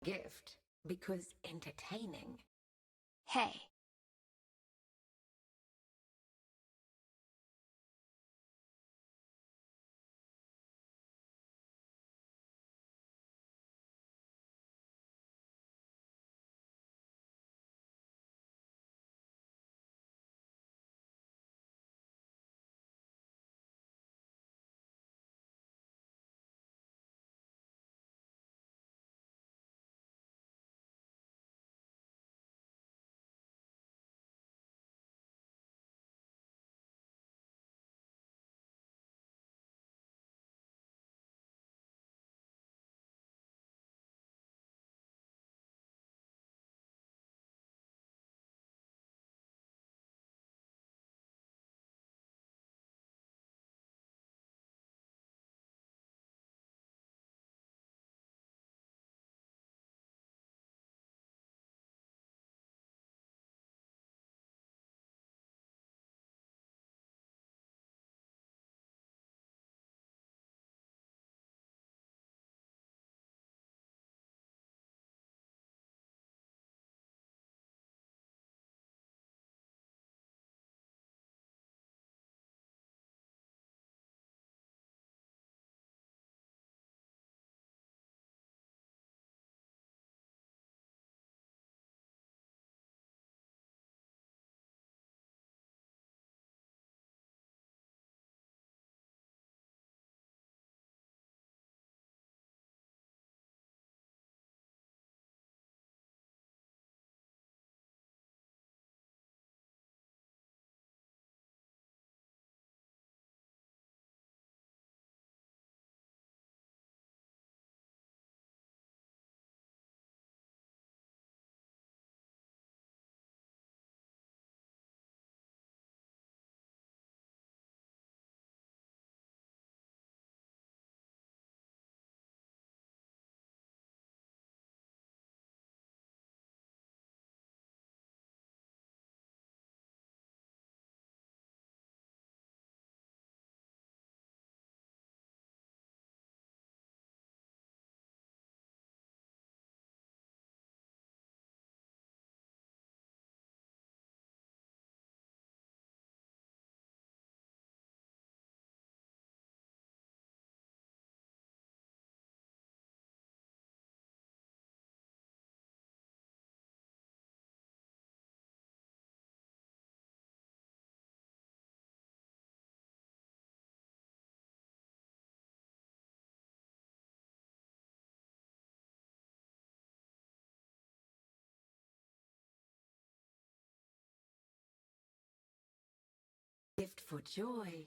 gift because entertaining. Hey. Gift for joy.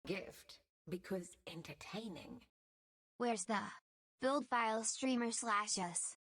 Gift because entertaining. Where's the build file streamer / us?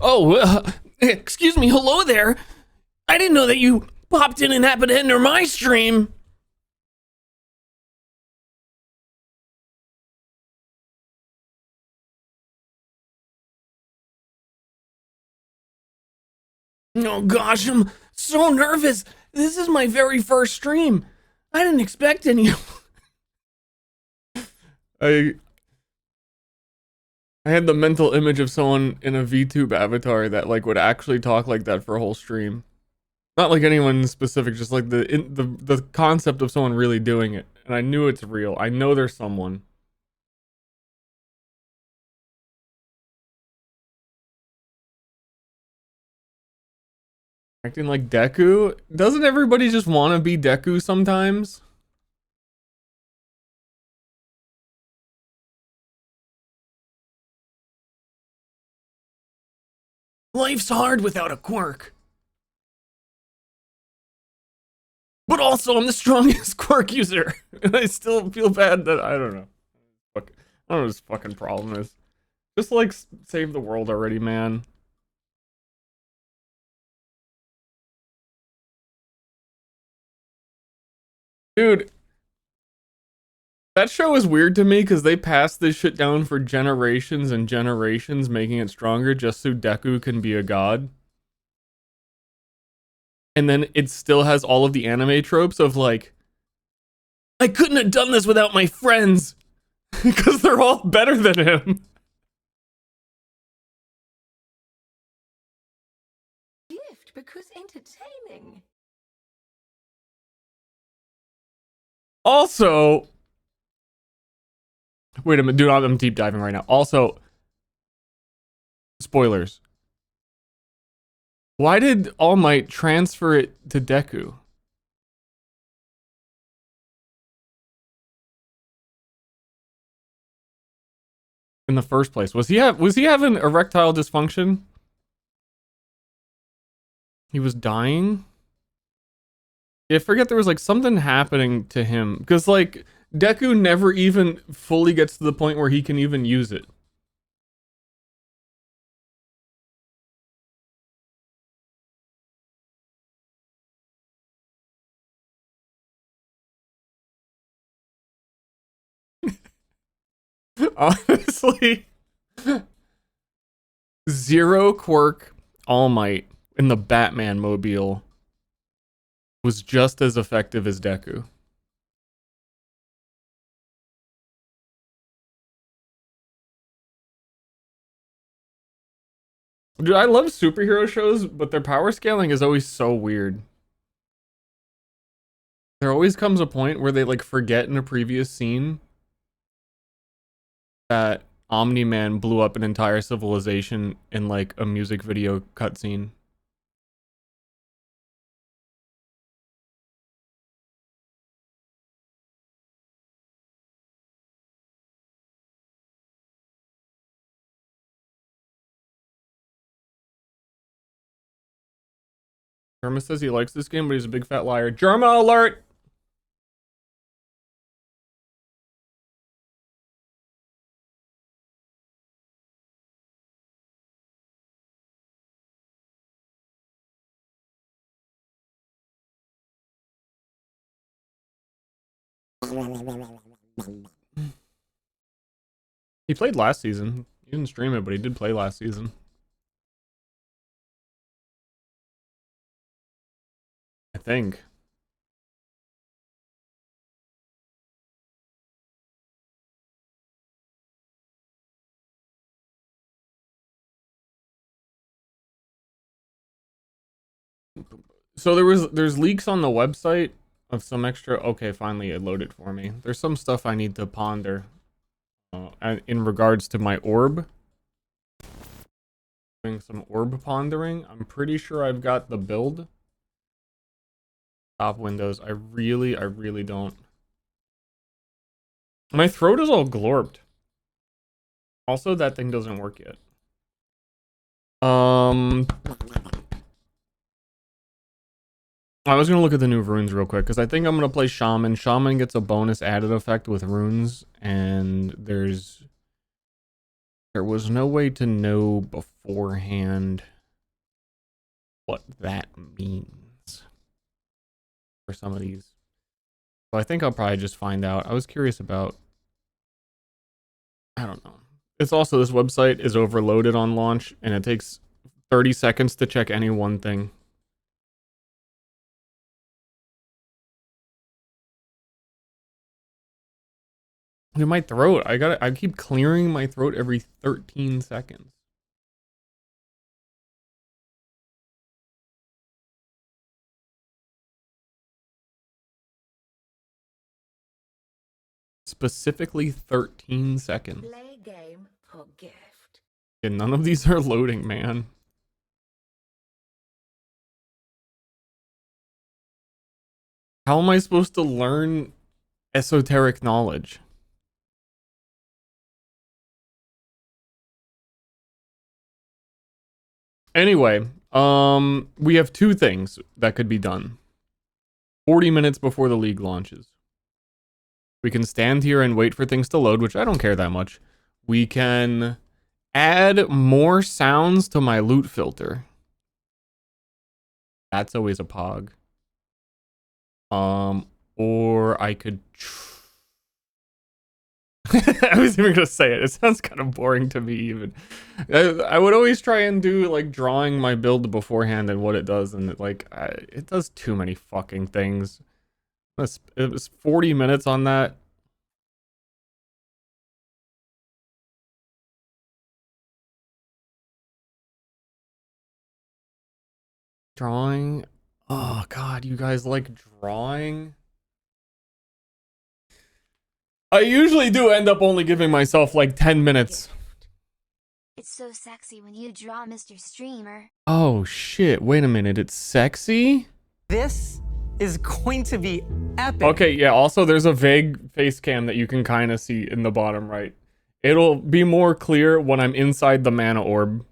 Oh, excuse me. Hello there. I didn't know that you popped in and happened to enter my stream. Oh gosh, I'm so nervous. This is my very first stream. I didn't expect any. I had the mental image of someone in a VTube avatar that like would actually talk like that for a whole stream. Not like anyone specific, just like the concept of someone really doing it. And I knew it's real. I know there's someone. Acting like Deku? Doesn't everybody just want to be Deku sometimes? Life's hard without a quirk. But also, I'm the strongest quirk user. And I still feel bad that, I don't know. I don't know what his fucking problem is. Just like, save the world already, man. Dude, that show is weird to me because they passed this shit down for generations and generations, making it stronger just so Deku can be a god. And then it still has all of the anime tropes of like, I couldn't have done this without my friends because they're all better than him. Gift because entertaining. Also, wait a minute, dude, I'm deep diving right now. Also, spoilers. Why did All Might transfer it to Deku? In the first place, was he having erectile dysfunction? He was dying. Yeah, I forget there was like something happening to him because like Deku never even fully gets to the point where he can even use it. Honestly, Zero Quirk All Might in the Batman mobile was just as effective as Deku. Dude, I love superhero shows, but their power scaling is always so weird. There always comes a point where they like forget in a previous scene that Omni-Man blew up an entire civilization in like a music video cutscene. Germa says he likes this game, but he's a big fat liar. Germa alert! He played last season. He didn't stream it, but he did play last season. I think. So there's leaks on the website of some extra. Okay, finally it loaded for me. There's some stuff I need to ponder in regards to my orb. Doing some orb pondering. I'm pretty sure I've got the build. Top windows. I really don't. My throat is all glorped. Also, that thing doesn't work yet. I was gonna look at the new runes real quick because I think I'm gonna play Shaman. Shaman gets a bonus added effect with runes, and there was no way to know beforehand what that means for some of these. So I think I'll probably just find out. I was curious about. I don't know. It's also, this website is overloaded on launch, and it takes 30 seconds to check any one thing. In my throat, I keep clearing my throat every 13 seconds. Specifically 13 seconds. Play game for gift. And none of these are loading, man. How am I supposed to learn esoteric knowledge? Anyway, we have two things that could be done. 40 minutes before the league launches. We can stand here and wait for things to load, which I don't care that much. We can add more sounds to my loot filter. That's always a pog. Or I could... I was even gonna say it. It sounds kind of boring to me even. I would always try and do like drawing my build beforehand and what it does, and it does too many fucking things. It was 40 minutes on that. Drawing. Oh god, you guys like drawing? I usually do end up only giving myself like 10 minutes. It's so sexy when you draw, Mr. Streamer. Oh shit, wait a minute, it's sexy? This is going to be epic. Okay, yeah, also there's a vague face cam that you can kind of see in the bottom right. It'll be more clear when I'm inside the mana orb.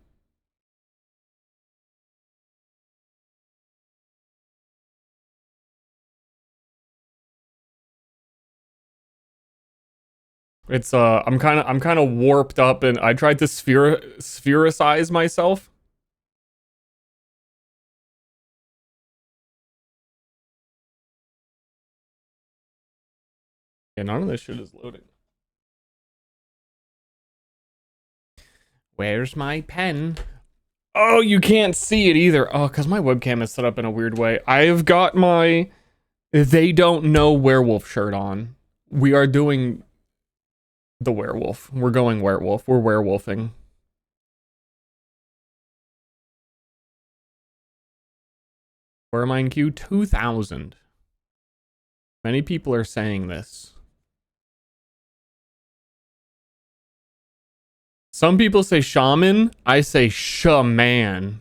It's I'm kind of warped up, and I tried to sphericize myself. Yeah, none of this shit is loading. Where's my pen? Oh, you can't see it either. Oh, because my webcam is set up in a weird way. I've got my They Don't Know werewolf shirt on. We are doing the werewolf. We're going werewolf. We're werewolfing. Where am I in queue? 2,000. Many people are saying this. Some people say shaman. I say shaman.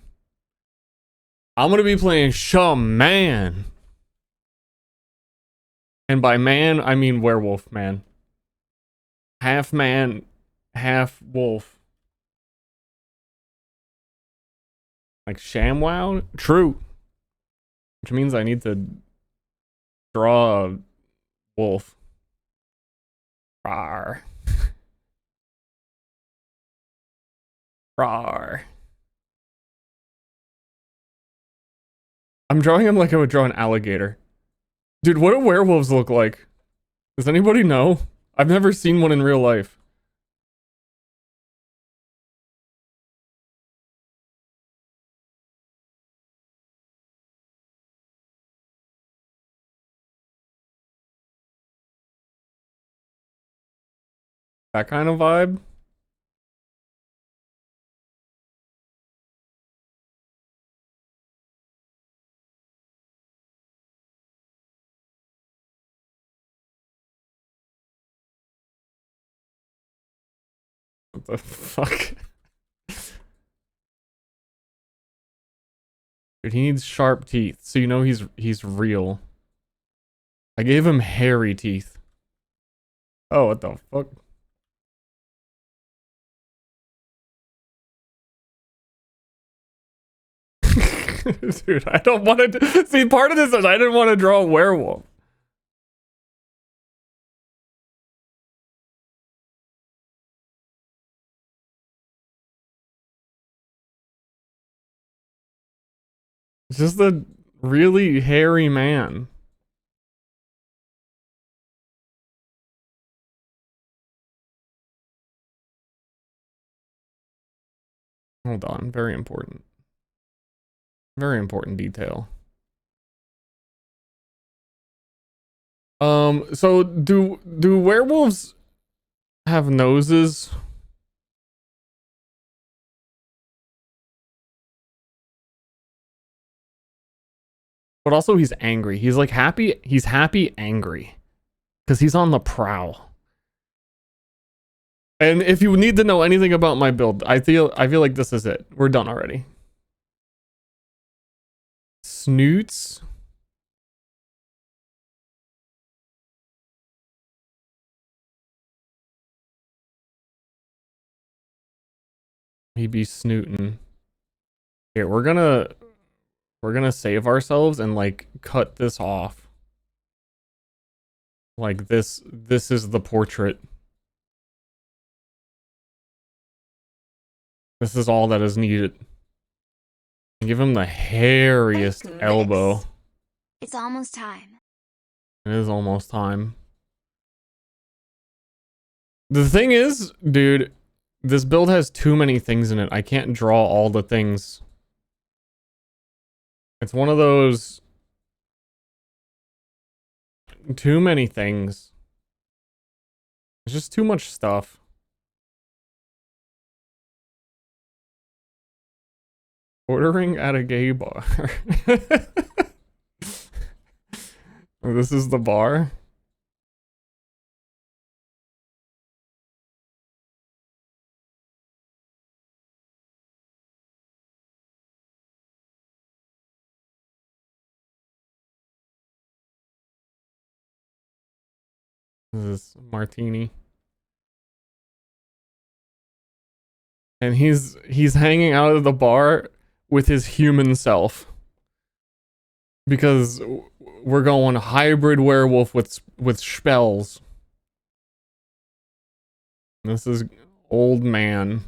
I'm gonna be playing shaman. And by man, I mean werewolf man. Half man, half wolf. Like ShamWow? True. Which means I need to draw a wolf. Rawr. Rawr. I'm drawing him like I would draw an alligator. Dude, what do werewolves look like? Does anybody know? I've never seen one in real life. That kind of vibe? What the fuck? Dude, he needs sharp teeth, so you know he's real. I gave him hairy teeth. Oh, what the fuck? Dude, I don't want to see, part of this is I didn't want to draw a werewolf. It's just a really hairy man. Hold on, very important. Very important detail. So do werewolves have noses? But also he's angry. He's like happy. He's happy, angry. Because he's on the prowl. And if you need to know anything about my build, I feel like this is it. We're done already. Snoots. He be snooting. Here, we're gonna save ourselves and like cut this off. Like this is the portrait. This is all that is needed. Give him the hairiest elbow. It's almost time. It is almost time. The thing is, dude, this build has too many things in it. I can't draw all the things. It's one of those too many things. It's just too much stuff. Ordering at a gay bar. This is the bar. This is martini. And he's hanging out at the bar with his human self. Because we're going hybrid werewolf with spells. This is old man.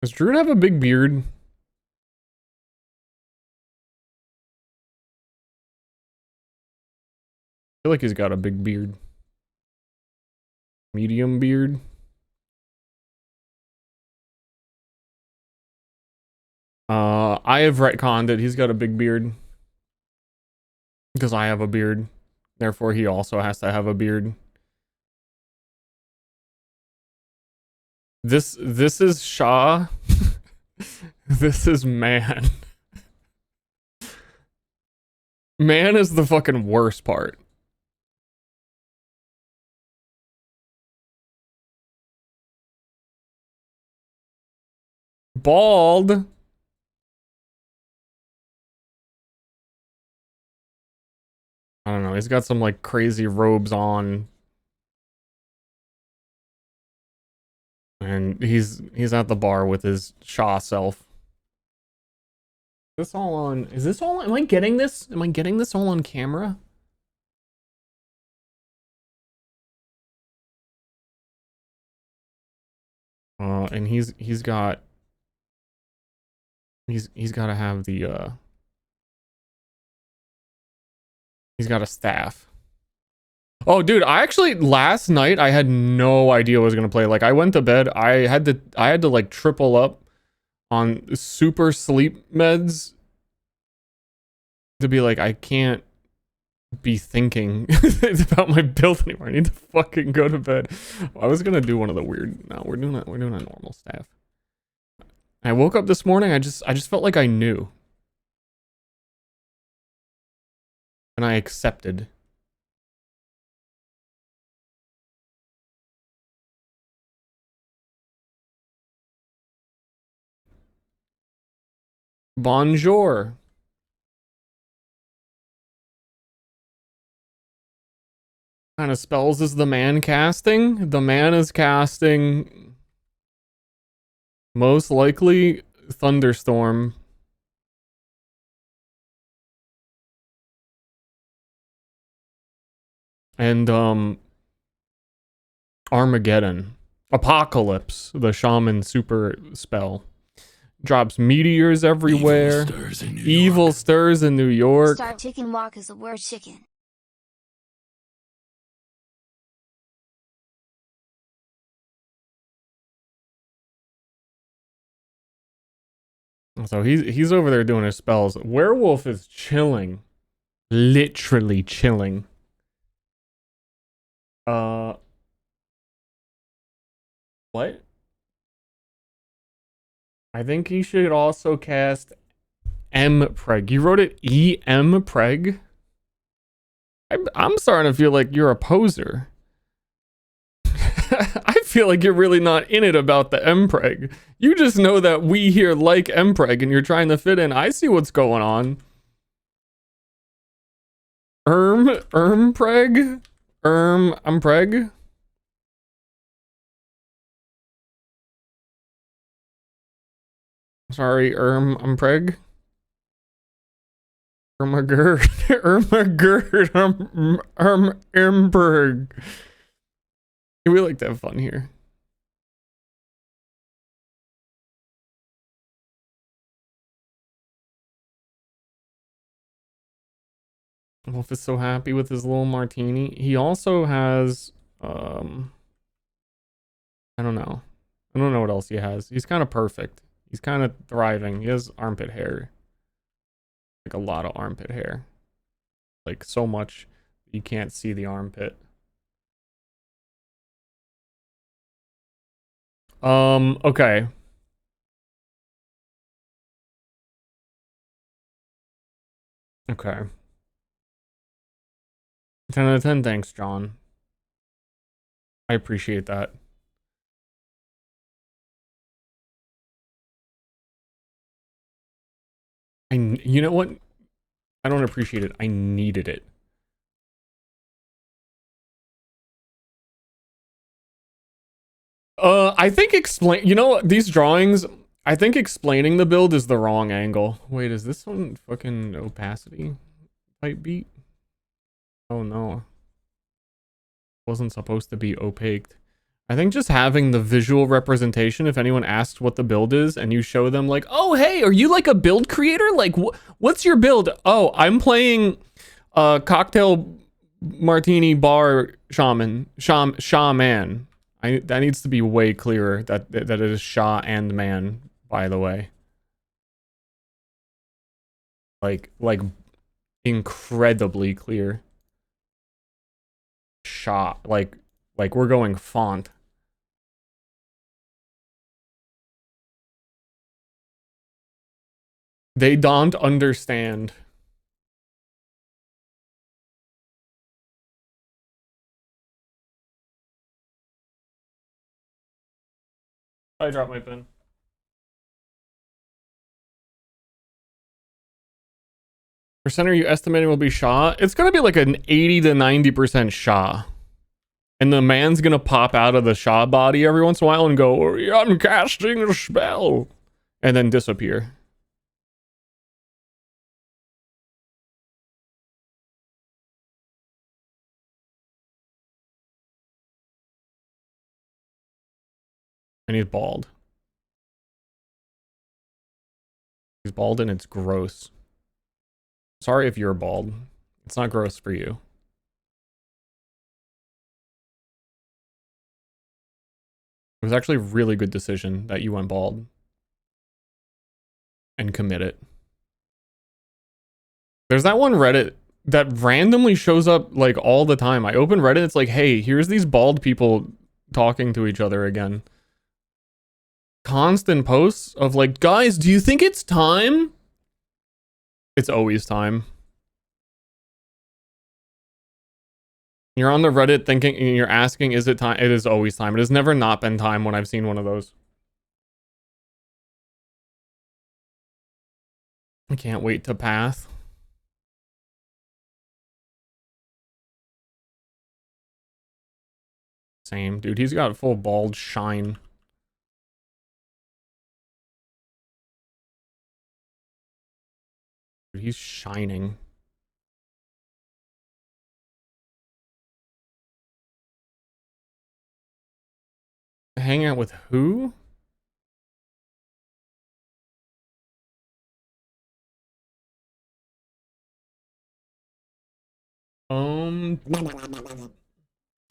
Does Druid have a big beard? I feel like he's got a big beard. Medium beard. I have retconned it. He's got a big beard. Because I have a beard. Therefore, he also has to have a beard. This is Shah. This is man. Man is the fucking worst part. Bald. I don't know. He's got some like crazy robes on. And he's at the bar with his Shaw self. Is this all on? Is this all? Am I getting this? Am I getting this all on camera? And he's got to have the he's got a staff. Oh, dude, I actually last night I had no idea what I was gonna play. Like I went to bed, I had to like triple up on super sleep meds to be like I can't be thinking about my build anymore. I need to fucking go to bed. I was gonna do one of the weird. No, we're doing a normal staff. I woke up this morning. I just felt like I knew, and I accepted. Bonjour. What kind of spells is the man casting? The man is casting most likely thunderstorm. And Armageddon. Apocalypse, the shaman super spell. Drops meteors everywhere. Evil stirs in New York. Start chicken walk is the word chicken. So he's over there doing his spells. Werewolf is chilling. Literally chilling. What? I think he should also cast M Preg. You wrote it E-M Preg? I'm starting to feel like you're a poser. I feel like you're really not in it about the Mpreg. You just know that we here like Mpreg and you're trying to fit in. I see what's going on. Mpreg? Mpreg? Sorry, Mpreg? Ermagerd. Ermagerd. Mpreg. We like to have fun here. Wolf is so happy with his little martini. He also has, I don't know. I don't know what else he has. He's kind of perfect. He's kind of thriving. He has armpit hair. Like a lot of armpit hair. Like so much you can't see the armpit. Okay. Okay. 10 out of 10, thanks, John. I appreciate that. You know what? I don't appreciate it. I needed it. I think you know what? These drawings, I think explaining the build is the wrong angle. Wait, is this one fucking opacity type beat? Oh no. Wasn't supposed to be opaqued. I think just having the visual representation, if anyone asks what the build is and you show them like, oh, hey, are you like a build creator? Like, what's your build? Oh, I'm playing cocktail martini bar shaman. That needs to be way clearer that it is Sha and man, by the way. Like incredibly clear. Sha, like we're going font. They don't understand. I dropped my pen. Percent are you estimating will be Shaw? It's gonna be like an 80 to 90% Shaw. And the man's gonna pop out of the Shaw body every once in a while and go, I'm casting a spell. And then disappear. And he's bald. He's bald and it's gross. Sorry if you're bald. It's not gross for you. It was actually a really good decision that you went bald. And commit it. There's that one Reddit that randomly shows up like all the time. I open Reddit, it's like, hey, here's these bald people talking to each other again. Constant posts of like, guys, do you think it's time? It's always time. You're on the Reddit thinking, you're asking, is it time? It is always time. It has never not been time when I've seen one of those. I can't wait to path. Same. Dude, he's got full bald shine. Dude, he's shining. Hang out with who?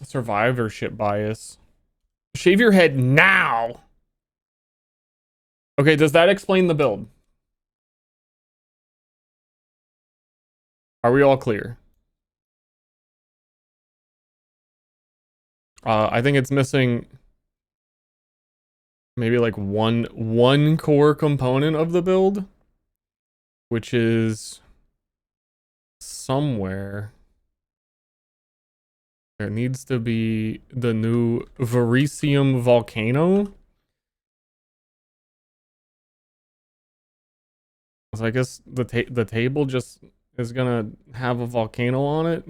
Survivorship bias. Shave your head now. Okay, does that explain the build? Are we all clear? I think it's missing maybe like one core component of the build, which is somewhere. There needs to be the new Verisium volcano. So I guess the table just is gonna have a volcano on it.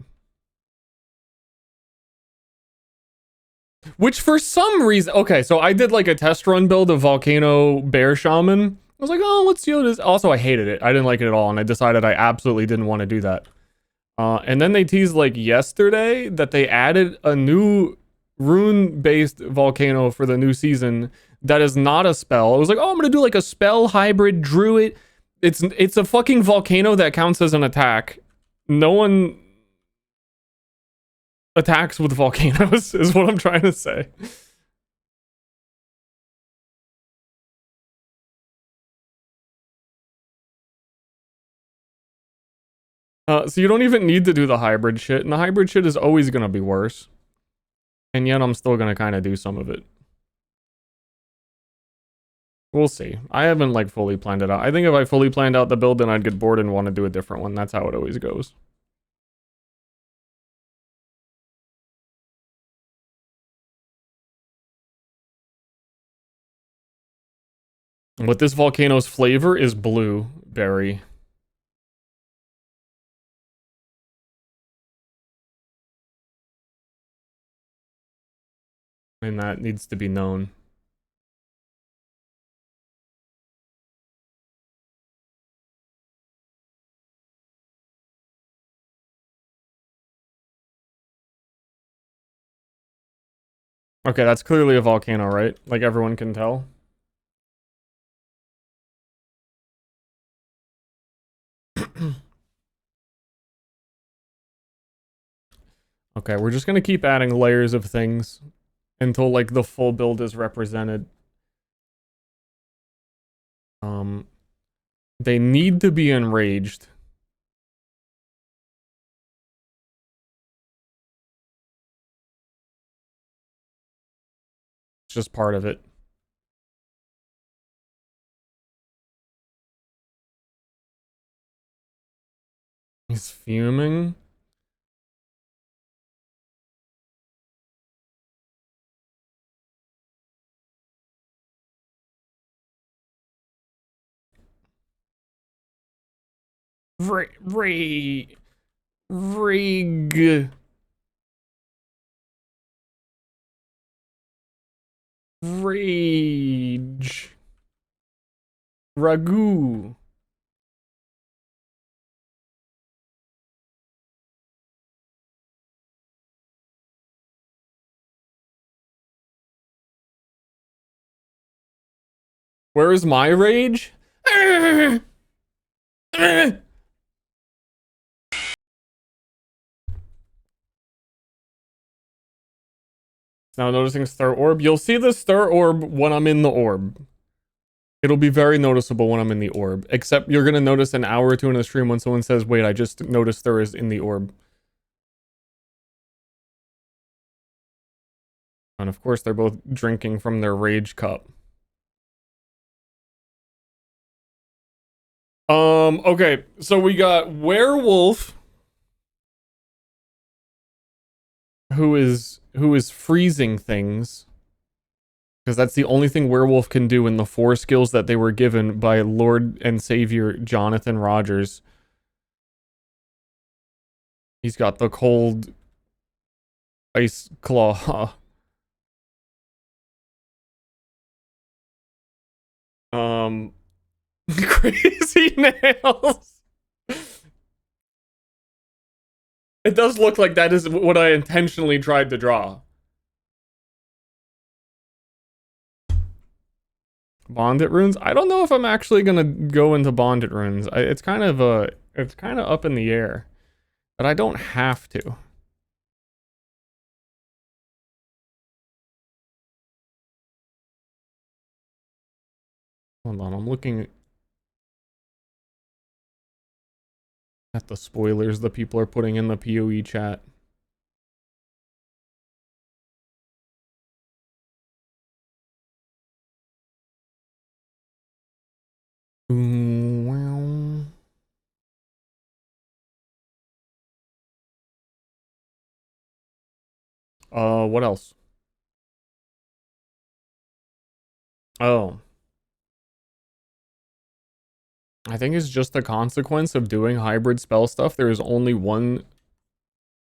Which for some reason, okay, so I did like a test run build of Volcano Bear Shaman. I was like, oh, let's see what it is. Also, I hated it. I didn't like it at all, and I decided I absolutely didn't want to do that. And then they teased like yesterday that they added a new rune-based volcano for the new season that is not a spell. It was like, oh, I'm gonna do like a spell hybrid druid. It's a fucking volcano that counts as an attack. No one attacks with volcanoes is what I'm trying to say. So you don't even need to do the hybrid shit, and the hybrid shit is always gonna be worse. And yet I'm still gonna kind of do some of it. We'll see. I haven't like fully planned it out. I think if I fully planned out the build, then I'd get bored and want to do a different one. That's how it always goes. But this volcano's flavor is blueberry. And that needs to be known. Okay, that's clearly a volcano, right? Like everyone can tell. Okay, we're just gonna keep adding layers of things until like the full build is represented. They need to be enraged. It's just part of it. He's fuming. Rig. Rage. Ragu. Where is my rage? Now noticing star orb. You'll see the star orb when I'm in the orb. It'll be very noticeable when I'm in the orb. Except you're gonna notice an hour or two in the stream when someone says, wait, I just noticed there is in the orb. And of course they're both drinking from their rage cup. Okay, so we got Werewolf, who is freezing things, because that's the only thing Werewolf can do in the 4 skills that they were given by Lord and Savior Jonathan Rogers. He's got the cold ice claw. Crazy nails. It does look like that is what I intentionally tried to draw. Bondit runes? I don't know if I'm actually gonna go into bondit runes. It's kind of up in the air, but I don't have to. Hold on, I'm looking at the spoilers the people are putting in the PoE chat. Well. What else? Oh. I think it's just the consequence of doing hybrid spell stuff. There is only one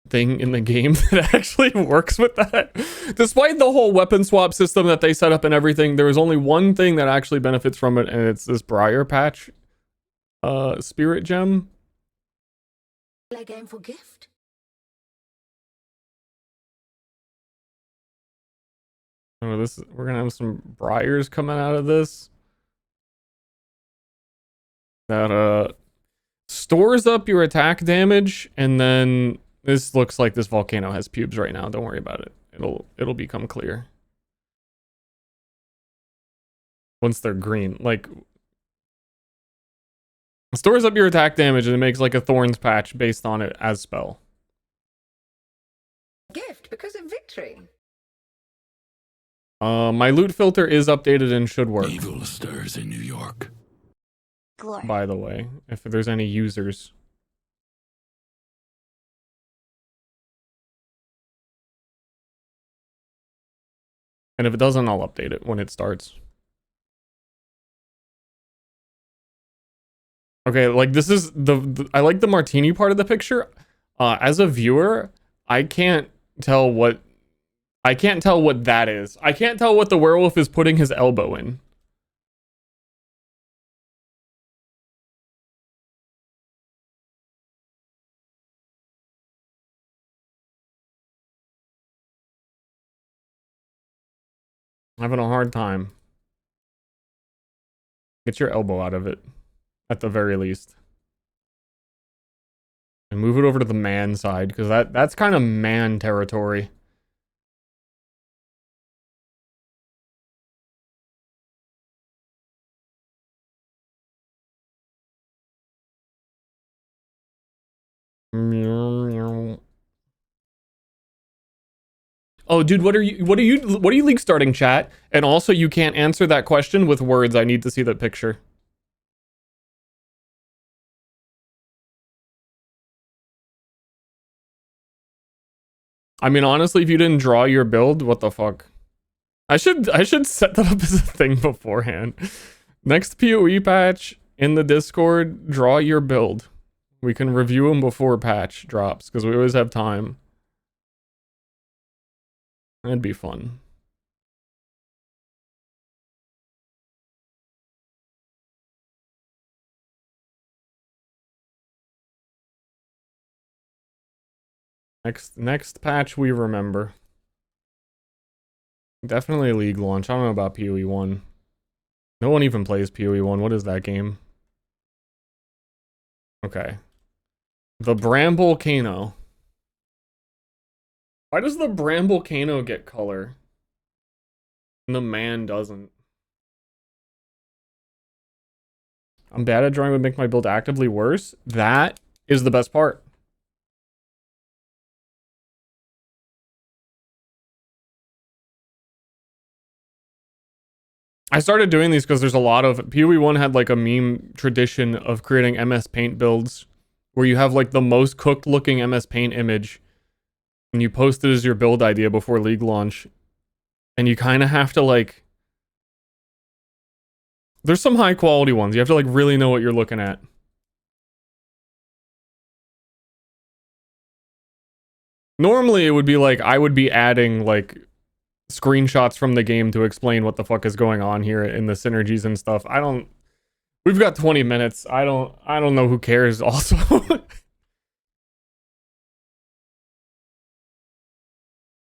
thing in the game that actually works with that. Despite the whole weapon swap system that they set up and everything, there is only one thing that actually benefits from it, and it's this Briar Patch spirit gem. Play game for gift. Oh, we're gonna have some briars coming out of this. That stores up your attack damage, and then this looks like this volcano has pubes right now. Don't worry about it. It'll become clear once they're green. Like, stores up your attack damage and it makes like a thorns patch based on it as spell. Gift because of victory. My loot filter is updated and should work. Evil stirs in New York. Glory. By the way, if there's any users. And if it doesn't, I'll update it when it starts. Okay, like this is I like the martini part of the picture. As a viewer, I can't tell what that is. I can't tell what the werewolf is putting his elbow in. I'm having a hard time. Get your elbow out of it, at the very least. And move it over to the man side, because that's kind of man territory. Oh, dude, what are you league starting, chat? And also, you can't answer that question with words. I need to see that picture. I mean, honestly, if you didn't draw your build, what the fuck? I should set that up as a thing beforehand. Next PoE patch in the Discord, draw your build. We can review them before patch drops because we always have time. That'd be fun. Next patch we remember. Definitely League launch. I don't know about PoE 1. No one even plays PoE 1. What is that game? Okay. The Bramble Kano. Why does the Bramble Kano get color? And the man doesn't. I'm bad at drawing would make my build actively worse. That is the best part. I started doing these because there's a lot of PoE 1 had like a meme tradition of creating MS Paint builds where you have like the most cooked looking MS Paint image and you post it as your build idea before League launch. And you kind of have to like, there's some high quality ones. You have to like really know what you're looking at. Normally it would be like, I would be adding like screenshots from the game to explain what the fuck is going on here in the synergies and stuff. We've got 20 minutes. I don't know who cares also.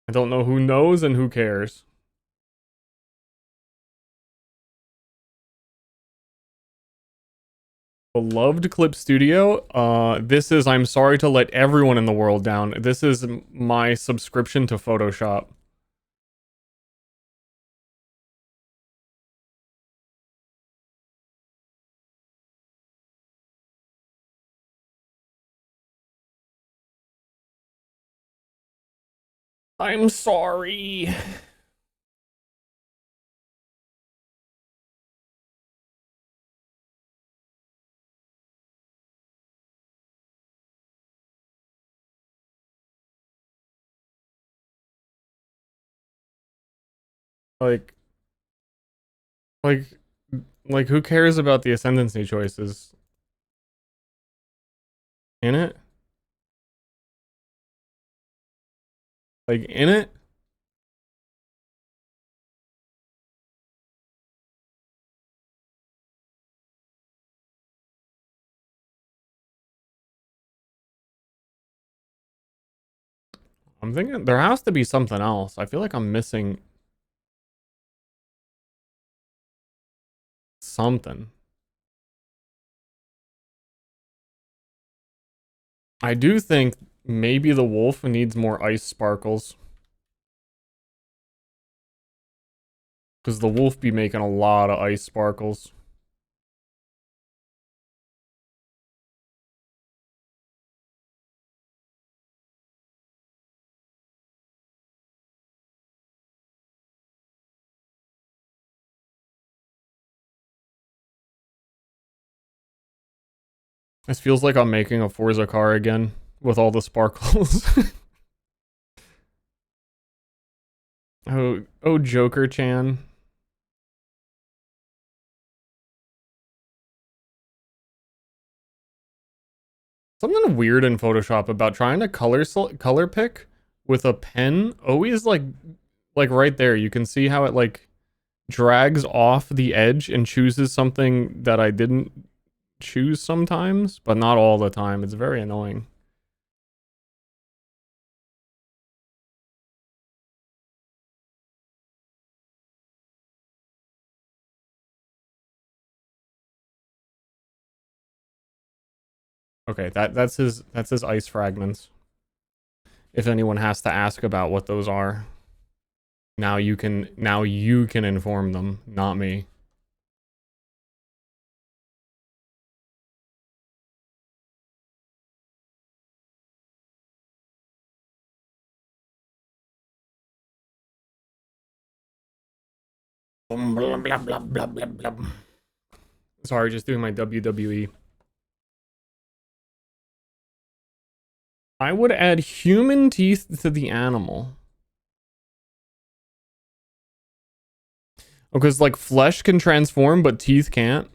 I don't know who knows and who cares. Beloved Clip Studio. This is, I'm sorry to let everyone in the world down. This is my subscription to Photoshop. I'm sorry. Like, like, like, who cares about the ascendancy choices? In it? Like, in it? I'm thinking there has to be something else. I feel like I'm missing something. I do think maybe the wolf needs more ice sparkles. Because the wolf be making a lot of ice sparkles. This feels like I'm making a Forza car again with all the sparkles. Oh, Joker-chan. Something weird in Photoshop about trying to color pick with a pen. Always like right there. You can see how it like drags off the edge and chooses something that I didn't choose sometimes, but not all the time. It's very annoying. Okay, that's his ice fragments. If anyone has to ask about what those are, now you can inform them, not me. Blah, blah, blah, blah, blah, blah. Sorry, just doing my WWE. I would add human teeth to the animal. Because like flesh can transform, but teeth can't.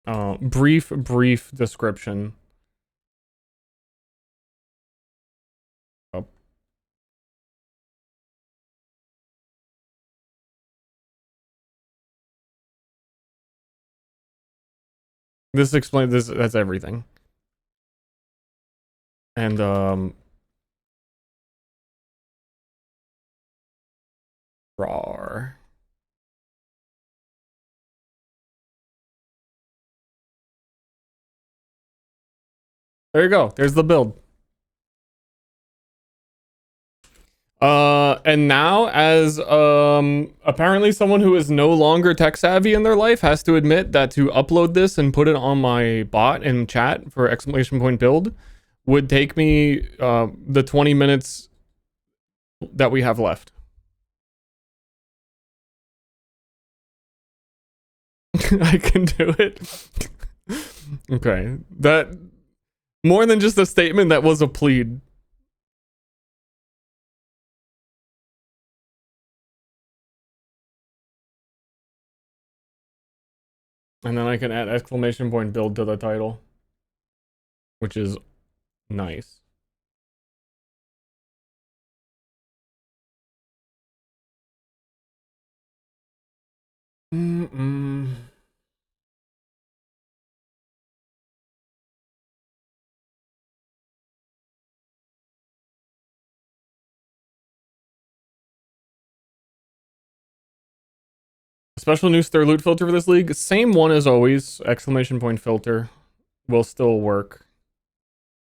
Brief description. Oh. This explains this. That's everything. And rawr. There you go. There's the build. And now, as apparently someone who is no longer tech savvy in their life has to admit that to upload this and put it on my bot in chat for exclamation point build would take me the 20 minutes that we have left. I can do it. Okay, that more than just a statement, that was a plead. And then I can add exclamation point build to the title, which is nice. Special new Ster loot filter for this league. Same one as always. Exclamation point filter will still work.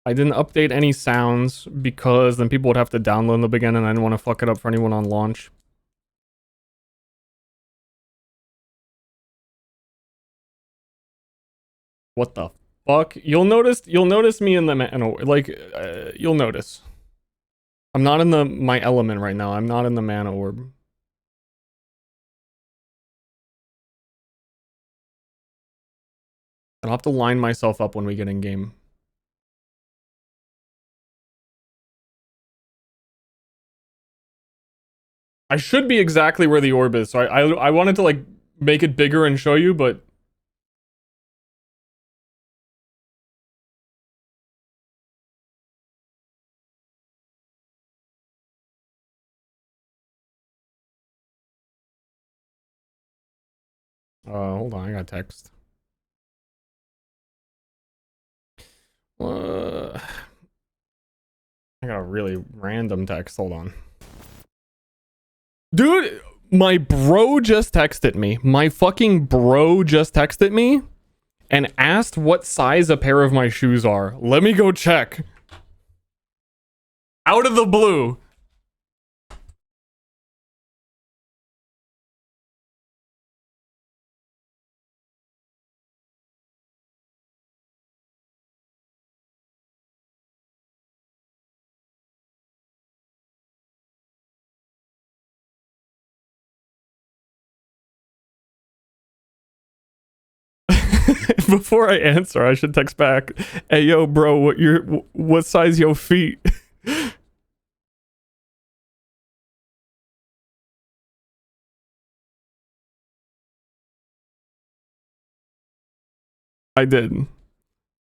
I didn't update any sounds because then people would have to download them again and I didn't want to fuck it up for anyone on launch. What the fuck? You'll notice me in the you'll notice. I'm not in my element right now. I'm not in the mana orb. I'll have to line myself up when we get in game. I should be exactly where the orb is, so I wanted to like make it bigger and show you, but hold on, I got text. I got a really random text. Hold on. Dude, my bro just texted me. My fucking bro just texted me and asked what size a pair of my shoes are. Let me go check. Out of the blue. Before I answer, I should text back. Hey, yo, bro, what size your feet? I did.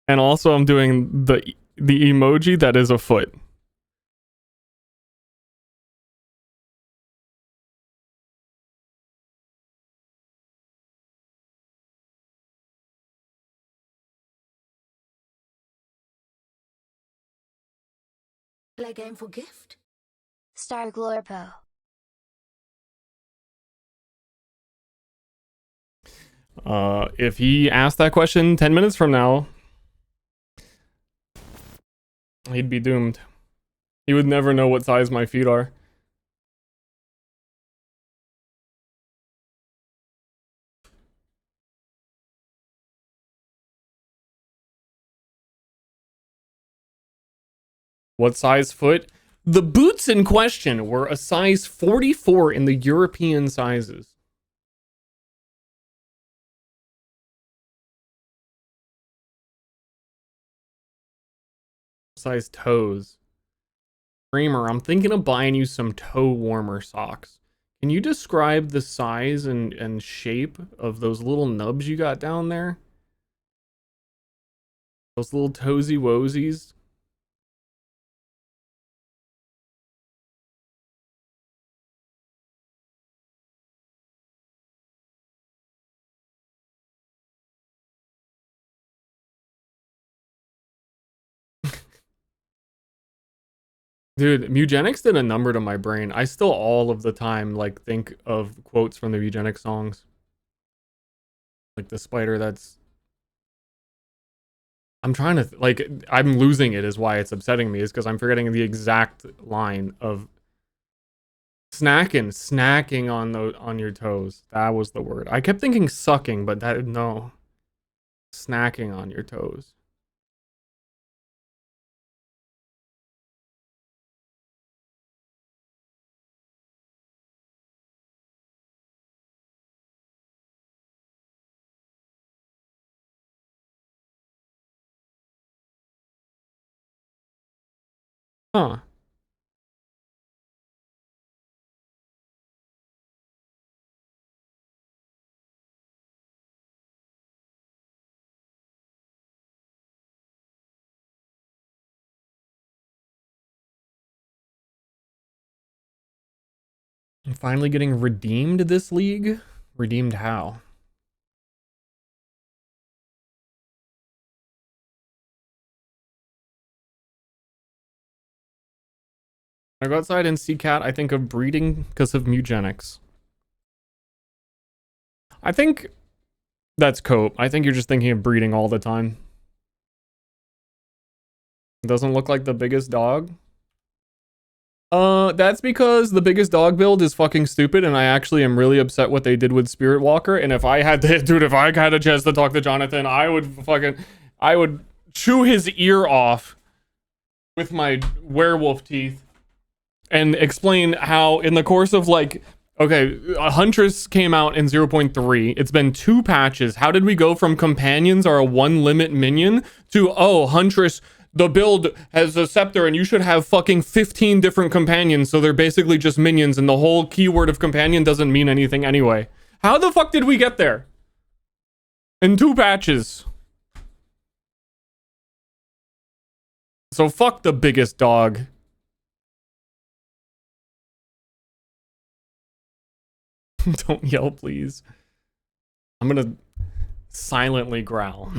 And also I'm doing the emoji that is a foot. Play game for gift? Star Glorpo. If he asked that question 10 minutes from now, he'd be doomed. He would never know what size my feet are. What size foot? The boots in question were a size 44 in the European sizes. Size toes. Streamer, I'm thinking of buying you some toe warmer socks. Can you describe the size and shape of those little nubs you got down there? Those little toesy woesies. Dude, Mugenics did a number to my brain. I still all of the time like think of quotes from the Mugenics songs. Like the spider that's I'm trying to like I'm losing it is why it's upsetting me is because I'm forgetting the exact line of snacking on your toes. That was the word. I kept thinking sucking, but that no. Snacking on your toes. Huh. I'm finally getting redeemed this league. Redeemed how? When I go outside and see cat, I think of breeding because of Mugenics. I think that's cope. I think you're just thinking of breeding all the time. It doesn't look like the biggest dog. That's because the biggest dog build is fucking stupid, and I actually am really upset what they did with Spirit Walker. And if I had to, dude, if I had a chance to talk to Jonathan, I would chew his ear off with my werewolf teeth and explain how in the course of like, okay, a Huntress came out in 0.3. It's been 2 patches. How did we go from companions are a 1 limit minion to, oh, Huntress, the build has a scepter and you should have fucking 15 different companions, so they're basically just minions and the whole keyword of companion doesn't mean anything anyway. How the fuck did we get there? In 2 patches. So fuck the biggest dog. Don't yell, please. I'm gonna silently growl.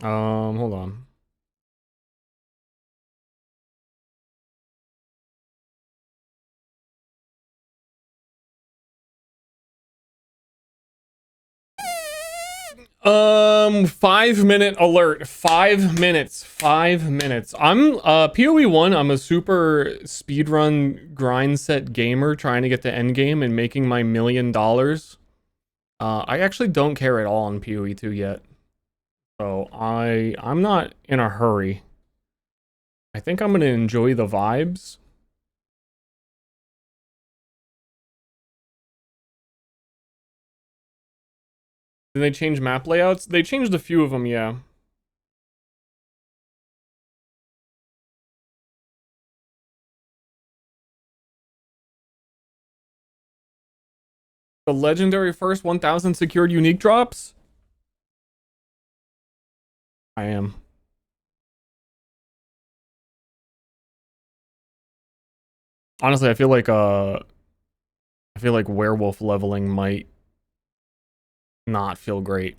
Hold on. Um, 5-minute alert. 5 minutes. 5 minutes. I'm PoE 1, I'm a super speedrun grind set gamer trying to get to endgame and making my $1 million. I actually don't care at all on PoE 2 yet. So I'm not in a hurry. I think I'm gonna enjoy the vibes. Did they change map layouts? They changed a few of them, yeah. The legendary first 1000 secured unique drops? I am. Honestly, I feel like werewolf leveling might not feel great.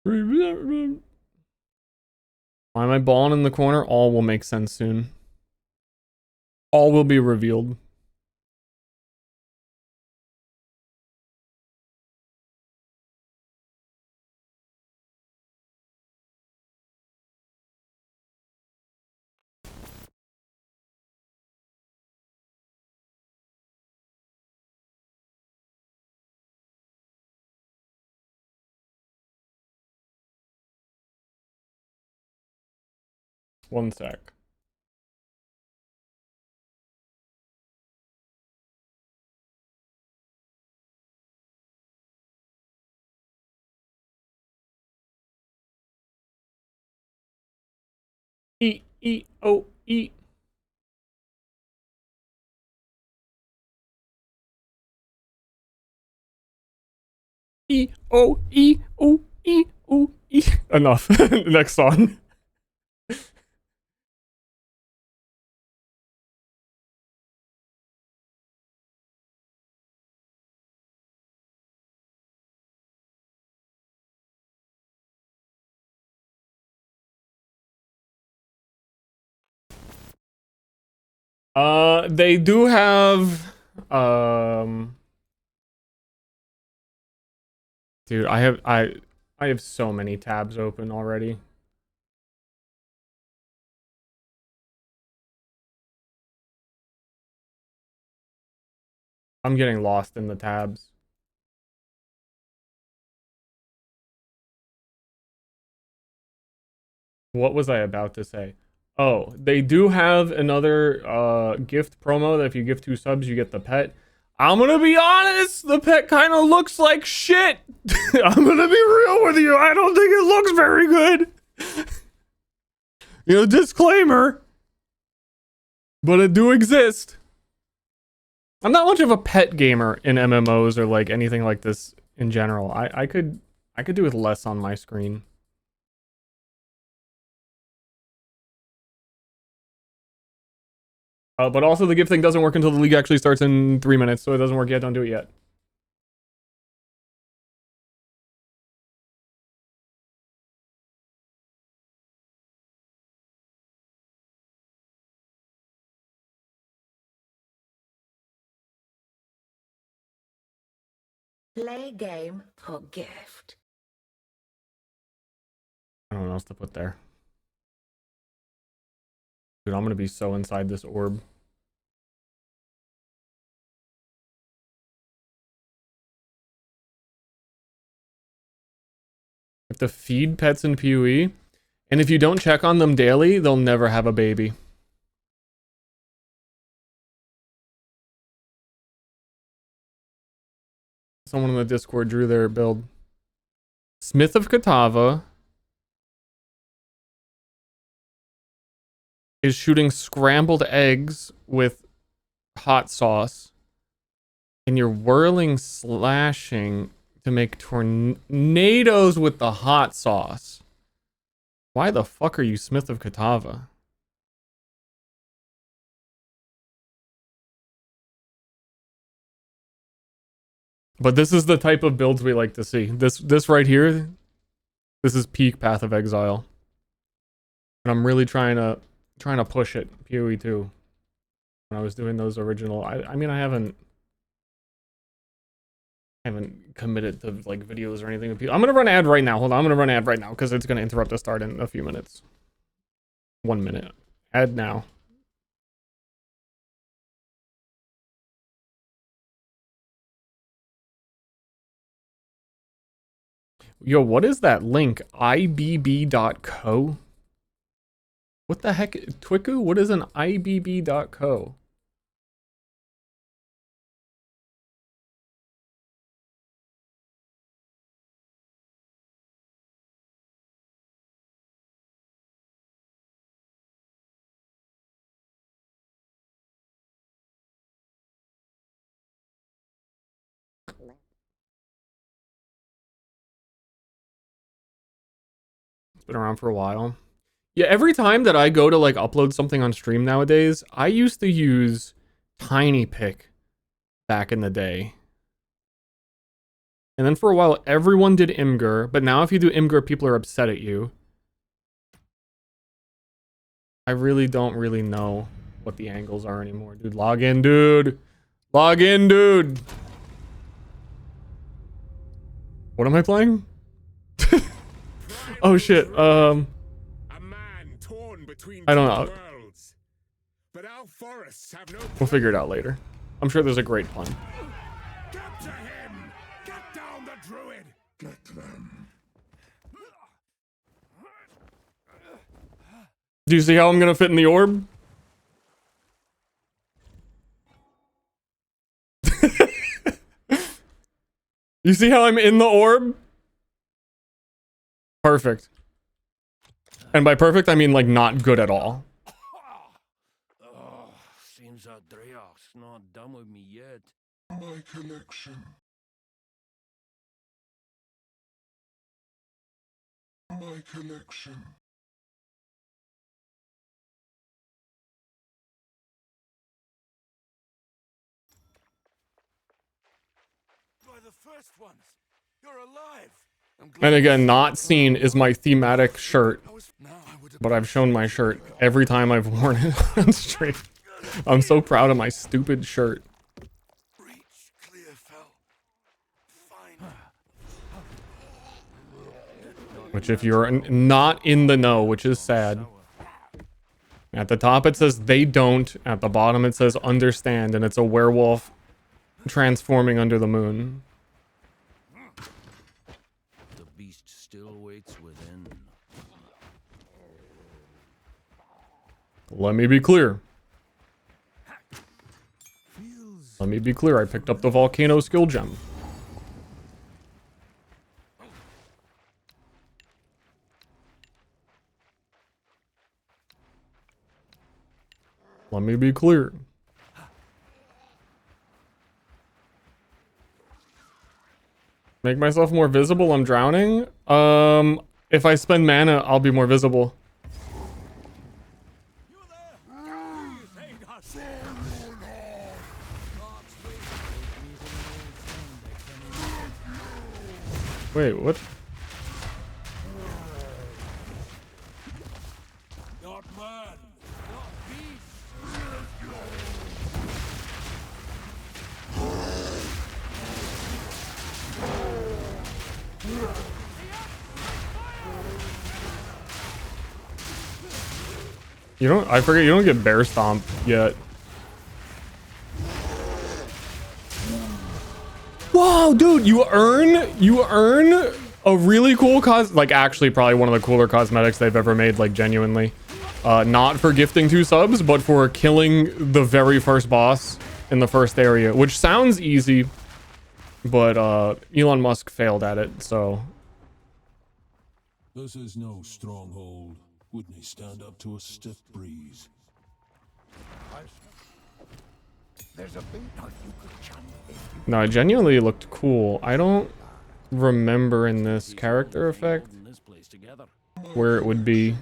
Why am I balling in the corner? All will make sense soon. All will be revealed. One sec. E. E. Enough. Next song. They do have, dude, I have so many tabs open already. I'm getting lost in the tabs. What was I about to say? Oh, they do have another gift promo that if you give 2 subs, you get the pet. I'm gonna be honest, the pet kind of looks like shit. I'm gonna be real with you. I don't think it looks very good. You know, disclaimer. But it do exist. I'm not much of a pet gamer in MMOs or like anything like this in general. I could do with less on my screen. But also the gift thing doesn't work until the league actually starts in 3 minutes, so it doesn't work yet. Don't do it yet. Play game for gift. I don't know what else to put there. Dude, I'm gonna be so inside this orb. You have to feed pets in PoE, and if you don't check on them daily, they'll never have a baby. Someone in the Discord drew their build. Smith of Katava is shooting scrambled eggs with hot sauce, and you're whirling slashing to make tornadoes with the hot sauce. Why the fuck are you Smith of Katava? But this is the type of builds we like to see. This right here, this is peak Path of Exile. And I'm really trying to push it PoE 2. When I was doing those original, I mean I haven't committed to like videos or anything. I'm gonna run an ad right now. Hold on, I'm gonna run an ad right now because it's gonna interrupt the start in a few minutes. 1 minute. Ad now. Yo, what is that link? ibb.co? What the heck? Twiku? What is an ibb.co? It's been around for a while. Yeah, every time that I go to like upload something on stream nowadays, I used to use TinyPic back in the day. And then for a while, everyone did Imgur, but now if you do Imgur, people are upset at you. I really don't really know what the angles are anymore. Dude, log in, dude. Log in, dude. What am I playing? Oh shit. A man torn between I don't know. worlds. But our forests have no We'll figure it out later. I'm sure there's a great pun. Get to him! Get down the druid! Get them. Do you see how I'm gonna fit in the orb? You see how I'm in the orb? Perfect. And by perfect, I mean like not good at all. Oh, seems that Dreyarch's not done with me yet. My collection. My collection. By the first ones, you're alive. And again, not seen is my thematic shirt, but I've shown my shirt every time I've worn it on stream. I'm so proud of my stupid shirt. Reach clear fell. Fine. Which if you're not in the know, which is sad. At the top it says they don't, at the bottom it says understand, and it's a werewolf transforming under the moon. The beast still waits within. Let me be clear. Let me be clear, I picked up the volcano skill gem. Let me be clear. Make myself more visible, I'm drowning. If I spend mana, I'll be more visible. Wait, what? Not man, not beast. You don't, I forget, you don't get bear stomp yet. Whoa, dude, you earn a really cool like actually probably one of the cooler cosmetics they've ever made, like genuinely. Not for gifting 2 subs, but for killing the very first boss in the first area, which sounds easy, but Elon Musk failed at it, so. This is no stronghold. Wouldn't he stand up to a stiff breeze? There's a big knife you could channel if you No, it genuinely looked cool. I don't remember in this character effect holding this place together. where it would be.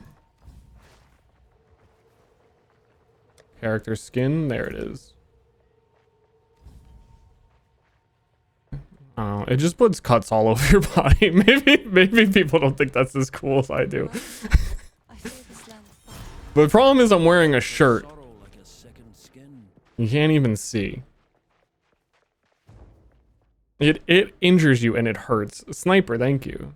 Character skin, there it is. Oh, it just puts cuts all over your body. Maybe people don't think that's as cool as I do. But the problem is I'm wearing a shirt. Sorrow like a second skin. You can't even see. It injures you and it hurts. Sniper, thank you.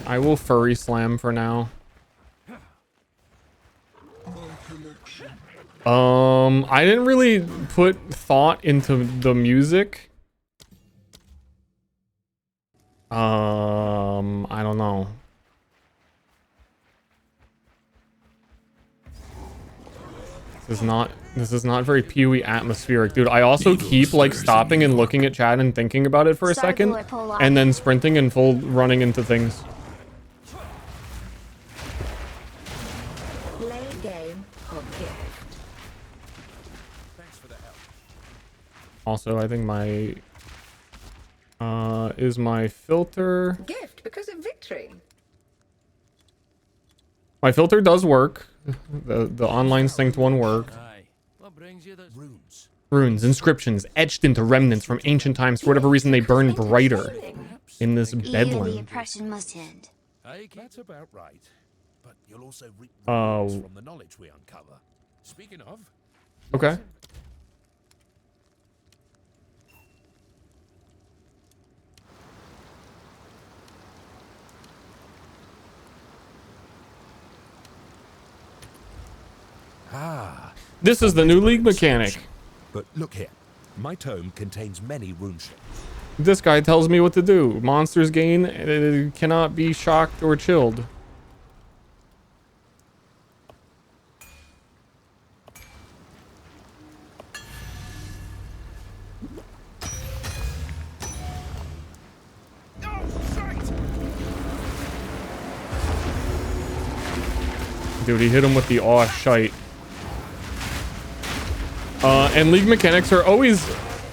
I will furry slam for now. I didn't really put thought into the music. I don't know. This is not very PoE atmospheric, dude. I also keep like stopping and looking at chat and thinking about it for a second, and then sprinting and full running into things. Play game or gift. Also, I think my is my filter. Gift because of victory. My filter does work. The online synced one worked. Aye. What brings you this? Runes. Runes, inscriptions, etched into remnants from ancient times. For whatever reason, they burn brighter in this Either the bedlam. oppression must end. Aye, That's about right. But you'll also reap Oh. rewards from the knowledge we uncover. Speaking of, Okay. Ah, This is the new league mechanic. but look here. My tome contains many runeship. This guy tells me what to do. Monsters gain cannot be shocked or chilled. Dude, he hit him with the aw shite. And league mechanics are always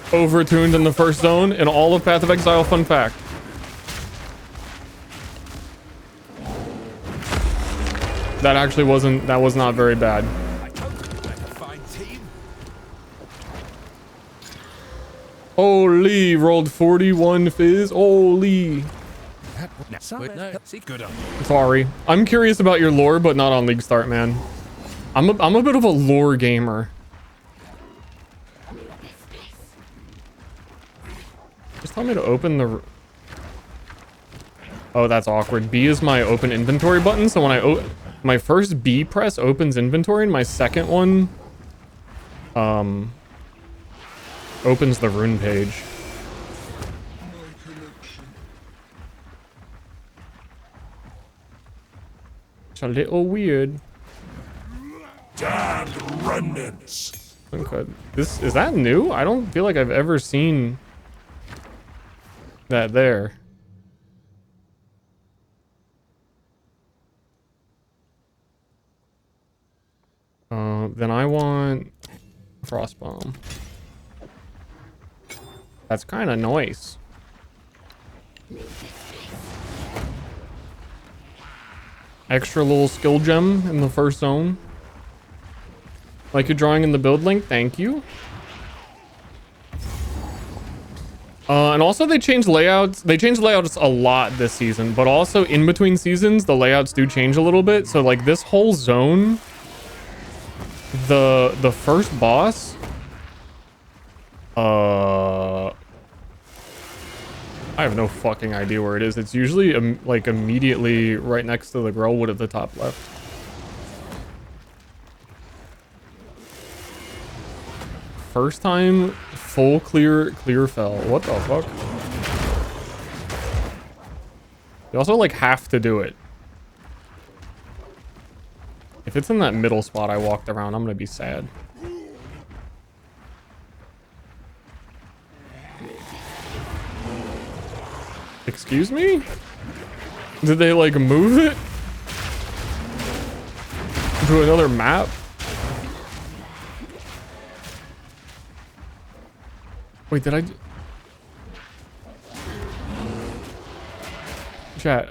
overtuned in the first zone in all of Path of Exile, fun fact. That was not very bad. I told you we had a fine team. Holy, rolled 41 fizz. Holy. Wait, no, see, good on. Sorry. I'm curious about your lore, but not on League Start, man. I'm a bit of a lore gamer. Just tell me to open the... Oh, that's awkward. B is my open inventory button, so when I my first B press opens inventory, and my second one opens the rune page. It's a little weird. Damned remnants. Okay. Is that new? I don't feel like I've ever seen that there. Then I want Frostbomb. That's kind of nice. Extra little skill gem in the first zone. Like you're drawing in the build link, thank you. And also they changed layouts. They changed layouts a lot this season, but also in between seasons, the layouts do change a little bit. So like this whole zone, the first boss, I have no fucking idea where it is. It's usually like immediately right next to the Grellwood at the top left. First time full clear fell. What the fuck? You also like have to do it. If it's in that middle spot I walked around, I'm gonna be sad. Excuse me? Did they like move it to another map? Wait, did I... Chat,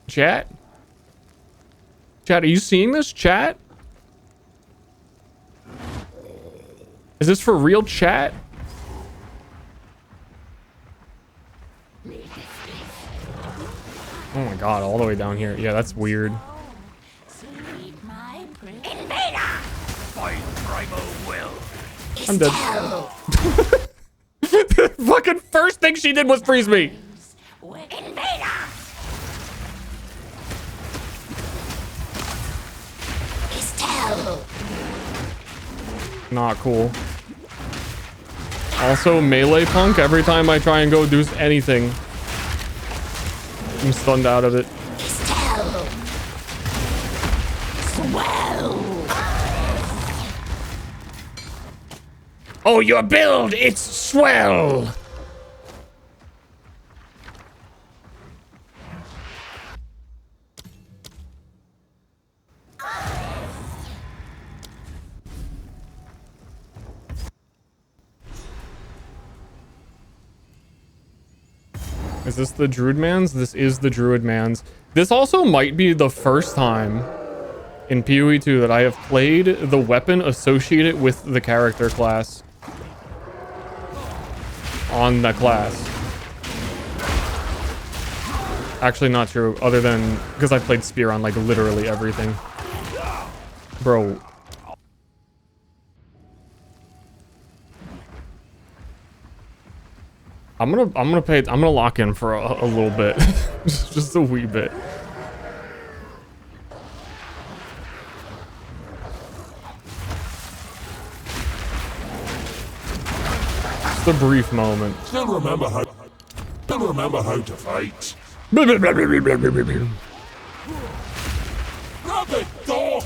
Chat? Chat, are you seeing this, chat? Is this for real, chat? Oh my god, all the way down here. Yeah, that's weird. I'm dead. The fucking first thing she did was freeze me. Not cool. Also, melee punk. Every time I try and go do anything, I'm stunned out of it. Oh, your build, it's swell. Is this the Druid Man's? This is the Druid Man's. This also might be the first time in PoE 2 that I have played the weapon associated with the character class on the class. Actually, not true, other than because I played Spear on like literally everything. Bro. I'm gonna lock in for a little bit. just a wee bit. just a brief moment. Still remember how to fight. Grab it, dog!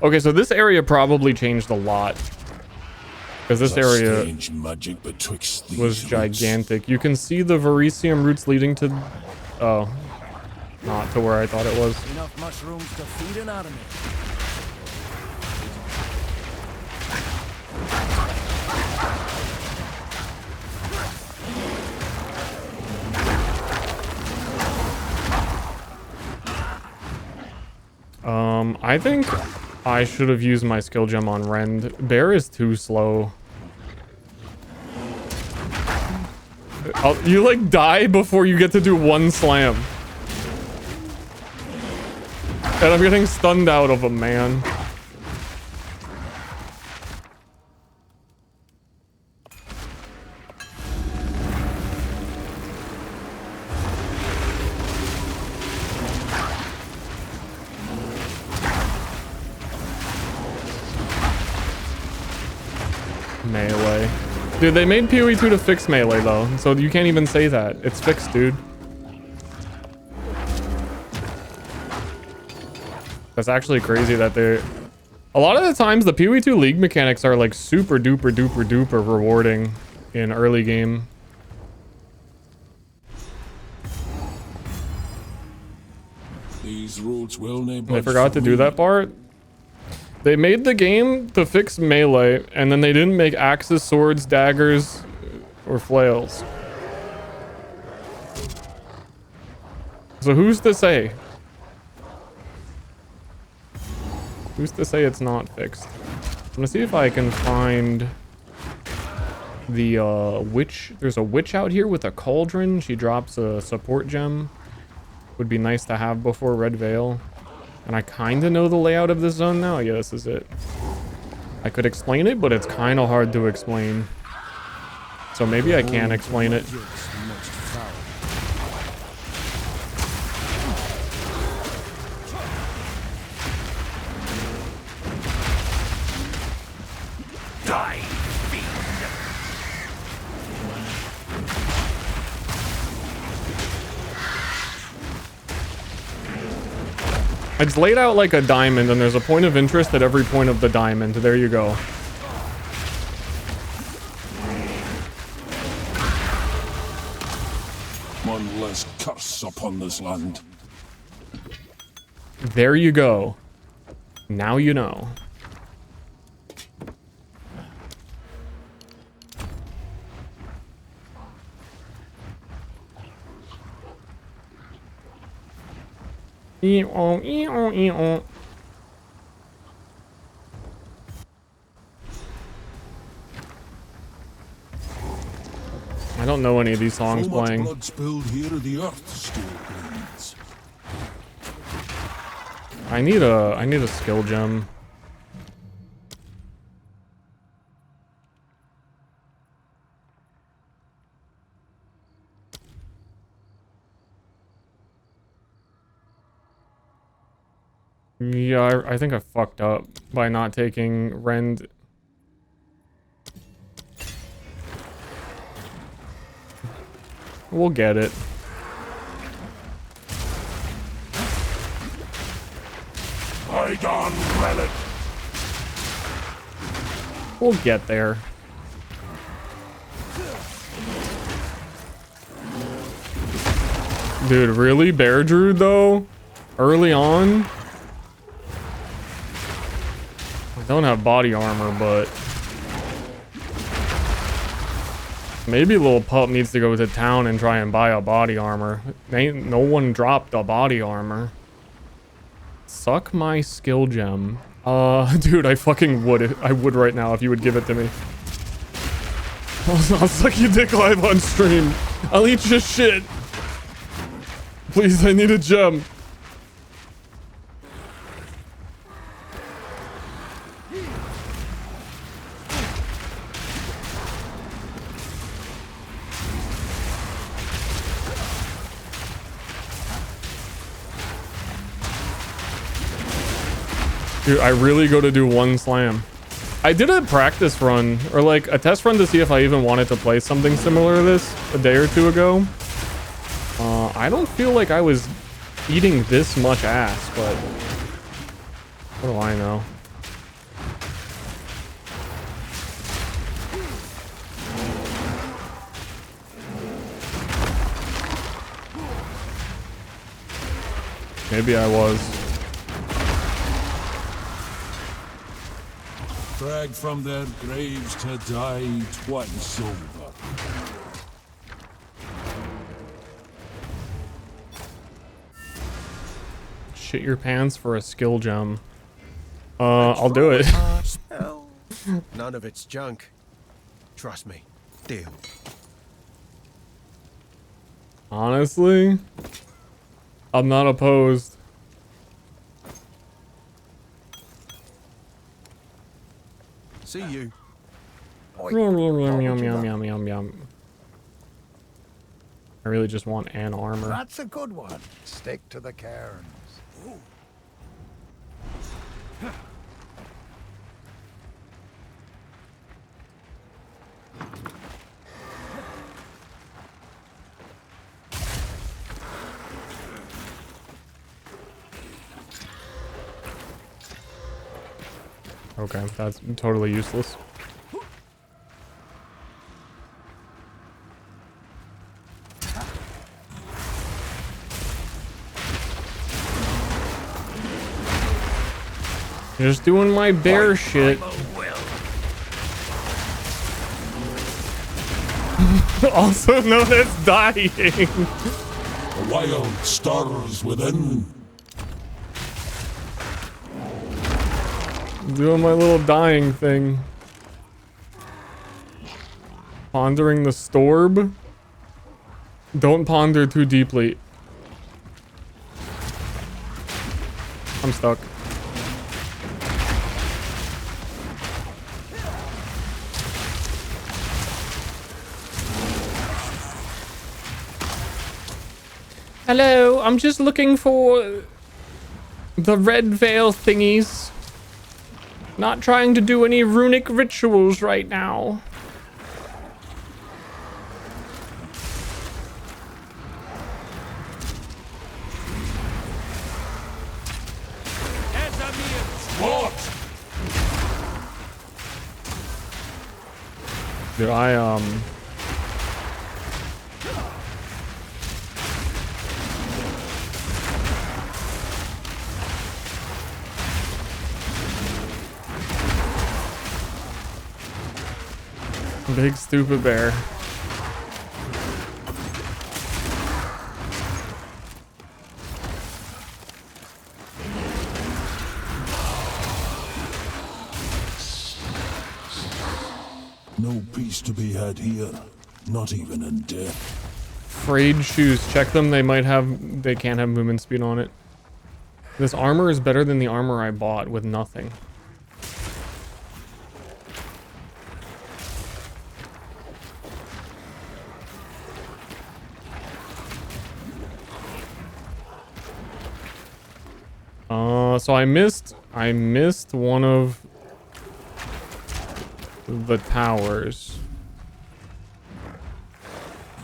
Okay, so this area probably changed a lot. Because this area Strange magic betwixt these was roots. gigantic. You can see the Verisium roots leading to... Oh. Not to where I thought it was. Enough mushrooms to feed an army. I think I should have used my skill gem on Rend. Bear is too slow. You like die before you get to do one slam. And I'm getting stunned out of him, man. Melee. Dude, they made PoE 2 to fix melee though, so you can't even say that. It's fixed, dude. That's actually crazy that they're... A lot of the times, the PoE 2 league mechanics are like super duper duper duper rewarding in early game. These roads will name. They forgot to do that part. They made the game to fix melee, and then they didn't make axes, swords, daggers, or flails. So who's to say? Who's to say it's not fixed? I'm gonna see if I can find the witch. There's a witch out here with a cauldron. She drops a support gem. Would be nice to have before Red Veil. And I kind of know the layout of this zone now. Yeah, this is it. I could explain it, but it's kind of hard to explain. So maybe I can explain it. Die, It's laid out like a diamond, and there's a point of interest at every point of the diamond. There you go. One less curse upon this land. There you go. Now you know. I don't know any of these songs So much playing. blood spilled here, the earth still bleeds. I need a skill gem. Yeah, I think I fucked up by not taking Rend. We'll get it. Bygone relic. We'll get there. Dude, really? Bear Druid though? Early on? I don't have body armor, but maybe little pup needs to go to town and try and buy a body armor. Ain't no one dropped a body armor. Suck my skill gem. Dude, I fucking would. I would right now if you would give it to me. I'll suck your dick live on stream. I'll eat your shit. Please, I need a gem. Dude, I really go to do one slam. I did a practice run, or like a test run to see if I even wanted to play something similar to this a day or two ago. I don't feel like I was eating this much ass, but what do I know? Maybe I was. Dragged from their graves to die twice over. Shit your pants for a skill gem. I'll do it. Smell. None of it's junk. Trust me. Deal. Honestly, I'm not opposed. See you. Yum, yum, yum, yum, yum, yum, yum, yum. I really just want an armor. That's a good one. Stick to the cairns. Okay, that's totally useless. Just doing my bear shit. Also known as dying. The wild stars within. Doing my little dying thing. Pondering the storb. Don't ponder too deeply. I'm stuck. Hello, I'm just looking for the red veil thingies. Not trying to do any runic rituals right now. Dude, big stupid bear. No peace to be had here, not even in death. Frayed shoes. Check them. They can't have movement speed on it. This armor is better than the armor I bought with nothing. So I missed one of the towers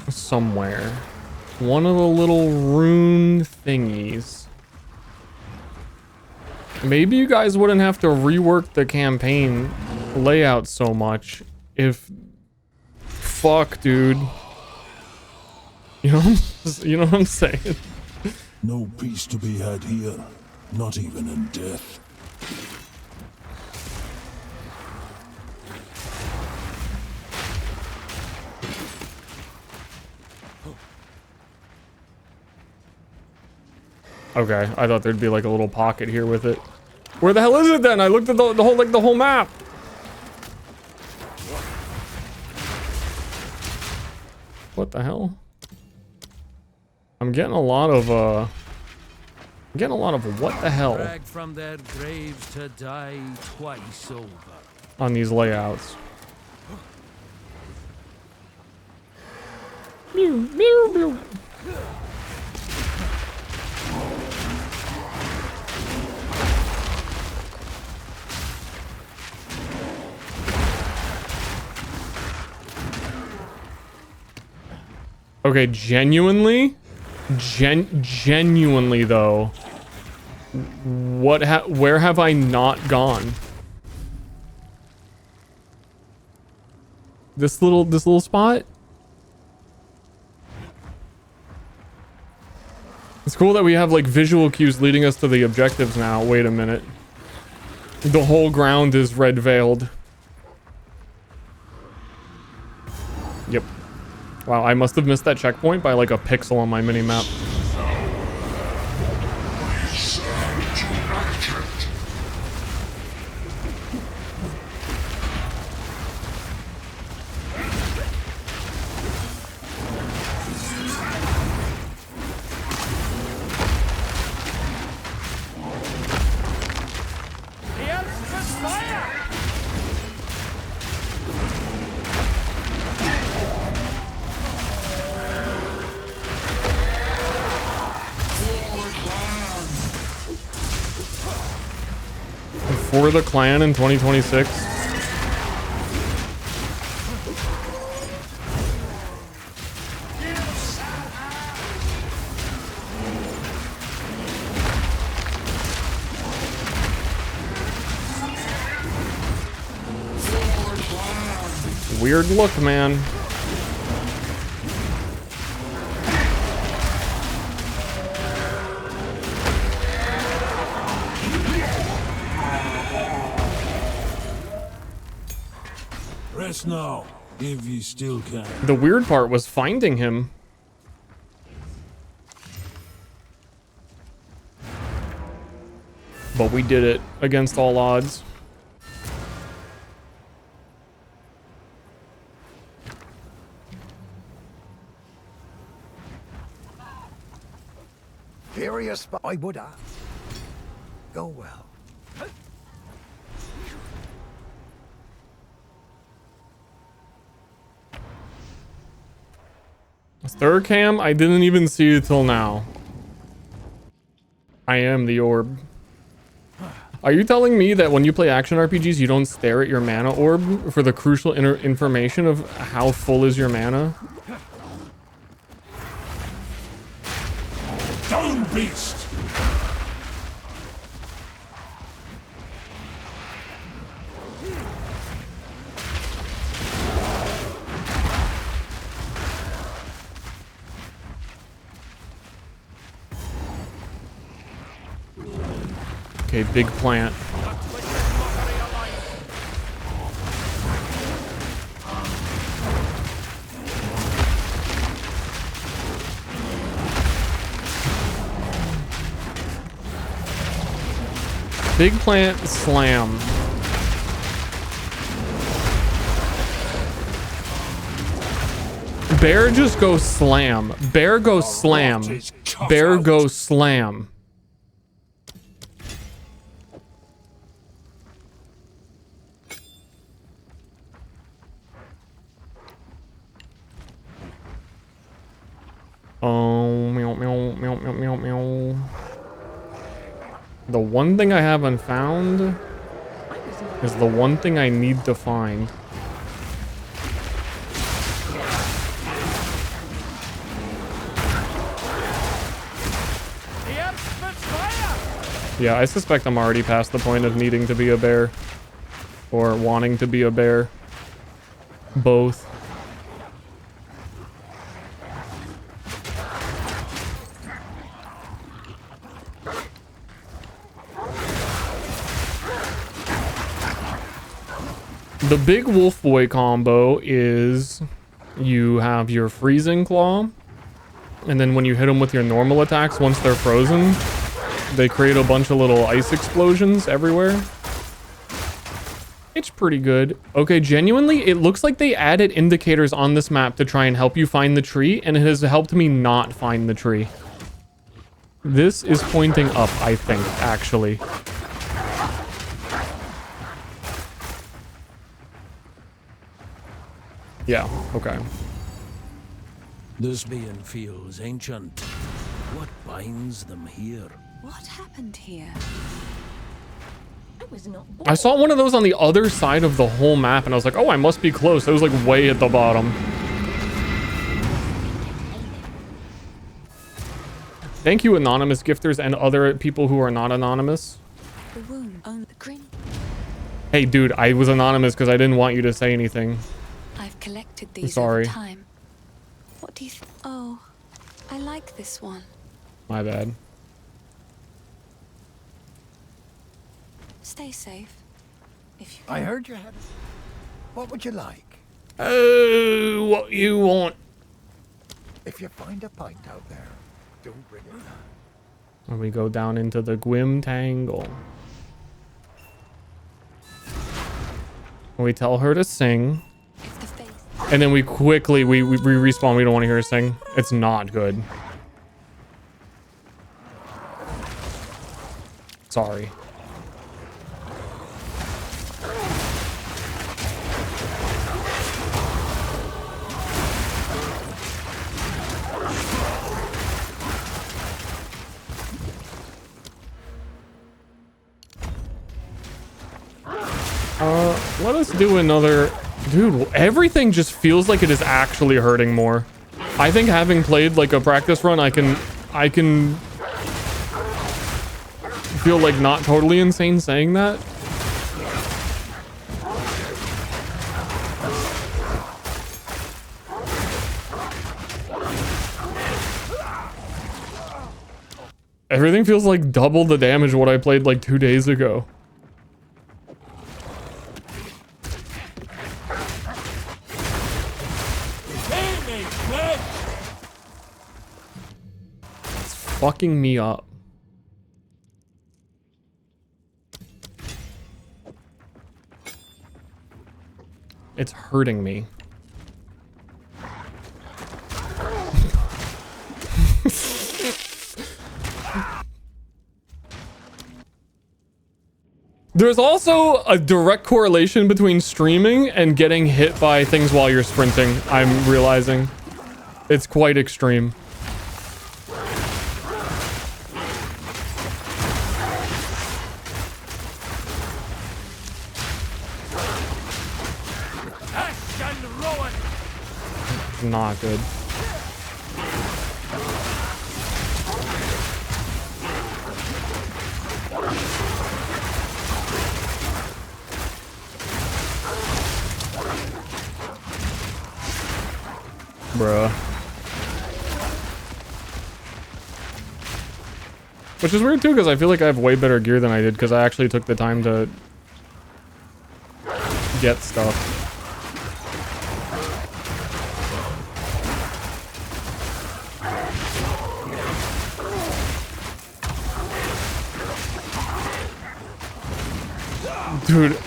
somewhere. One of the little rune thingies. Maybe you guys wouldn't have to rework the campaign layout so much if... Fuck, dude. You know what I'm saying? No peace to be had here, not even in death. Okay, I thought there'd be like a little pocket here with it. Where the hell is it then? I looked at the whole map. What the hell? I'm getting a lot of what the hell Dragged from their graves to die twice over. on these layouts. Meow, meow, meow. Okay, genuinely though, where have I not gone? This little spot? It's cool that we have like visual cues leading us to the objectives now. Wait a minute. The whole ground is red veiled. Yep. Wow, I must have missed that checkpoint by like a pixel on my mini-map. For the clan in 2026. Weird look, man. Rest now, if you still can. The weird part was finding him. But we did it against all odds. Furious, but I would have. Go well. Ster cam, I didn't even see it till now. I am the orb. Are you telling me that when you play action RPGs, you don't stare at your mana orb for the crucial information of how full is your mana? Down, beast! Okay, big plant. Big plant slam. Bear just goes slam. Bear goes slam. Bear goes slam. Oh, meow, meow, meow, meow, meow, meow. The one thing I haven't found is the one thing I need to find. Yeah, I suspect I'm already past the point of needing to be a bear. Or wanting to be a bear. Both. The big wolf boy combo is you have your freezing claw, and then when you hit them with your normal attacks, once they're frozen, they create a bunch of little ice explosions everywhere. It's pretty good. Okay, genuinely, it looks like they added indicators on this map to try and help you find the tree, and it has helped me not find the tree. This is pointing up, I think, actually. Yeah, okay. This being feels ancient. What binds them here? What happened here? I was not born. I saw one of those on the other side of the whole map, and I was like, oh, I must be close. It was like way at the bottom. Thank you, anonymous gifters and other people who are not anonymous. The wound on the grin. Hey, dude, I was anonymous because I didn't want you to say anything. I've collected these sorry. over time. What do you Oh, I like this one. My bad. Stay safe. If you I heard you had. What would you like? Oh, what you want? If you find a pint out there, don't bring it. When we go down into the Gwym Tangle. We tell her to sing. if the face And then we quickly, we respawn. We don't want to hear her sing. It's not good. Sorry. Let us do another. Dude, everything just feels like it is actually hurting more. I think having played like a practice run, I can feel like not totally insane saying that. Everything feels like double the damage of what I played like 2 days ago. It's fucking me up. It's hurting me. There's also a direct correlation between streaming and getting hit by things while you're sprinting. I'm realizing it's quite extreme. Not good. Bruh. Which is weird too, because I feel like I have way better gear than I did, because I actually took the time to get stuff. Dude.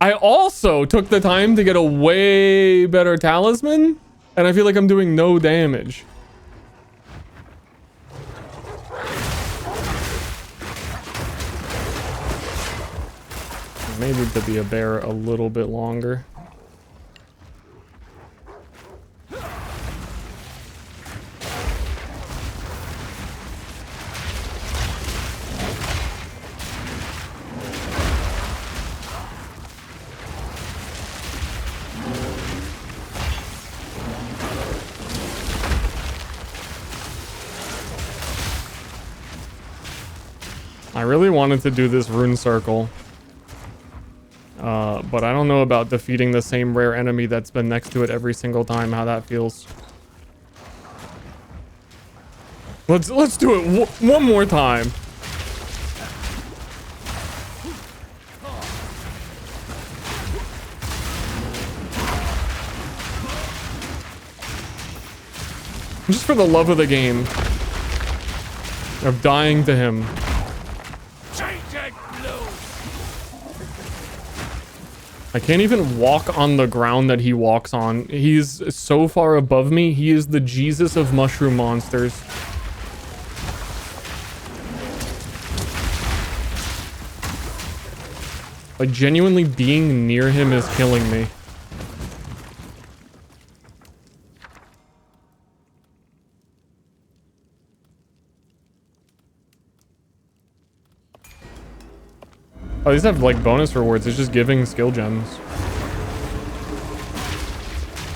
I also took the time to get a way better talisman, and I feel like I'm doing no damage. Maybe to be a bear a little bit longer. I really wanted to do this rune circle. But I don't know about defeating the same rare enemy that's been next to it every single time, how that feels. Let's do it one more time. Just for the love of the game. Of dying to him. I can't even walk on the ground that he walks on. He's so far above me. He is the Jesus of mushroom monsters. Like, genuinely being near him is killing me. Oh, these have like bonus rewards. It's just giving skill gems.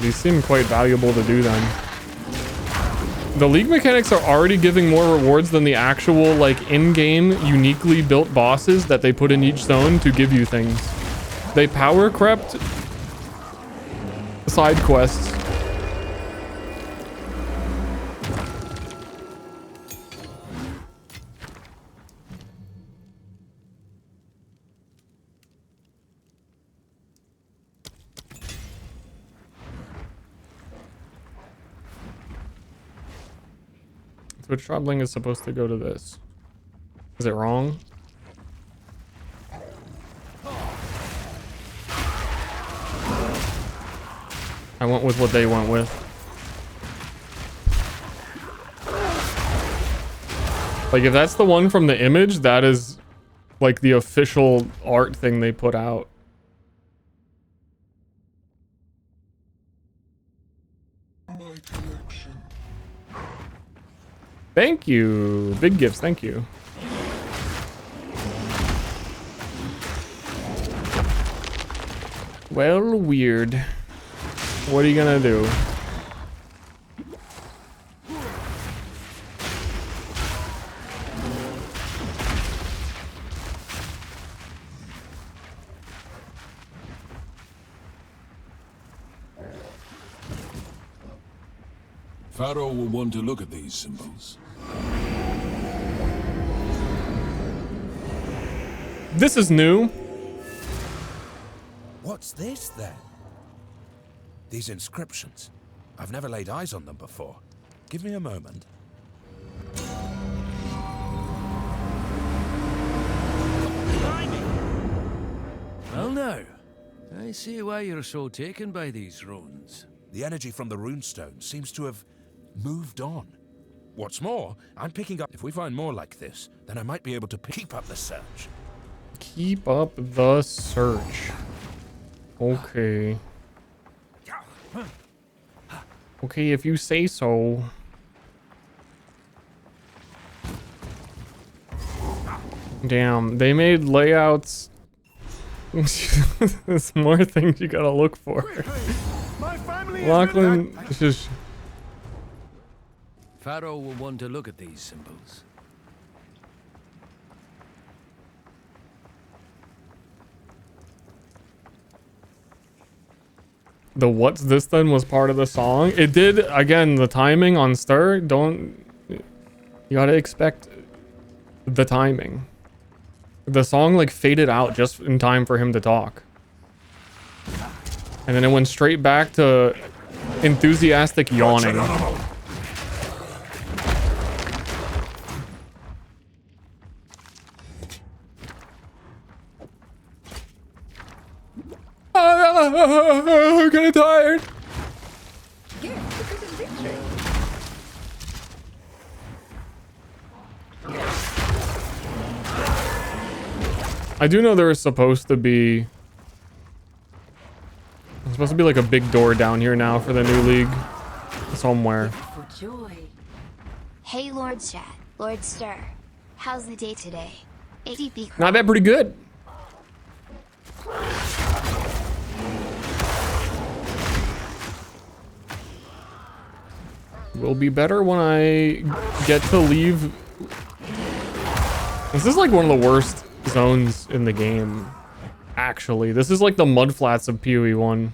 These seem quite valuable to do then. The league mechanics are already giving more rewards than the actual like in-game uniquely built bosses that they put in each zone to give you things. They power crept side quests. Twitch troubling is supposed to go to this. Is it wrong? I went with what they went with. Like if that's the one from the image, that is like the official art thing they put out. Thank you. Big gifts, thank you. Well, weird. What are you gonna do? Pharaoh will want to look at these symbols. This is new. What's this then? These inscriptions. I've never laid eyes on them before. Give me a moment. Well now, I see why you're so taken by these runes. The energy from the runestone seems to have moved on. What's more, I'm picking up... If we find more like this, then I might be able to keep up the search. Keep up the search. Okay. Okay, if you say so. Damn, they made layouts. There's more things you gotta look for. Lachlan, it's just... Pharaoh will want to look at these symbols. The what's this then was part of the song. It did, again, the timing on Ster, don't... You gotta expect the timing. The song like faded out just in time for him to talk. And then it went straight back to enthusiastic yawning. I'm kinda tired. I do know there is supposed to be... There's supposed to be like a big door down here now for the new league. Somewhere. For joy. Hey Lord Chat, Lord Ster. How's the day today? ADP. Not bad, pretty good. Will be better when I get to leave. This is like one of the worst zones in the game. Actually, this is like the mudflats of PoE 1.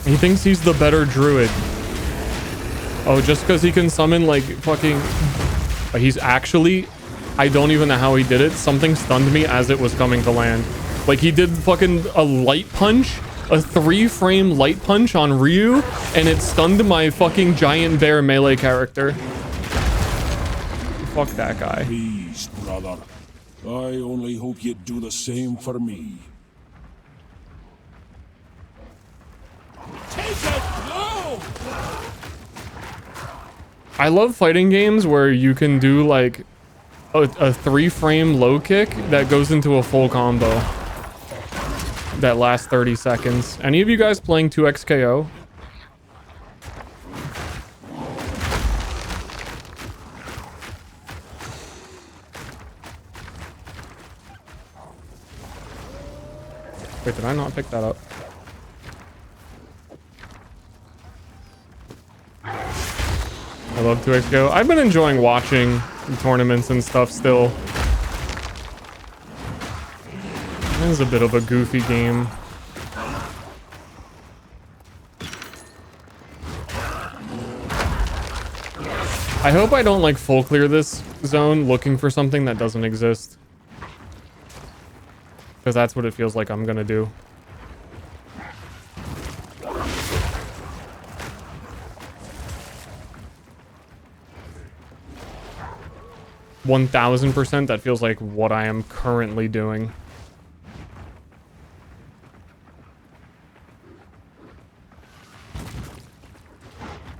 He thinks he's the better druid. Oh, just because he can summon like fucking... He's actually... I don't even know how he did it. Something stunned me as it was coming to land. Like he did fucking a light punch, a 3-frame light punch on Ryu, and it stunned my fucking giant bear melee character. Fuck that guy. Please, brother. I only hope you'd do the same for me. Take a blow! I love fighting games where you can do like a 3-frame low kick that goes into a full combo that lasts 30 seconds. Any of you guys playing 2XKO? Wait, did I not pick that up? I love 2XKO. I've been enjoying watching tournaments and stuff still. It is a bit of a goofy game. I hope I don't like full clear this zone looking for something that doesn't exist. Because that's what it feels like I'm gonna do. %1,000% that feels like what I am currently doing.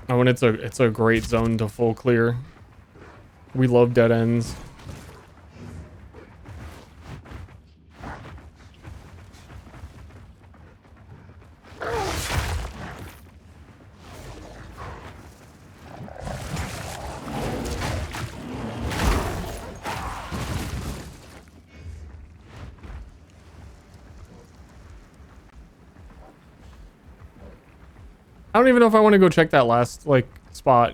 Oh, and it's a great zone to full clear. We love dead ends. I don't even know if I want to go check that last, like, spot.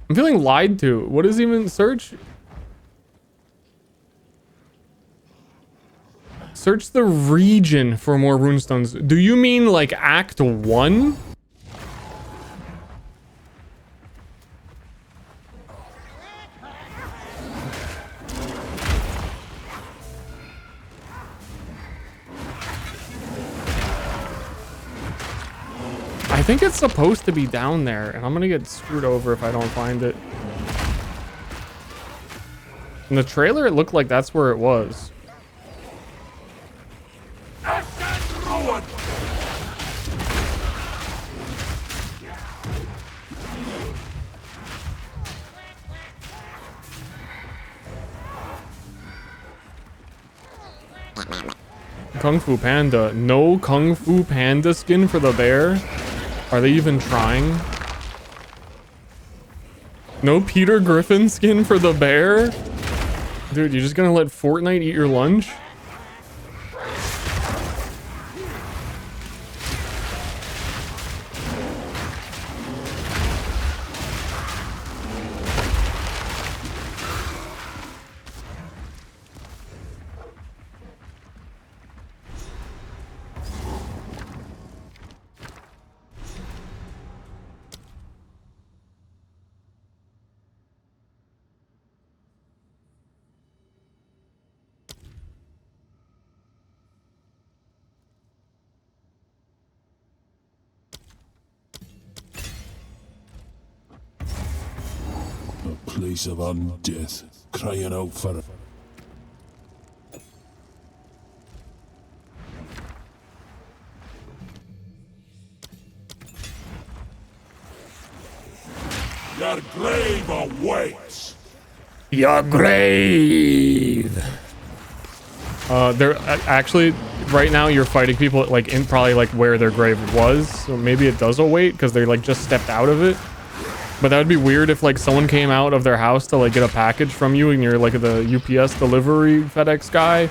I'm feeling lied to. What is even search? Search the region for more runestones. Do you mean, like, Act 1? I think it's supposed to be down there, and I'm gonna get screwed over if I don't find it. In the trailer, it looked like that's where it was. Kung Fu Panda. No Kung Fu Panda skin for the bear? Are they even trying? No Peter Griffin skin for the bear? Dude, you're just gonna let Fortnite eat your lunch? Place of undeath, crying out for it. Your grave awaits. Your grave. They're actually right now you're fighting people like in probably like where their grave was, so maybe it does await because they like just stepped out of it. But that would be weird if like someone came out of their house to like get a package from you and you're like the UPS delivery FedEx guy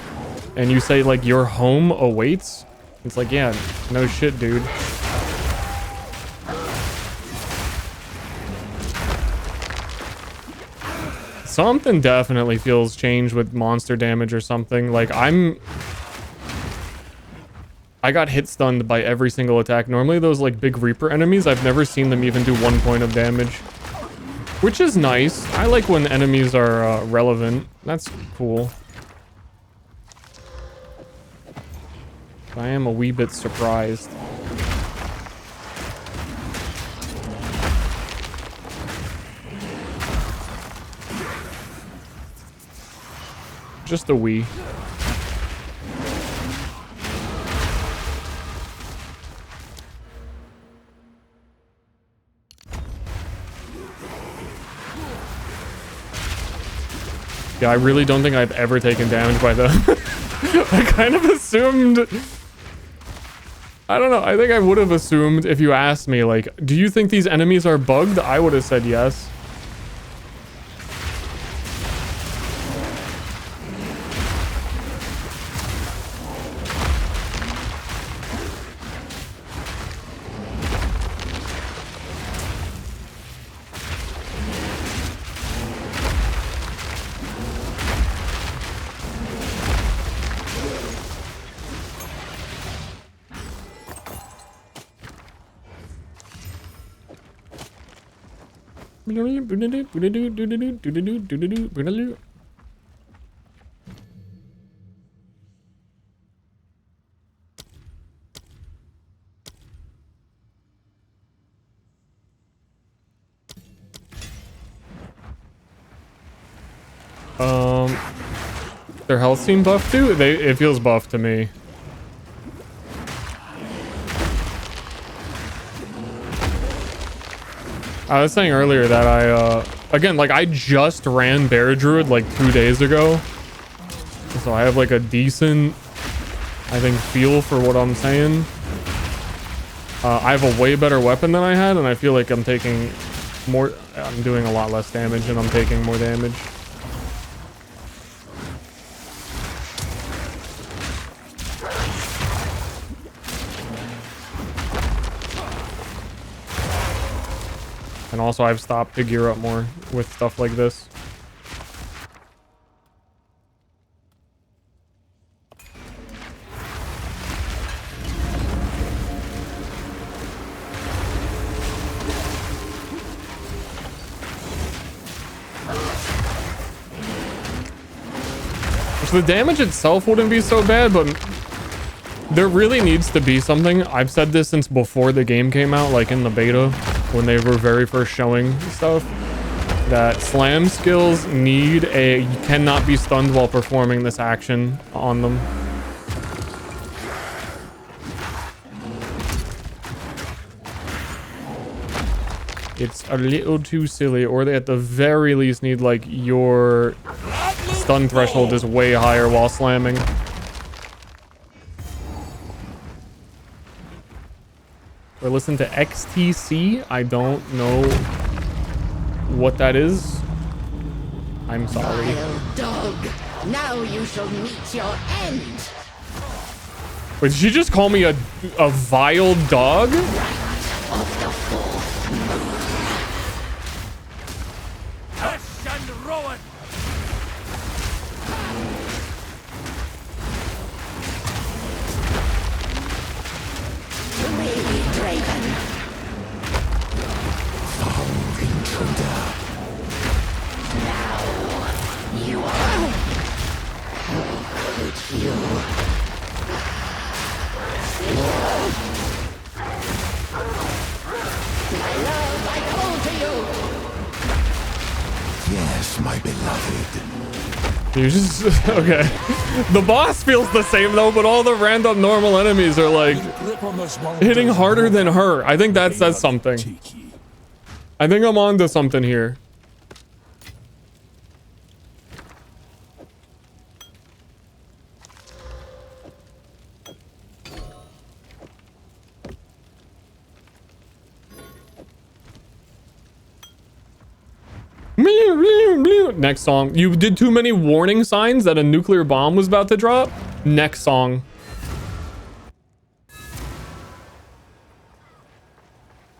and you say like your home awaits. It's like, yeah, no shit, dude. Something definitely feels changed with monster damage or something. Like I got hit stunned by every single attack. Normally those like big Reaper enemies, I've never seen them even do 1 point of damage. Which is nice. I like when enemies are relevant. That's cool. I am a wee bit surprised. Just a wee. Yeah, I really don't think I've ever taken damage by them. I kind of assumed... I don't know. I think I would have assumed if you asked me, like, do you think these enemies are bugged? I would have said yes. Their health seem buff too? It feels buff to me. I was saying earlier that I, again, like I just ran Bear Druid like 2 days ago. So I have like a decent, I think, feel for what I'm saying. I have a way better weapon than I had, and I feel like I'm taking more, I'm doing a lot less damage and I'm taking more damage. And also I've stopped to gear up more with stuff like this. So the damage itself wouldn't be so bad, but there really needs to be something. I've said this since before the game came out, like in the beta, when they were very first showing stuff, that slam skills need a, you cannot be stunned while performing this action on them. It's a little too silly, or they at the very least need like your stun threshold is way higher while slamming. Or listen to XTC. I don't know what that is. I'm sorry. Vile dog, now you shall meet your end. Wait, did she just call me a vile dog? Of the fourth moon. Hush and rowan! Lady Draven. Foul intruder. Now you are. How could you? My love, I call to you. Yes, my beloved. You just okay. The boss feels the same though, but all the random normal enemies are like hitting harder than her. I think that says something. I think I'm onto something here. Next song. You did too many warning signs that a nuclear bomb was about to drop. Next song.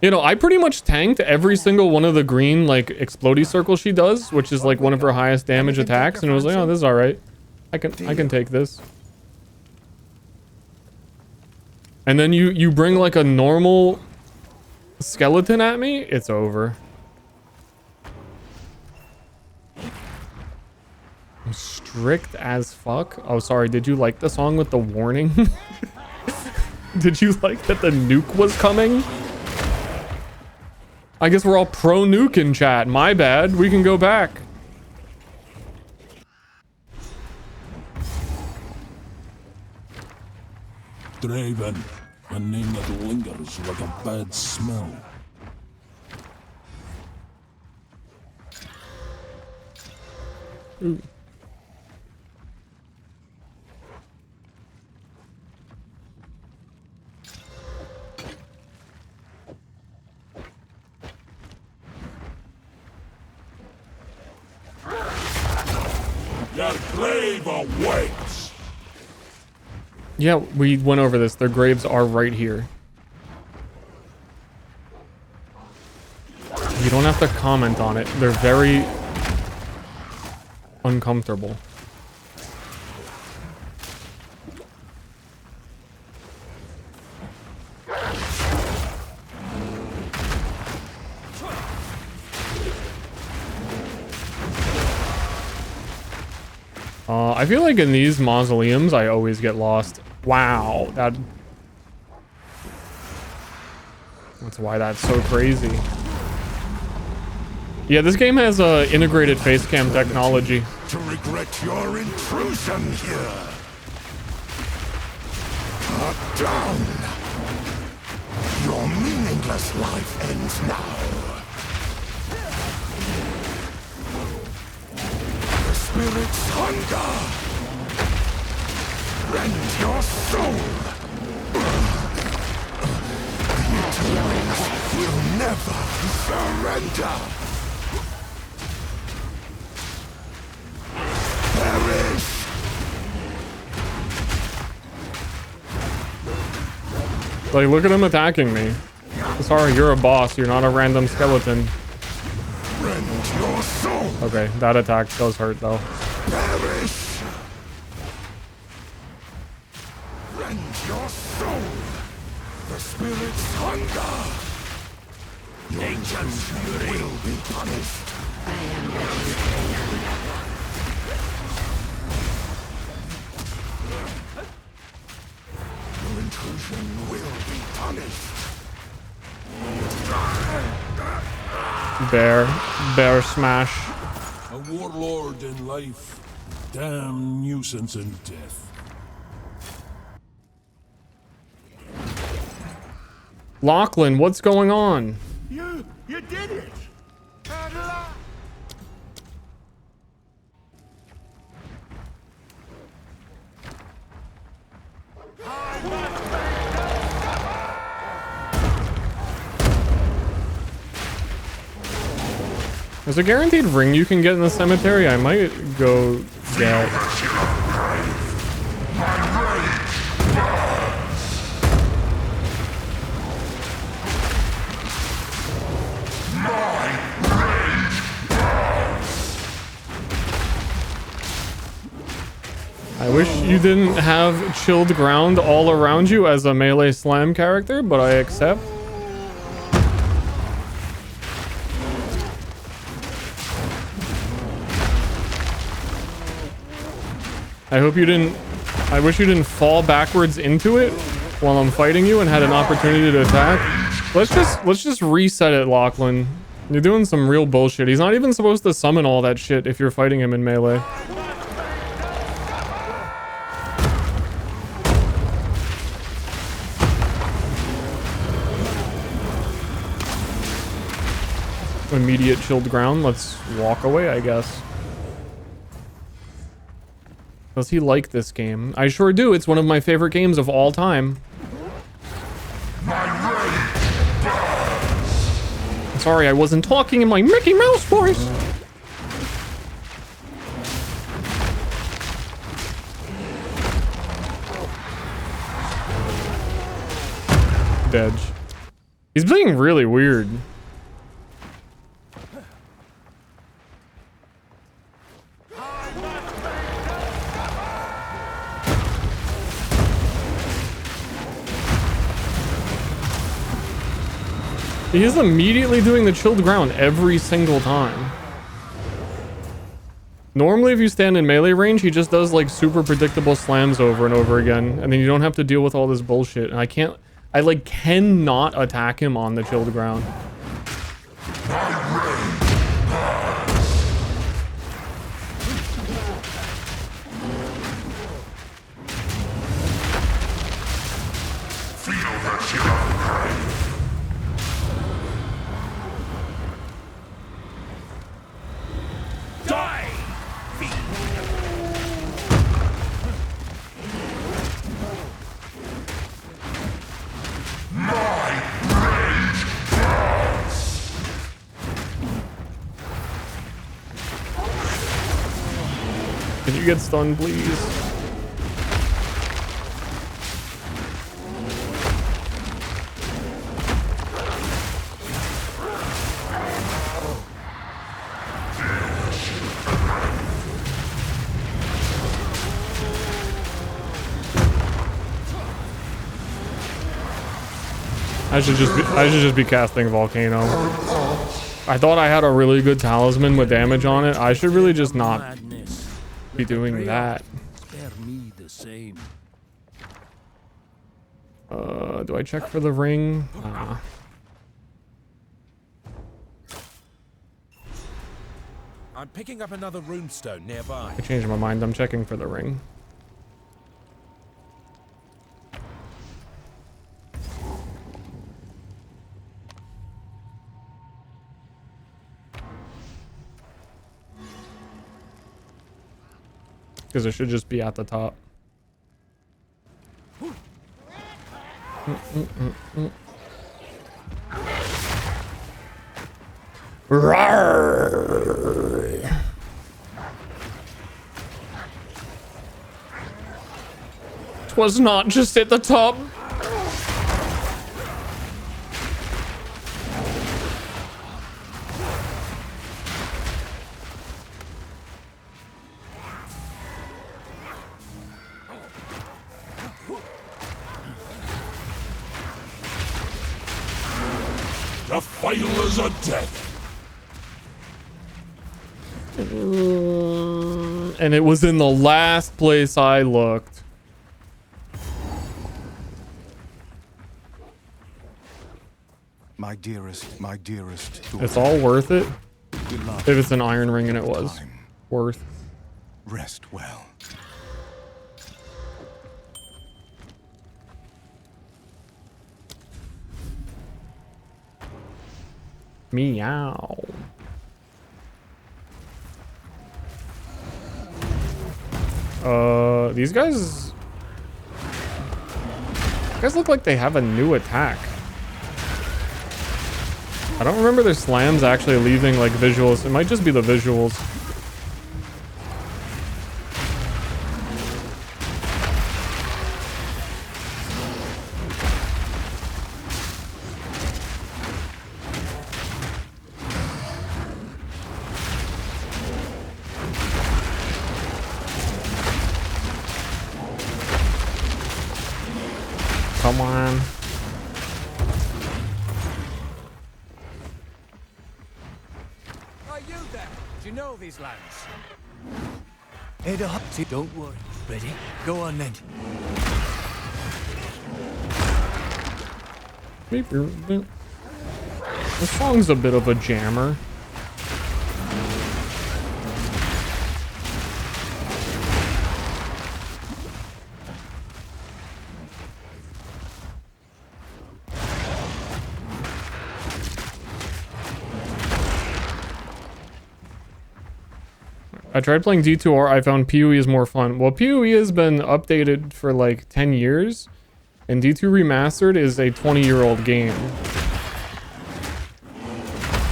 You know, I pretty much tanked every single one of the green like explodey circles she does, which is like one of her highest damage attacks, and it was like, oh, this is all right. I can take this. And then you bring like a normal skeleton at me, it's over. I'm strict as fuck. Oh, sorry. Did you like the song with the warning? Did you like that the nuke was coming? I guess we're all pro nuke in chat. My bad. We can go back. Draven, a name that lingers like a bad smell. Ooh. Your grave awaits! Yeah, we went over this. Their graves are right here. You don't have to comment on it. They're very uncomfortable. I feel like in these mausoleums, I always get lost. Wow, that's why that's so crazy. Yeah, this game has integrated face cam technology. To regret your intrusion here. Cut down. Your meaningless life ends now. The spirit's hunger. Rend your soul. The will never surrender. Perish. Like, look at him attacking me. Sorry, you're a boss. You're not a random skeleton. Rend your soul. Okay, that attack does hurt though. Perish. Rend your soul. The spirit's hunger. Nature's fury will be punished. Your intrusion will be punished. Bear smash. A warlord in life, damn nuisance in death. Lachlan, what's going on? You did it! At last! There's a guaranteed ring you can get in the cemetery. I might go get. I wish you didn't have chilled ground all around you as a melee slam character, but I accept. I hope you didn't. I wish you didn't fall backwards into it while I'm fighting you and had an opportunity to attack. Let's just reset it, Lachlan. You're doing some real bullshit. He's not even supposed to summon all that shit if you're fighting him in melee. Immediate chilled ground. Let's walk away, I guess. Does he like this game? I sure do. It's one of my favorite games of all time. Sorry, I wasn't talking in my Mickey Mouse voice. Dead. He's being really weird. He's immediately doing the chilled ground every single time. Normally, if you stand in melee range, he just does like super predictable slams over and over again, and then you don't have to deal with all this bullshit. And I like cannot attack him on the chilled ground. Can you get stunned, please? I should just be casting Volcano. I thought I had a really good talisman with damage on it. I should really just not be doing that. Spare me the same. Do I check for the ring? I'm picking up another runestone nearby. I changed my mind. I'm checking for the ring. Because it should just be at the top. Rawr. Twas not just at the top. The Failers are dead. And it was in the last place I looked. My dearest. It's all worth it. Beloved, If it's an iron ring, and it was time. worth. Rest well. Meow. These guys look like they have a new attack. I don't remember their slams actually leaving like visuals. It might just be the visuals. Come on. Are you there? Do you know these lands? Head up. Don't worry. Ready? Go on then. This song's a bit of a jammer. I tried playing D2R, I found PoE is more fun. Well, PoE has been updated for like 10 years, and D2 Remastered is a 20-year-old game.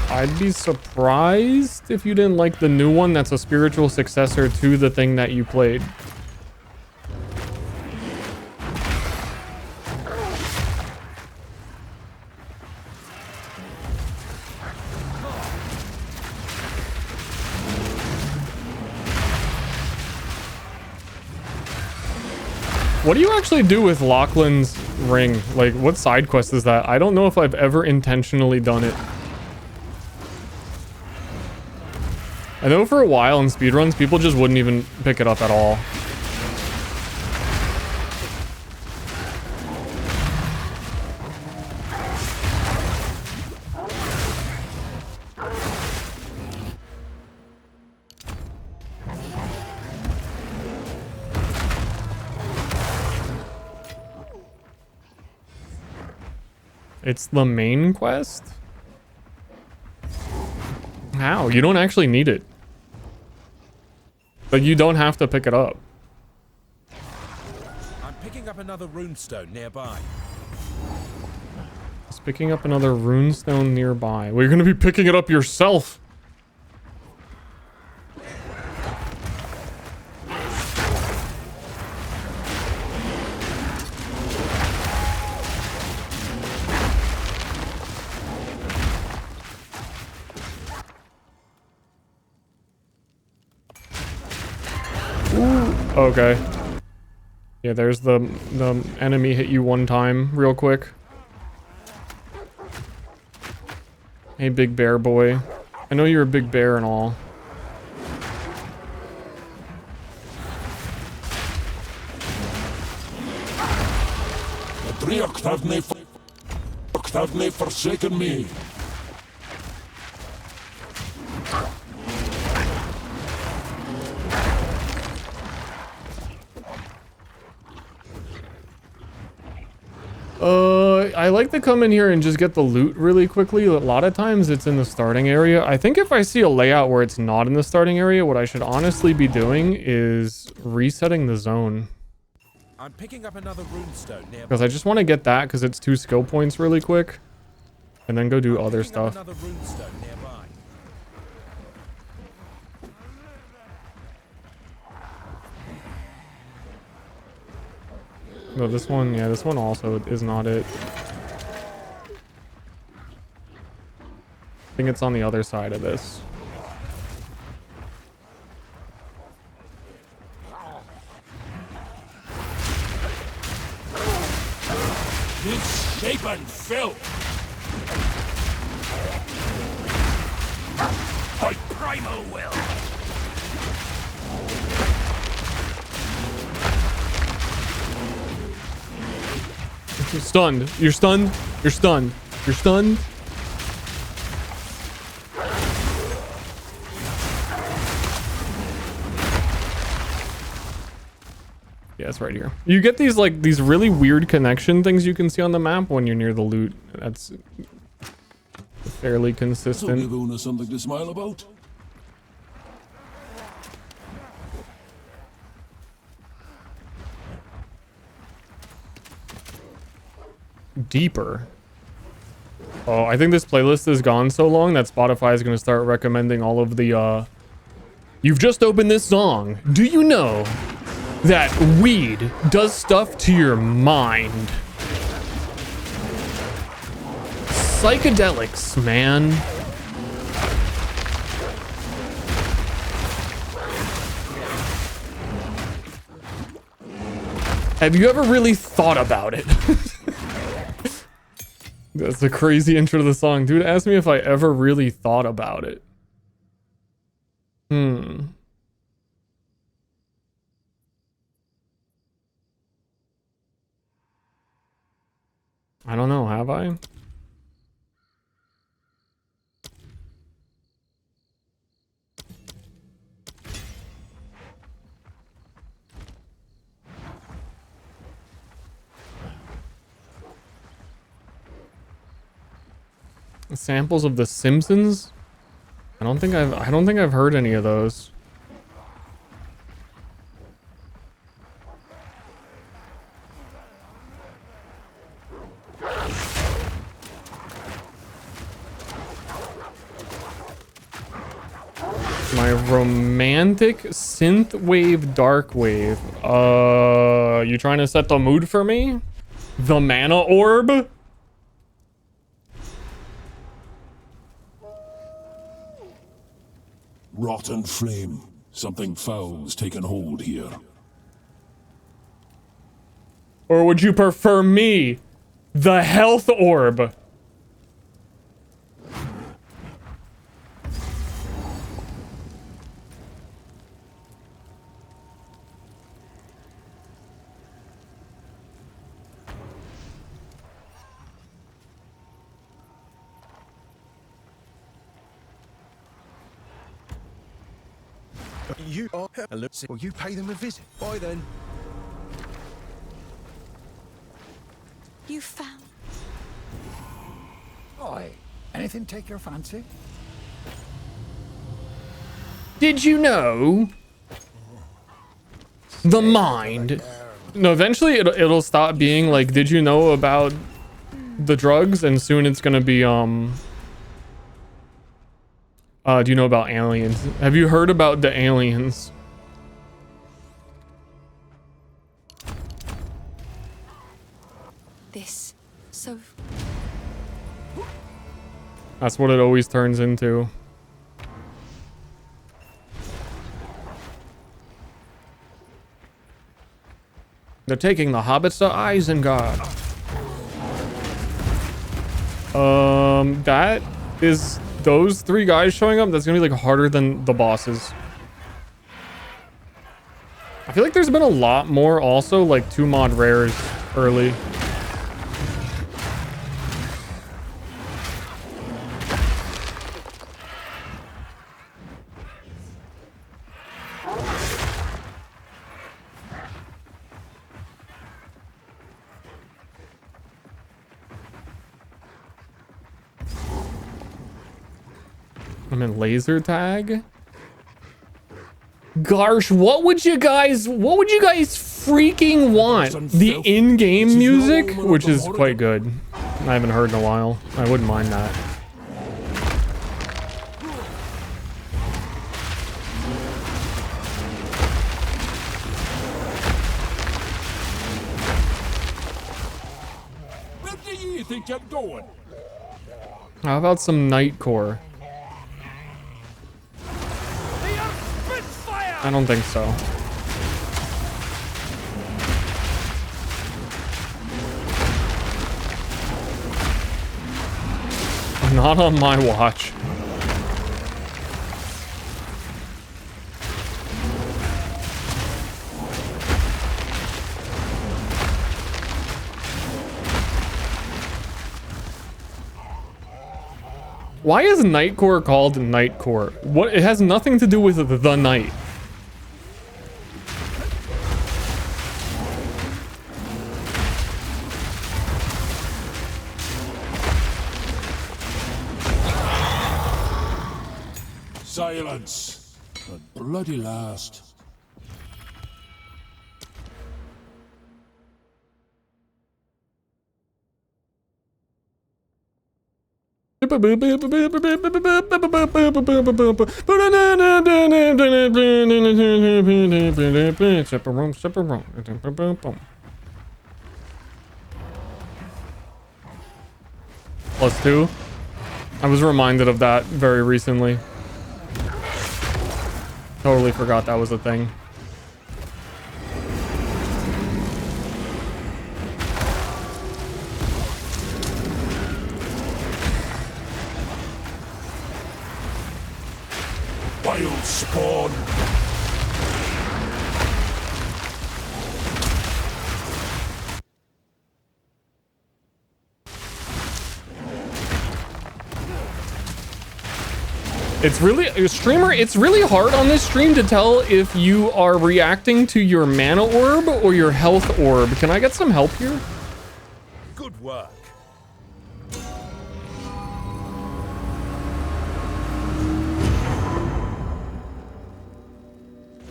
I'd be surprised if you didn't like the new one that's a spiritual successor to the thing that you played. What do you actually do with Lachlan's ring? Like, what side quest is that? I don't know if I've ever intentionally done it. I know for a while in speedruns, people just wouldn't even pick it up at all. It's the main quest? How? You don't actually need it. But you don't have to pick it up. I'm picking up another runestone nearby. It's picking up another runestone nearby. Well, you're gonna be picking it up yourself. Ooh, okay. Yeah, there's the enemy hit you one time real quick. Hey, big bear boy. I know you're a big bear and all. Have they forsaken me? I like to come in here and just get the loot really quickly. A lot of times it's in the starting area. I think if I see a layout where it's not in the starting area, what I should honestly be doing is resetting the zone. I'm picking up another runestone nearby. Because I just want to get that because it's 2 skill points really quick. And then go do other stuff. Another runestone nearby. No, this one, yeah, this one also is not it. I think it's on the other side of this. Misshapen filth! By primal will! You're stunned. You're stunned. You're stunned. You're stunned. Yeah, it's right here. You get these like these really weird connection things you can see on the map when you're near the loot. That's fairly So consistent. give Una something to smile about? Deeper. Oh, I think this playlist has gone so long that Spotify is going to start recommending all of the you've just opened this song. Do you know that weed does stuff to your mind? Psychedelics, man. Have you ever really thought about it? That's a crazy intro to the song. Dude asked me if I ever really thought about it. I don't know, have I? Samples of The Simpsons? I don't think I've heard any of those. My romantic synth wave dark wave. You trying to set the mood for me? The mana orb? Rotten flame. Something foul's taken hold here. Or would you prefer me? The health orb. You are Will you pay them a visit? Bye then. You found. Oi, anything take your fancy? Did you know? The mind. No, eventually it'll stop being like, did you know about the drugs? And soon it's gonna be, do you know about aliens? Have you heard about the aliens? This. So. That's what it always turns into. They're taking the hobbits to Isengard. That is those 3 guys showing up. That's gonna be like harder than the bosses. I feel like there's been a lot more also like 2 mod rares early. I'm in laser tag. Gosh, what would you guys freaking want? The in-game music, which is quite good. I haven't heard in a while. I wouldn't mind that. Where do you think you're going? How about some Nightcore? I don't think so. Not on my watch. Why is Nightcore called Nightcore? What? It has nothing to do with the night. Silence! At bloody last. +2. I was reminded of that very recently. Totally forgot that was a thing. Wild spawn! It's really, streamer, it's really hard on this stream to tell if you are reacting to your mana orb or your health orb. Can I get some help here? Good work.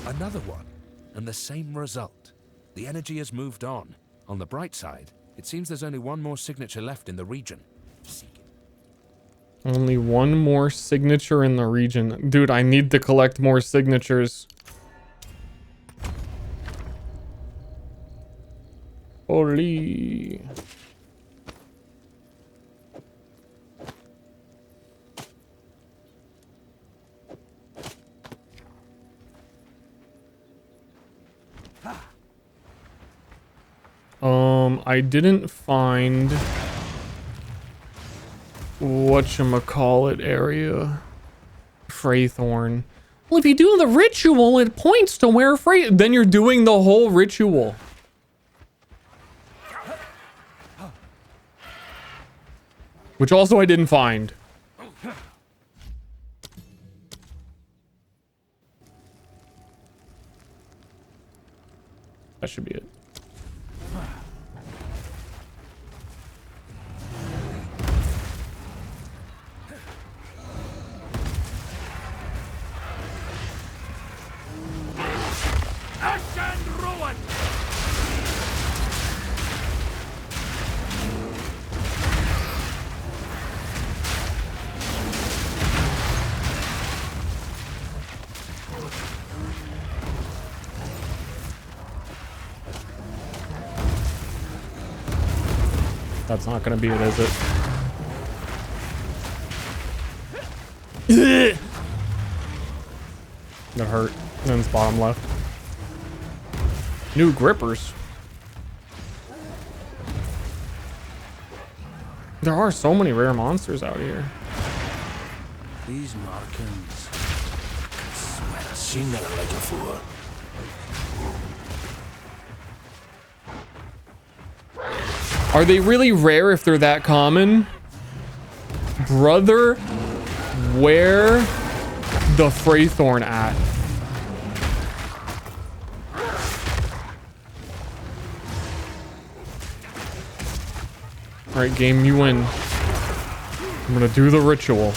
Another one, and the same result. The energy has moved on. On the bright side, it seems there's only one more signature left in the region. Only one more signature in the region. Dude, I need to collect more signatures. Holy. I didn't find whatchamacallit area. Freythorn. Well, if you do the ritual, it points to where then you're doing the whole ritual. Which also I didn't find. That should be it. That's not gonna be it, is it? That hurt. And then it's bottom left. New grippers. There are so many rare monsters out here. These markings. I swear I've seen that like before. Are they really rare if they're that common? Brother, where the Fraythorn at? Alright, game, you win. I'm gonna do the ritual.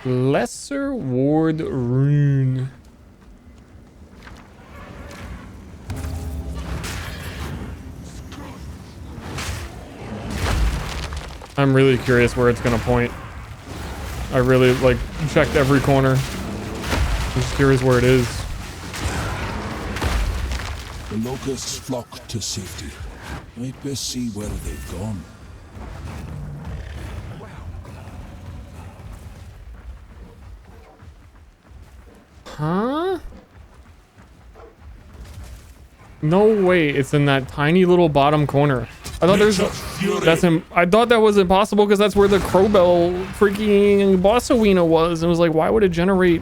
Lesser Ward Rune. I'm really curious where it's gonna point. I really like checked every corner. I'm just curious where it is. The locusts flock to safety. I'd best see where they've gone. Huh? No way, it's in that tiny little bottom corner. I thought I thought that was impossible because that's where the Crowbell freaking boss arena was. And it was like, why would it generate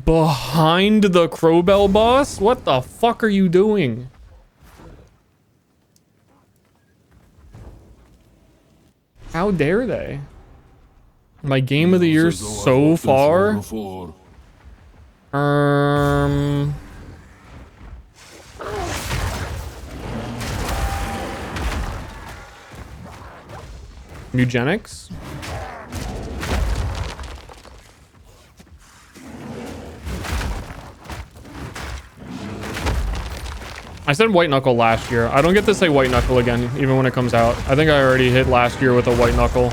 behind the Crowbell boss? What the fuck are you doing? How dare they? My game of the year so far. Eugenics. I said white knuckle last year. I don't get to say white knuckle again, even when it comes out. I think I already hit last year with a white knuckle.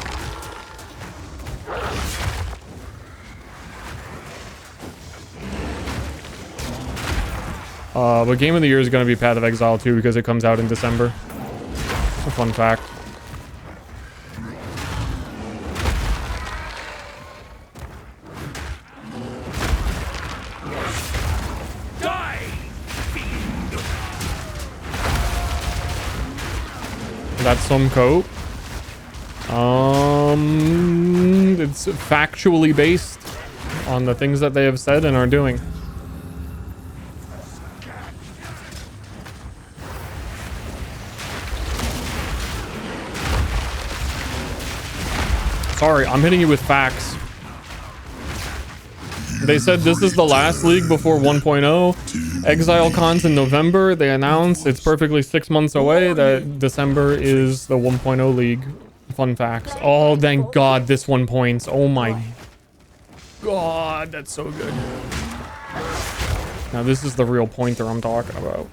But game of the year is going to be Path of Exile 2 because it comes out in December. A fun fact. That's some cope. It's factually based on the things that they have said and are doing. Sorry, I'm hitting you with facts. They said this is the last league before 1.0. Exile Con's in November. They announced it's perfectly 6 months away that December is the 1.0 league. Fun facts. Oh, thank God this one points. Oh my God, that's so good. Now this is the real pointer I'm talking about.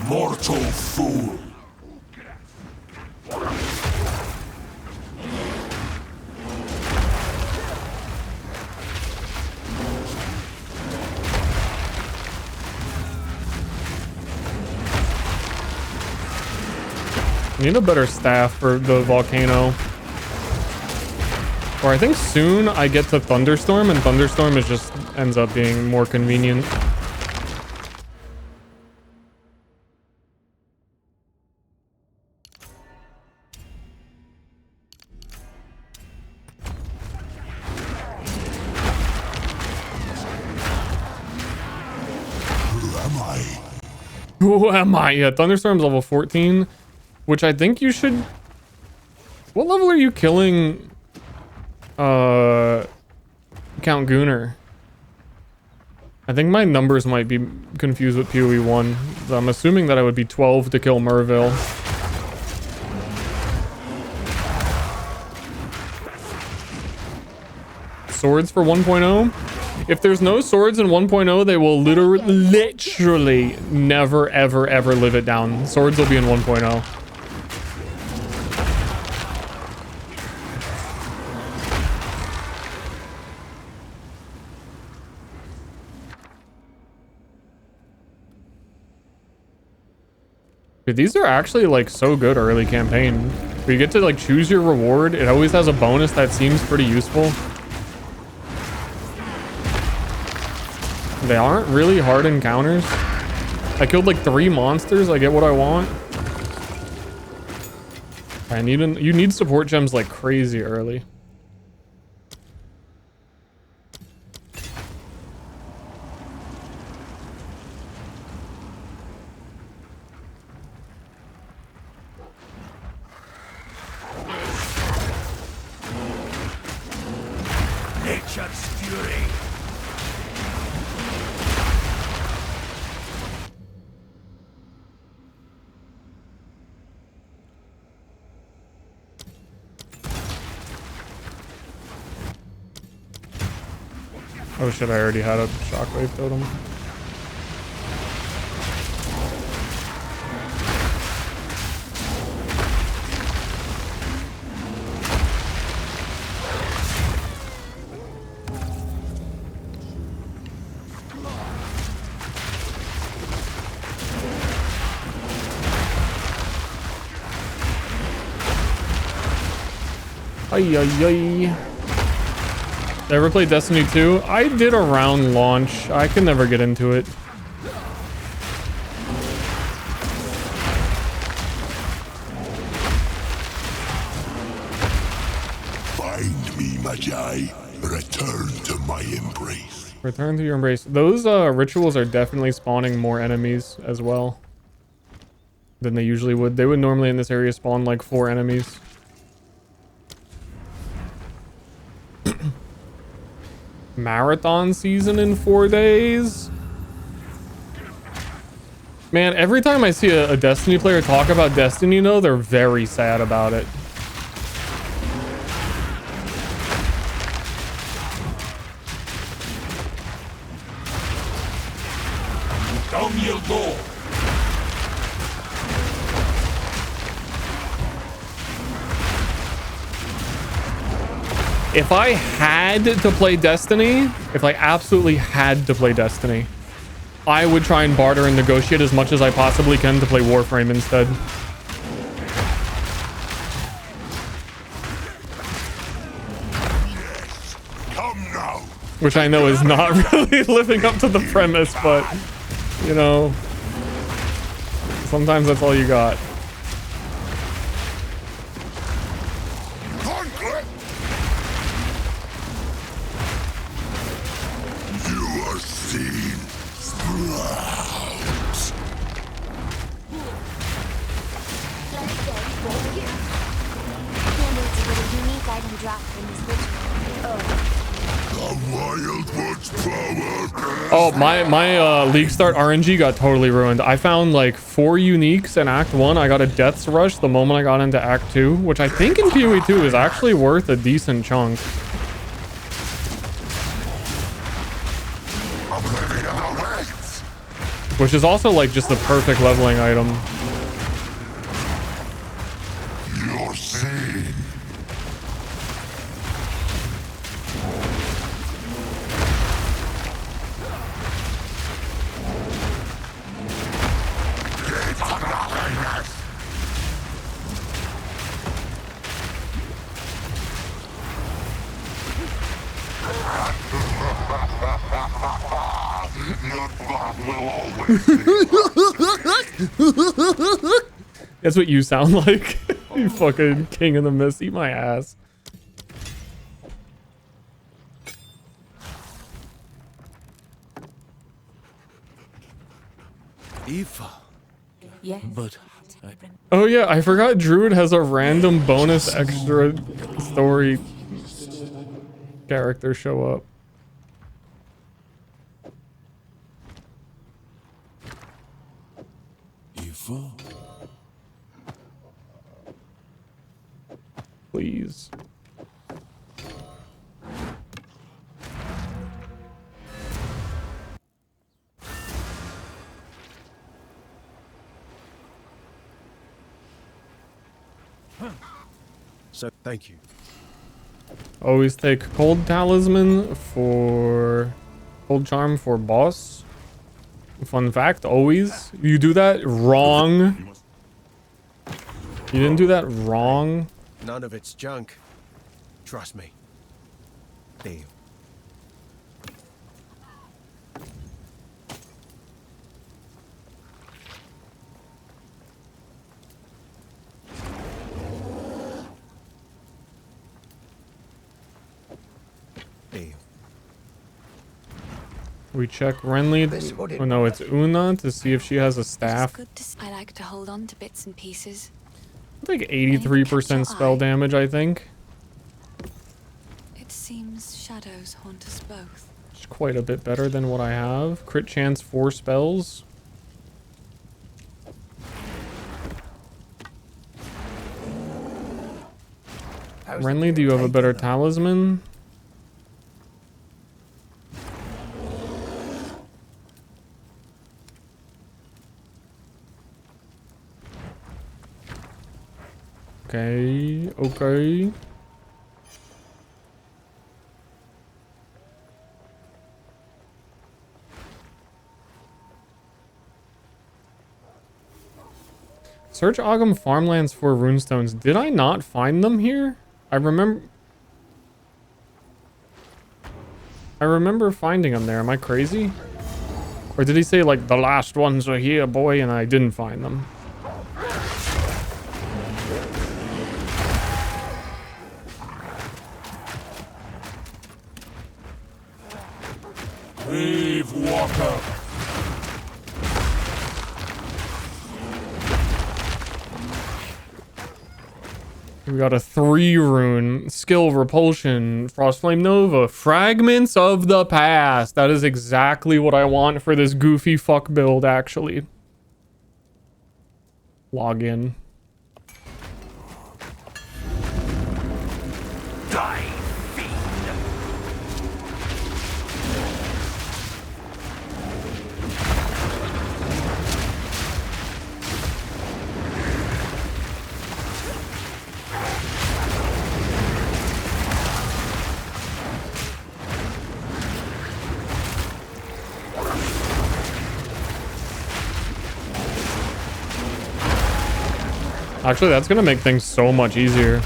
Mortal fool. Need a better staff for the volcano. Or I think soon I get to Thunderstorm, and Thunderstorm is just ends up being more convenient. Who am I? Yeah, Thunderstorm's level 14, which I think you should... What level are you killing Count Gunnar? I think my numbers might be confused with PoE 1. I'm assuming that I would be 12 to kill Merville. Swords for 1.0? If there's no swords in 1.0, they will literally never, ever, ever live it down. Swords will be in 1.0. Dude, these are actually like so good early campaign. Where you get to like choose your reward. It always has a bonus that seems pretty useful. They aren't really hard encounters. I killed like 3 monsters. I get what I want. You need support gems like crazy early. Nature's fury. Oh shit, I already had a shockwave totem. Ay, ay, ay. Ever played Destiny 2? I did around launch. I can never get into it. Find me, Magi. Return to my embrace. Return to your embrace. Those rituals are definitely spawning more enemies as well than they usually would. They would normally in this area spawn like 4 enemies. Marathon season in 4 days. Man, every time I see a Destiny player talk about Destiny, though, they're very sad about it. Down you go. If I had to play Destiny, if I absolutely had to play Destiny, I would try and barter and negotiate as much as I possibly can to play Warframe instead. Yes, come now. Which I know is not really living up to the premise, but, you know, sometimes that's all you got. You are seen. Sprouts. Unique item drop in this ritual. The Wildwood's power. Oh, my League Start RNG got totally ruined. I found like 4 uniques in Act 1. I got a Death's Rush the moment I got into Act 2, which I think in PoE 2 is actually worth a decent chunk. Which is also like just the perfect leveling item. You're seen. That's what you sound like. You fucking king of the mist. Eat my ass. Aoife. Yes. But Oh yeah, I forgot Druid has a random bonus extra story character show up. Aoife. Please. So, thank you. Always take cold talisman for cold charm for boss. Fun fact, always. You do that wrong. You didn't do that wrong. None of it's junk. Trust me. Deal. Deal. We check Renly. Oh no, it's Una to see if she has a staff. Good to I like to hold on to bits and pieces. Like 83% spell damage, I think. It seems shadows haunt us both. It's quite a bit better than what I have. Crit chance 4 spells. Renly, do you have a better talisman? Okay, okay. Search Ogham farmlands for runestones. Did I not find them here? I remember finding them there. Am I crazy? Or did he say like the last ones are here, boy, and I didn't find them? Brave walker. We got a 3 rune, skill repulsion, Frostflame Nova, fragments of the past. That is exactly what I want for this goofy fuck build, actually. Log in. Die, fiend! Actually, that's gonna make things so much easier.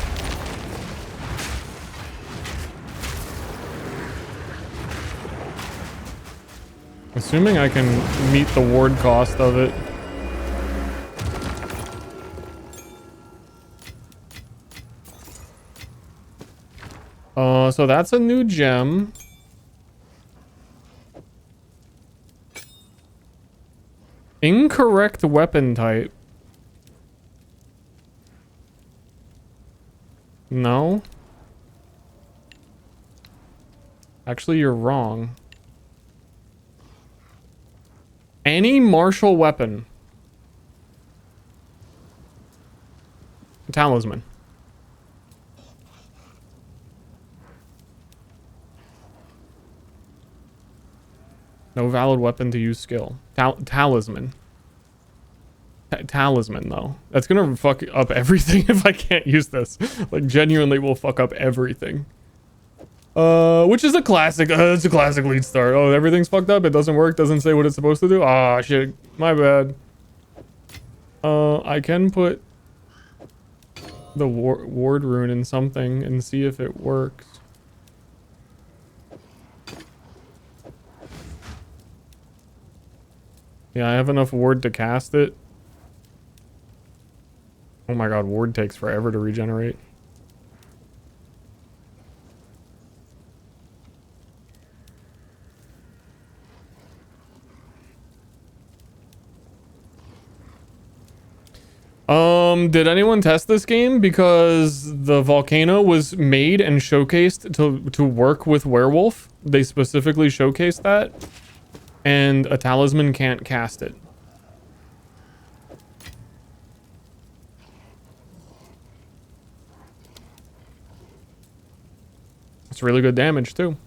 Assuming I can meet the ward cost of it. So that's a new gem. Incorrect weapon type. No. Actually, you're wrong. Any martial weapon. Talisman. No valid weapon to use skill. Talisman. Talisman, though. That's gonna fuck up everything if I can't use this. Like, genuinely will fuck up everything. Which is a classic. It's a classic lead start. Oh, everything's fucked up. It doesn't work. Doesn't say what it's supposed to do. Ah, shit. My bad. I can put the ward rune in something and see if it works. Yeah, I have enough ward to cast it. Oh my god, ward takes forever to regenerate. Did anyone test this game? Because the volcano was made and showcased to work with werewolf. They specifically showcased that. And a talisman can't cast it. It's really good damage too.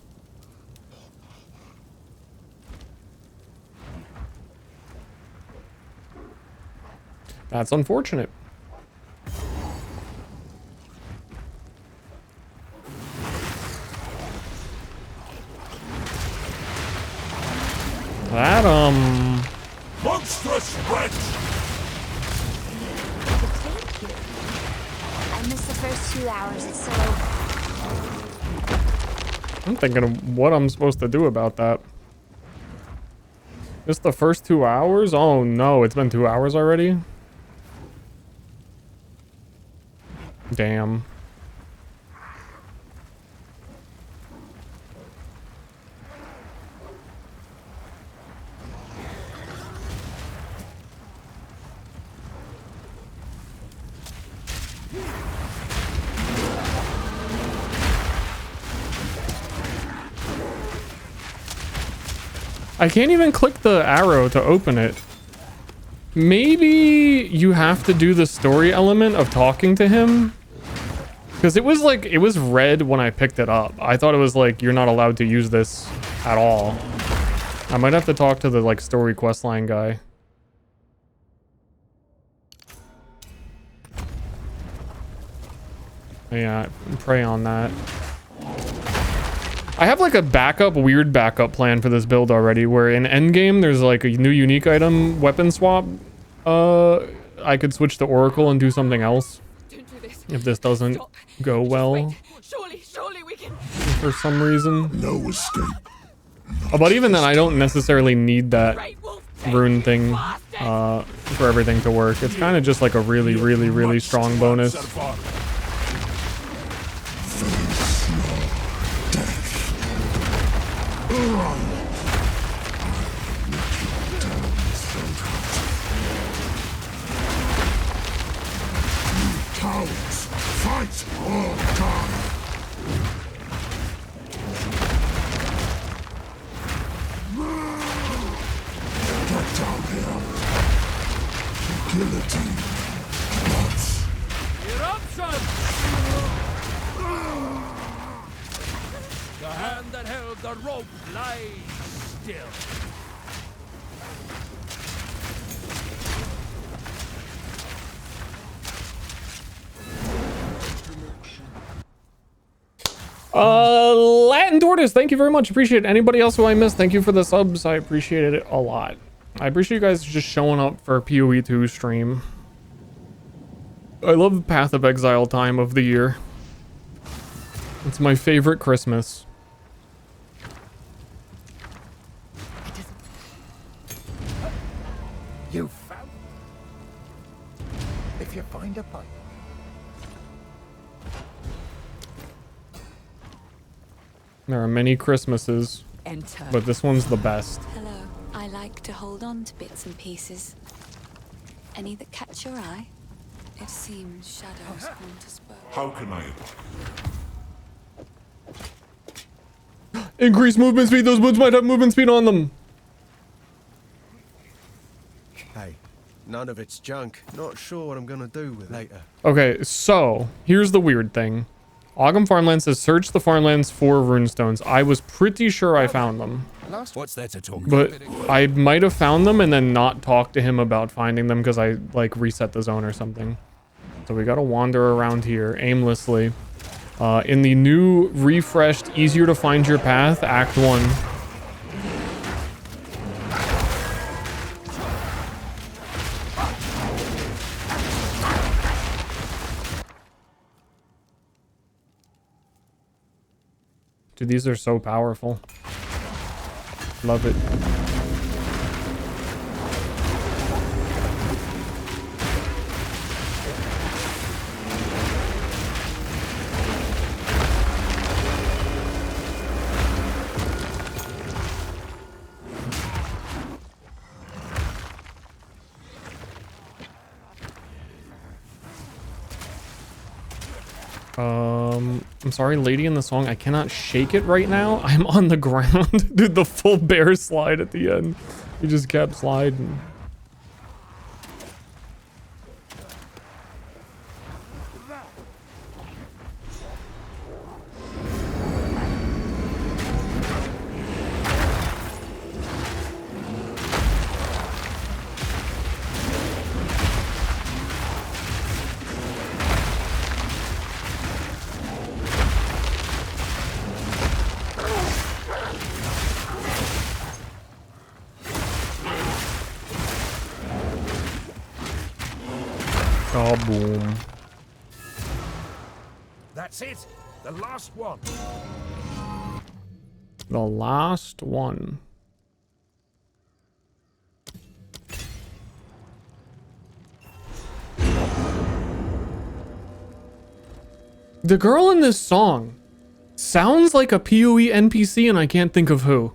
That's unfortunate. That monstrous wretch! I missed the first 2 hours. It's so... I'm thinking of what I'm supposed to do about that. Just the first 2 hours? Oh no, it's been 2 hours already? Damn. I can't even click the arrow to open it. Maybe you have to do the story element of talking to him? Because it was like, it was red when I picked it up. I thought it was like, you're not allowed to use this at all. I might have to talk to the like story questline guy. Yeah, pray on that. I have like a backup, weird backup plan for this build already, where in endgame there's like a new unique item weapon swap. I could switch to Oracle and do something else. Don't do this. If this doesn't go well Surely we can. for some reason. No escape. But even then, I don't necessarily need that rune thing for everything to work. It's kind of just like a really, really, really strong bonus. Cowards, fight or die. Get down here. Guillotine. Vods. Eruption! The hand that held the rope lies still. Latin Tortoise, thank you very much. Appreciate it. Anybody else who I missed, thank you for the subs. I appreciate it a lot. I appreciate you guys just showing up for PoE 2 stream. I love Path of Exile time of the year. It's my favorite Christmas. You found. If you find a pipe. There are many Christmases, Enter. but this one's the best. Hello. I like to hold on to bits and pieces. Any that catch your eye? It seems shadows haunt us both. How can I? Increase movement speed. Those boots might have movement speed on them. Hey, none of it's junk. Not sure what I'm gonna do with it later. Okay, so here's the weird thing. Ogham Farmlands says search the farmlands for runestones. I was pretty sure I found them. What's there to talk But I might have found them and then not talked to him about finding them because I like reset the zone or something. So we gotta wander around here aimlessly. In the new, refreshed, easier to find your path, Act 1. Dude, these are so powerful. Love it. I'm sorry, lady in the song. I cannot shake it right now. I'm on the ground. Dude, the full bear slide at the end. He just kept sliding. Kaboom. That's it. The last one. The last one. The girl in this song sounds like a PoE NPC and I can't think of who.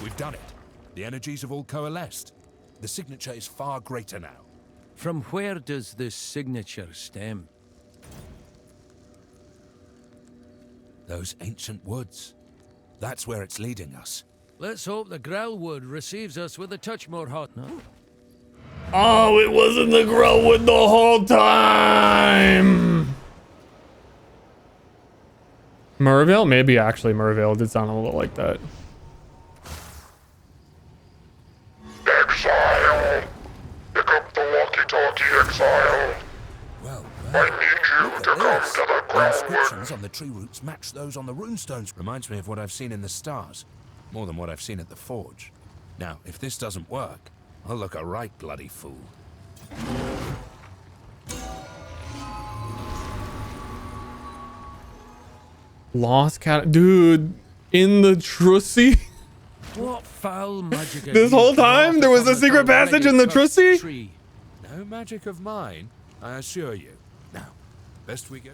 We've done it. The energies have all coalesced. The signature is far greater now. From where does this signature stem? Those ancient woods. That's where it's leading us. Let's hope the Growlwood receives us with a touch more hot, no? Oh, it wasn't the Growlwood the whole time! Mervale? Maybe actually Mervale did sound a little like that. Exile! Pick up the walkie-talkie, Exile! Well, I need you to come to the the Growlwood! inscriptions on the tree roots match those on the runestones. Reminds me of what I've seen in the stars. More than what I've seen at the forge. Now, if this doesn't work, I'll look a right bloody fool. Lost cat, dude, in the Trussy. What foul magic? This whole time there was a secret passage in the Trussy. No magic of mine, I assure you. Now, best we go.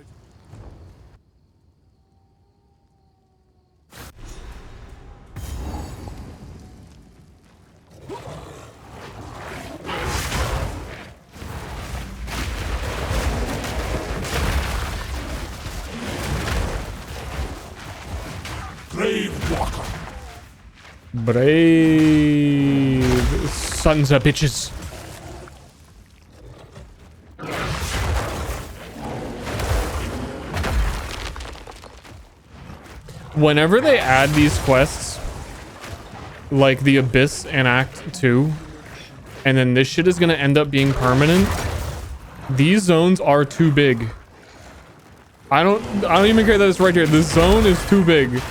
Brave walker! Brave sons of bitches. Whenever they add these quests, like the Abyss in Act 2, and then this shit is gonna end up being permanent, these zones are too big. I don't even care that it's right here. This zone is too big.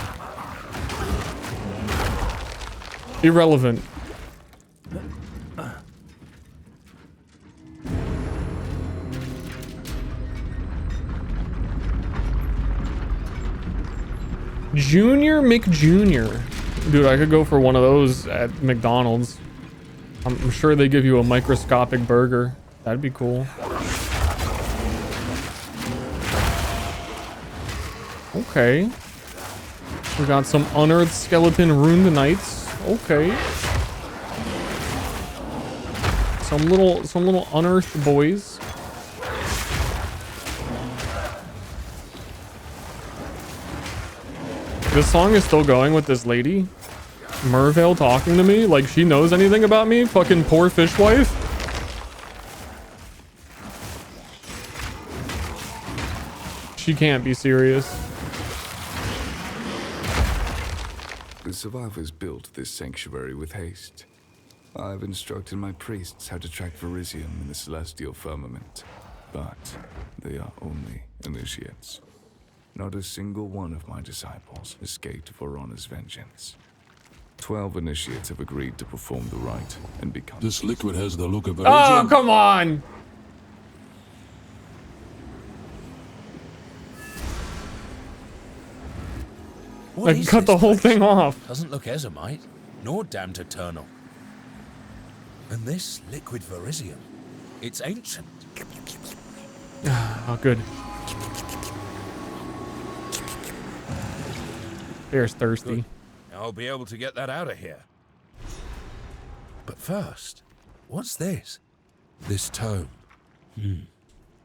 Irrelevant. Junior McJunior. Dude, I could go for one of those at McDonald's. I'm sure they give you a microscopic burger. That'd be cool. Okay. We got some unearthed skeleton runed knights. Okay. Some little unearthed boys. This song is still going with this lady. Mervale talking to me like she knows anything about me. Fucking poor fishwife. She can't be serious. The survivors built this sanctuary with haste. I've instructed my priests how to track Verisium in the celestial firmament, but they are only initiates. Not a single one of my disciples escaped Vorona's vengeance. 12 initiates have agreed to perform the rite and become... This liquid has the look of... Oh, come on! I cut the whole thing off. Doesn't look Ezomite, nor damned eternal. And this liquid Verisium, it's ancient. Oh, good. Bear's thirsty. Good. I'll be able to get that out of here. But first, what's this? This tome.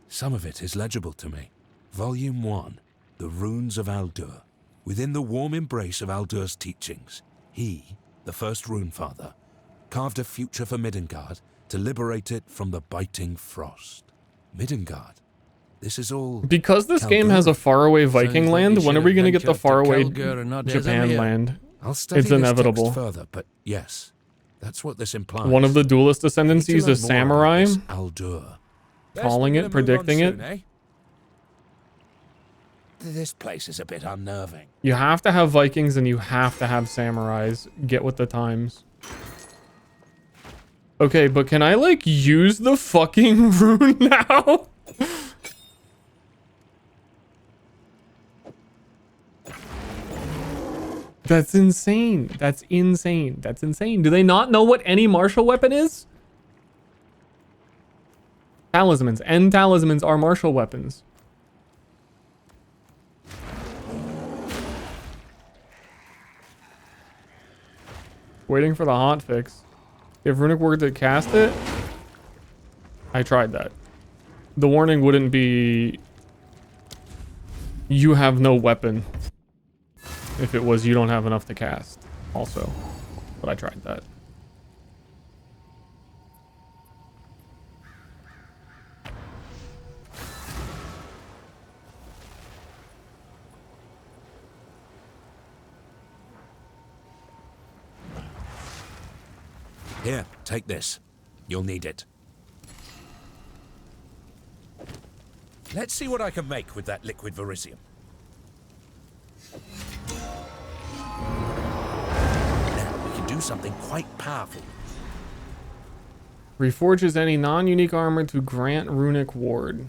Some of it is legible to me. Volume 1, The Runes of Aldur. Within the warm embrace of Aldur's teachings, he, the first Runefather, carved a future for Midgard to liberate it from the biting frost. Midgard. This is all... Because this game has a faraway Viking land, when are we going to get the faraway Japan land? I'll study It's this inevitable. text further, but yes, that's what this implies. One of the duelist ascendancies is More samurai. about this Aldur. Calling it, predicting it. This place is a bit unnerving. You have to have Vikings and you have to have samurais. Get with the times. Okay, but can I like use the fucking rune now? That's insane. That's insane. That's insane. Do they not know what any martial weapon is? Talismans. And talismans are martial weapons. Waiting for the hot fix. If runic word to cast it, I tried that. The warning wouldn't be you have no weapon. If it was you don't have enough to cast also. But I tried that. Here, take this. You'll need it. Let's see what I can make with that liquid verisium. Now, we can do something quite powerful. Reforges any non-unique armor to grant runic ward.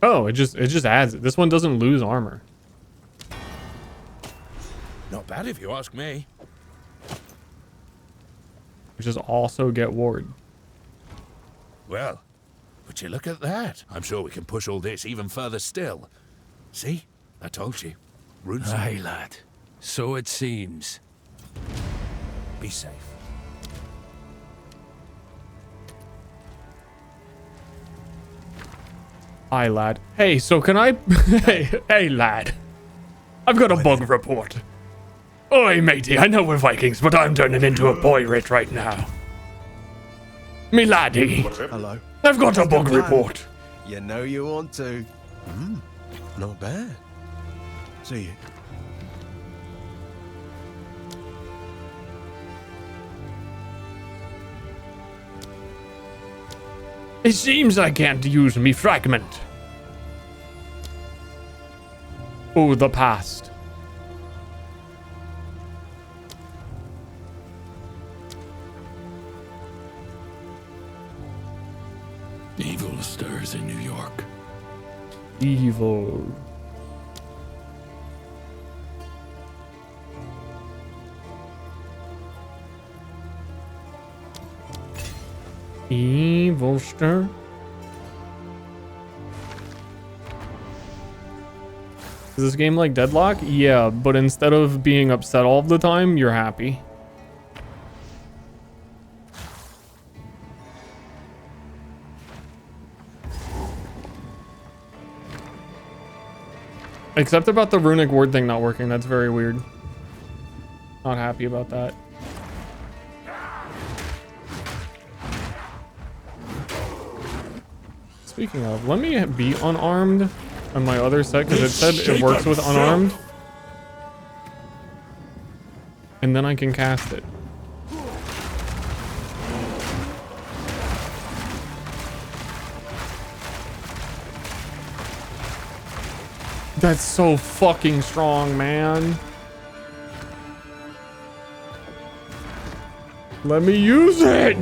Oh, it just adds it. This one doesn't lose armor. Not bad if you ask me. Which is also get ward. Well, would you look at that? I'm sure we can push all this even further still. See? I told you. Runes. Aye, lad. So it seems. Be safe. Hi, lad. Hey, so can I... hey, lad. I've got a bug report. Oi, matey, I know we're Vikings, but I'm turning into a pirate right now. Me laddie. Hello. I've got a bug report. You know you want to. Not bad. See you. It seems I can't use me fragment. Oh, the past. Evil stirs in New York. Evil. Evil stir. Is this game like Deadlock? Yeah, but instead of being upset all the time, you're happy. Except about the runic ward thing not working. That's very weird. Not happy about that. Speaking of, let me be unarmed on my other set because it said it works with unarmed. And then I can cast it. That's so fucking strong, man. Let me use it.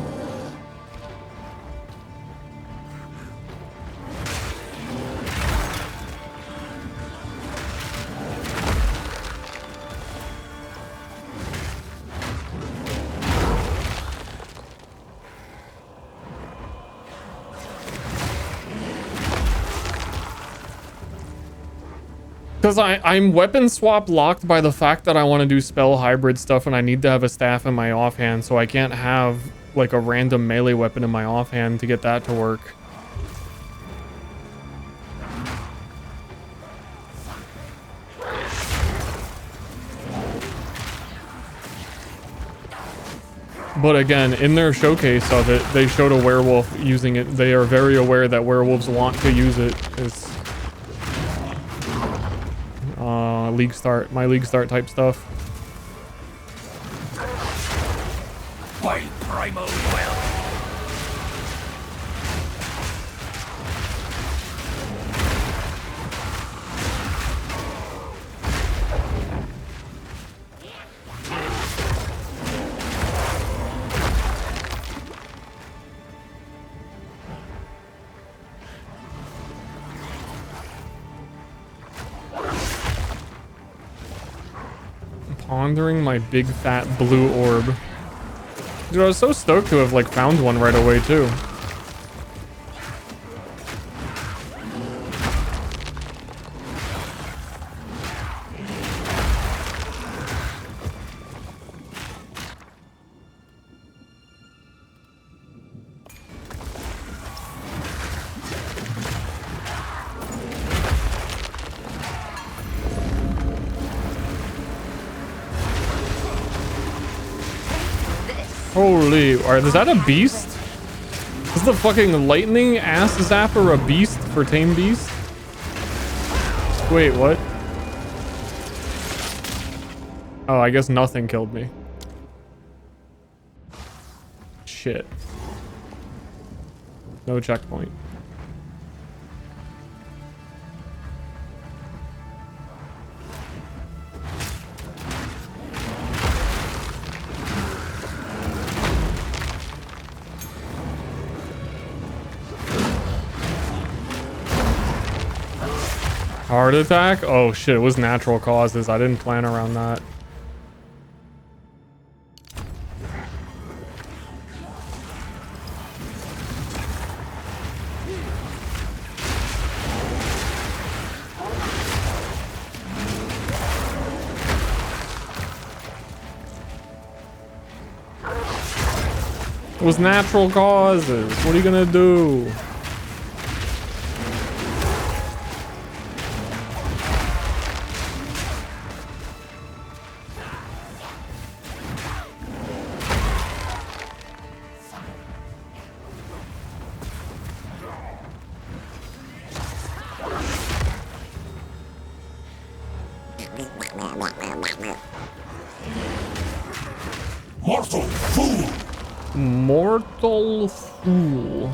Because I'm weapon swap locked by the fact that I want to do spell hybrid stuff and I need to have a staff in my offhand, so I can't have like a random melee weapon in my offhand to get that to work. But again, in their showcase of it, they showed a werewolf using it. They are very aware that werewolves want to use it. It's league start, my league start type stuff. Wild primal will. Pondering my big fat blue orb. Dude, I was so stoked to have like found one right away too. Holy, is that a beast? Is the fucking lightning ass zapper a beast for tame beast? Wait, what? Oh, I guess nothing killed me. Shit. No checkpoint. Heart attack? Oh shit, it was natural causes. I didn't plan around that. It was natural causes. What are you gonna do? Mortal fool! Mortal fool.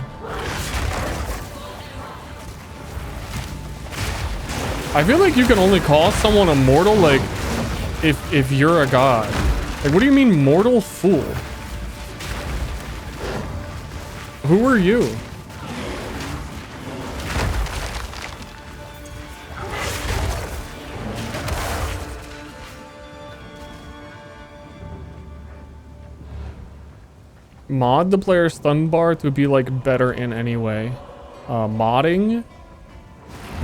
I feel like you can only call someone a mortal like if you're a god. Like, what do you mean mortal fool? Who are you? Mod the player's stun bar to be like better in any way. Modding?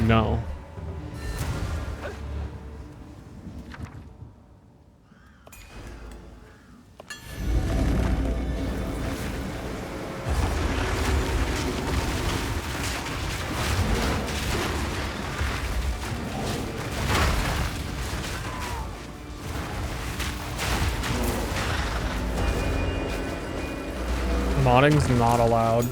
No. Modding's not allowed.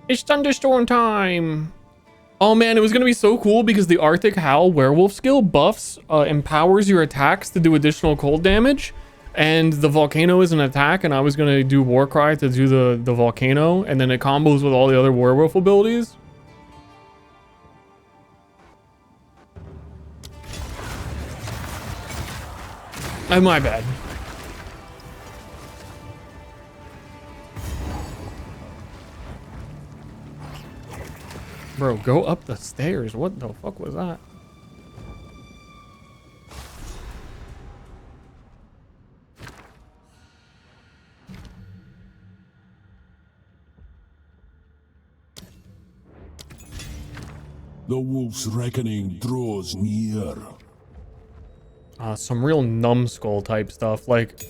It's thunderstorm time. Oh man, it was gonna be so cool because the Arctic Howl werewolf skill buffs empowers your attacks to do additional cold damage. And the volcano is an attack, and I was gonna do Warcry to do the volcano, and then it combos with all the other werewolf abilities. My bad. Bro, go up the stairs. What the fuck was that? The wolf's reckoning draws near. Some real numbskull type stuff. Like,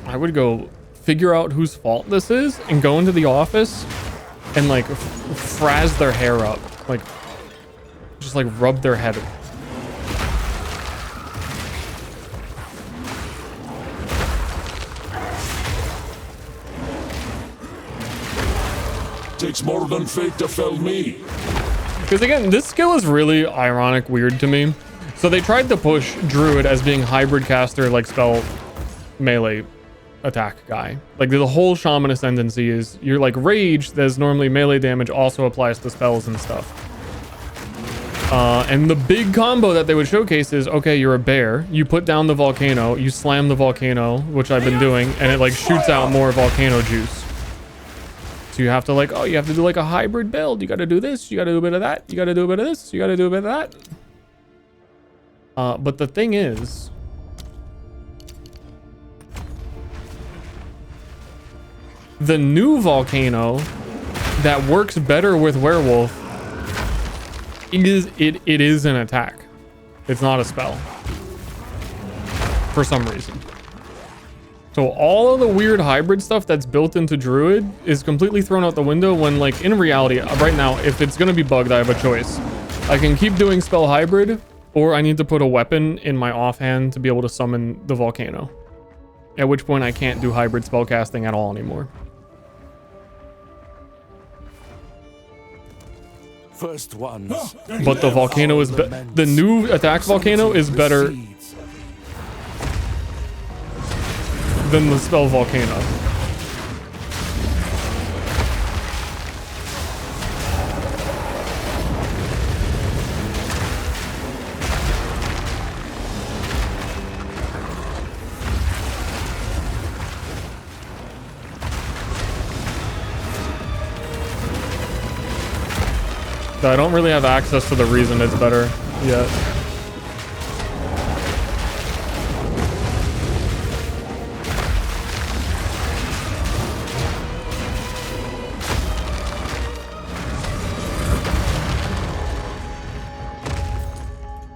I would go figure out whose fault this is and go into the office and like frazz their hair up. Like, just like rub their head. Takes more than fate to fell me. Because again, this skill is really ironic weird to me. So they tried to push Druid as being hybrid caster, like spell melee attack guy. Like the whole Shaman Ascendancy is you're like Rage, that's normally melee damage, also applies to spells and stuff. And the big combo that they would showcase is, okay, you're a bear, you put down the volcano, you slam the volcano, which I've been doing, and it like shoots out more volcano juice. So you have to like, oh, you have to do like a hybrid build. You got to do this, you got to do a bit of that, you got to do a bit of this, you got to do a bit of that. But the thing is, the new volcano that works better with werewolf it is an attack. It's not a spell for some reason. So all of the weird hybrid stuff that's built into druid is completely thrown out the window when, like, in reality right now, if it's gonna be bugged, I have a choice. I can keep doing spell hybrid, or I need to put a weapon in my offhand to be able to summon the volcano, at which point I can't do hybrid spell casting at all anymore. First ones. But the volcano is the new attack volcano is better than the spell volcano. I don't really have access to the reason it's better yet.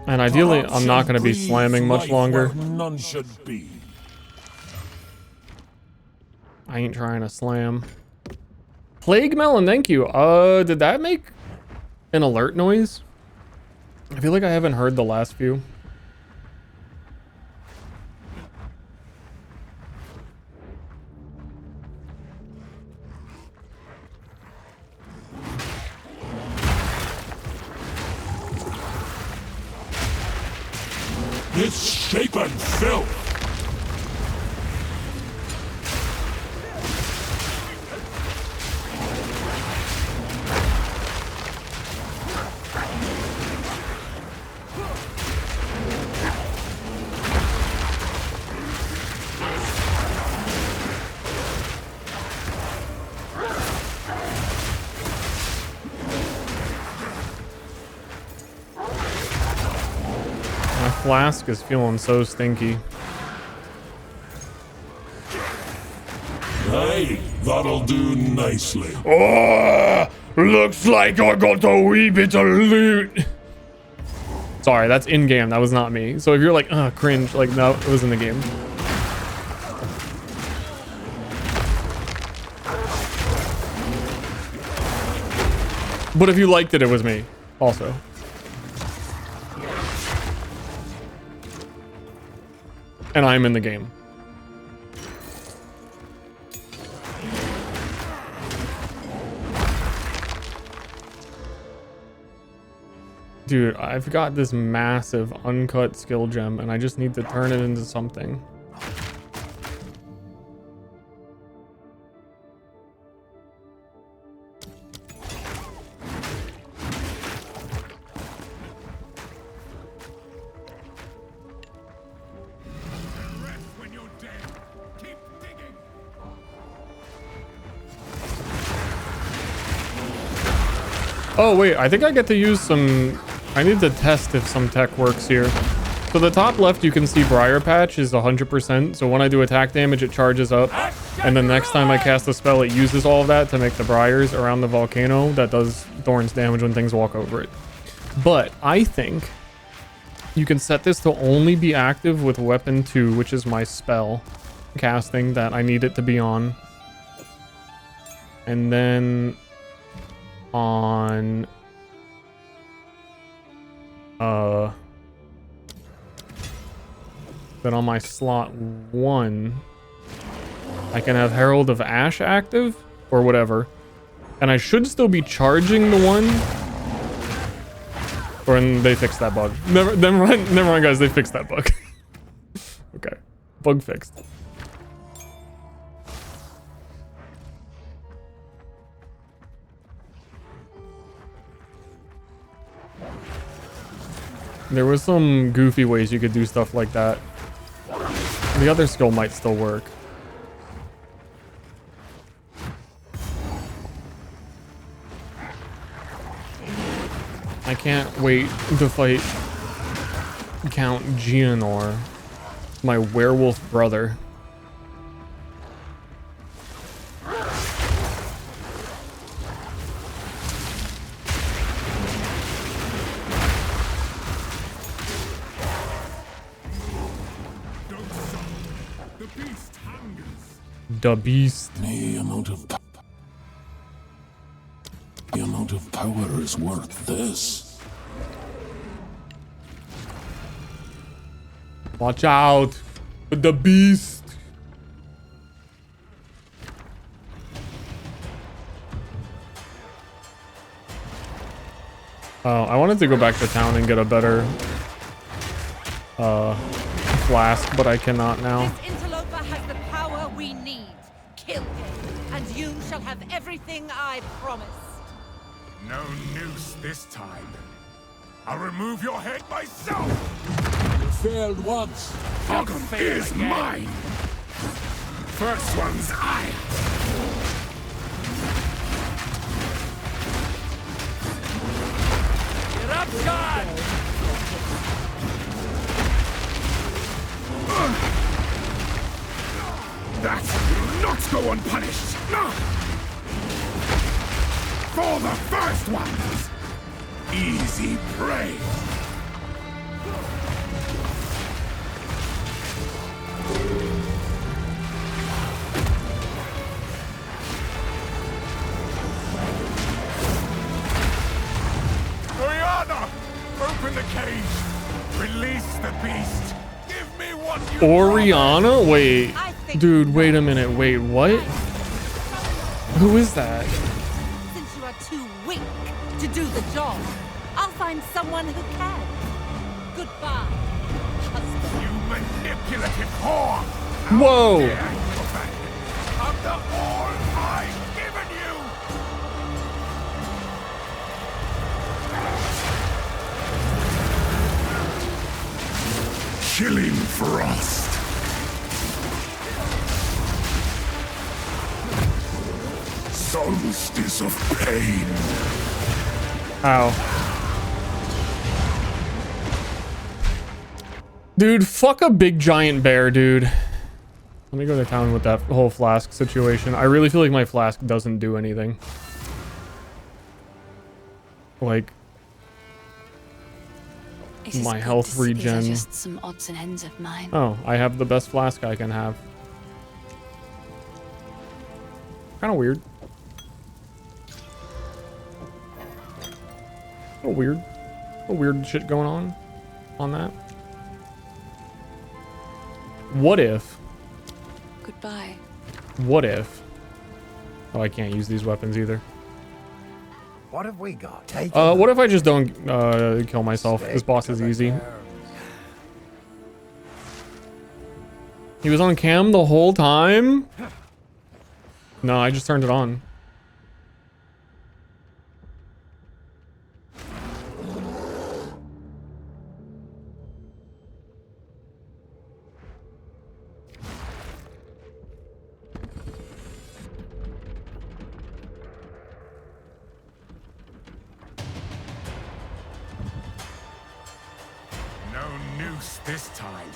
And ideally, I'm not going to be slamming much longer. None should be. I ain't trying to slam. Plague Melon, thank you. Did that make an alert noise? I feel like I haven't heard the last few. It's shapen filth. Flask is feeling so stinky. Hey, that'll do nicely. Oh, looks like I got a wee bit of loot. Sorry, that's in game. That was not me. So if you're like, cringe, like, no, it was in the game. But if you liked it, it was me also. And I'm in the game. Dude, I've got this massive uncut skill gem and I just need to turn it into something. Oh wait, I think I get to use some... I need to test if some tech works here. So the top left you can see Briar Patch is 100%, so when I do attack damage it charges up, and then next time I cast a spell it uses all of that to make the briars around the volcano that does Thorns damage when things walk over it. But I think you can set this to only be active with Weapon 2, which is my spell casting that I need it to be on. And then on then on my slot 1 I can have Herald of Ash active or whatever, and I should still be charging the one, or they fixed that bug. Never mind guys, they fixed that bug. Okay, bug fixed. There was some goofy ways you could do stuff like that. The other skill might still work. I can't wait to fight Count Geonor, my werewolf brother. The beast. The amount of power is worth this. Watch out. The beast. Oh, I wanted to go back to town and get a better flask, but I cannot now. This interloper has the power we need. Kill him, and you shall have everything I promised. No noose this time. I'll remove your head myself! You failed once. Ogum is mine! First one's I! Eruption! That will not go unpunished! For the first ones! Easy prey! Oriana! Open the cage! Release the beast! Give me what you Oriana? Wait. Dude, wait a minute. Wait, what? Who is that? Since you are too weak to do the job, I'll find someone who can. Goodbye, husband. You manipulative whore! Whoa! After all I've given you! Chilling frost! Solstice of pain! Ow. Dude, fuck a big giant bear, dude. Let me go to town with that whole flask situation. I really feel like my flask doesn't do anything. Like, my health regen. These are just some odds and ends of mine. Oh, I have the best flask I can have. Kind of weird. A weird shit going on that. What if? Goodbye. What if? Oh, I can't use these weapons either. What have we got? What if I just don't kill myself? This boss is easy. He was on cam the whole time? No, I just turned it on. No noose this time.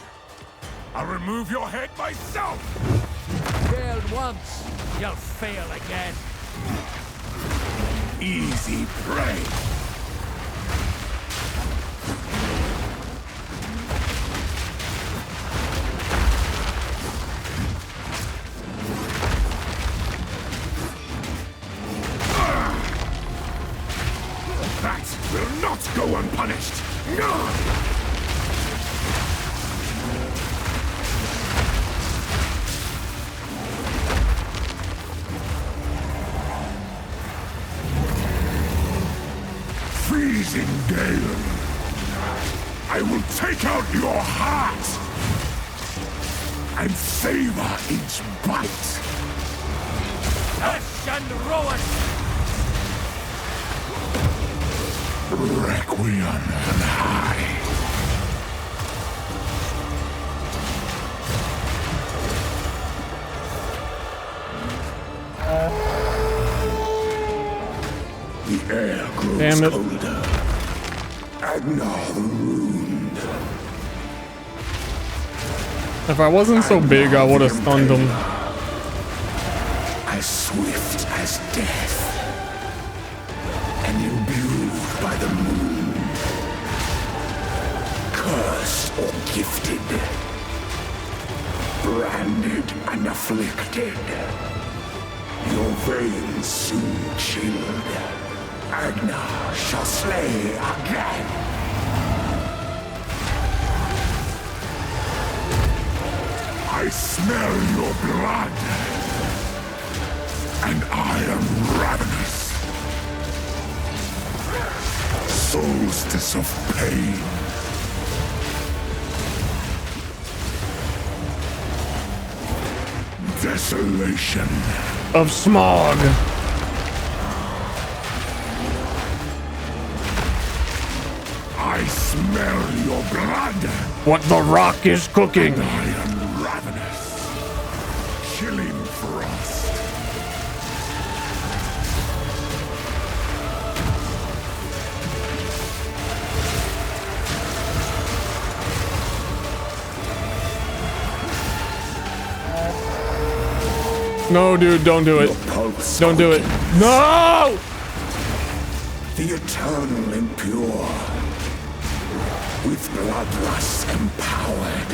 I'll remove your head myself! Failed once, you'll fail again. Easy prey! That will not go unpunished! Freezing gale! I will take out your heart! And savor each bite! Hush and ruin! Requiem and high! Damn it. colder. Agnar the Ruined. If I wasn't so big, I would have stunned him. As swift as death. And imbued by the moon. Cursed or gifted. Branded and afflicted. Your veins soon chilled. Agnar shall slay again. I smell your blood. And I am ravenous. Solstice of pain. Desolation. Of smog. I smell your blood. What the rock is cooking. And I am ravenous. Chilling frost. No, dude, don't do it. Don't do it. No! The eternal impure. With bloodlust empowered.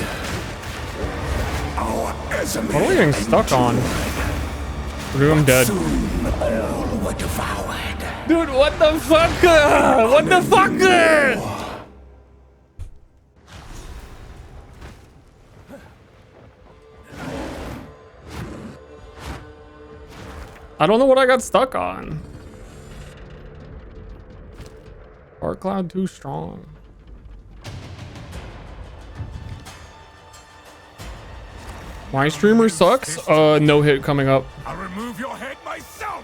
Our Esme. What are we getting stuck on? Dude, I'm dead. Soon all were devoured. Dude, what the fuck? What the fuck? I don't know what I got stuck on. Dark Cloud too strong. My streamer sucks. No hit coming up. I'll remove your head myself.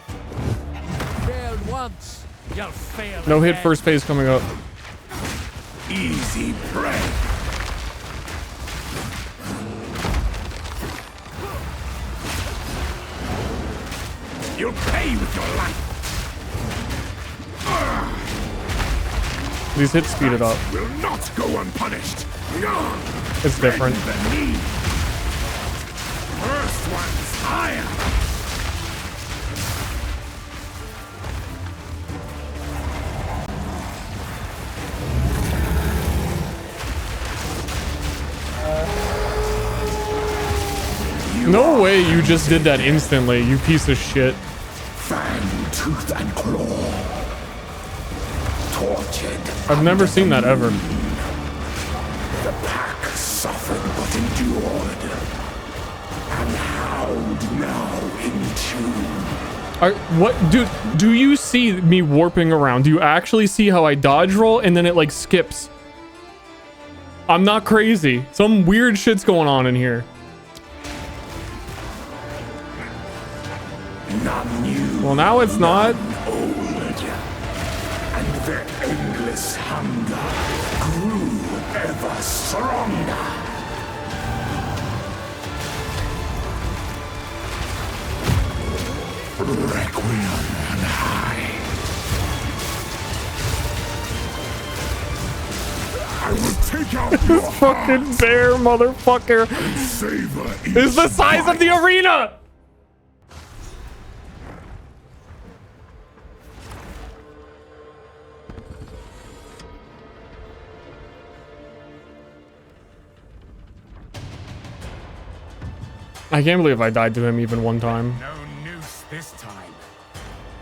Failed once, you'll fail No hit again. first phase coming up. Easy prey. You'll pay with your life. These hits speed it up. Will not go unpunished. It's different. The knee. First one's higher. No way you just did that instantly, you piece of shit. Fang, tooth, and claw. Tortured. I've never seen that ever. The pack suffered but endured. And howled now in tune. What, dude? Do you see me warping around? Do you actually see how I dodge roll and then it like skips? I'm not crazy. Some weird shit's going on in here. None new, Well, now it's not. old, and their endless hunger grew ever stronger. Requiem on high. I will take out your This fucking bear motherfucker is the size of the arena. I can't believe I died to him even one time. No noose this time.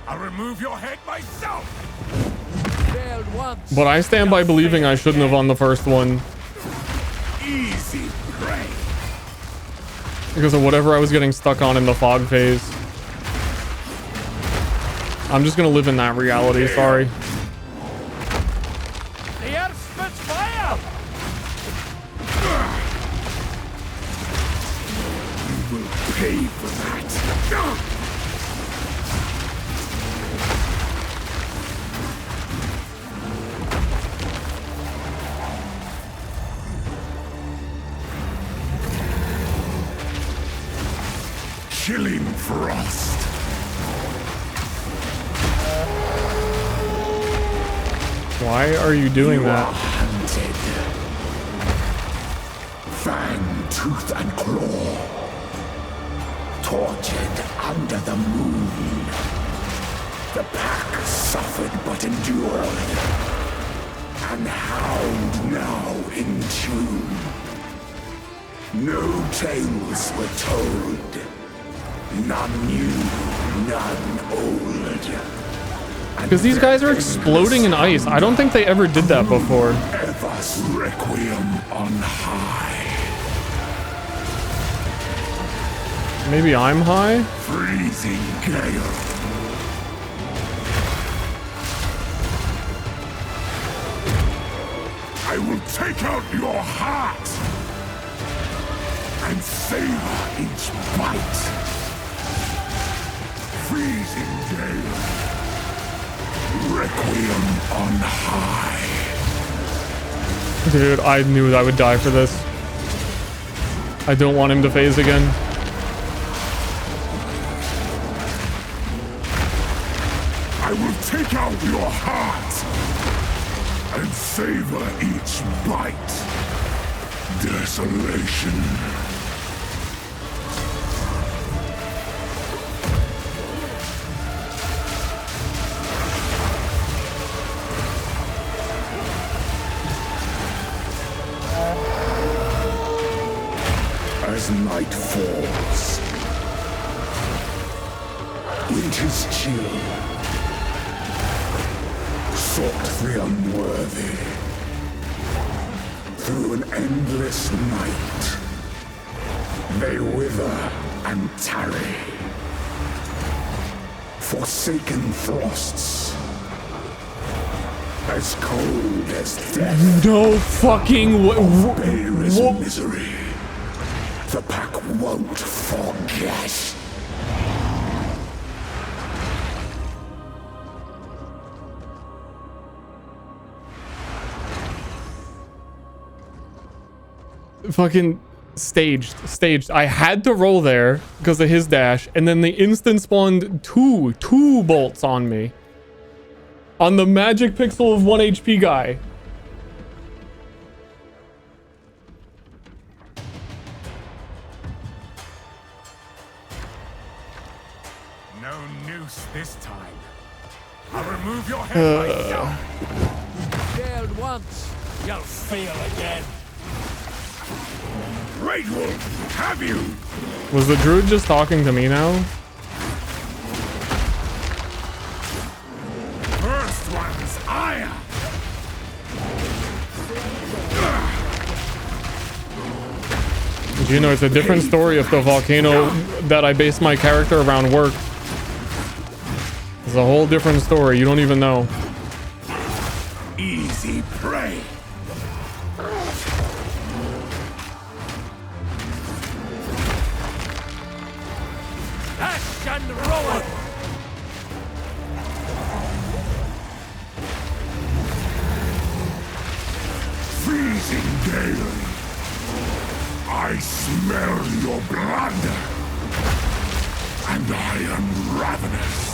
I'll remove your head myself. Failed once. But I stand by believing I shouldn't have on the first one Easy prey. because of whatever I was getting stuck on in the fog phase. I'm just gonna live in that reality, sorry. The earth spits fire. Pay for that. Chilling frost. Why are you doing that? Hunted. Fang, tooth, and claw. Tortured under the moon. The pack suffered but endured. And Hound now in tune. No tales were told. None new, none old. Because these guys are exploding in ice. I don't think they ever did that before. Ever's requiem on high. Maybe I'm high? Freezing gale. I will take out your heart and savor each bite. Freezing gale. Requiem on high. Dude, I knew I would die for this. I don't want him to phase again. I will take out your heart and savor each bite. Desolation. As night falls, winter's chill sought the unworthy through an endless night. They wither and tarry, forsaken frosts, as cold as death. No fucking Bare as misery. The pack won't forget. Fucking staged. I had to roll there because of his dash, and then they instant spawned two bolts on me. On the magic pixel of 1 HP guy. No noose this time. I'll remove your head myself. Failed once, you'll fail again. Great Wolf, have you? Was the druid just talking to me now? First one's ire. You know, it's a different story if the volcano that I based my character around worked. It's a whole different story. You don't even know. Easy prey. Ash and roll. Freezing gale. I smell your blood. And I am ravenous.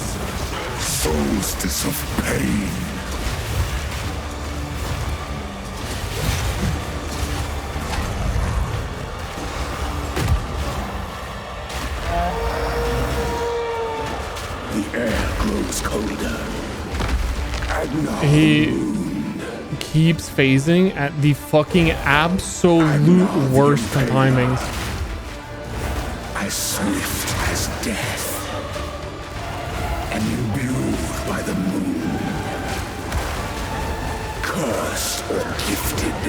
Solstice of pain. The air grows colder. And now He keeps phasing at the fucking absolute worst timings. as swift as death. And imbued by the moon. Cursed or gifted.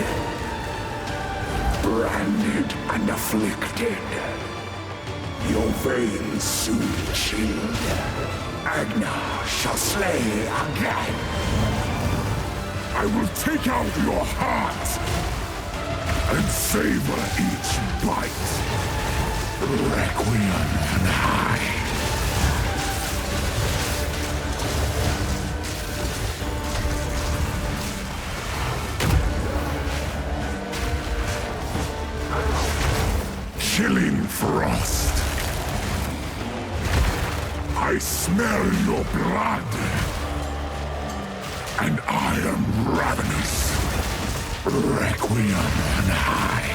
Branded and afflicted. Your veins soon chilled. Agna shall slay again. I will take out your heart and savor each bite. Requiem on high. Chilling frost. I smell your blood. And I am ravenous. Requiem on high.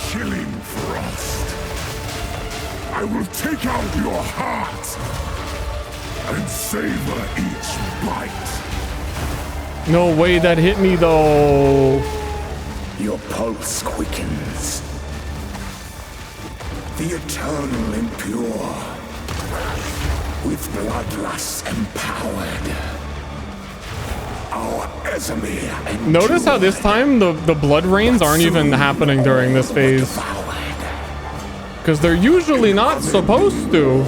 Chilling frost. I will take out your heart and savor each bite. No way that hit me though. Your pulse quickens. The eternal impure, with bloodlust empowered. Our Esamir. Notice how this time the blood rains aren't even happening during this phase. Because they're usually not supposed to.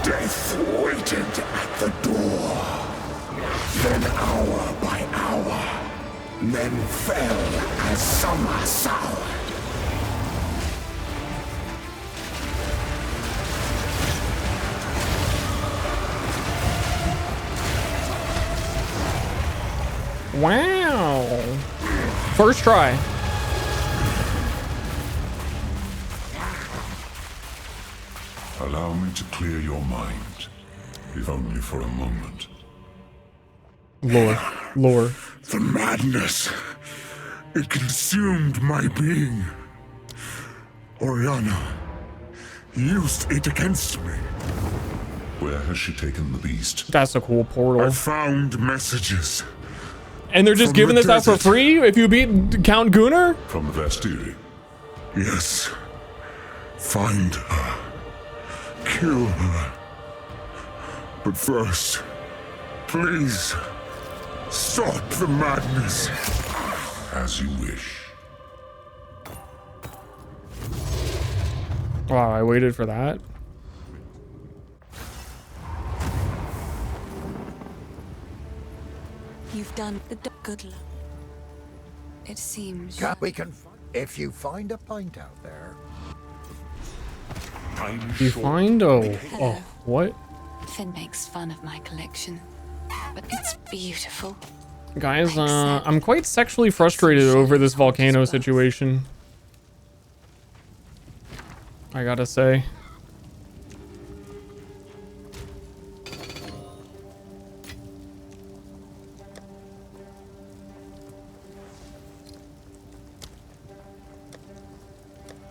Death waited at the door. Then hour by hour, men fell as summer soured. Wow. First try. Allow me to clear your mind, if only for a moment. Lore. The madness. It consumed my being. Oriana used it against me. Where has she taken the beast? That's a cool portal. I found messages. And they're just giving this out for free if you beat Count Gunnar? From the Vastiri. Yes. Find her. Kill her. But first, please, stop the madness. As you wish. Wow, I waited for that. You've done the good luck. It seems. We can, if you find a pint out there. You find oh, what? Finn makes fun of my collection, but it's beautiful. Guys, I'm quite sexually frustrated over this volcano situation. I gotta say.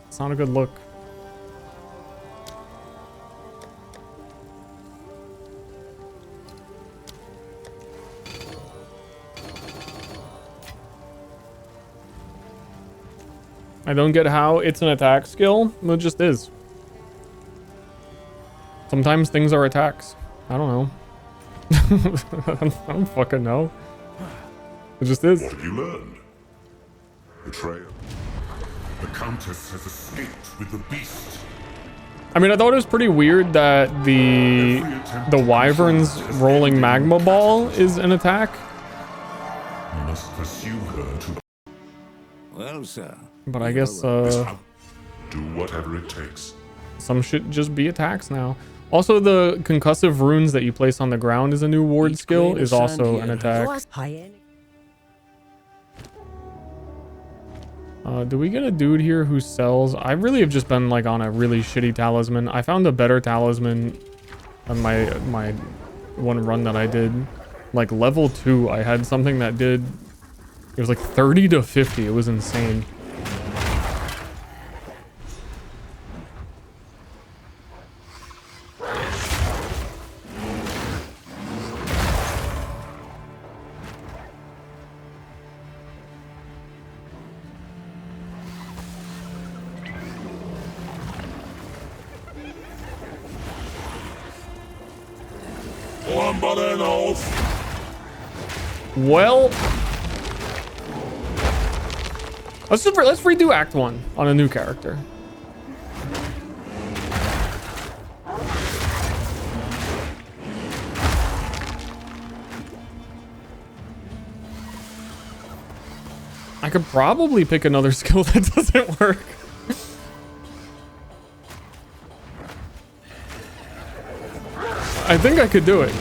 It's not a good look. I don't get how it's an attack skill. It just is. Sometimes things are attacks. I don't know. I don't fucking know. It just is. What have you learned? Betrayal. The Countess has escaped with the beast. I mean, I thought it was pretty weird that the Wyvern's rolling magma ball is an attack. You must pursue her to. Well, sir. But I guess do whatever it takes. Some should just be attacks now. Also, the concussive runes that you place on the ground as a new ward skill is also an attack. Do we get a dude here who sells? I really have just been like on a really shitty talisman. I found a better talisman on my one run that I did. Like level 2, I had something that did, it was like 30 to 50. It was insane. Well, let's redo Act 1 on a new character. I could probably pick another skill that doesn't work. I think I could do it.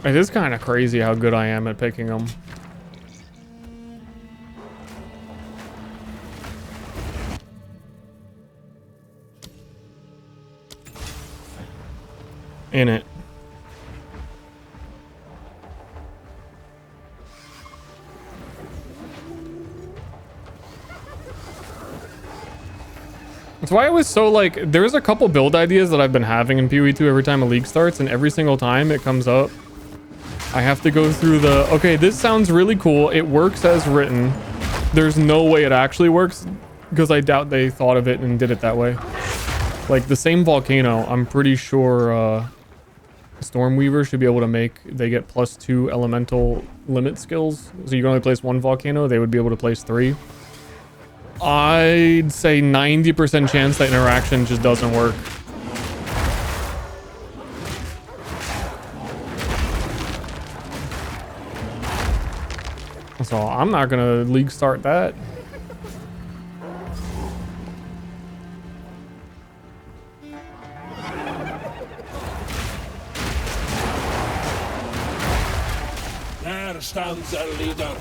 It is kind of crazy how good I am at picking them. In it. That's why I was so like, there's a couple build ideas that I've been having in PoE2 every time a league starts, and every single time it comes up, I have to go through the, okay, this sounds really cool. It works as written. There's no way it actually works, because I doubt they thought of it and did it that way. Like the same volcano, I'm pretty sure Stormweaver should be able to make, they get +2 elemental limit skills. So you can only place 1 volcano, they would be able to place 3. I'd say 90% chance that interaction just doesn't work. So I'm not gonna league start that. There stands our leader.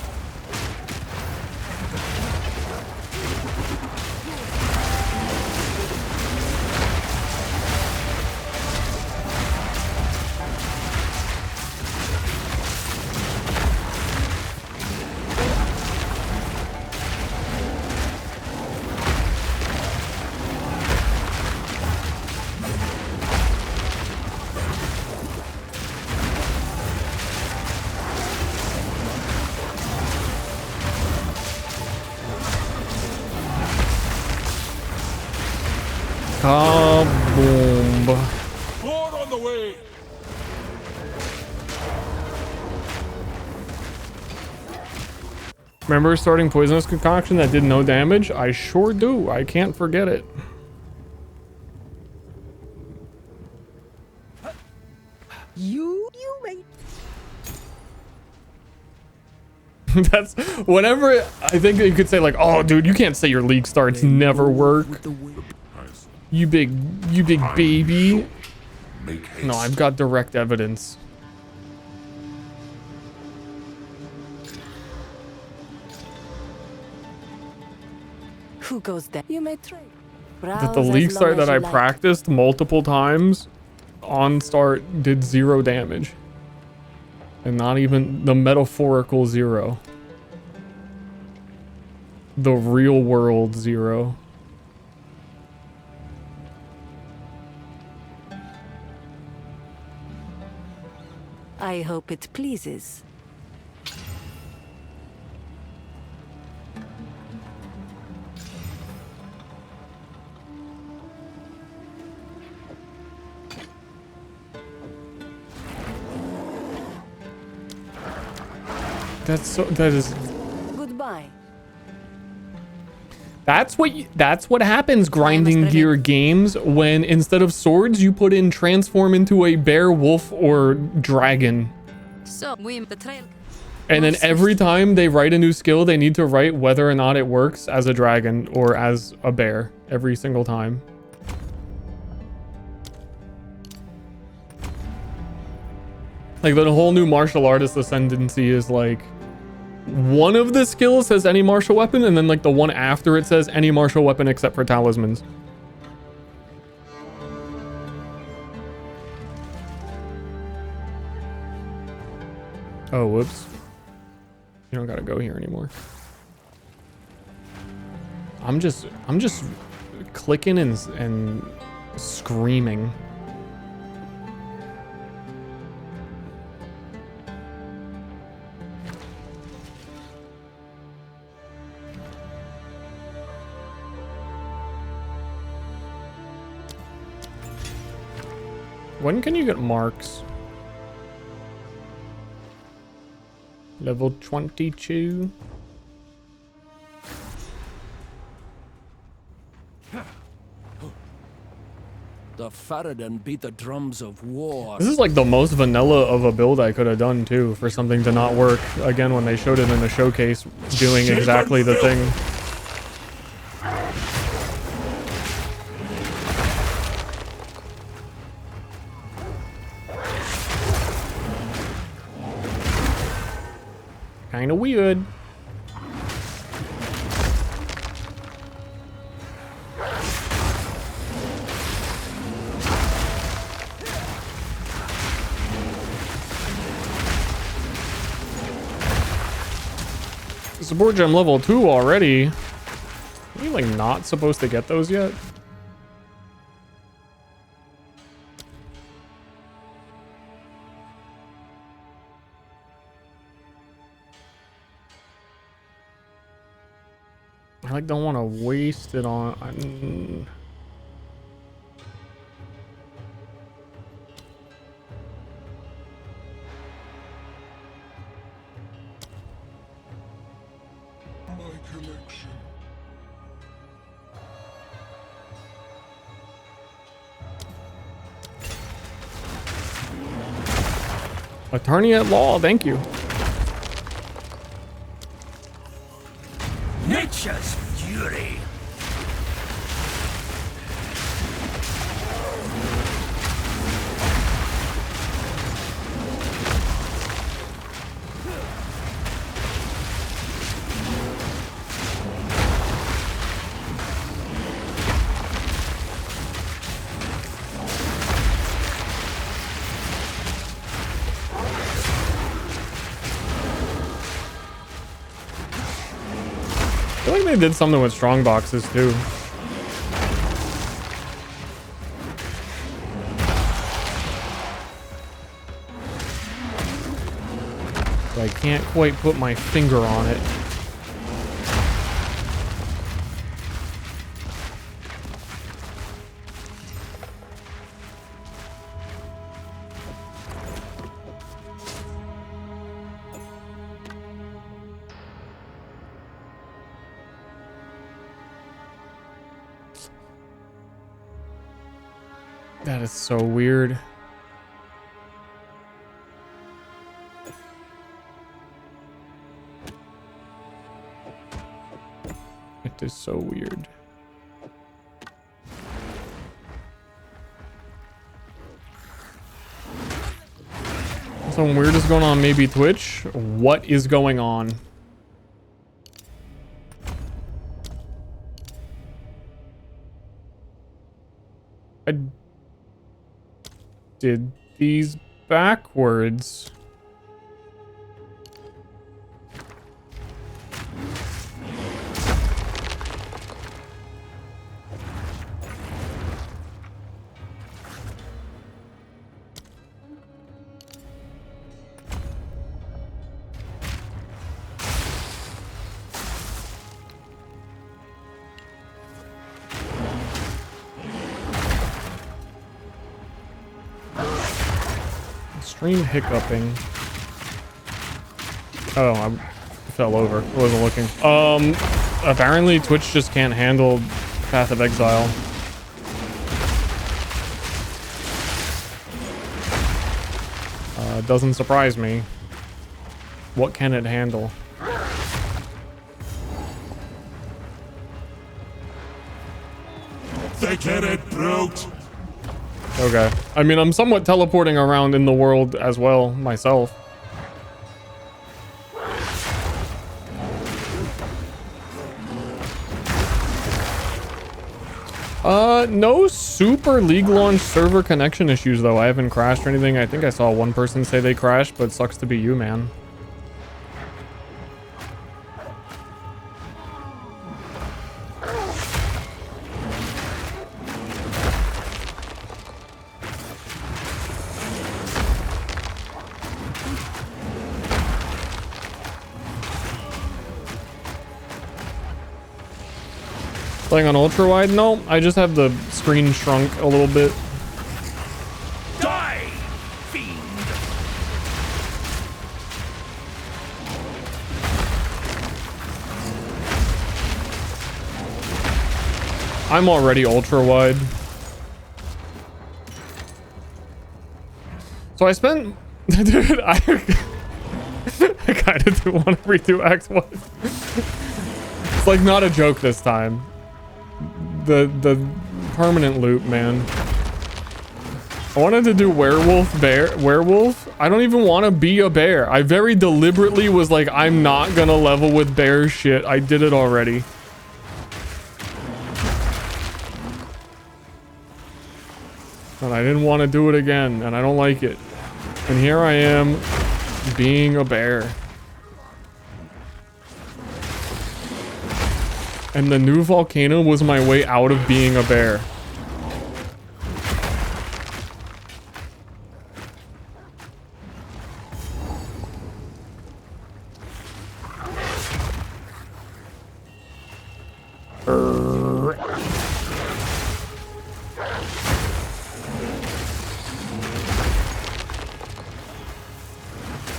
Kaboom. More on the way. Remember starting poisonous concoction that did no damage? I sure do. I can't forget it. You made. That's whenever I think you could say like, oh dude, you can't say your league starts never work. You big baby. No, I've got direct evidence. Who goes there? You may trade. That the league start that I practiced multiple times on start did 0 damage. And not even the metaphorical 0. The real world 0. I hope it pleases. That is Goodbye. That's what happens grinding gear games when instead of swords you put in transform into a bear, wolf, or dragon. So we the trail. And then every time they write a new skill, they need to write whether or not it works as a dragon or as a bear every single time. Like the whole new martial artist ascendancy is like one of the skills says any martial weapon, and then like the one after it says any martial weapon except for talismans. Oh, whoops. You don't gotta go here anymore. I'm just clicking and screaming. When can you get marks? Level 22. The Faradin beat the drums of war. This is like the most vanilla of a build I could have done too for something to not work. Again, when they showed it in the showcase doing exactly the thing. kind of weird. Support gem level 2 already. Are you like not supposed to get those yet? I like don't want to waste it on. Attorney at law, thank you. Nature's fury. I feel like they did something with strong boxes too. But I can't quite put my finger on it. That is so weird. It is so weird. Something weird is going on, maybe Twitch. What is going on? I did these backwards. Stream hiccuping. Oh, I fell over. I wasn't looking. Apparently Twitch just can't handle Path of Exile. Doesn't surprise me. What can it handle? They get it, brute. Okay. I mean, I'm somewhat teleporting around in the world as well, myself. No super League launch server connection issues, though. I haven't crashed or anything. I think I saw one person say they crashed, but sucks to be you, man. Playing on ultra wide? No, I just have the screen shrunk a little bit. Die, fiend! I'm already ultra wide. So I spent, dude, I kind of do want to redo Act 1. It's like not a joke this time. The permanent loop, man. I wanted to do werewolf. I don't even want to be a bear. I very deliberately was like, I'm not gonna level with bear shit. I did it already. And I didn't want to do it again, and I don't like it. And here I am being a bear. And the new volcano was my way out of being a bear.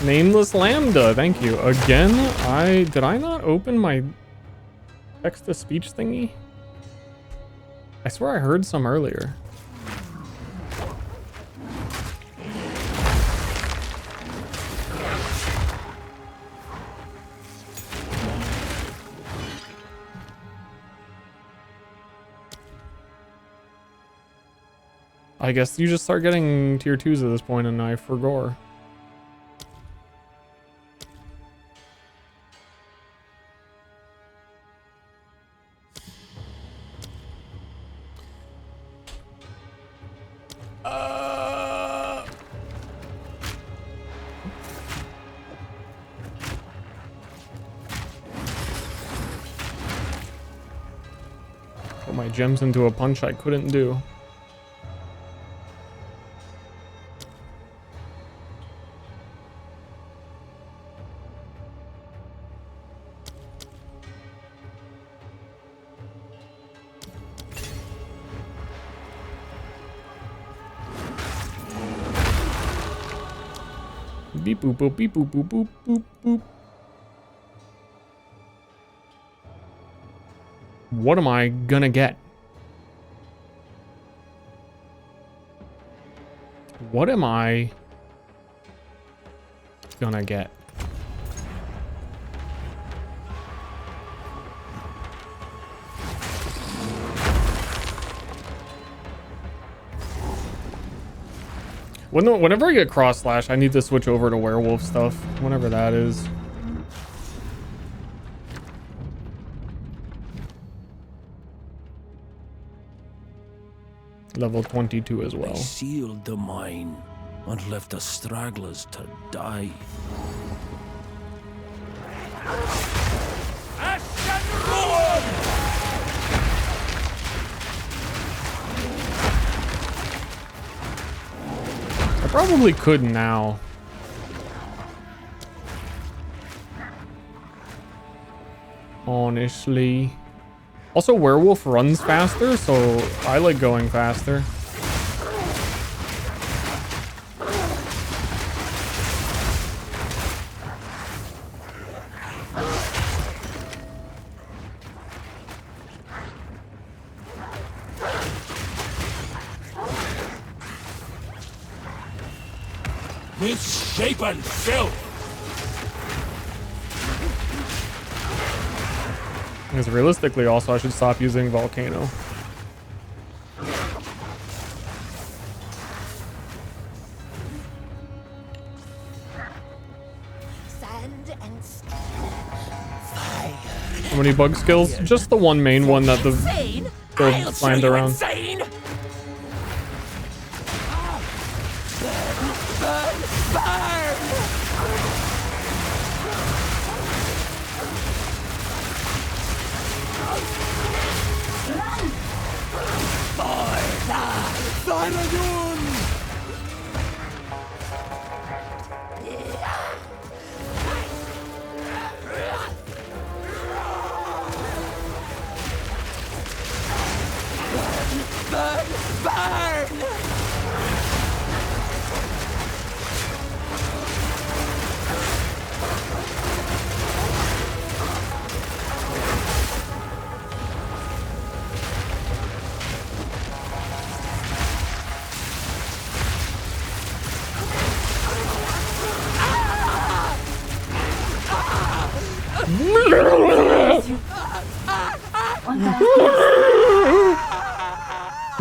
Nameless Lambda, thank you. Again, did I not open my text-to-speech thingy? I swear I heard some earlier. I guess you just start getting tier 2s at this point, and I forgot. Put my gems into a punch I couldn't do. Beep boop boop beep boop boop boop boop boop. What am I gonna get? What am I gonna get? Whenever I get cross slash, I need to switch over to werewolf stuff. Whenever that is. Level 22 as well. They sealed the mine and left the stragglers to die. I probably could now. Honestly. Also, werewolf runs faster, so I like going faster. Misshapen filth! Because realistically, also, I should stop using volcano. Sand and How many bug skills? Just the one main one that the build planned around. Insane!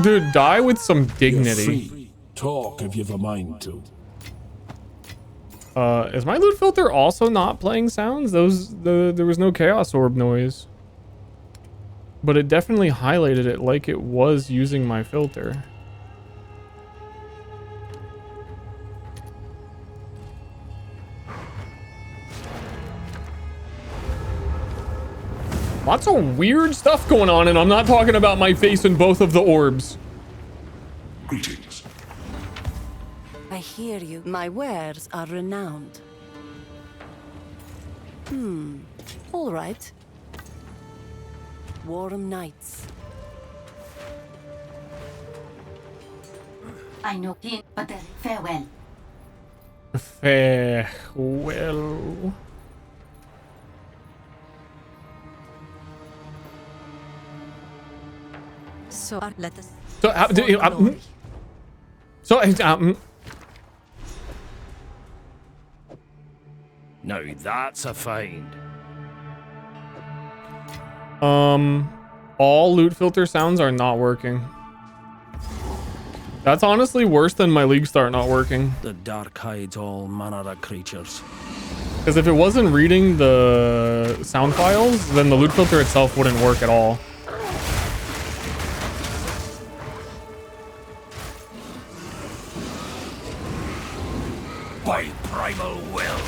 Dude, die with some dignity. Talk if you've a mind to. Is my loot filter also not playing sounds? There was no chaos orb noise. But it definitely highlighted it like it was using my filter. Lots of weird stuff going on, and I'm not talking about my face in both of the orbs. Greetings. I hear you. My wares are renowned. All right. Warm nights. I know King, but farewell. Farewell. So let us. Now that's a find. All loot filter sounds are not working. That's honestly worse than my League Start not working. The dark hides all manner of creatures. Because if it wasn't reading the sound files, then the loot filter itself wouldn't work at all. By primal will.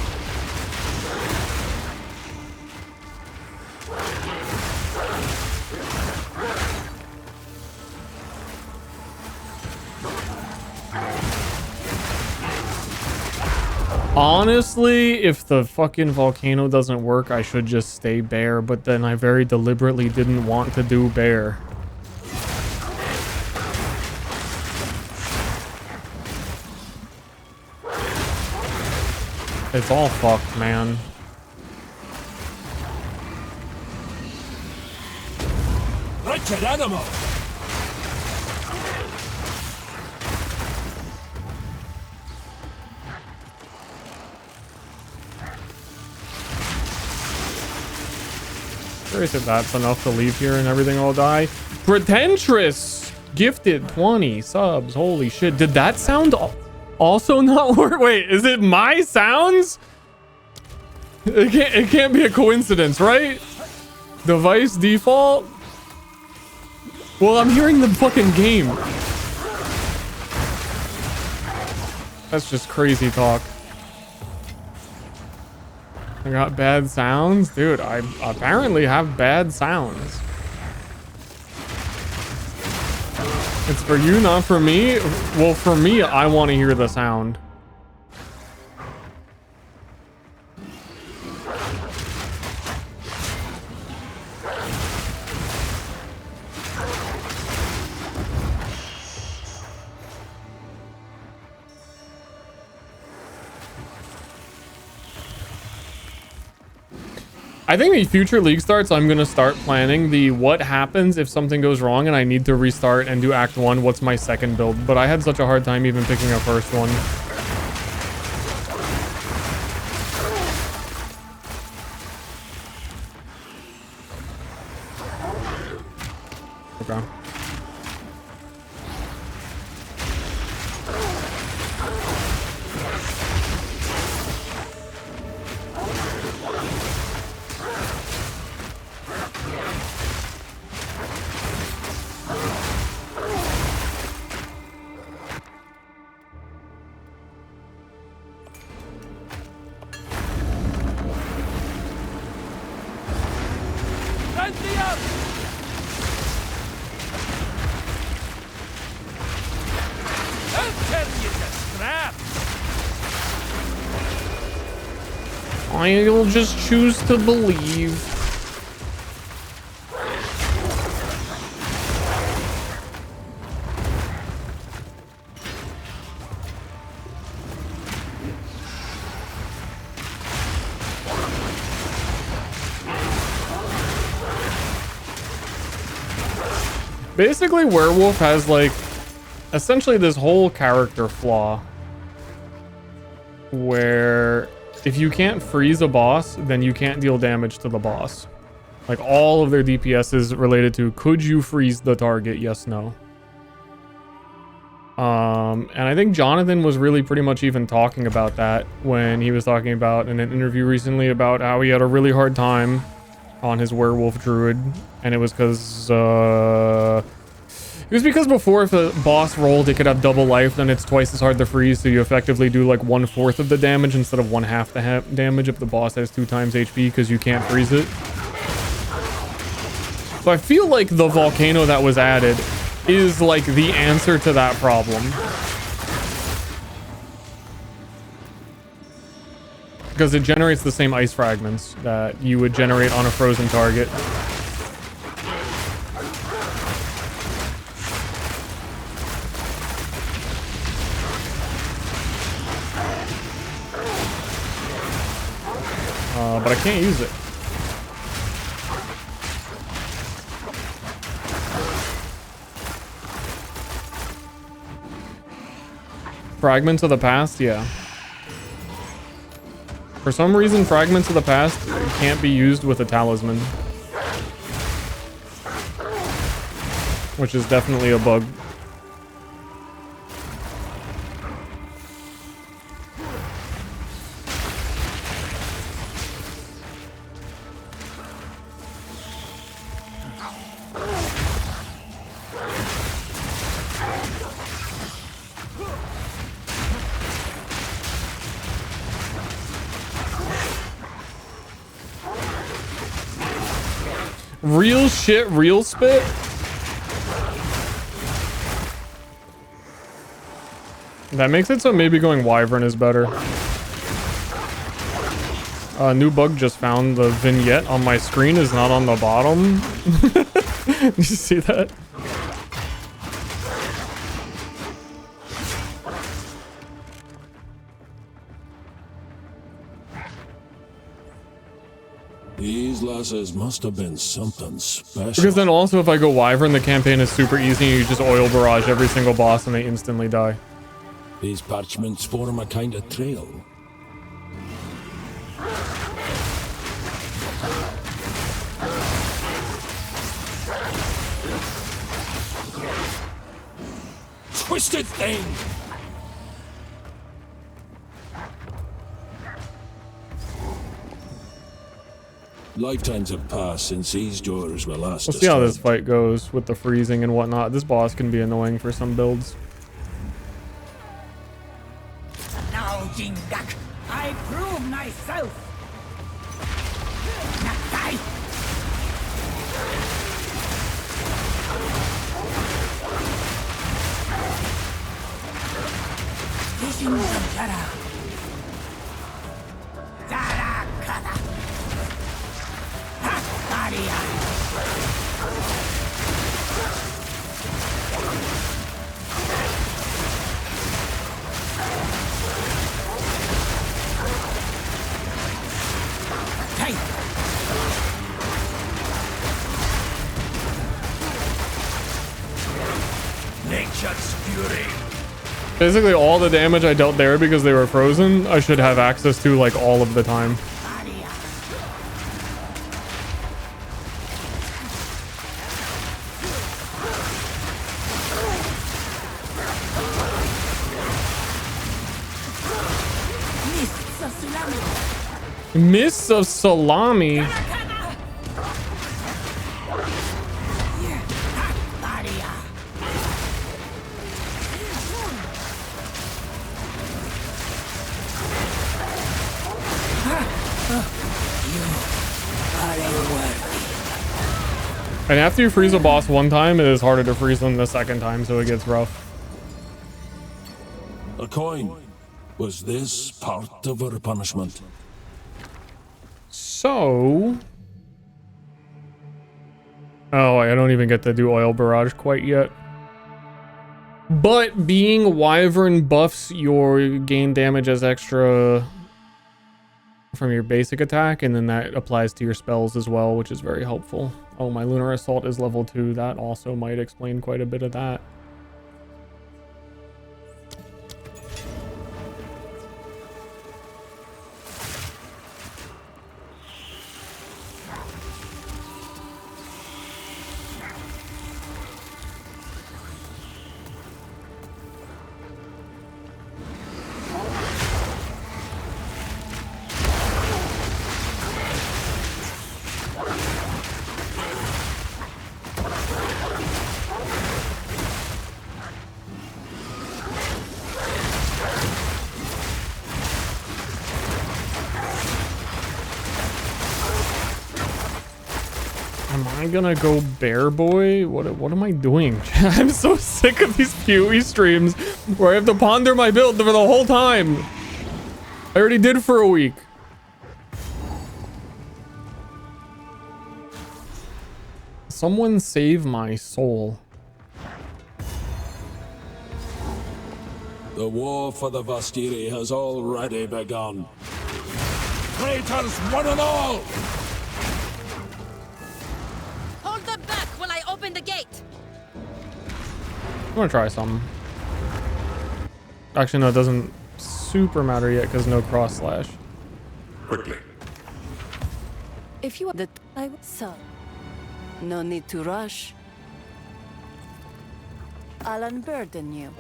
Honestly, if the fucking volcano doesn't work, I should just stay bear, but then I very deliberately didn't want to do bear. It's all fucked, man. Wretched animal! Curious if that's enough to leave here and everything will die. Pretentious gifted 20 subs. Holy shit. Did that sound also not work? Wait, is it my sounds? It can't be a coincidence, right? Device default? Well, I'm hearing the fucking game. That's just crazy talk. I got bad sounds? Dude, I apparently have bad sounds. It's for you, not for me? Well, for me, I want to hear the sound. I think the future League starts, I'm going to start planning the what happens if something goes wrong and I need to restart and do Act 1. What's my second build? But I had such a hard time even picking a first one. Okay. I'll just choose to believe. Basically, Werewolf has like essentially this whole character flaw where if you can't freeze a boss, then you can't deal damage to the boss. Like all of their DPS is related to, could you freeze the target? Yes, no. And I think Jonathan was really pretty much even talking about that when he was talking about in an interview recently about how he had a really hard time on his werewolf druid, and it was because before, if a boss rolled, it could have double life, then it's twice as hard to freeze, so you effectively do like 1/4 of the damage instead of 1/2 the damage if the boss has 2 times HP because you can't freeze it. So I feel like the volcano that was added is like the answer to that problem. Because it generates the same ice fragments that you would generate on a frozen target. But I can't use it. Fragments of the past, yeah. For some reason, fragments of the past can't be used with a talisman, which is definitely a bug. Real shit, real spit? That makes it so maybe going Wyvern is better. New bug just found. The vignette on my screen is not on the bottom. Did you see that? These lasses must have been something special. Because then also if I go Wyvern, the campaign is super easy. You just oil barrage every single boss and they instantly die. These parchments form a kind of trail. Twisted thing! Lifetimes have passed since these doors were last We'll see how this fight goes with the freezing and whatnot. This boss can be annoying for some builds. Now, Jingak, I prove myself. Nakai. Visions of Jara. Jara Kada. Nature's fury. Basically all the damage I dealt there because they were frozen, I should have access to like all of the time. Mists of salami. And after you freeze a boss one time, it is harder to freeze them the second time, so it gets rough. A coin. Was this part of our punishment? So... Oh, I don't even get to do oil barrage quite yet. But being Wyvern buffs your gain damage as extra from your basic attack, and then that applies to your spells as well, which is very helpful. Oh, my Lunar Assault is level 2. That also might explain quite a bit of that. gonna go bear boy? What am I doing? I'm so sick of these PoE streams where I have to ponder my build for the whole time. I already did for a week. Someone save my soul. The war for the Vastiri has already begun. Traitors, one and all! Hold them back while I open the gate. I'm gonna try something. Actually, no, it doesn't super matter yet because no cross slash. Quickly. If you are the I will sell. No need to rush. I'll unburden you.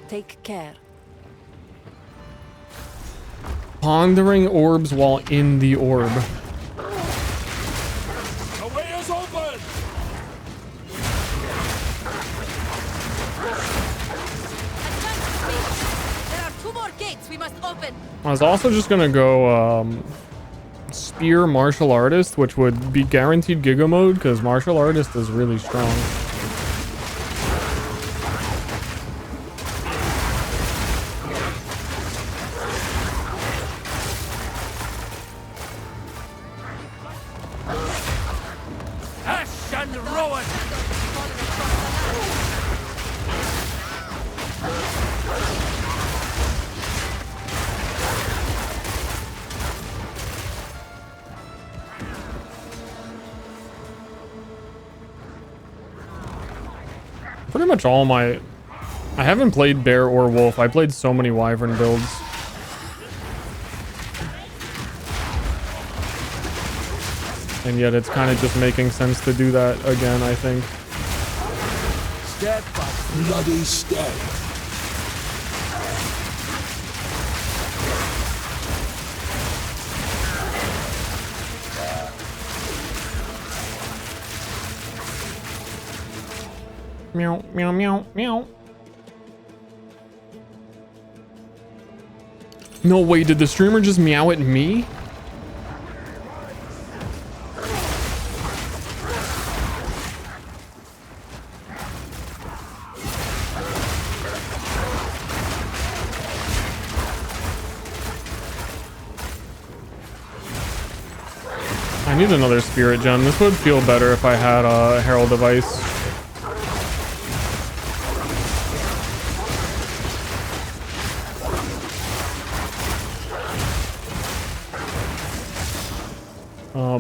Take care. Pondering orbs while in the orb. The way is open! There are 2 more gates we must open. I was also just gonna go spear martial artist, which would be guaranteed Giga mode because martial artist is really strong. Ash and Rowan! Pretty much all my... I haven't played bear or wolf. I played so many wyvern builds. And yet it's kind of just making sense to do that again, I think. Step by bloody step. Meow, meow, meow, meow. No way, did the streamer just meow at me? I need another spirit gem. This would feel better if I had a herald device.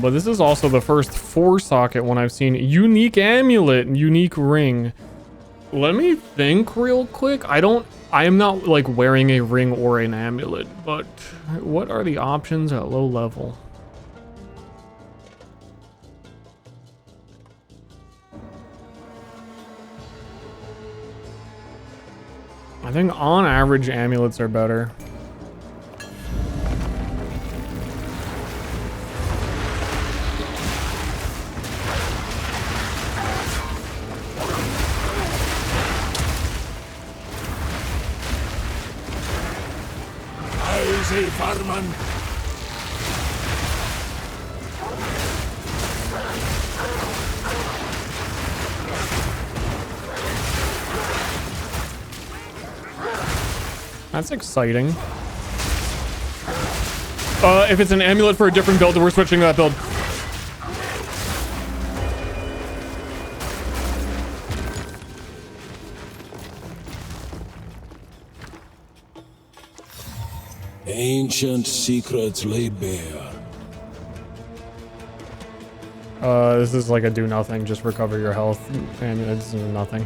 But this is also the first 4-socket one I've seen. Unique amulet, unique ring. Let me think real quick. I am not like wearing a ring or an amulet, but what are the options at low level? I think on average amulets are better. Easy, Farman. That's exciting. If it's an amulet for a different build, we're switching to that build. Ancient secrets laid bare. This is like a do nothing, just recover your health amulet. This is nothing.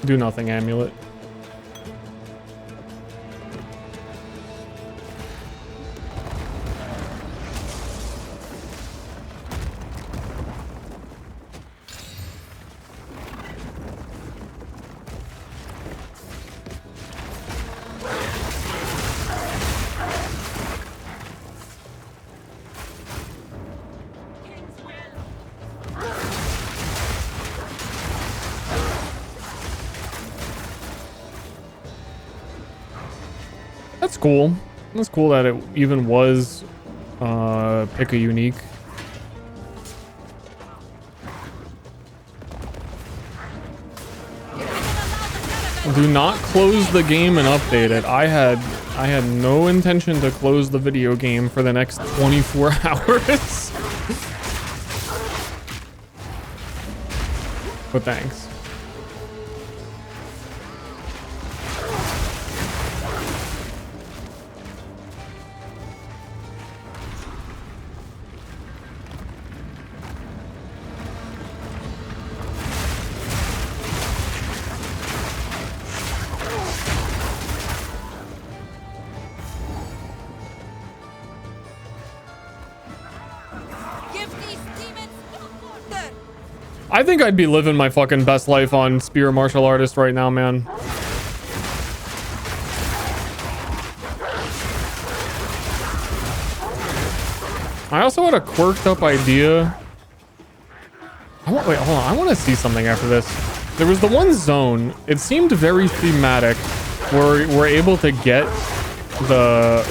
Do nothing amulet. That's cool. That's cool that it even was pick a unique. Do not close the game and update it. I had no intention to close the video game for the next 24 hours. But thanks. I think I'd be living my fucking best life on Spear Martial Artist right now, man. I also had a quirked up idea. Wait, hold on. I want to see something after this. There was the one zone. It seemed very thematic where we're able to get the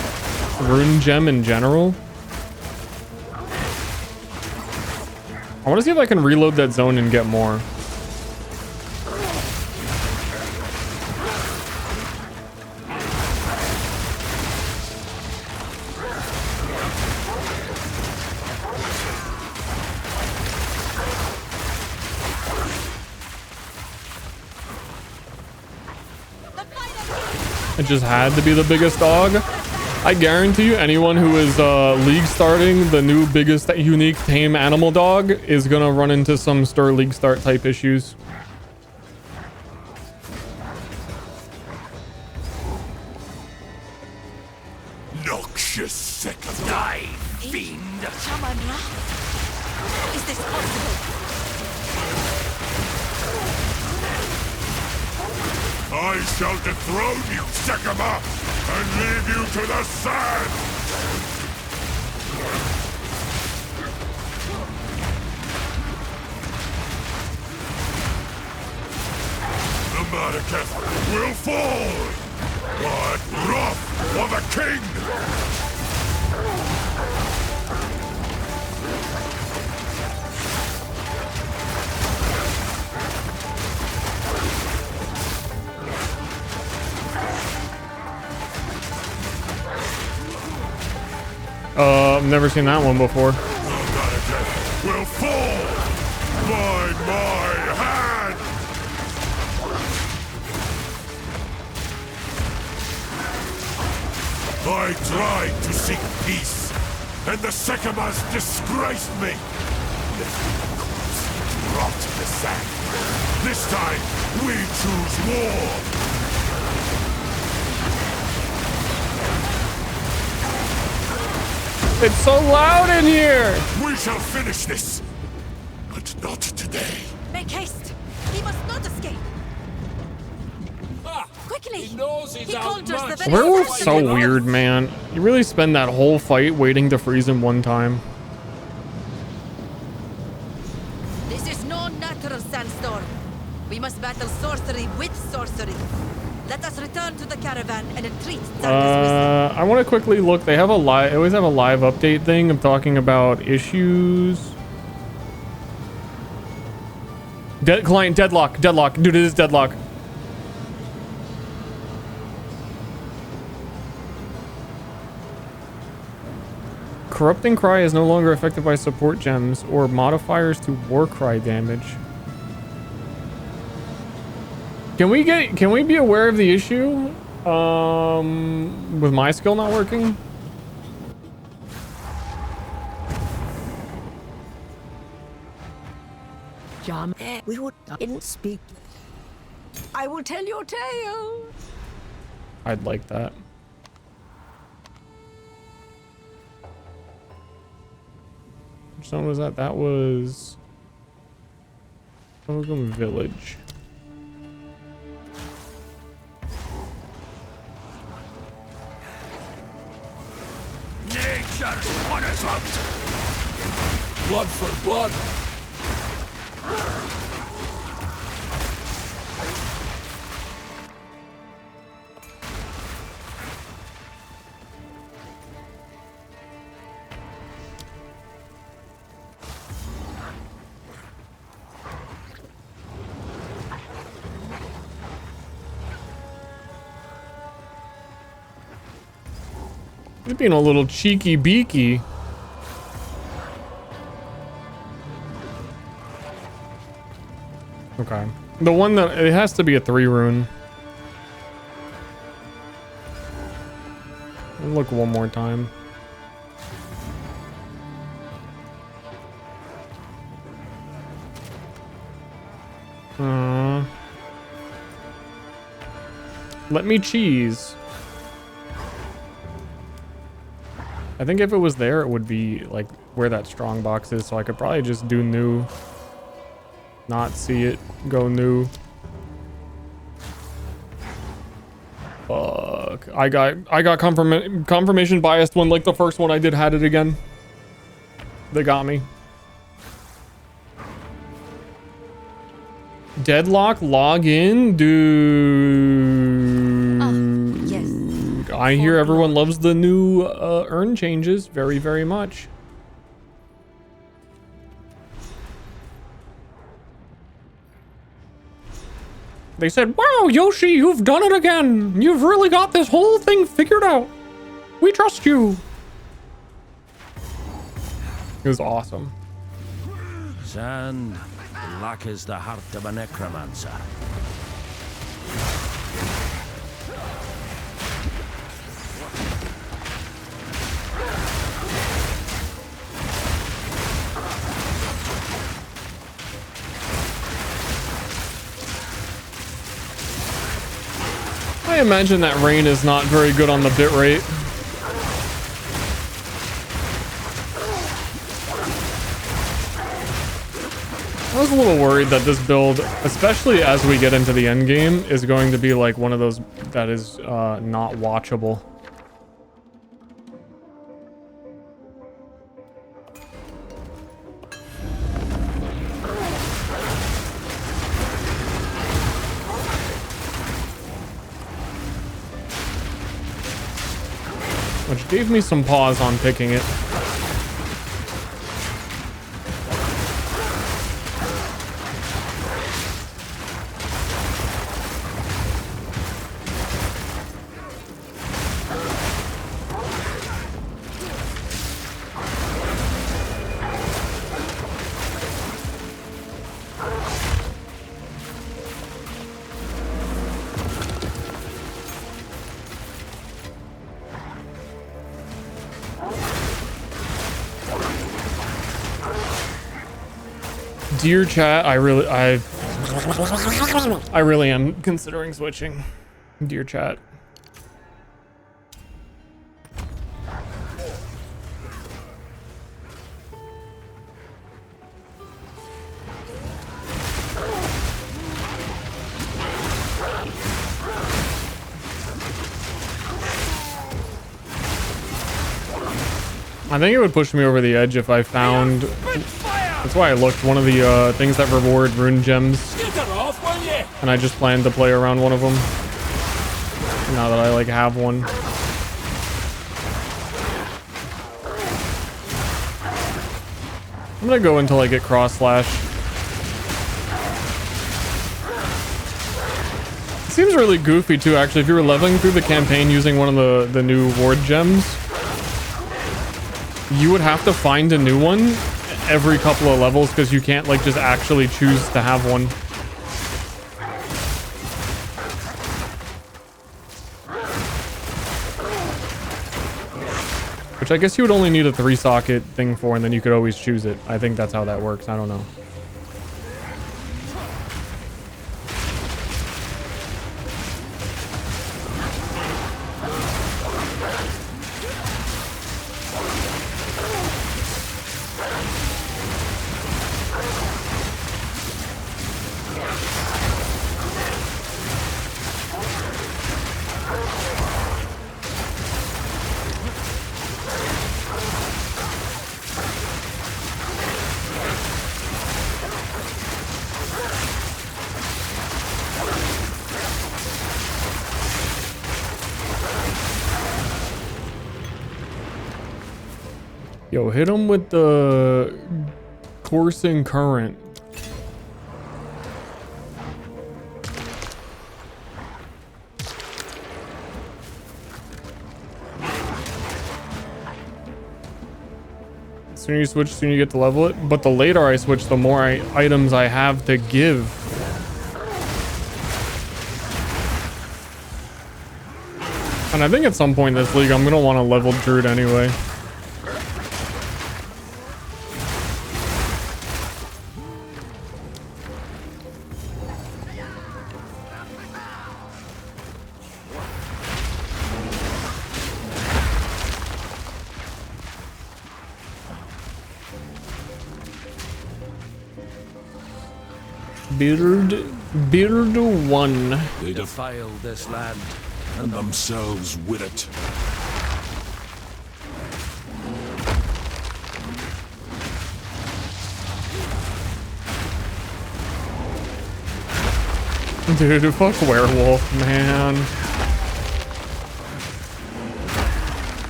rune gem in general. I want to see if I can reload that zone and get more. It just had to be the biggest dog. I guarantee you anyone who is league starting the new biggest unique tame animal dog is gonna run into some Ster league start type issues. Noxious second. Die, fiend! Is this possible? I shall dethrone you, Sekama, and leave you to the sand! The Mariketh will fall, but wrath for the king! I've never seen that one before. Will fall by my hand. I tried to seek peace, and the Sekamas disgraced me. Left me corpse to rot in the sand. This time, we choose war. It's so loud in here! We shall finish this, but not today. Make haste! He must not escape! Quickly! He conjures the very Werewolf's so weird, man. You really spend that whole fight waiting to freeze him one time. This is no natural sandstorm. We must battle sorcery with sorcery. Let us return to the caravan and entreat I want to quickly look. They have a live. They always have a live update thing of talking about issues. Client deadlock. Dude, it is deadlock. Corrupting Cry is no longer affected by support gems or modifiers to war cry damage. Can we be aware of the issue? With my skill not working? Jam, we didn't speak. I will tell your tale. I'd like that. Which zone was that? That was Ogum Village. Nature's punishment! Blood for blood! You're being a little cheeky beaky. Okay. The one that it has to be a 3 rune. Look one more time. Let me cheese. I think if it was there, it would be like where that strong box is, so I could probably just do new. Not see it, go new. Fuck. I got confirmation biased when like the first one I did had it again. They got me. Deadlock login, dude. Yes. I hear everyone loves the new urn changes very, very much. They said, "Wow, Yoshi, you've done it again. You've really got this whole thing figured out. We trust you." It was awesome. Sand, black as the heart of a necromancer. I imagine that rain is not very good on the bitrate. I was a little worried that this build, especially as we get into the end game, is going to be like one of those that is not watchable. Which gave me some pause on picking it. Dear chat, I really am considering switching. Dear chat. I think it would push me over the edge if I found... That's why I looked. One of the things that reward rune gems. And I just planned to play around one of them. Now that I like have one. I'm gonna go until I get cross slash. It seems really goofy too, actually. If you were leveling through the campaign using one of the new ward gems, you would have to find a new one every couple of levels because you can't like just actually choose to have one. Which I guess you would only need a 3-socket thing for, and then you could always choose it. I think that's how that works. I don't know. Yo, hit him with the coursing current. sooner you switch, sooner you get to level it. But the later I switch, the more items I have to give. And I think at some point in this league, I'm going to want to level Druid anyway. Beard 1. They defile this land and themselves with it. Dude, fuck werewolf, man.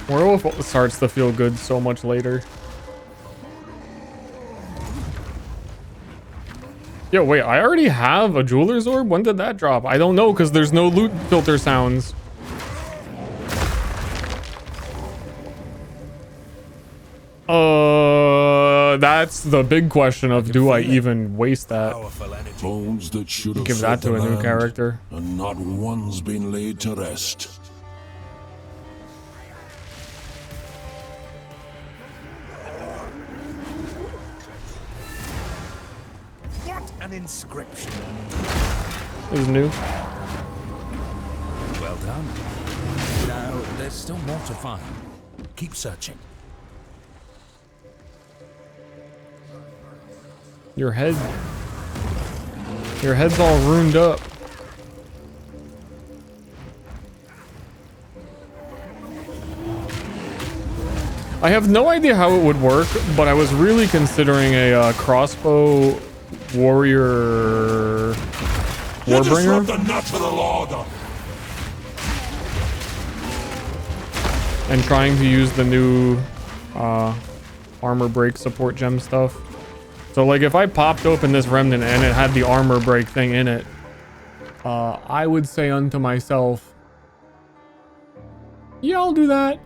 Werewolf starts to feel good so much later. Yo, wait, I already have a jeweler's orb? When did that drop? I don't know, because there's no loot filter sounds. That's the big question of, do I even waste that? Bones that should have Give that to a new character. And not one's been laid to rest. What an inscription. Is new. Well done. Now, there's still more to find. Keep searching. Your head's all ruined up. I have no idea how it would work, but I was really considering a crossbow warrior warbringer. The natural order. And trying to use the new armor break support gem stuff. So like if I popped open this remnant and it had the armor break thing in it, I would say unto myself, yeah, I'll do that.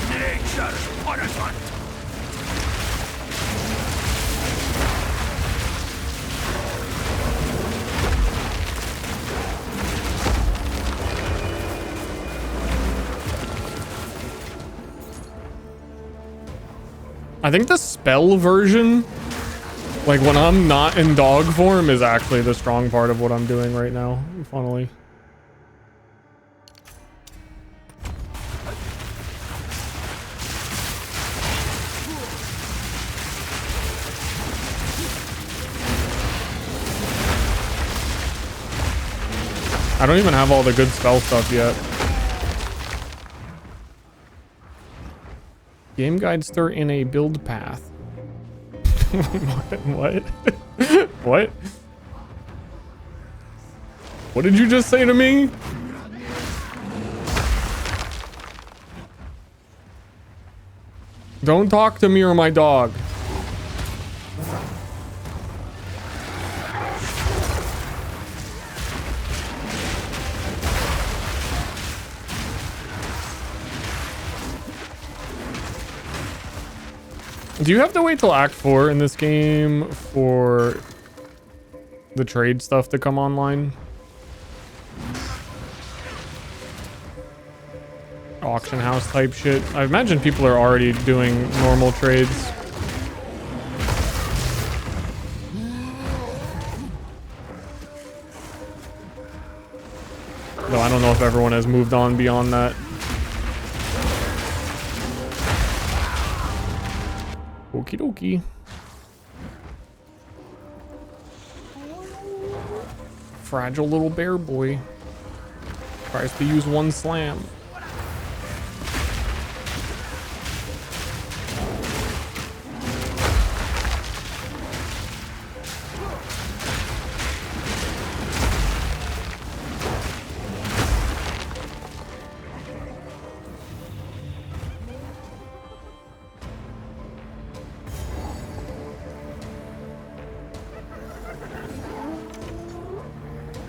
Nature's punishment. I think the spell version, like when I'm not in dog form, is actually the strong part of what I'm doing right now, funnily. I don't even have all the good spell stuff yet. Game guide Ster in a build path. What? What? What did you just say to me? Don't talk to me or my dog. Do you have to wait till Act 4 in this game for the trade stuff to come online? Auction house type shit. I imagine people are already doing normal trades. Though I don't know if everyone has moved on beyond that. Okie dokie. Fragile little bear boy. Tries to use one slam.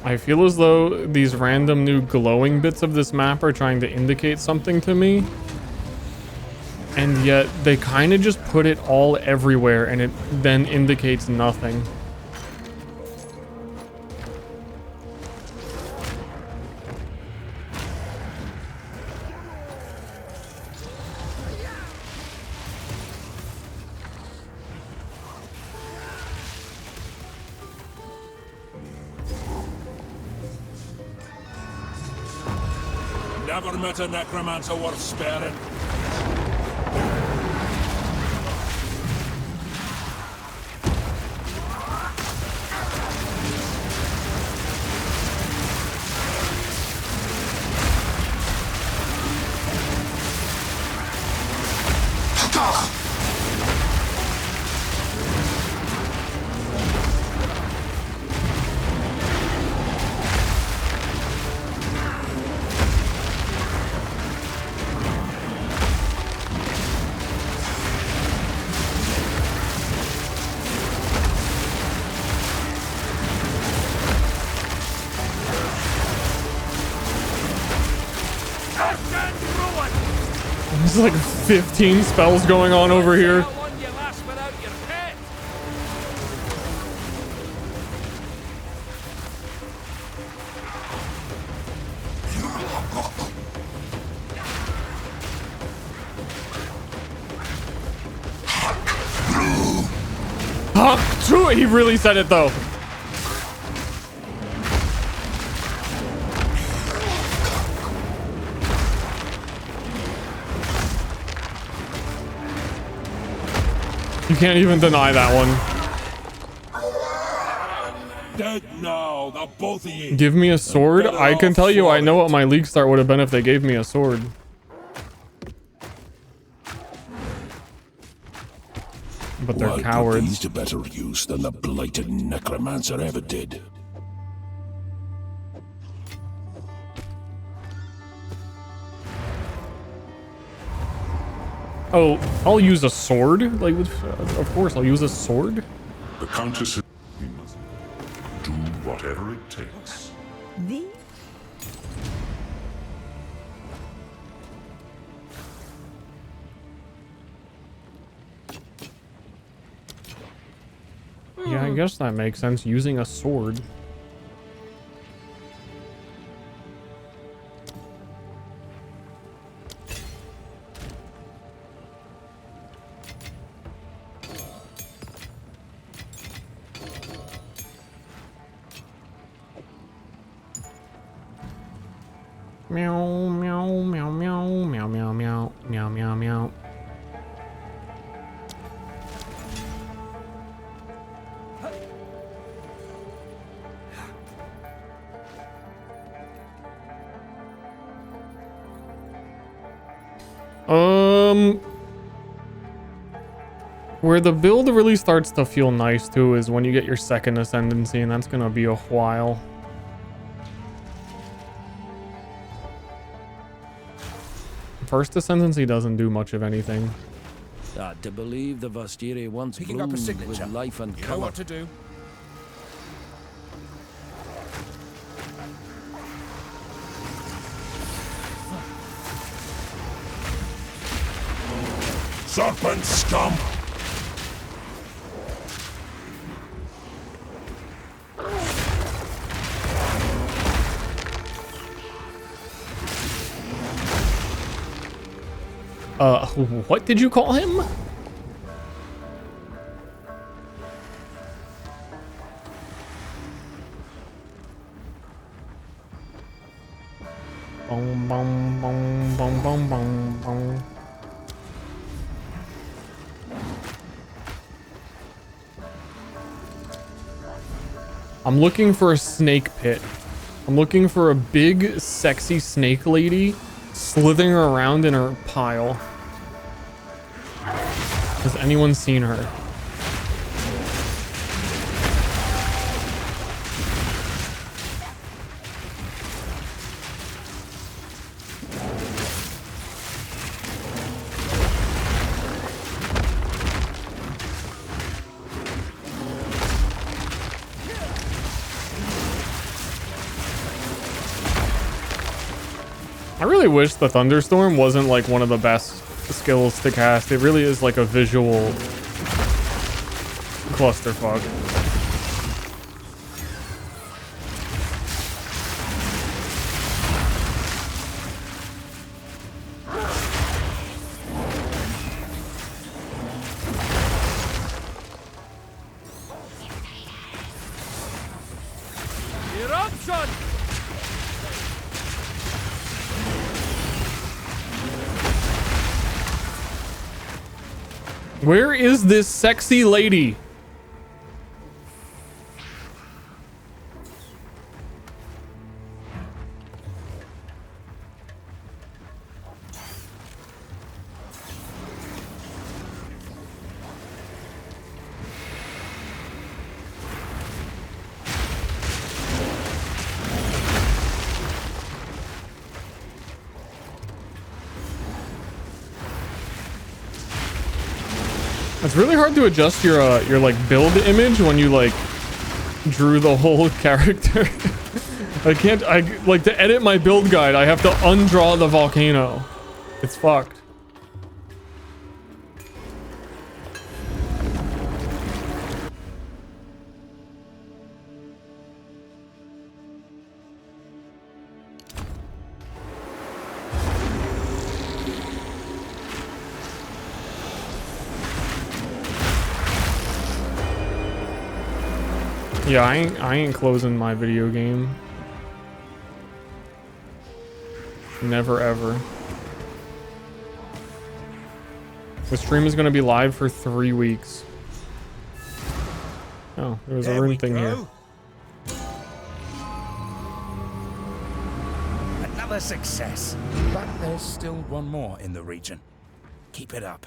I feel as though these random new glowing bits of this map are trying to indicate something to me. And yet they kind of just put it all everywhere and it then indicates nothing. Never met a necromancer worth sparing. There's like 15 spells going on over here. He really said it though. You can't even deny that one. Dead now, the both of you. Give me a sword? I can tell you I know what my league start would have been if they gave me a sword. But they're cowards. These to better use than the blighted necromancer ever did. Oh, I'll use a sword? Like, of course, I'll use a sword. The Countess, we must do whatever it takes. The Yeah, I guess that makes sense, using a sword. Meow, meow, meow, meow, meow, meow, meow, meow, meow, meow. Where the build really starts to feel nice too is when you get your second ascendancy, and that's gonna be a while. First ascendancy doesn't do much of anything. To believe the Vastiri once bloomed with life and You know color. what to do. Serpent scum! What did you call him? Boom, boom, boom, boom, boom, boom, boom. I'm looking for a snake pit. I'm looking for a big, sexy snake lady slithering around in her pile. Has anyone seen her? I really wish the thunderstorm wasn't like one of the best skills to cast. It really is like a visual clusterfuck. Eruption! Where is this sexy lady? It's really hard to adjust your like build image when you like drew the whole character. I like to edit my build guide, I have to undraw the volcano. It's fucked. Yeah, I ain't closing my video game. Never ever. The stream is gonna be live for 3 weeks. Oh, there was a rune thing here. Another success. But there's still one more in the region. Keep it up.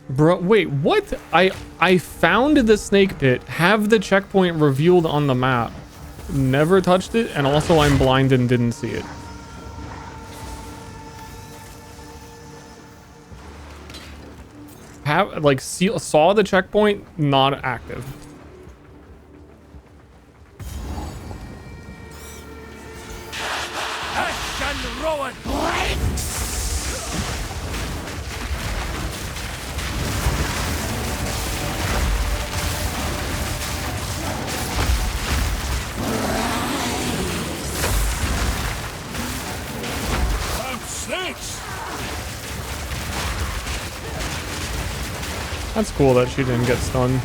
Bro, wait, what? I found the snake pit, have the checkpoint revealed on the map, never touched it, and also I'm blind and didn't see it. Have like saw the checkpoint, not active. That's cool that she didn't get stunned.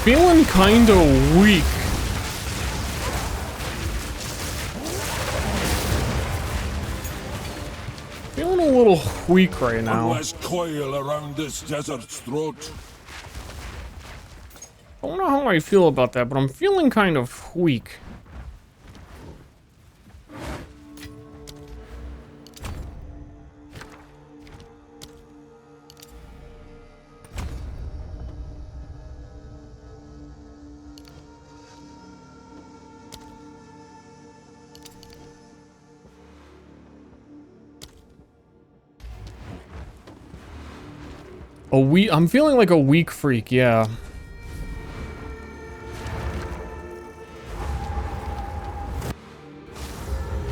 Feeling kinda weak. Feeling a little weak right now. Unless coil around this desert's throat. I don't know how I feel about that, but I'm feeling kind of weak. I'm feeling like a weak freak, yeah.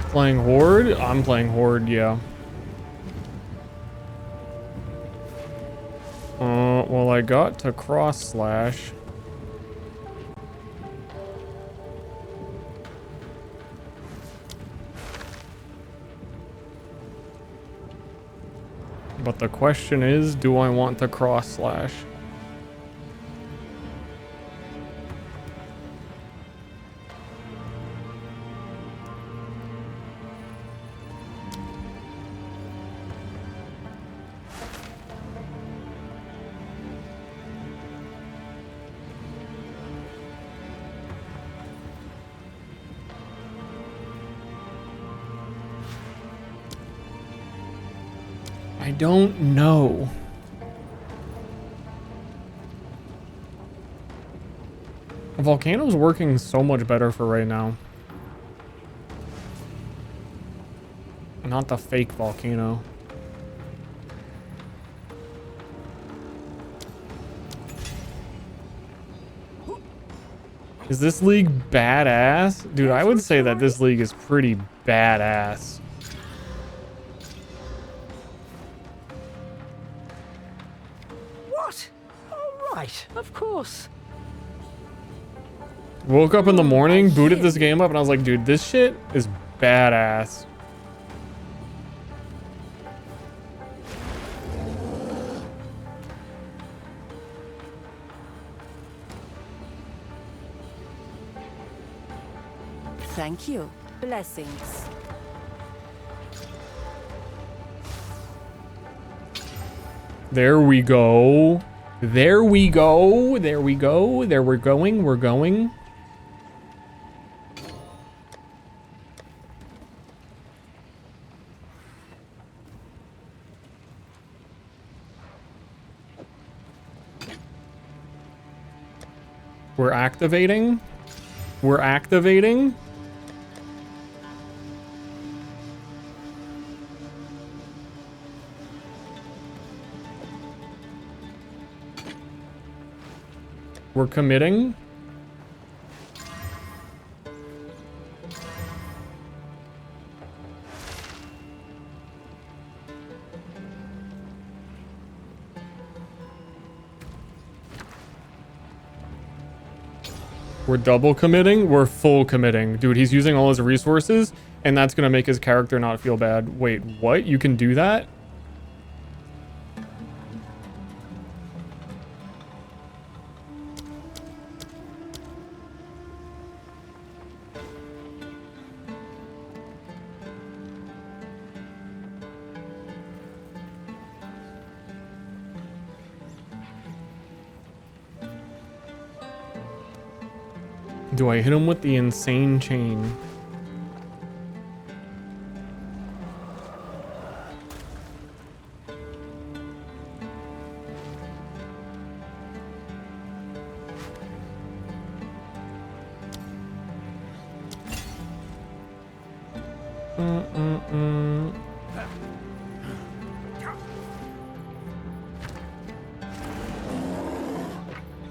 Playing Horde? I'm playing Horde, yeah. Well, I got to cross slash. But the question is, do I want to cross slash? I don't know. The volcano's working so much better for right now. Not the fake volcano. Is this league badass? Dude, I would say that this league is pretty badass. What? All right, of course. Woke up in the morning, booted this game up, and I was like, dude, this shit is badass. Thank you. Blessings. There we go. There we go. There we go. There we're going. We're going. We're activating. We're activating. We're committing. We're double committing. We're full committing. Dude, he's using all his resources, and that's gonna make his character not feel bad. Wait, what? You can do that? Do I hit him with the insane chain?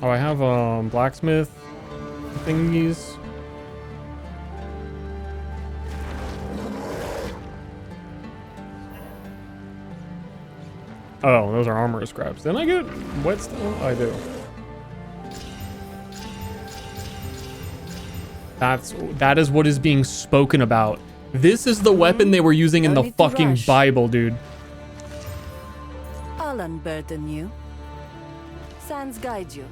Oh, I have blacksmith thingies. Oh, those are armor scraps. Then I get whetstone? I do. That is what is being spoken about. This is the weapon they were using in the fucking Bible, dude. I'll unburden you. Sands guide you.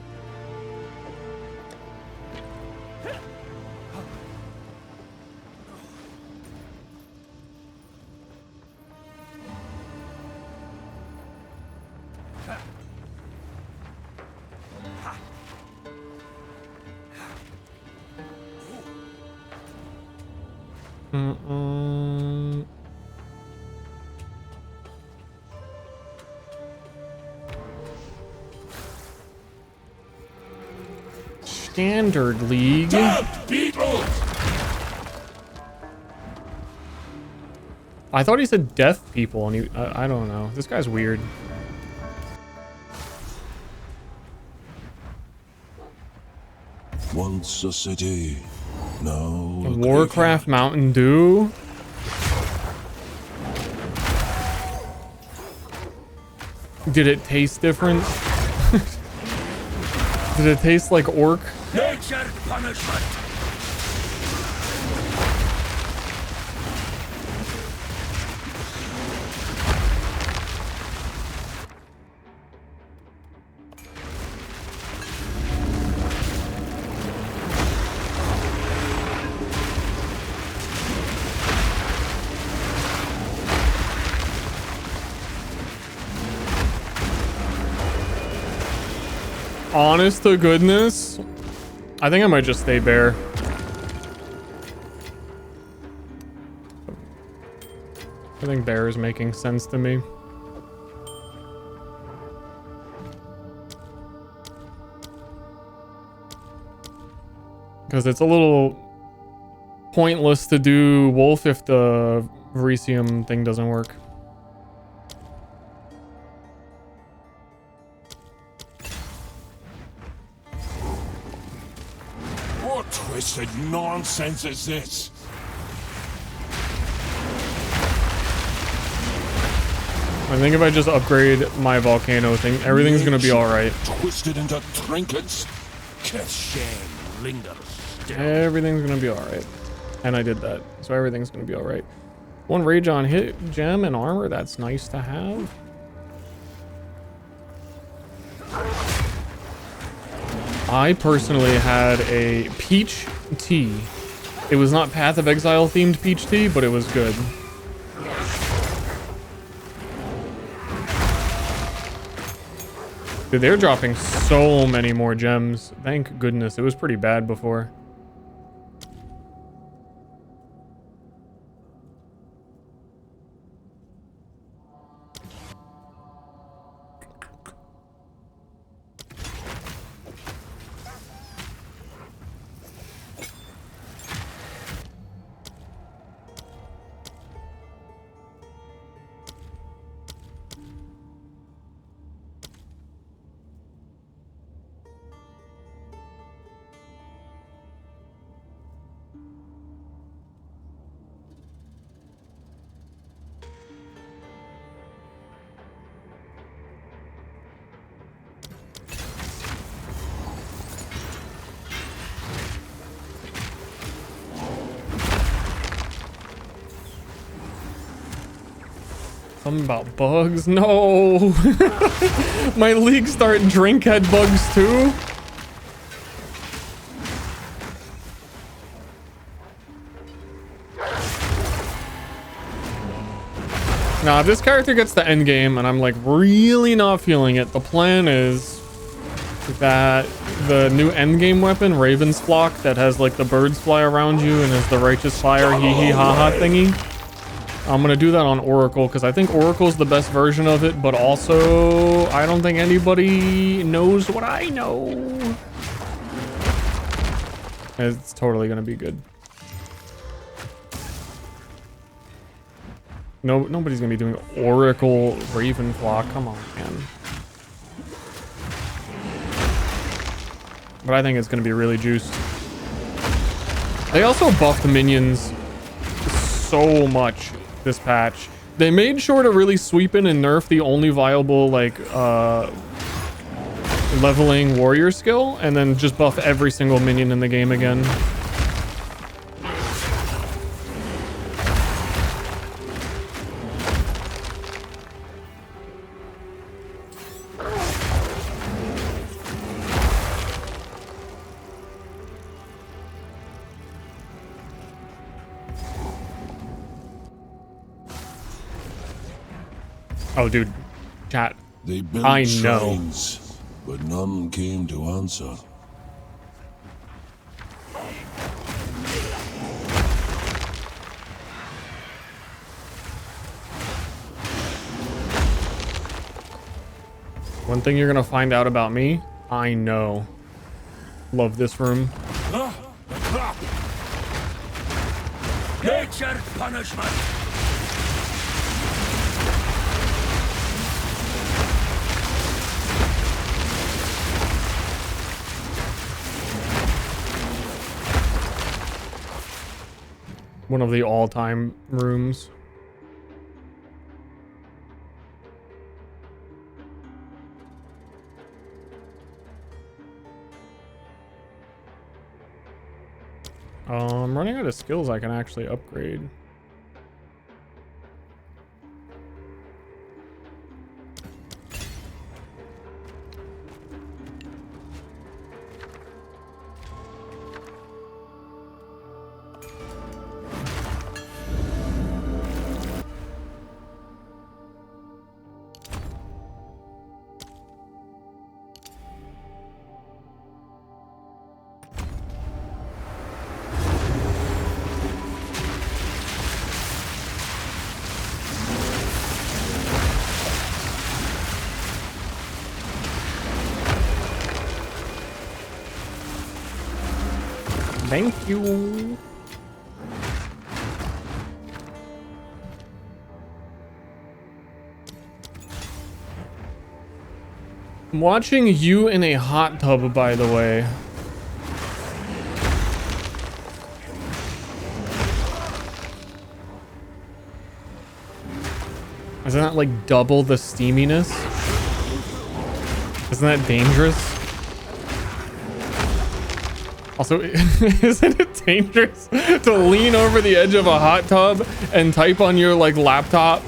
Standard League. I thought he said deaf people, and I don't know. This guy's weird. Once a city, now a Warcraft Mountain Dew. Did it taste different? Did it taste like orc? Nature punishment. honest to goodness, I think I might just stay bear. I think bear is making sense to me. Because it's a little pointless to do wolf if the Verisium thing doesn't work. What twisted nonsense is this? I think if I just upgrade my volcano thing, everything's gonna be alright. Twisted into trinkets. Shame lingers still. Everything's gonna be alright. And I did that, so everything's gonna be alright. One rage on hit, gem, and armor, that's nice to have. I personally had a peach tea. It was not Path of Exile themed peach tea, but it was good. Dude, they're dropping so many more gems. Thank goodness. It was pretty bad before. Something about bugs? No! My league start drink head bugs too? Now, if this character gets the end game and I'm like really not feeling it, the plan is that the new end game weapon, Raven's Flock, that has like the birds fly around you and is the righteous fire hee hee ha ha thingy. I'm gonna do that on Oracle because I think Oracle's the best version of it, but also I don't think anybody knows what I know. It's totally gonna be good. Nobody's gonna be doing Oracle Ravenflock. Come on, man. But I think it's gonna be really juiced. They also buffed the minions so much this patch. They made sure to really sweep in and nerf the only viable like leveling warrior skill, and then just buff every single minion in the game again. Oh, dude, chat. They built I know. shrines, but none came to answer. One thing you're gonna find out about me, I know. Love this room. Nature punishment. One of the all-time rooms. I'm running out of skills I can actually upgrade. Thank you. I'm watching you in a hot tub, by the way. Isn't that like double the steaminess? Isn't that dangerous? Also, isn't it dangerous to lean over the edge of a hot tub and type on your like laptop?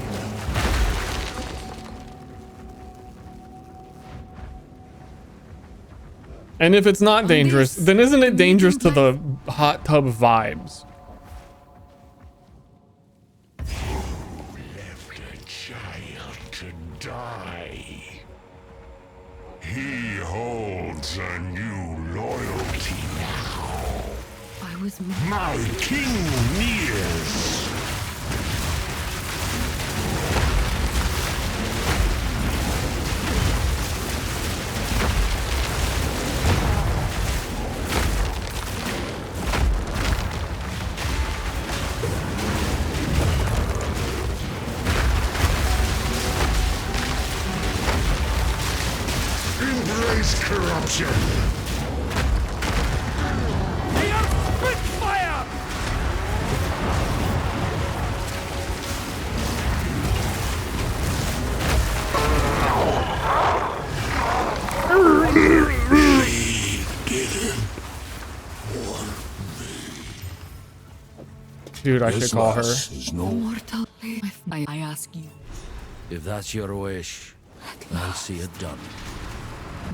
And if it's not dangerous, then isn't it dangerous to the hot tub vibes? Left a child to die. He holds a new loyalty now. I was My king nears. Embrace corruption. They are Spitfire! Dude, I should call her. Mortal, I ask you. If that's your wish, I'll see it done.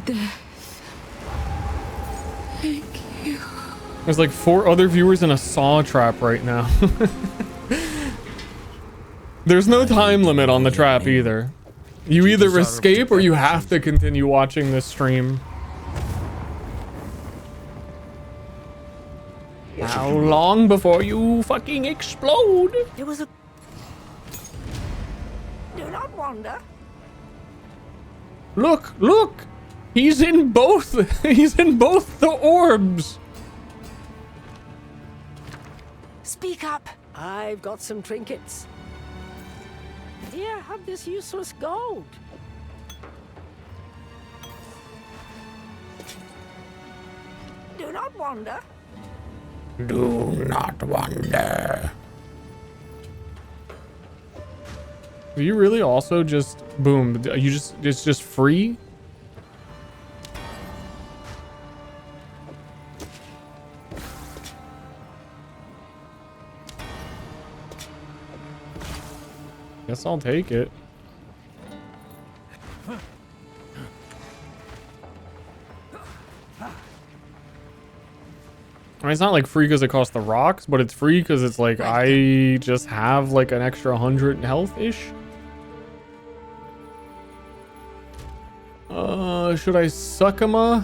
Death. Thank you. There's like 4 other viewers in a saw trap right now. There's no time limit on the trap either. You either escape or you have to continue watching this stream. How long before you fucking explode? It was a... Do not wander. Look, look! He's in both! He's in both the orbs! Speak up. I've got some trinkets. Here, have this useless gold. Do not wander. Do not wander. Do you really also just boom? You just it's just free? Guess I'll take it. I mean, it's not like free because it costs the rocks, but it's free because it's like I just have like an extra 100 health-ish. Should I Suckama?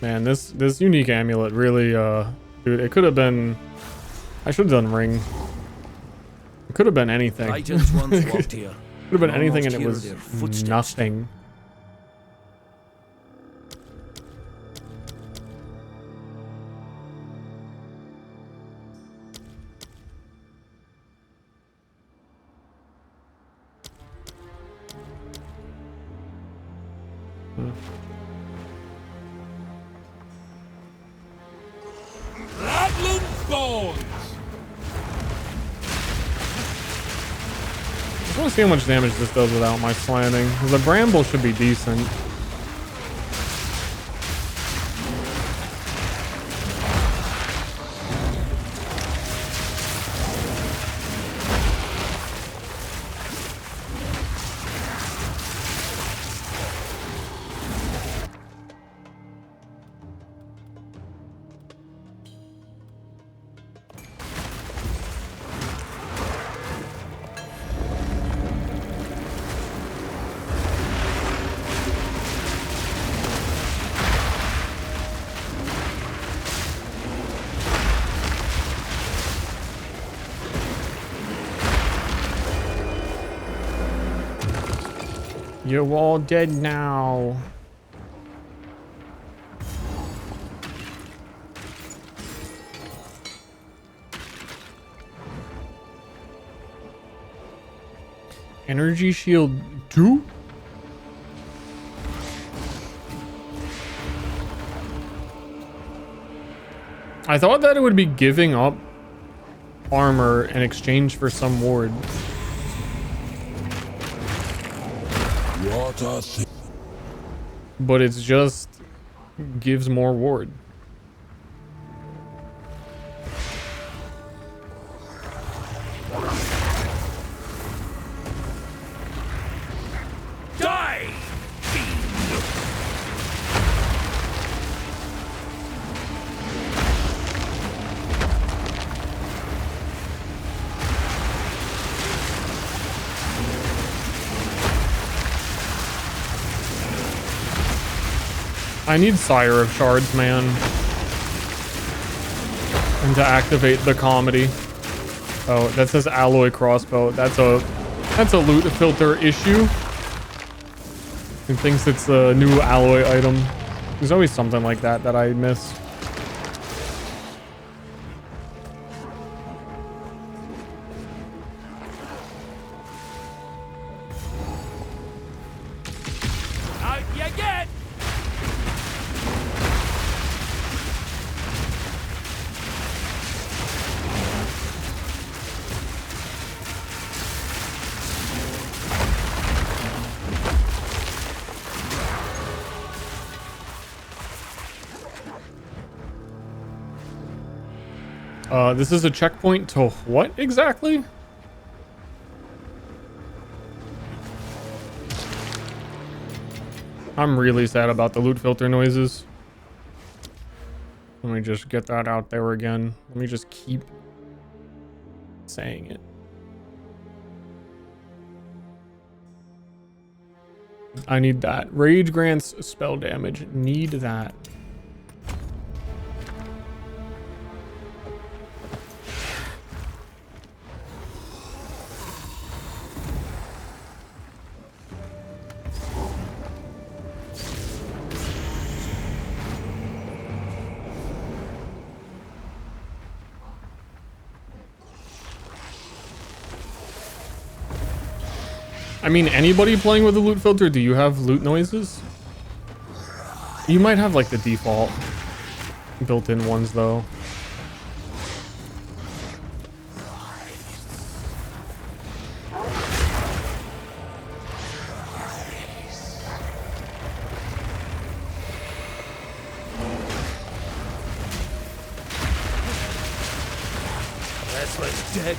Man, this unique amulet really, dude, it could have been. I should have done ring. It could have been anything. Titans once walked here. Could have been anything, and it was nothing. Rattling bones! I just want to see how much damage this does without my slamming. The bramble should be decent. You're all dead now. Energy shield 2? I thought that it would be giving up armor in exchange for some ward. What a thing. But it's just gives more ward. Die! I need Sire of Shards, man. And to activate the comedy. Oh, that says alloy crossbow. That's a loot filter issue. It thinks it's a new alloy item. There's always something like that that I miss. Out you get! This is a checkpoint to what exactly? I'm really sad about the loot filter noises. Let me just get that out there again. Let me just keep saying it. I need that. Rage grants spell damage. Need that. I mean, anybody playing with the loot filter, do you have loot noises? You might have like the default built-in ones though. This one's dead.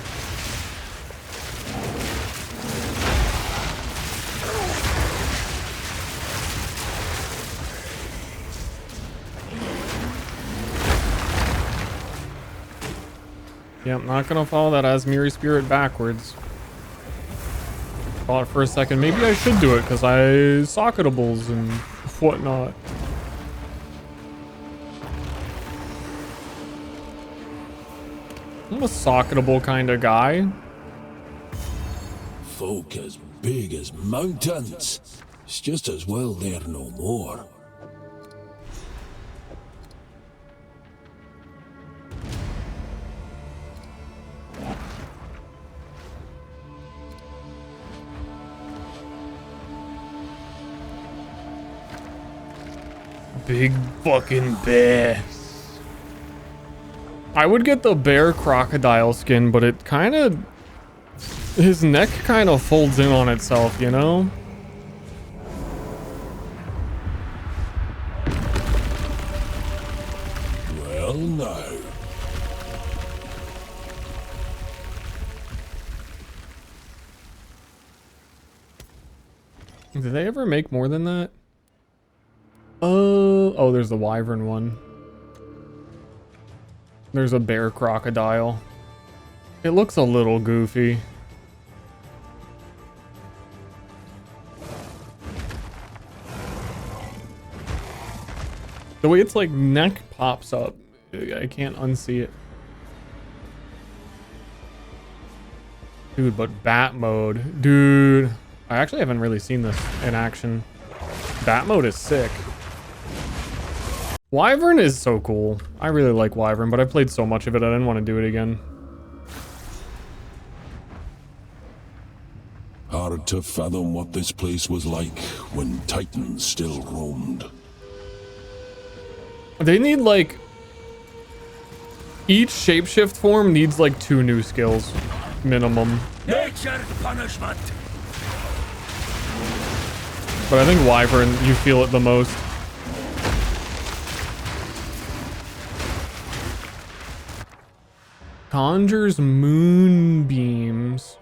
Yeah, I'm not gonna follow that Asmiri spirit backwards. Thought for a second, maybe I should do it because I socketables and whatnot. I'm a socketable kind of guy. Folk as big as mountains. It's just as well they're no more. Big fucking bear. I would get the bear crocodile skin, but it kind of... his neck kind of folds in on itself, you know? Well, now. Did they ever make more than that? Oh, there's the wyvern one. There's a bear crocodile. It looks a little goofy. The way its like neck pops up, I can't unsee it. Dude, but bat mode, dude. I actually haven't really seen this in action. Bat mode is sick. Wyvern is so cool. I really like Wyvern, but I played so much of it I didn't want to do it again. Hard to fathom what this place was like when Titans still roamed. They need like... Each shapeshift form needs like 2 new skills. Minimum. Nature's punishment. But I think Wyvern, you feel it the most. Conjures moonbeams.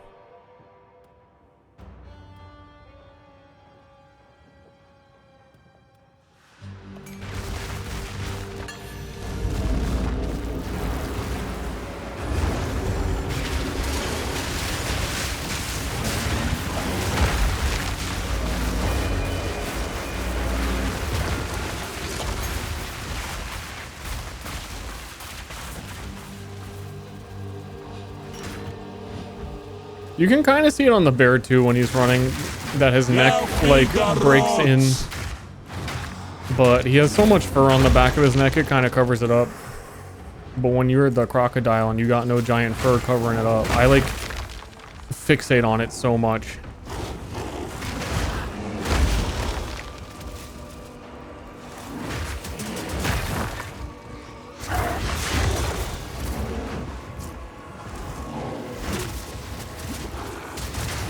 You can kind of see it on the bear too when he's running, that his neck like breaks in. But he has so much fur on the back of his neck, it kind of covers it up. But when you're the crocodile and you got no giant fur covering it up, I like fixate on it so much.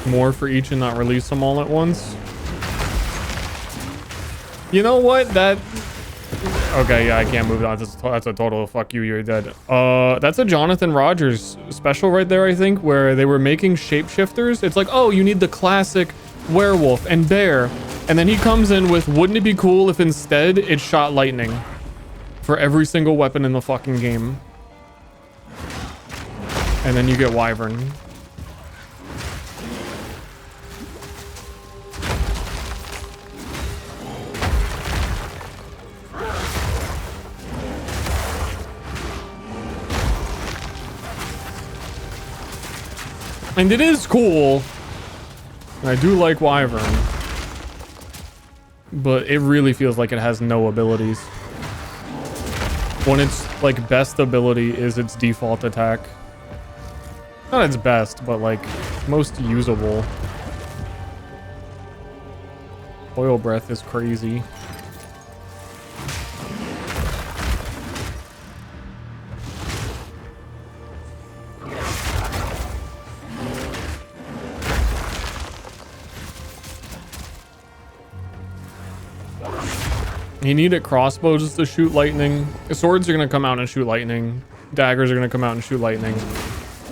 More for each and not release them all at once. You know what? That... Okay, yeah, I can't move on. That's a total fuck you, you're dead. That's a Jonathan Rogers special right there, I think, where they were making shapeshifters. It's like, oh, you need the classic werewolf and bear. And then he comes in with, wouldn't it be cool if instead it shot lightning for every single weapon in the fucking game? And then you get Wyvern. And it is cool. And I do like Wyvern. But it really feels like it has no abilities. When its like best ability is its default attack. Not its best, but like most usable. Oil breath is crazy. You need a crossbow just to shoot lightning. Swords are gonna come out and shoot lightning. Daggers are gonna come out and shoot lightning.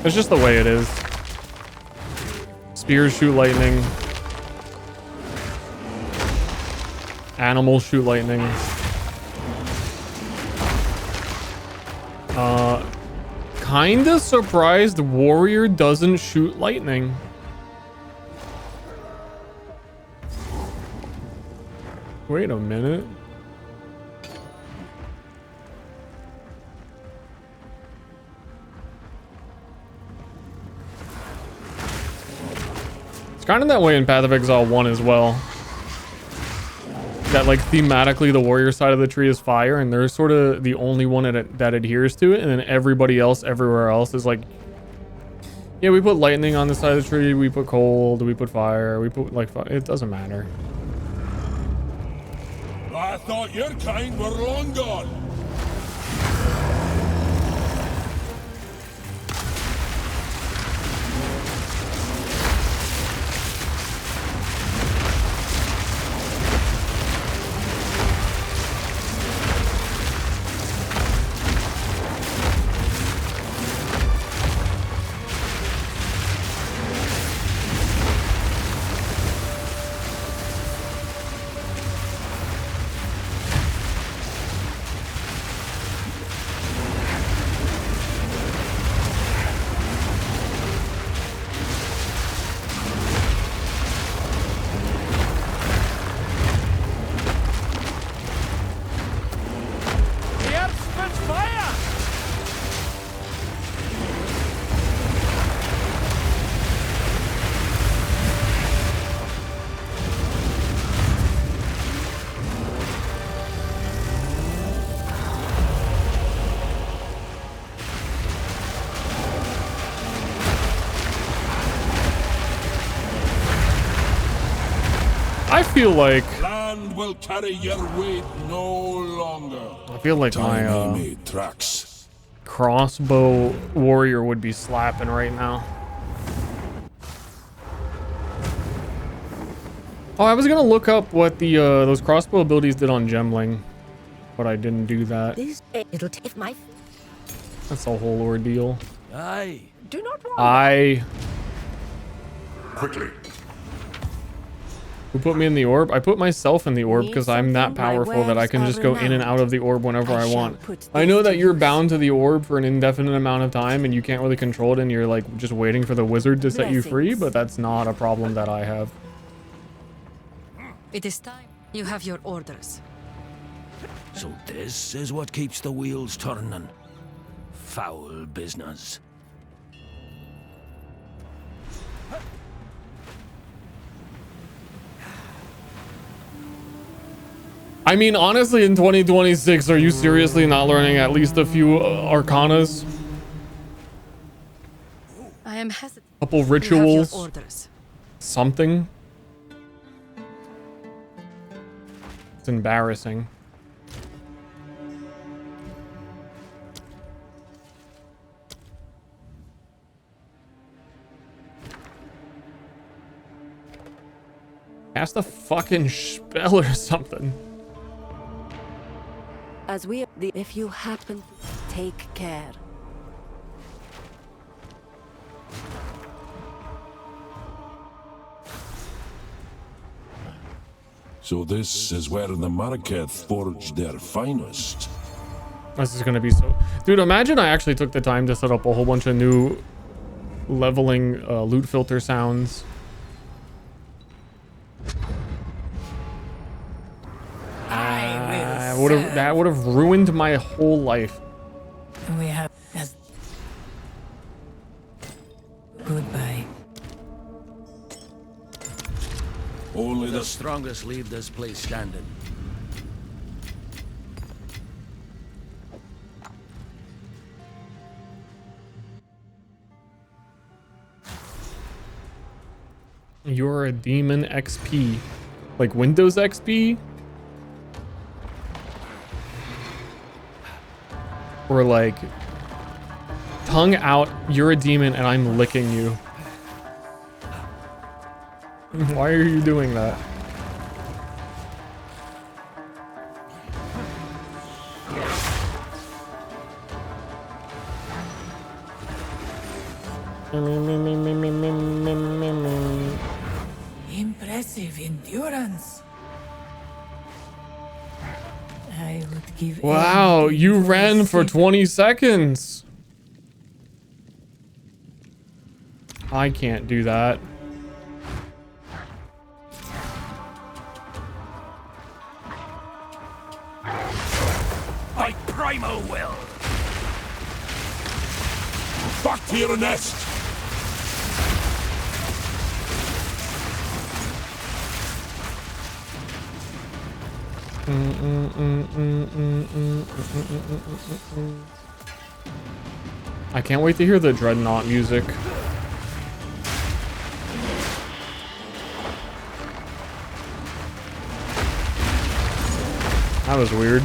It's just the way it is. Spears shoot lightning. Animals shoot lightning. Kinda surprised warrior doesn't shoot lightning. Wait a minute. It's kind of that way in Path of Exile 1 as well. That like thematically the warrior side of the tree is fire and they're sort of the only one that adheres to it, and then everybody else everywhere else is like, yeah, we put lightning on the side of the tree, we put cold, we put fire, we put like fire. It doesn't matter. I thought your kind were long gone. feel like Land will carry your weight no longer. I feel like my made tracks. crossbow warrior would be slapping right now. Oh, I was gonna look up what the those crossbow abilities did on Gemling, but I didn't do that. It'll take my. That's a whole ordeal. Aye. Do not worry. Quickly. Who put me in the orb? I put myself in the orb because I'm that powerful that I can just go in and out of the orb whenever I want. I know that you're bound to the orb for an indefinite amount of time and you can't really control it and you're like just waiting for the wizard to set you free, but that's not a problem that I have. It is time. You have your orders. So this is what keeps the wheels turning. Foul business. I mean, honestly, in 2026, are you seriously not learning at least a few arcanas? I am hesitant. Couple rituals? Something? It's embarrassing. Cast a fucking spell or something. As we, if you happen to take care. So this is where the Marketh forged their finest. This is gonna be so... Dude, imagine I actually took the time to set up a whole bunch of new leveling loot filter sounds. That would have ruined my whole life. We have. Goodbye. Only the strongest leave this place standing. You're a demon XP. Like Windows XP? Or like, tongue out, you're a demon and I'm licking you. Why are you doing that? Impressive endurance. I would give. Wow, you ran for 20 seconds. I can't do that. By primal will. Back to your nest. I can't wait to hear the Dreadnought music. That was weird.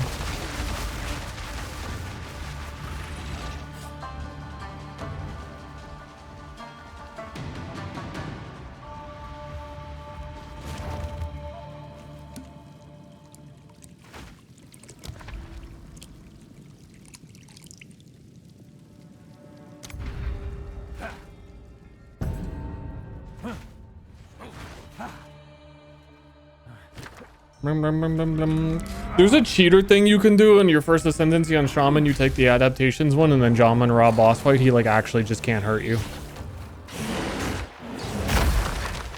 There's a cheater thing you can do in your first ascendancy on Shaman. You take the adaptations one and then Jaman Ra boss fight, he like actually just can't hurt you.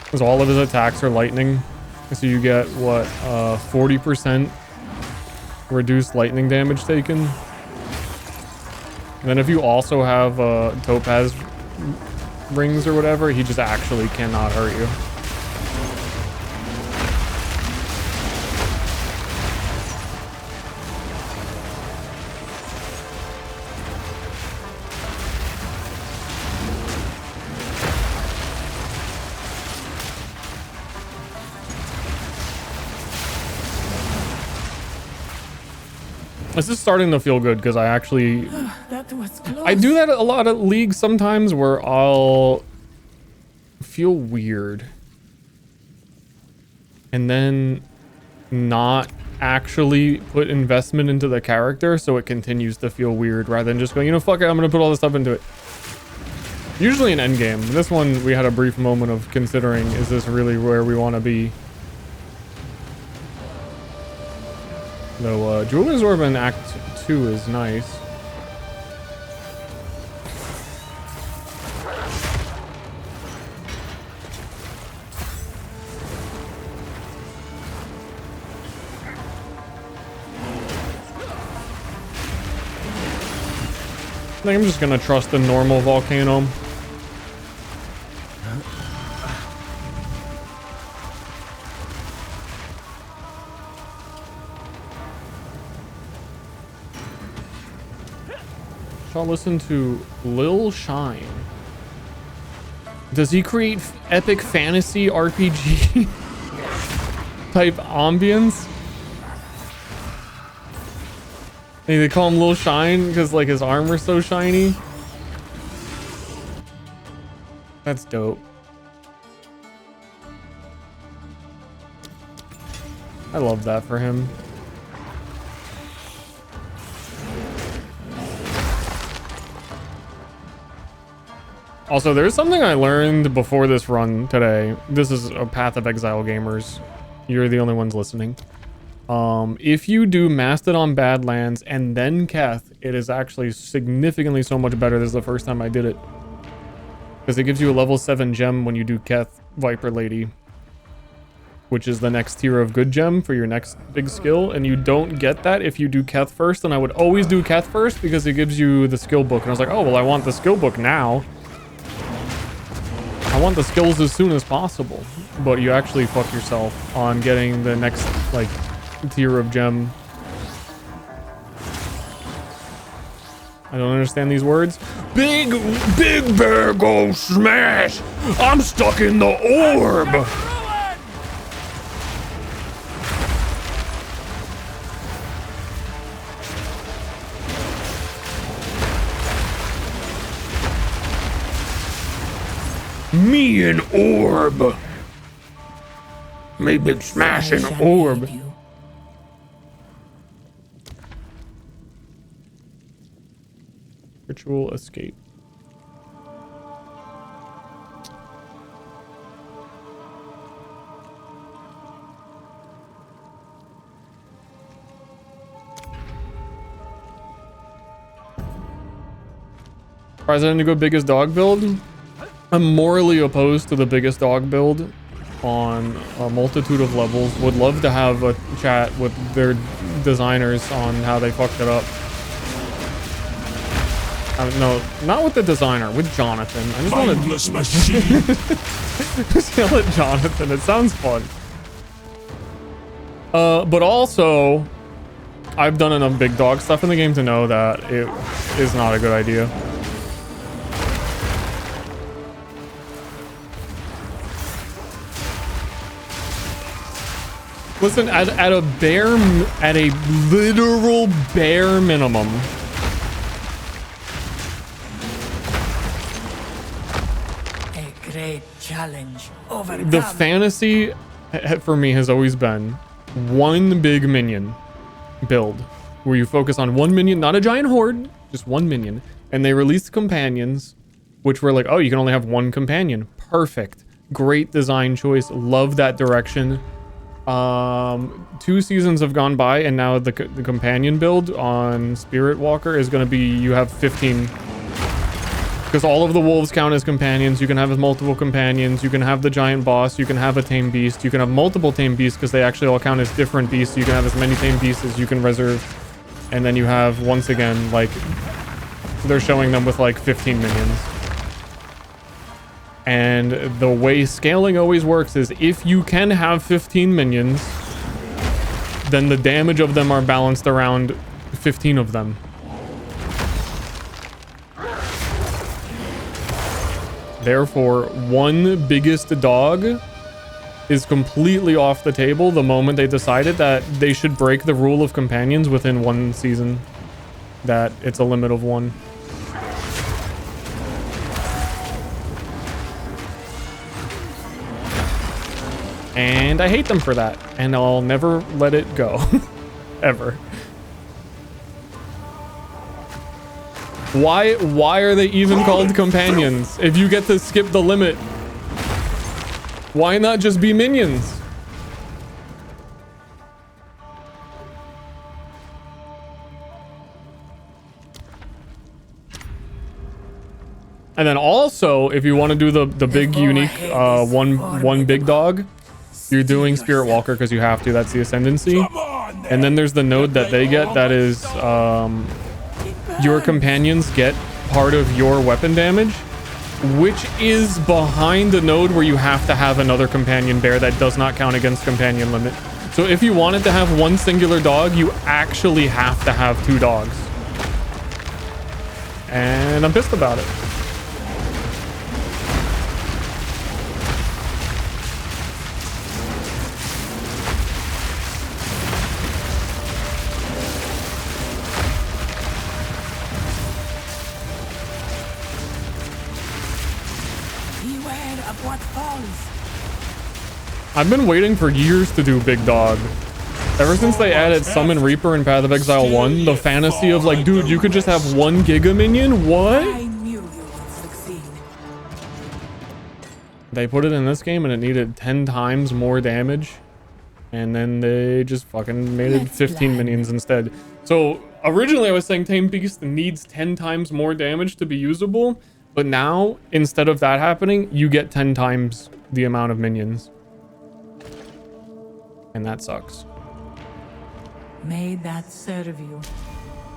Because all of his attacks are lightning. So you get what, 40% reduced lightning damage taken. And then if you also have topaz rings or whatever, he just actually cannot hurt you. This is starting to feel good because I actually... That was close. I do that a lot of leagues sometimes where I'll feel weird. And then not actually put investment into the character so it continues to feel weird rather than just going, you know, fuck it, I'm gonna put all this stuff into it. Usually in endgame. This one we had a brief moment of considering, is this really where we want to be? Though Julia's Orb in Act 2 is nice. I think I'm just gonna trust the normal volcano. Shall listen to Lil Shine. Does he create epic fantasy RPG type ambience? Hey, they call him Lil Shine because like his armor's so shiny. That's dope. I love that for him. Also, there's something I learned before this run today. This is a Path of Exile gamers. You're the only ones listening. If you do Mastodon Badlands and then Keth, it is actually significantly so much better. This is the first time I did it. Because it gives you a level 7 gem when you do Keth Viper Lady. Which is the next tier of good gem for your next big skill. And you don't get that if you do Keth first. And I would always do Keth first because it gives you the skill book. And I was like, oh, well, I want the skill book now. I want the skills as soon as possible. But you actually fuck yourself on getting the next, like, tier of gem. I don't understand these words. Big bear go smash! I'm stuck in the orb! Me an orb! Me big smashing orb! Ritual escape. President to go biggest dog build? I'm morally opposed to the biggest dog build on a multitude of levels. Would love to have a chat with their designers on how they fucked it up. No, not with the designer, with Jonathan. I just want to just yell at Jonathan. It sounds fun. But also, I've done enough big dog stuff in the game to know that it is not a good idea. Listen, at a literal bare minimum. Great challenge overcome. The fantasy for me has always been one big minion build where you focus on one minion, not a giant horde, just one minion. And they released companions, which were like, oh, you can only have one companion. Perfect. Great design choice. Love that direction. 2 seasons have gone by and now the companion build on Spirit Walker is going to be, you have 15. Because all of the wolves count as companions. You can have multiple companions. You can have the giant boss. You can have a tame beast. You can have multiple tame beasts because they actually all count as different beasts. So you can have as many tame beasts as you can reserve. And then you have, once again, like, they're showing them with like 15 minions. And the way scaling always works is if you can have 15 minions, then the damage of them are balanced around 15 of them. Therefore, one biggest dog is completely off the table the moment they decided that they should break the rule of companions within one season. That it's a limit of one. And I hate them for that. And I'll never let it go. Ever. Why are they even called companions? If you get to skip the limit, why not just be minions? And then also, if you want to do the big unique one big dog, you're doing Spirit Walker because you have to. That's the ascendancy. And then there's the node that they get that is your companions get part of your weapon damage, which is behind the node where you have to have another companion bear that does not count against companion limit. So if you wanted to have one singular dog, you actually have to have 2 dogs. And I'm pissed about it. I've been waiting for years to do Big Dog. Ever since they added Summon Reaper in Path of Exile 1, the fantasy of like, dude, you could just have 1 Giga Minion? What? They put it in this game and it needed 10 times more damage. And then they just fucking made it 15 minions instead. So originally I was saying Tame Beast needs 10 times more damage to be usable. But now, instead of that happening, you get 10 times the amount of minions. And that sucks. May that serve you.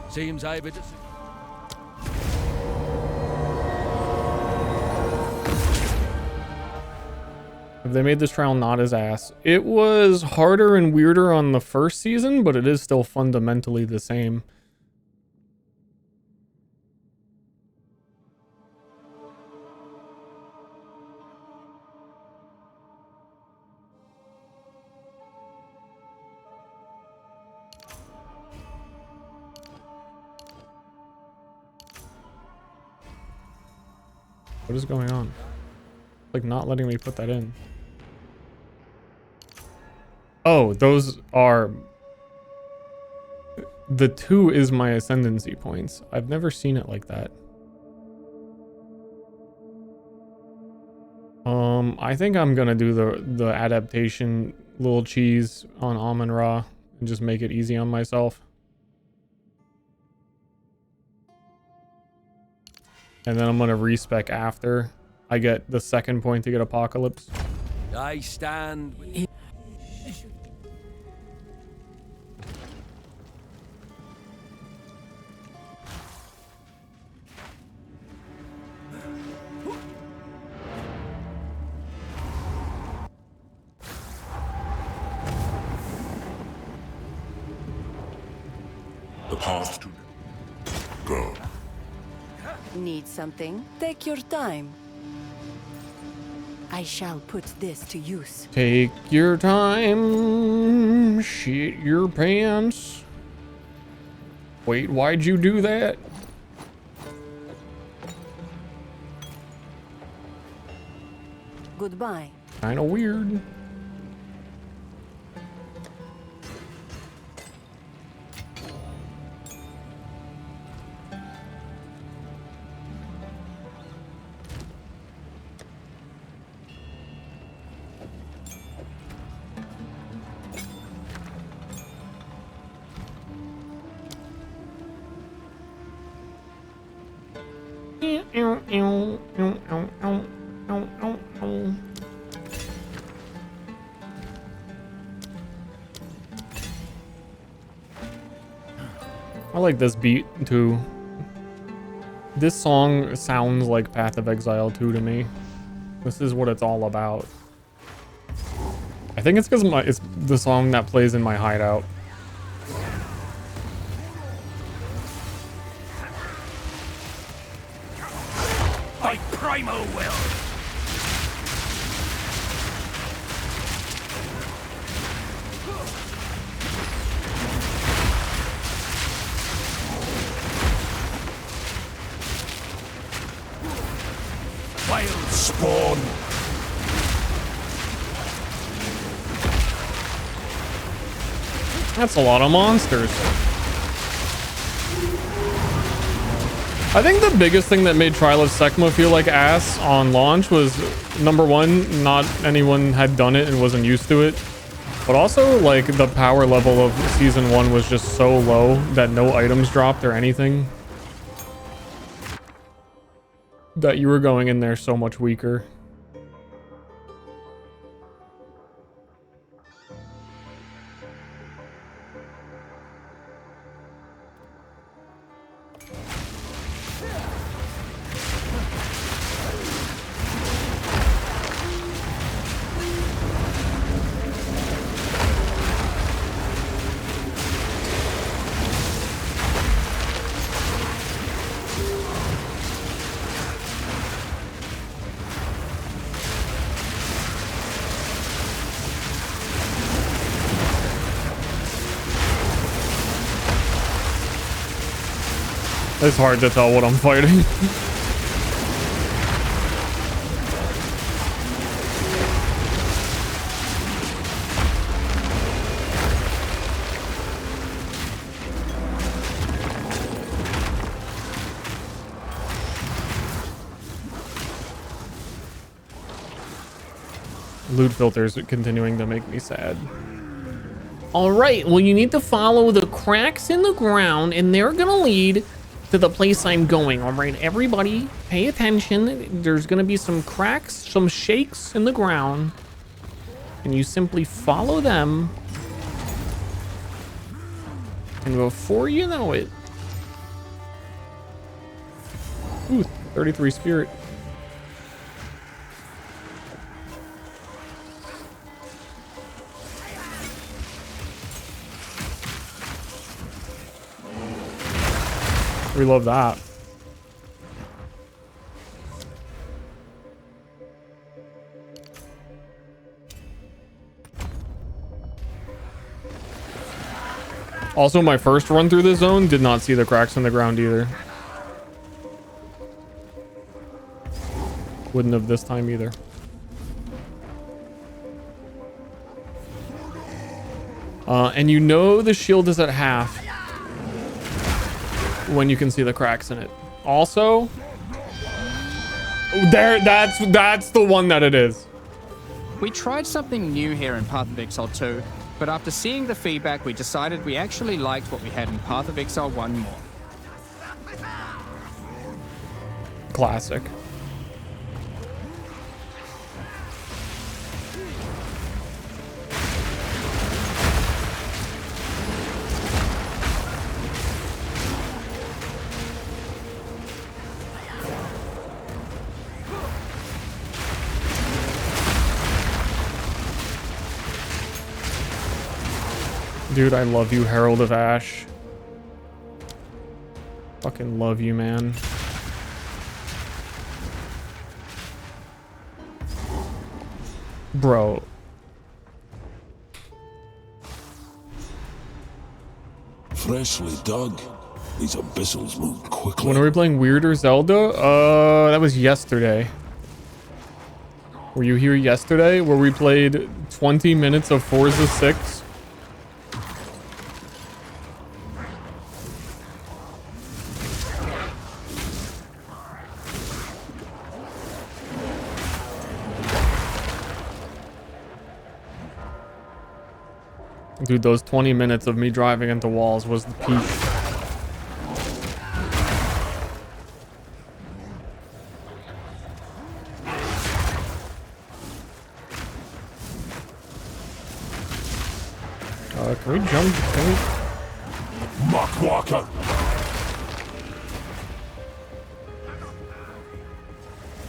Seems I've it. They made this trial not as ass. It was harder and weirder on the first season, but it is still fundamentally the same. What is going on? Like not letting me put that in. Oh, those are... The 2 is my ascendancy points. I've never seen it like that. I think I'm gonna do the adaptation little cheese on Amon-Ra and just make it easy on myself. And then I'm gonna respec after I get the 2nd point to get Apocalypse. I stand with... The path to go. Need something? Take your time. I shall put this to use. Take your time, shit your pants. Wait, why'd you do that? Goodbye. Kinda weird. I like this beat too. This song sounds like Path of Exile 2 to me. This is what it's all about. I think it's because it's the song that plays in my hideout. By primal will. vile spawn. That's a lot of monsters. I think the biggest thing that made Trial of Sekma feel like ass on launch was, number one, not anyone had done it and wasn't used to it. But also, like, the power level of Season 1 was just so low that no items dropped or anything. That you were going in there so much weaker. It's hard to tell what I'm fighting. Loot filters are continuing to make me sad. All right, well, you need to follow the cracks in the ground, and they're gonna lead to the place I'm going. All right, everybody, pay attention. There's gonna be some cracks, some shakes in the ground, and you simply follow them. And before you know it, ooh, 33 spirit. We love that. Also, my first run through this zone did not see the cracks in the ground either. Wouldn't have this time either. And you know the shield is at half when you can see the cracks in it. Also, that's the one that it is. We tried something new here in Path of Exile 2, but after seeing the feedback, we decided we actually liked what we had in Path of Exile 1 more. Classic. Dude, I love you, Herald of Ash. Fucking love you, man. Bro. Freshly dug. These abyssals move quickly. When are we playing Weirder Zelda? That was yesterday. Were you here yesterday? Where we played 20 minutes of Forza 6? Dude, those 20 minutes of me driving into walls was the peak. Can we jump? Can we? Muckwalker.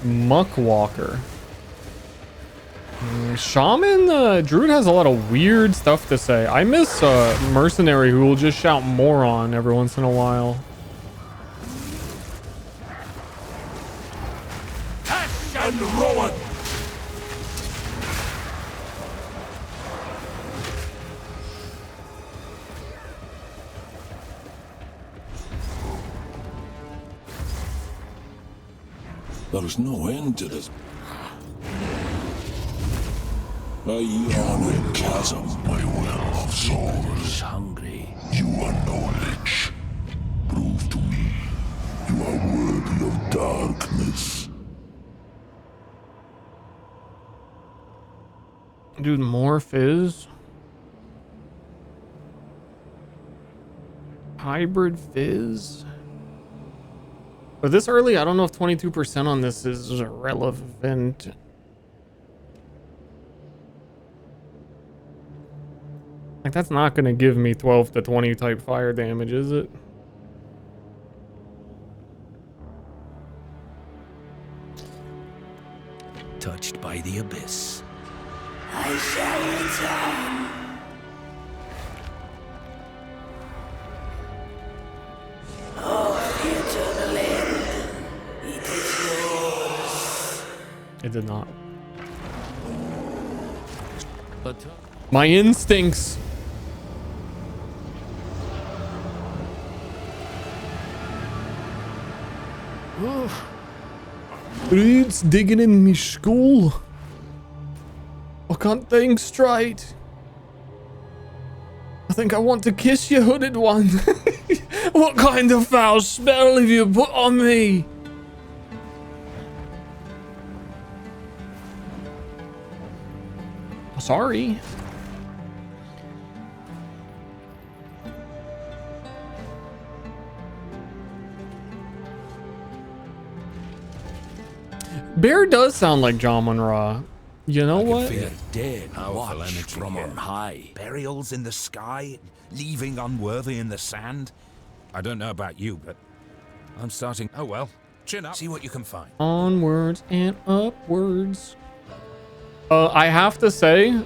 Muckwalker. Shaman, Druid has a lot of weird stuff to say. I miss Mercenary, who will just shout moron every once in a while. Ash and Rowan. There's no end to this. A yawning chasm. My well of souls. Hungry. You are knowledge. Prove to me you are worthy of darkness. Dude, more fizz. Hybrid fizz. But this early, I don't know if 22% on this is relevant. Like, that's not going to give me 12 to 20 type fire damage, is it? Touched by the abyss. I shall return. Oh, the eternal end. It is yours. It did not. But My instincts. It's digging in me skull. I can't think straight. I think I want to kiss you, hooded one. What kind of foul spell have you put on me? Sorry. Bear does sound like John Monroe. You know what? Feel Dead powerful watched energy from here. on high. Burials in the sky, leaving unworthy in the sand. I don't know about you, but I'm starting. Oh well, chin up. See what you can find. Onwards and upwards. I have to say,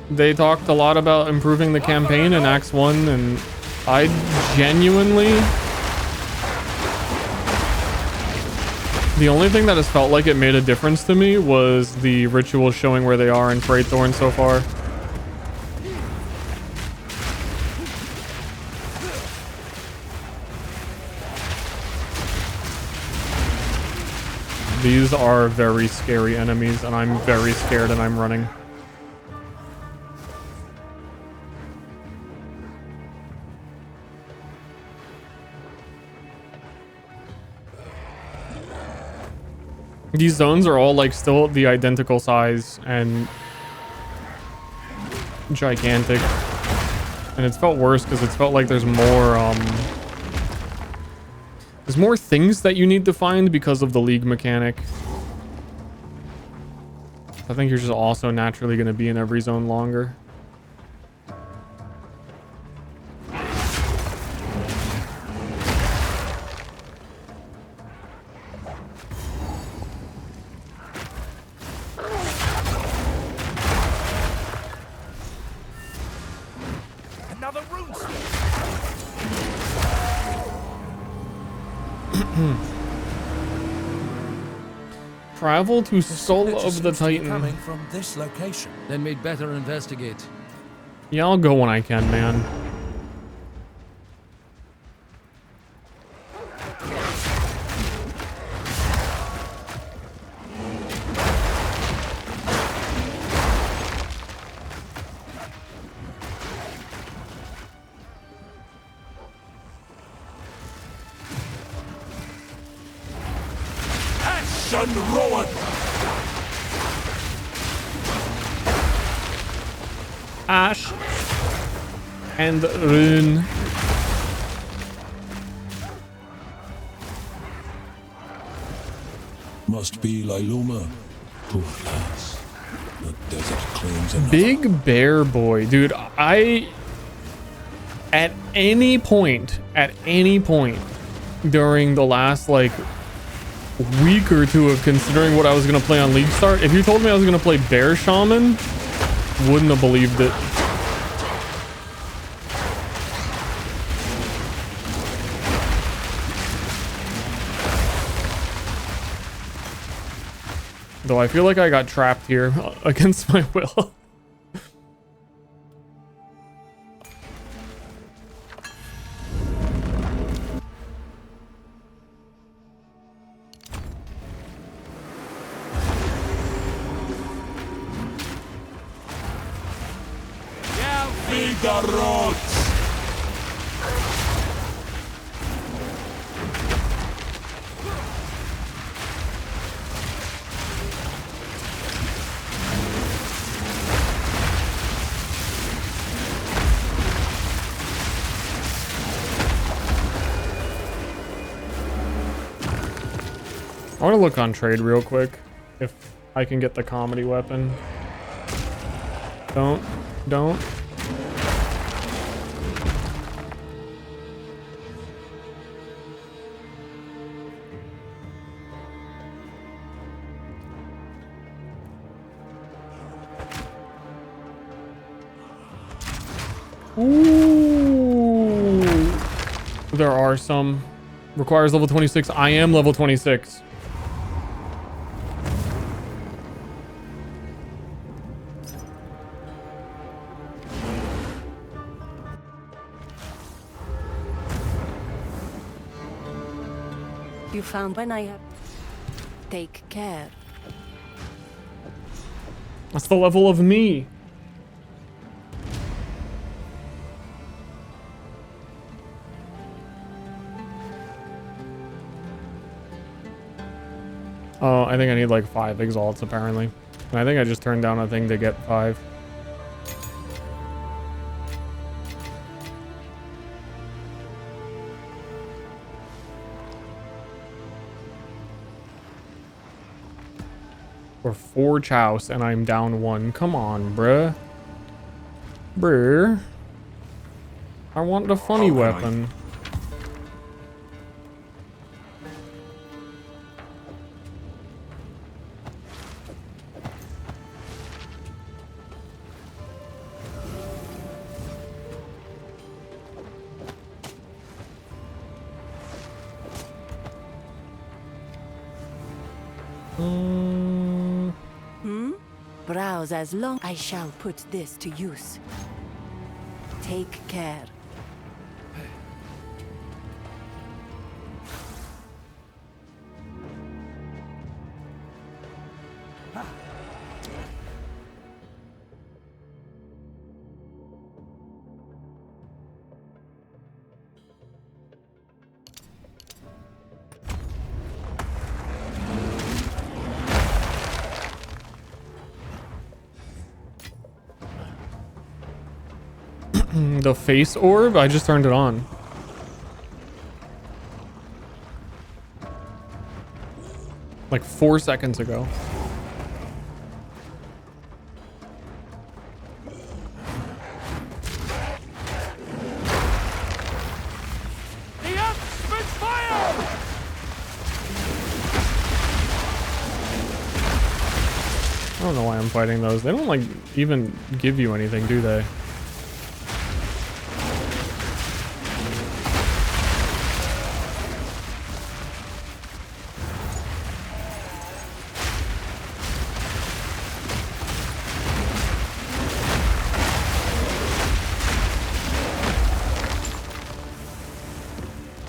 they talked a lot about improving the campaign in Acts 1, and I genuinely... The only thing that has felt like it made a difference to me was the ritual showing where they are in Freithorn so far. These are very scary enemies, and I'm very scared and I'm running. These zones are all like still the identical size and gigantic. And it's felt worse because it's felt like there's more things that you need to find because of the league mechanic. I think you're just also naturally going to be in every zone longer. Another rune. Travel to Soul of the Titan. Coming from this location. Then we'd better investigate. Yeah, I'll go when I can, man. Action Rowan! Ash and Rune. Must be Liluma. Poor lass. The desert claims another. Big Bear Boy, dude. At any point during the last like week or two of considering what I was gonna play on League Start, if you told me I was gonna play Bear Shaman, wouldn't have believed it. Though I feel like I got trapped here against my will. the roads! I want to look on trade real quick if I can get the comedy weapon. Don't. Ooh. There are some. Requires level 26. I am level 26. You found when I have... Take care. That's the level of me. Oh, I think I need like 5 exalts apparently. And I think I just turned down a thing to get 5. Or 4 chouse and I'm down 1. Come on, bruh. Bruh. I want the funny weapon. Browse as long I shall put this to use. Take care. The face orb? I just turned it on. Like 4 seconds ago. I don't know why I'm fighting those. They don't like even give you anything, do they?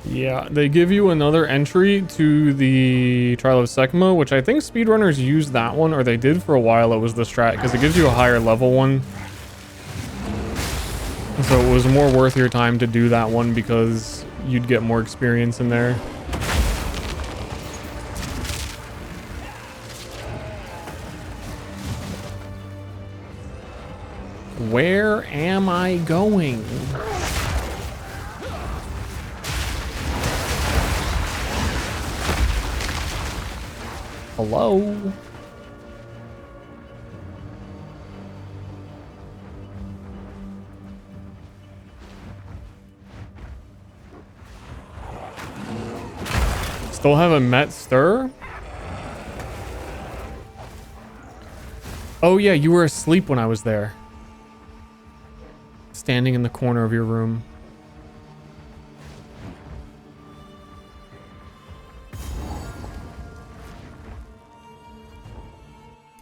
Yeah, they give you another entry to the Trial of Sekma, which I think speedrunners use that one, or they did for a while. It was the strat, because it gives you a higher level one. So it was more worth your time to do that one because you'd get more experience in there. Where am I going? Hello? Still haven't met Ster? Oh yeah, you were asleep when I was there. Standing in the corner of your room.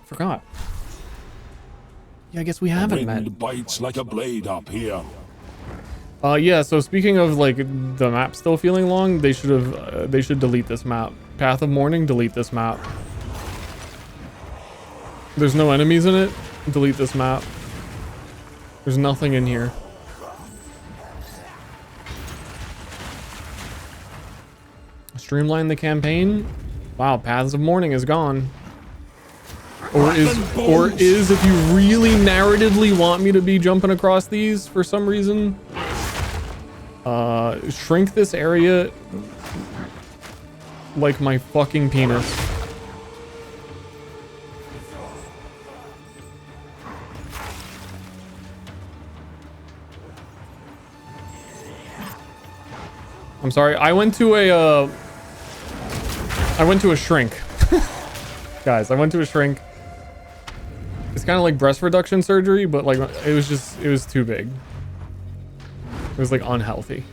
Forgot. Yeah, I guess we haven't met. Wind bites like a blade up here. Yeah, so speaking of like the map still feeling long, they should delete this map. Path of Mourning, delete this map. There's no enemies in it. Delete this map. There's nothing in here. streamline the campaign. Wow, Paths of Mourning is gone. Or is if you really narratively want me to be jumping across these for some reason, shrink this area like my fucking penis. I'm sorry, I went to a shrink. Guys, I went to a shrink. It's kind of like breast reduction surgery, but like it was too big. It was like unhealthy.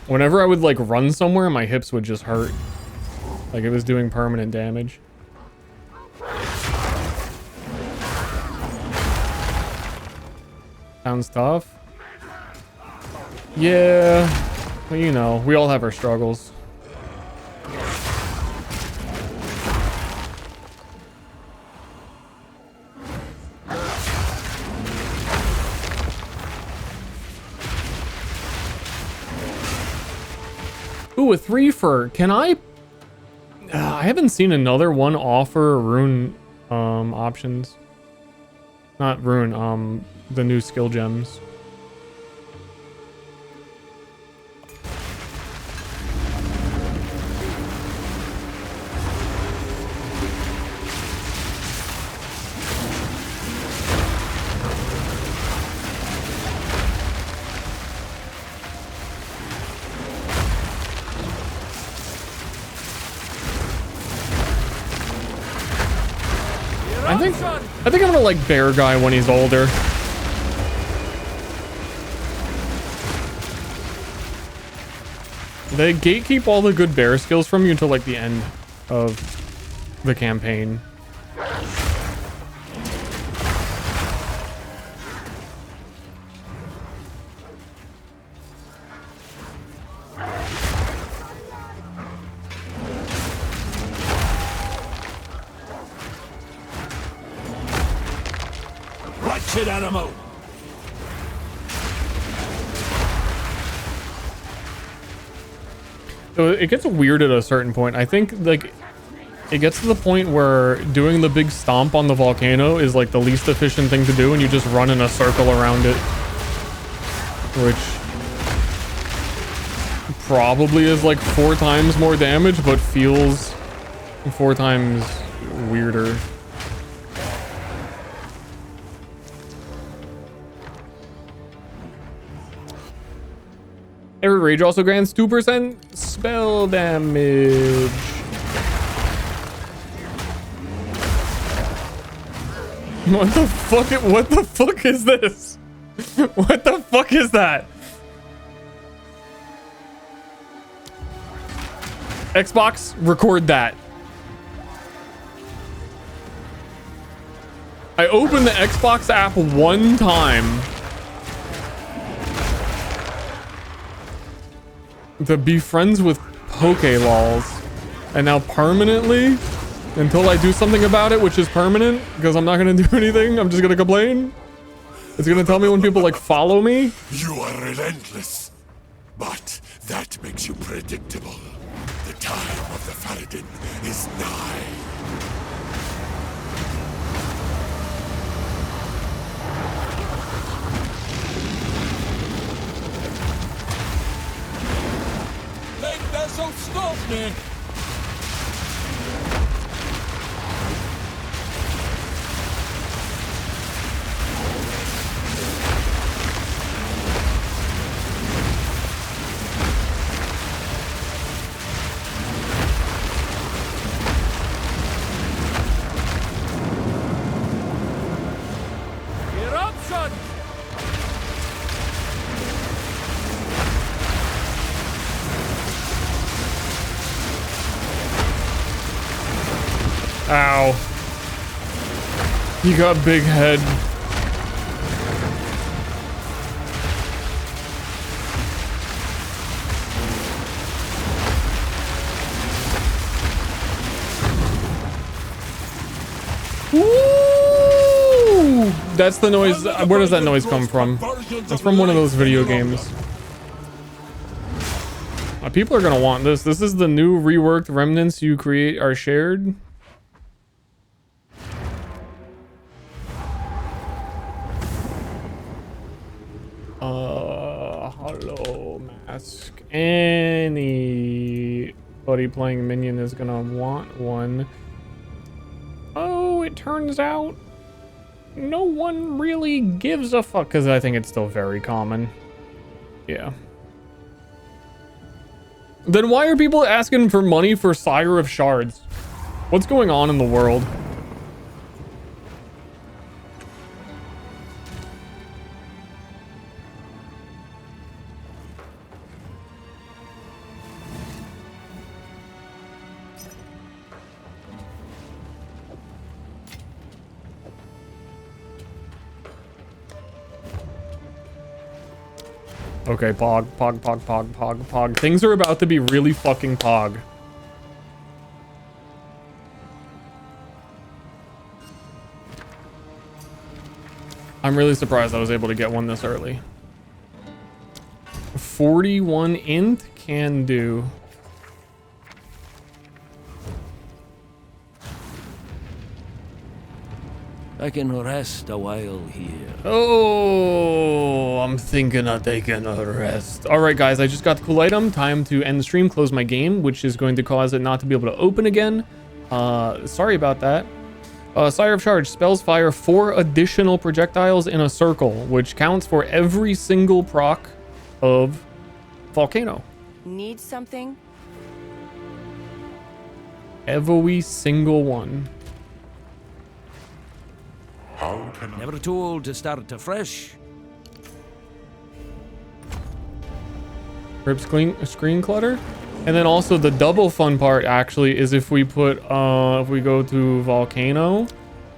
Whenever I would like run somewhere, my hips would just hurt. Like it was doing permanent damage. Sounds tough. Yeah, well, you know, we all have our struggles. Ooh, a 3-fer. Can I haven't seen another one offer rune options. Not rune, the new skill gems. I think I'm gonna like bear guy when he's older. They gatekeep all the good bear skills from you until like the end of the campaign. Wretched animal! So it gets weird at a certain point. I think like it gets to the point where doing the big stomp on the volcano is like the least efficient thing to do, and you just run in a circle around it, which probably is like 4 times more damage, but feels 4 times weirder. Every rage also grants 2% spell damage. What the fuck? What the fuck is this? What the fuck is that? Xbox, record that. I opened the Xbox app one time to be friends with Pokelols, and now permanently, until I do something about it, which is permanent, because I'm not gonna do anything, I'm just gonna complain. It's gonna tell me when people like follow me. You are relentless, but that makes you predictable. The time of the Faradin is nigh. So stop me! Eruption! Ow. You got big head. Ooh! That's the noise. Where does that noise come from? It's from one of those video games. People are gonna want this. This is the new reworked remnants you create are shared. Hello, mask. Anybody playing minion is gonna want one. Oh, it turns out no one really gives a fuck because I think it's still very common. Yeah. Then why are people asking for money for Sire of Shards? What's going on in the world? Okay, pog. Things are about to be really fucking pog. I'm really surprised I was able to get one this early. 41 int can do. I can rest a while here. Oh, I'm thinking of taking a rest. All right, guys, I just got the cool item. Time to end the stream, close my game, which is going to cause it not to be able to open again. Sorry about that. Sire of Charge spells fire 4 additional projectiles in a circle, which counts for every single proc of Volcano. Need something? Every single one. Never told to start afresh. Rip screen clutter. And then also the double fun part actually is if we put if we go to Volcano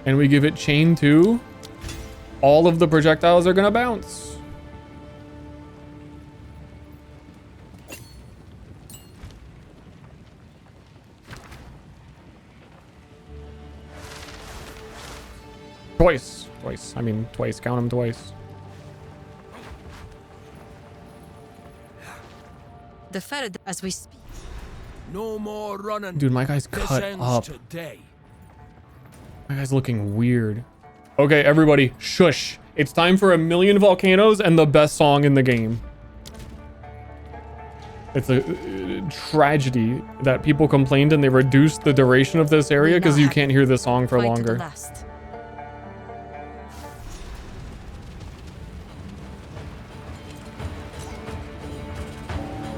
and we give it chain 2, all of the projectiles are gonna bounce. Twice. I mean, twice. Count them twice. The ferret as we speak. No more running. Dude, my guy's cut up. Today. My guy's looking weird. Okay, everybody, shush. It's time for 1,000,000 volcanoes and the best song in the game. It's a tragedy that people complained and they reduced the duration of this area because you can't hear the song for longer.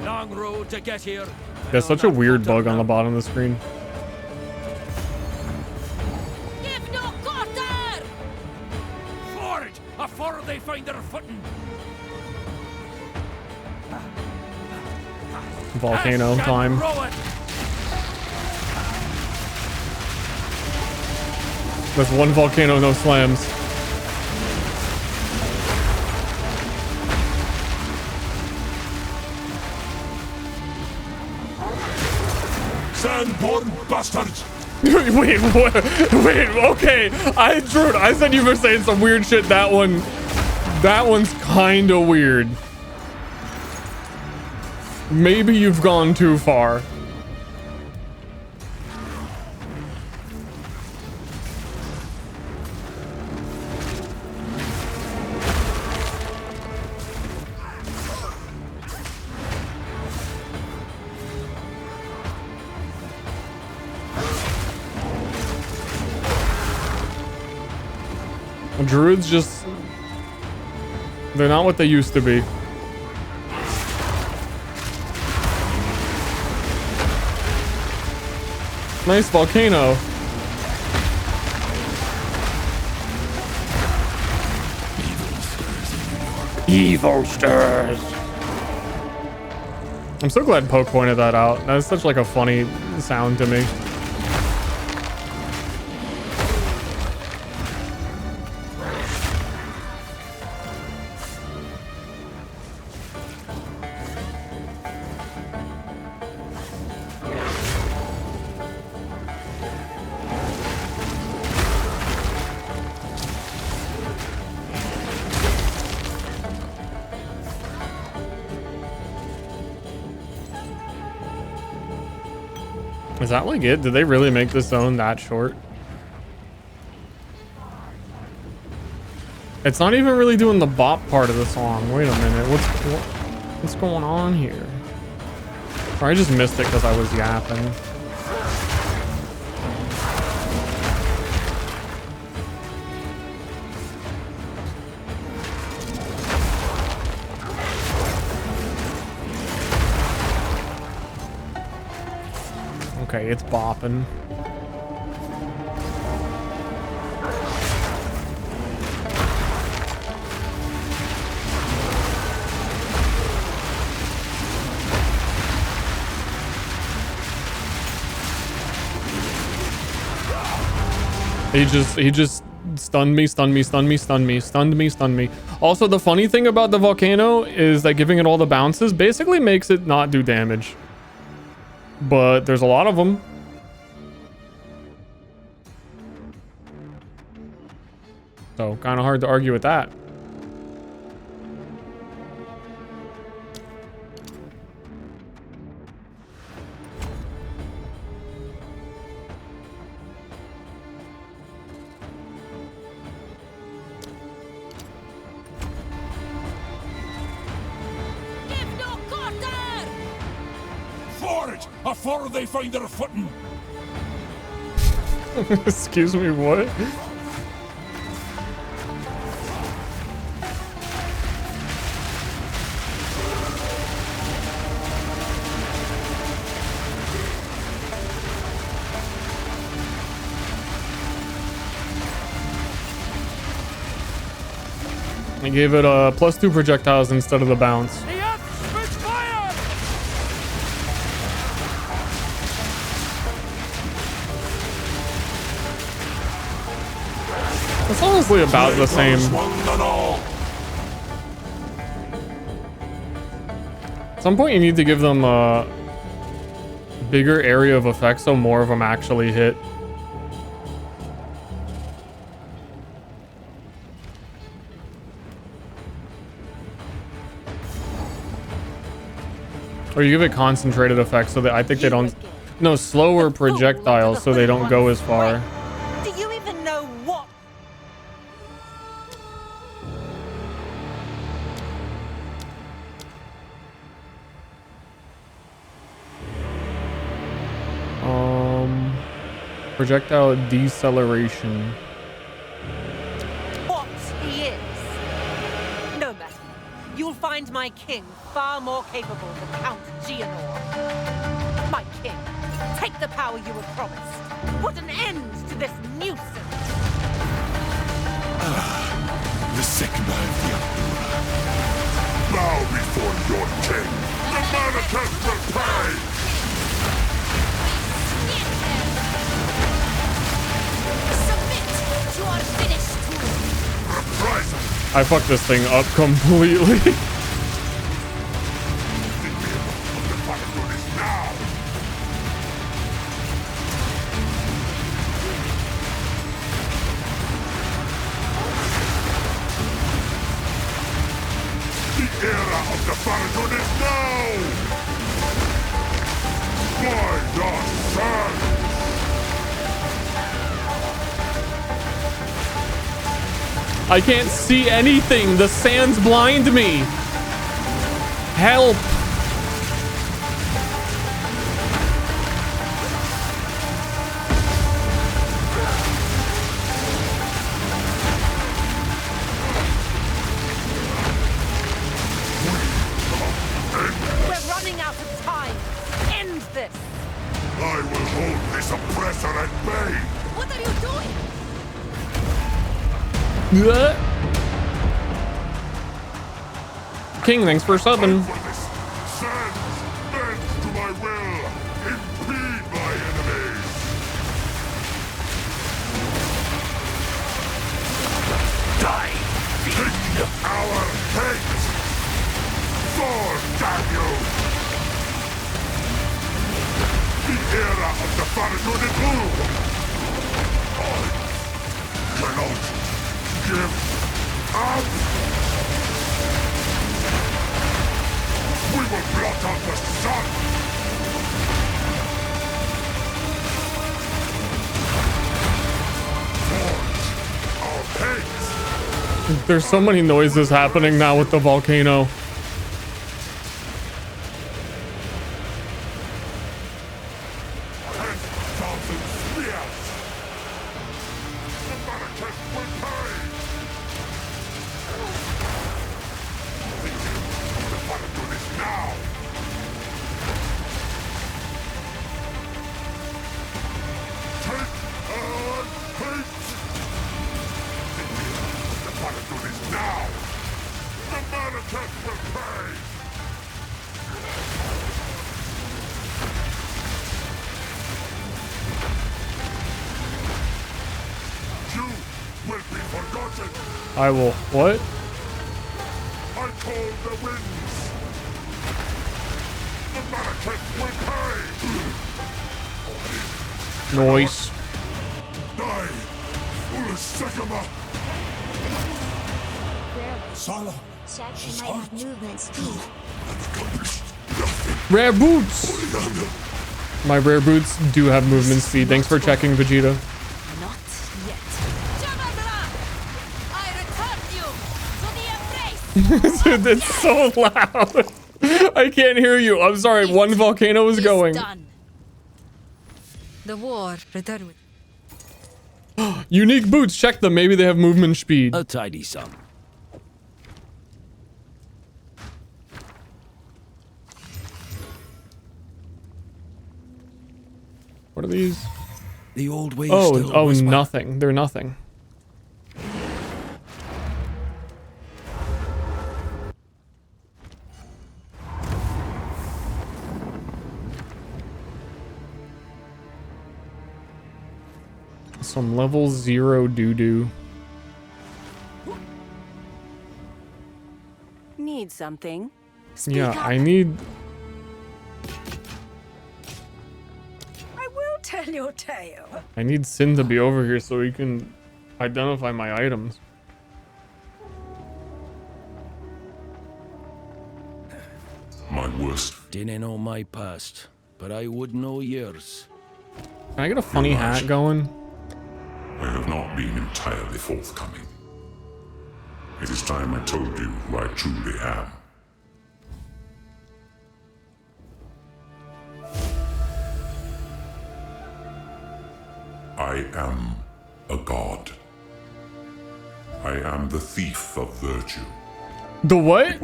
Long road to get here. There's such a weird bug on the bottom of the screen. Give no quarter! For it, afore they find their footing. Volcano time. With one volcano, no slams. Sandborn bastards! Wait, what? Wait, okay. I said you were saying some weird shit. That one's kind of weird. Maybe you've gone too far. Druids just... they're not what they used to be. Nice volcano. Evil stirs. I'm so glad Poke pointed that out. That's such like a funny sound to me. Is that like it? Did they really make this zone that short? It's not even really doing the bop part of the song. Wait a minute. What's going on here? Or I just missed it because I was yapping. Okay, it's bopping. He just stunned me. Also, the funny thing about the volcano is that giving it all the bounces basically makes it not do damage. But there's a lot of them. So kind of hard to argue with that. Forage! Afore they find their footing! Excuse me, what? I gave it a +2 projectiles instead of the bounce. It's honestly about the same. At some point you need to give them a bigger area of effect so more of them actually hit. Or you give it concentrated effects so that I think they don't... No, slower projectiles so they don't go as far. Do you even know what? Projectile deceleration. What he is. No matter. You'll find my king far more capable than Count Geonor. My king, take the power you were promised. Put an end to this nuisance. The Sigma of the Emperor. Bow before your king. The Manifest will pay! You are finished. I fucked this thing up completely. The era of the Faradun is now! By the sun! I can't see anything. The sands blind me. Help. We're running out of time. End this. I will hold this oppressor at bay. What are you doing? King, thanks for subbing. Sands, bend to my will. Impede my enemies. Die. Take our hate. Fall, damn you. The era of the Faradun is over. I cannot give up. There's so many noises happening now with the volcano. I will. What? I call the winds. The Malekith will pay. Noise. Die, foolish Sycamore. Sala. Section might have movement speed. Rare boots. My rare boots do have movement speed. Thanks for checking, Vegeta. Not yet. I return you to the embrace. Dude, it's so loud. I can't hear you. I'm sorry. One volcano is going. Done. The war returned. Unique boots. Check them. Maybe they have movement speed. A tidy sum. What are these? The old way. Oh, nothing. They're nothing. Some level 0 doo-doo. Need something? Yeah, I need... I will tell your tale. I need Sin to be over here so he can identify my items. My worst. Didn't know my past, but I would know yours. Can I get a funny hat going? I have not been entirely forthcoming. It is time I told you who I truly am. I am a god. I am the thief of virtue. The what?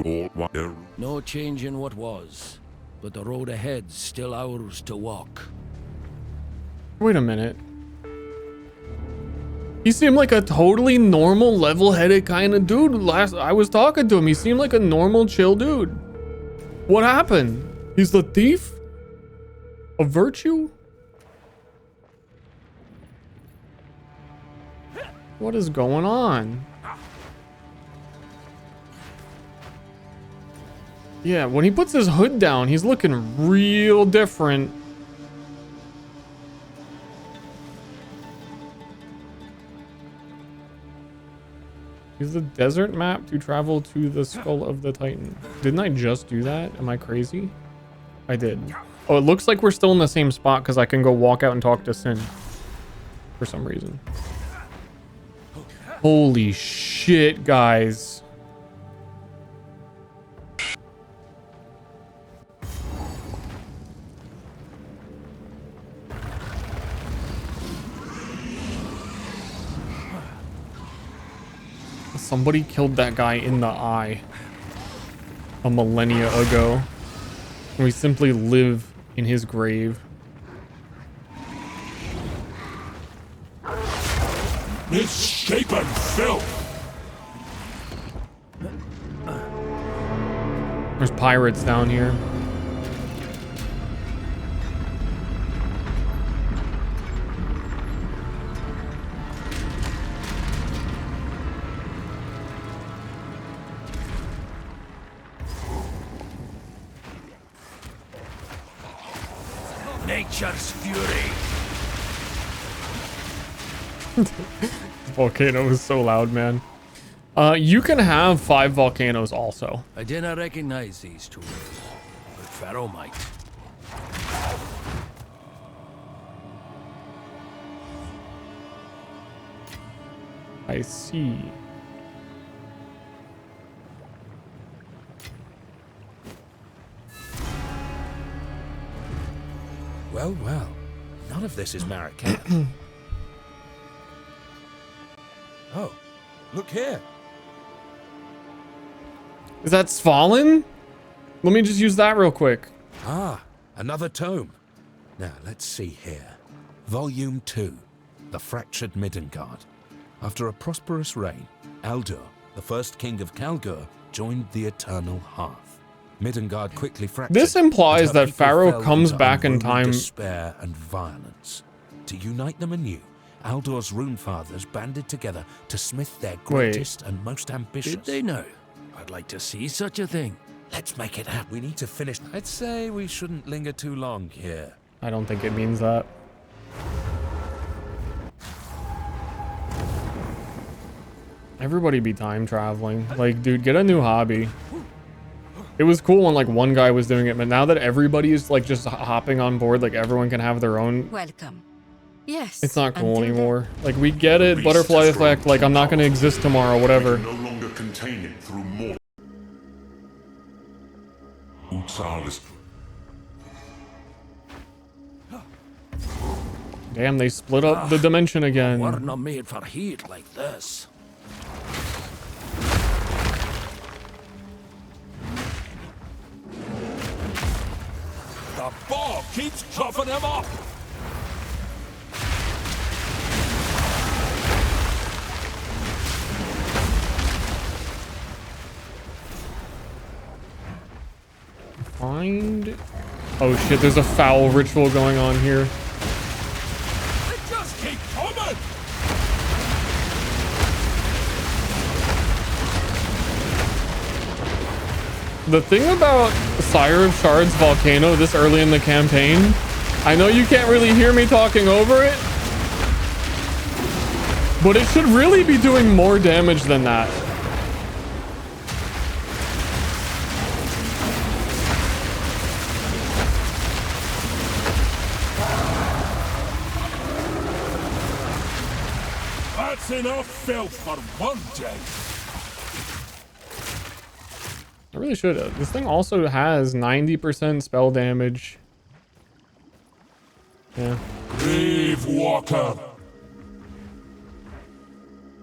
No change in what was, but the road ahead's still ours to walk. Wait a minute. He seemed like a totally normal, level-headed kind of dude. Last I was talking to him, he seemed like a normal, chill dude. What happened? He's the thief of virtue? What is going on? Yeah, when he puts his hood down, he's looking real different. Use the desert map to travel to the skull of the Titan. Didn't I just do that? Am I crazy? I did. Oh, it looks like we're still in the same spot because I can go walk out and talk to Sin. For some reason. Holy shit, guys. Somebody killed that guy in the eye a millennia ago. And we simply live in his grave. Misshapen filth! There's pirates down here. Nature's fury. Volcano is so loud, man. You can have 5 volcanoes also. I didn't recognize these two, but Pharaoh might. I see. Oh well, none of this is Marrakesh. Oh, look here. Is that Svalin? Let me just use that real quick. Ah, another tome. Now, let's see here. Volume 2, The Fractured Midgard. After a prosperous reign, Aldur, the first king of Kalgur, joined the Eternal Hearth. Midgard quickly fractured. This implies and her that people Pharaoh fell comes into back in unruly time. Despair and violence. To unite them anew, Aldor's rune fathers banded together to smith their greatest and most ambitious. Did they know? I'd like to see such a thing. Let's make it happen. We need to finish. I'd say we shouldn't linger too long here. I don't think it means that. Everybody be time traveling. Like, dude, get a new hobby. It was cool when like one guy was doing it, but now that everybody is like just hopping on board, like everyone can have their own. Welcome. Yes. It's not cool anymore. Like, we get it, butterfly effect. Like, I'm not gonna exist tomorrow, whatever. No longer contain it through more. Damn, they split up the dimension again. We're not made for heat like this. The ball keeps coughing him up. Find. Oh shit, there's a foul ritual going on here. They just keep coming. The thing about Sire of Shards Volcano this early in the campaign, I know you can't really hear me talking over it, but it should really be doing more damage than that. That's enough filth for one day. I really should have. This thing also has 90% spell damage. Yeah. Grave Walker.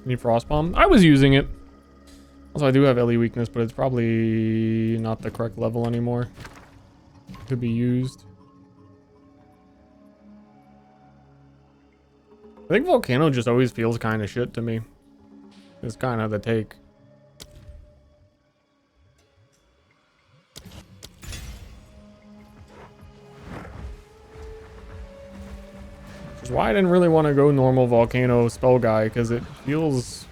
Need Frost Bomb? I was using it. Also, I do have LE weakness, but it's probably not the correct level anymore. Could be used. I think Volcano just always feels kind of shit to me. It's kind of the take. Which is why I didn't really want to go normal Volcano spell guy, because it feels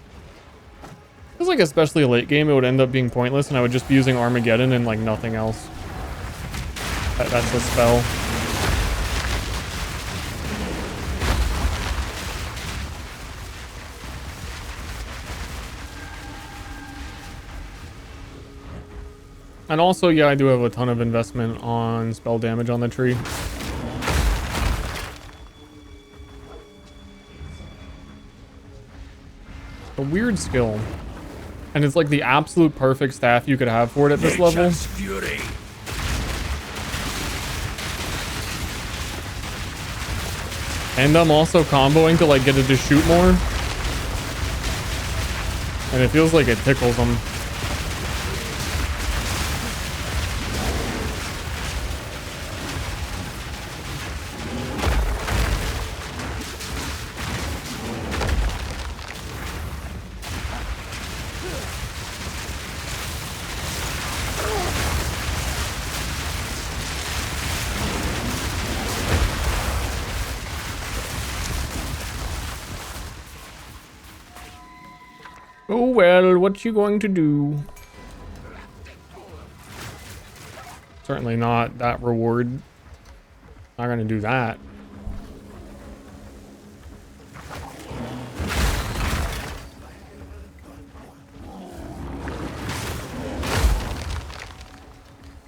like, especially late game, it would end up being pointless, and I would just be using Armageddon and like nothing else. That's a spell. And also, yeah, I do have a ton of investment on spell damage on the tree. A weird skill. And it's like the absolute perfect staff you could have for it at this level. Fury. And I'm also comboing to like get it to shoot more. And it feels like it tickles them. Oh well, what you going to do? Certainly not that reward. Not gonna do that.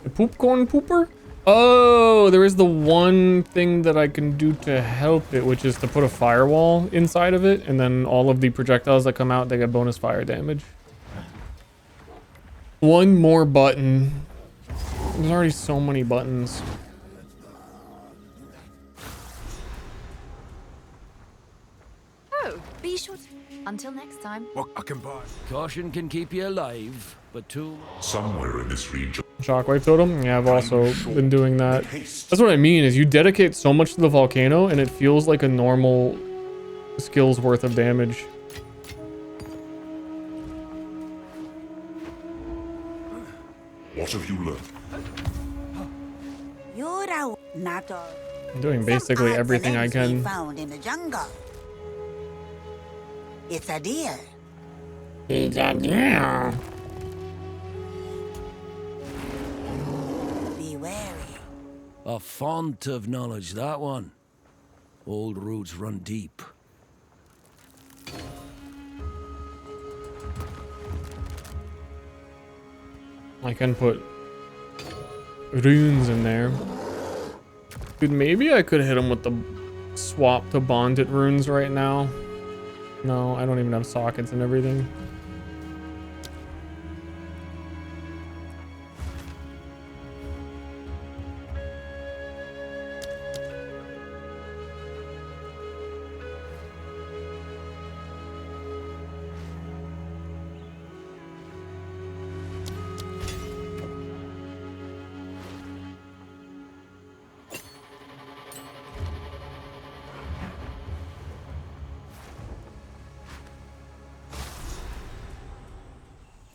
The poopcorn pooper? Oh, there is the one thing that I can do to help it, which is to put a firewall inside of it, and then all of the projectiles that come out, they get bonus fire damage. One more button. There's already so many buttons. So, be sure to... Until next time. What I can buy. Caution can keep you alive, but too... Somewhere in this region. Shockwave totem? Yeah, I've also been doing that. That's what I mean, is you dedicate so much to the volcano and it feels like a normal skill's worth of damage. What have you learned? I'm doing basically everything I can. Found in the jungle. It's a deer. It's a deer. Be wary. A font of knowledge, that one. Old roots run deep. I can put runes in there. Dude, maybe I could hit him with the swap to bonded runes right now. No, I don't even have sockets and everything.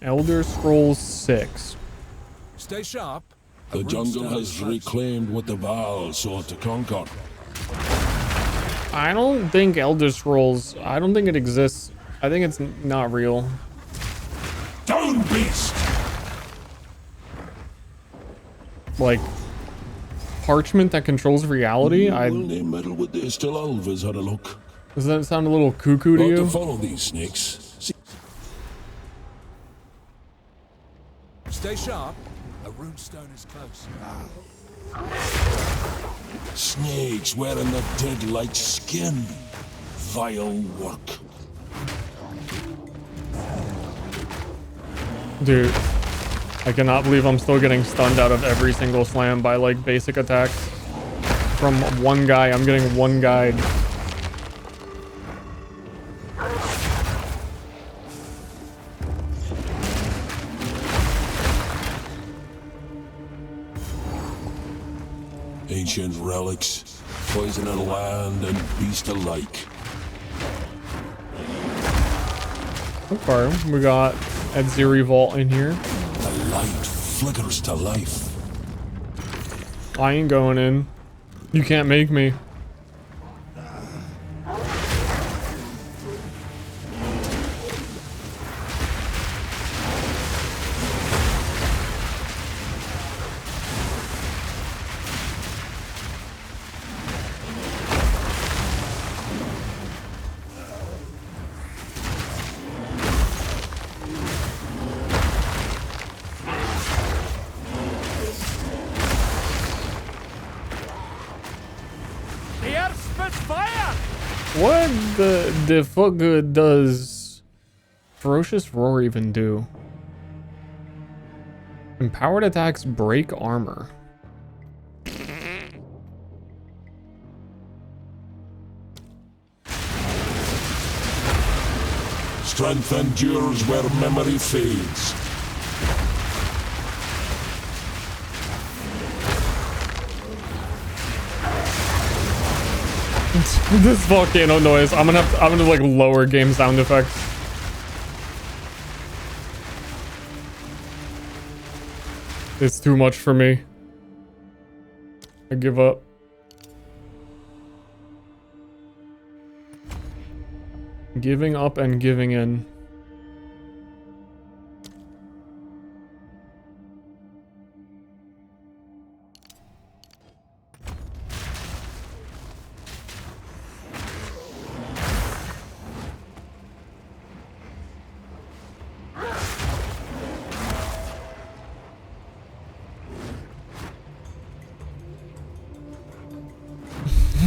Elder Scrolls 6. Stay sharp. The jungle has reclaimed what the Vaal sought to conquer. I don't think Elder Scrolls, I don't think it exists. I think it's not real. Down, beast! Like, parchment that controls reality? Will they meddle with this till Alva's had a look? Does that sound a little cuckoo to Ought you? to follow these snakes. Stay sharp. A runestone is close. Snakes wearing the dead like skin. Vile work. Dude, I cannot believe I'm still getting stunned out of every single slam by like basic attacks. From one guy, I'm getting one guide. Ancient relics, poison of land and beast alike. Okay, we got Edziri Vault in here. The light flickers to life. I ain't going in. You can't make me. What the fuck does Ferocious Roar even do? Empowered attacks break armor. Strength endures where memory fades. This volcano noise. I'm gonna like lower game sound effects. It's too much for me. I give up. Giving up and giving in.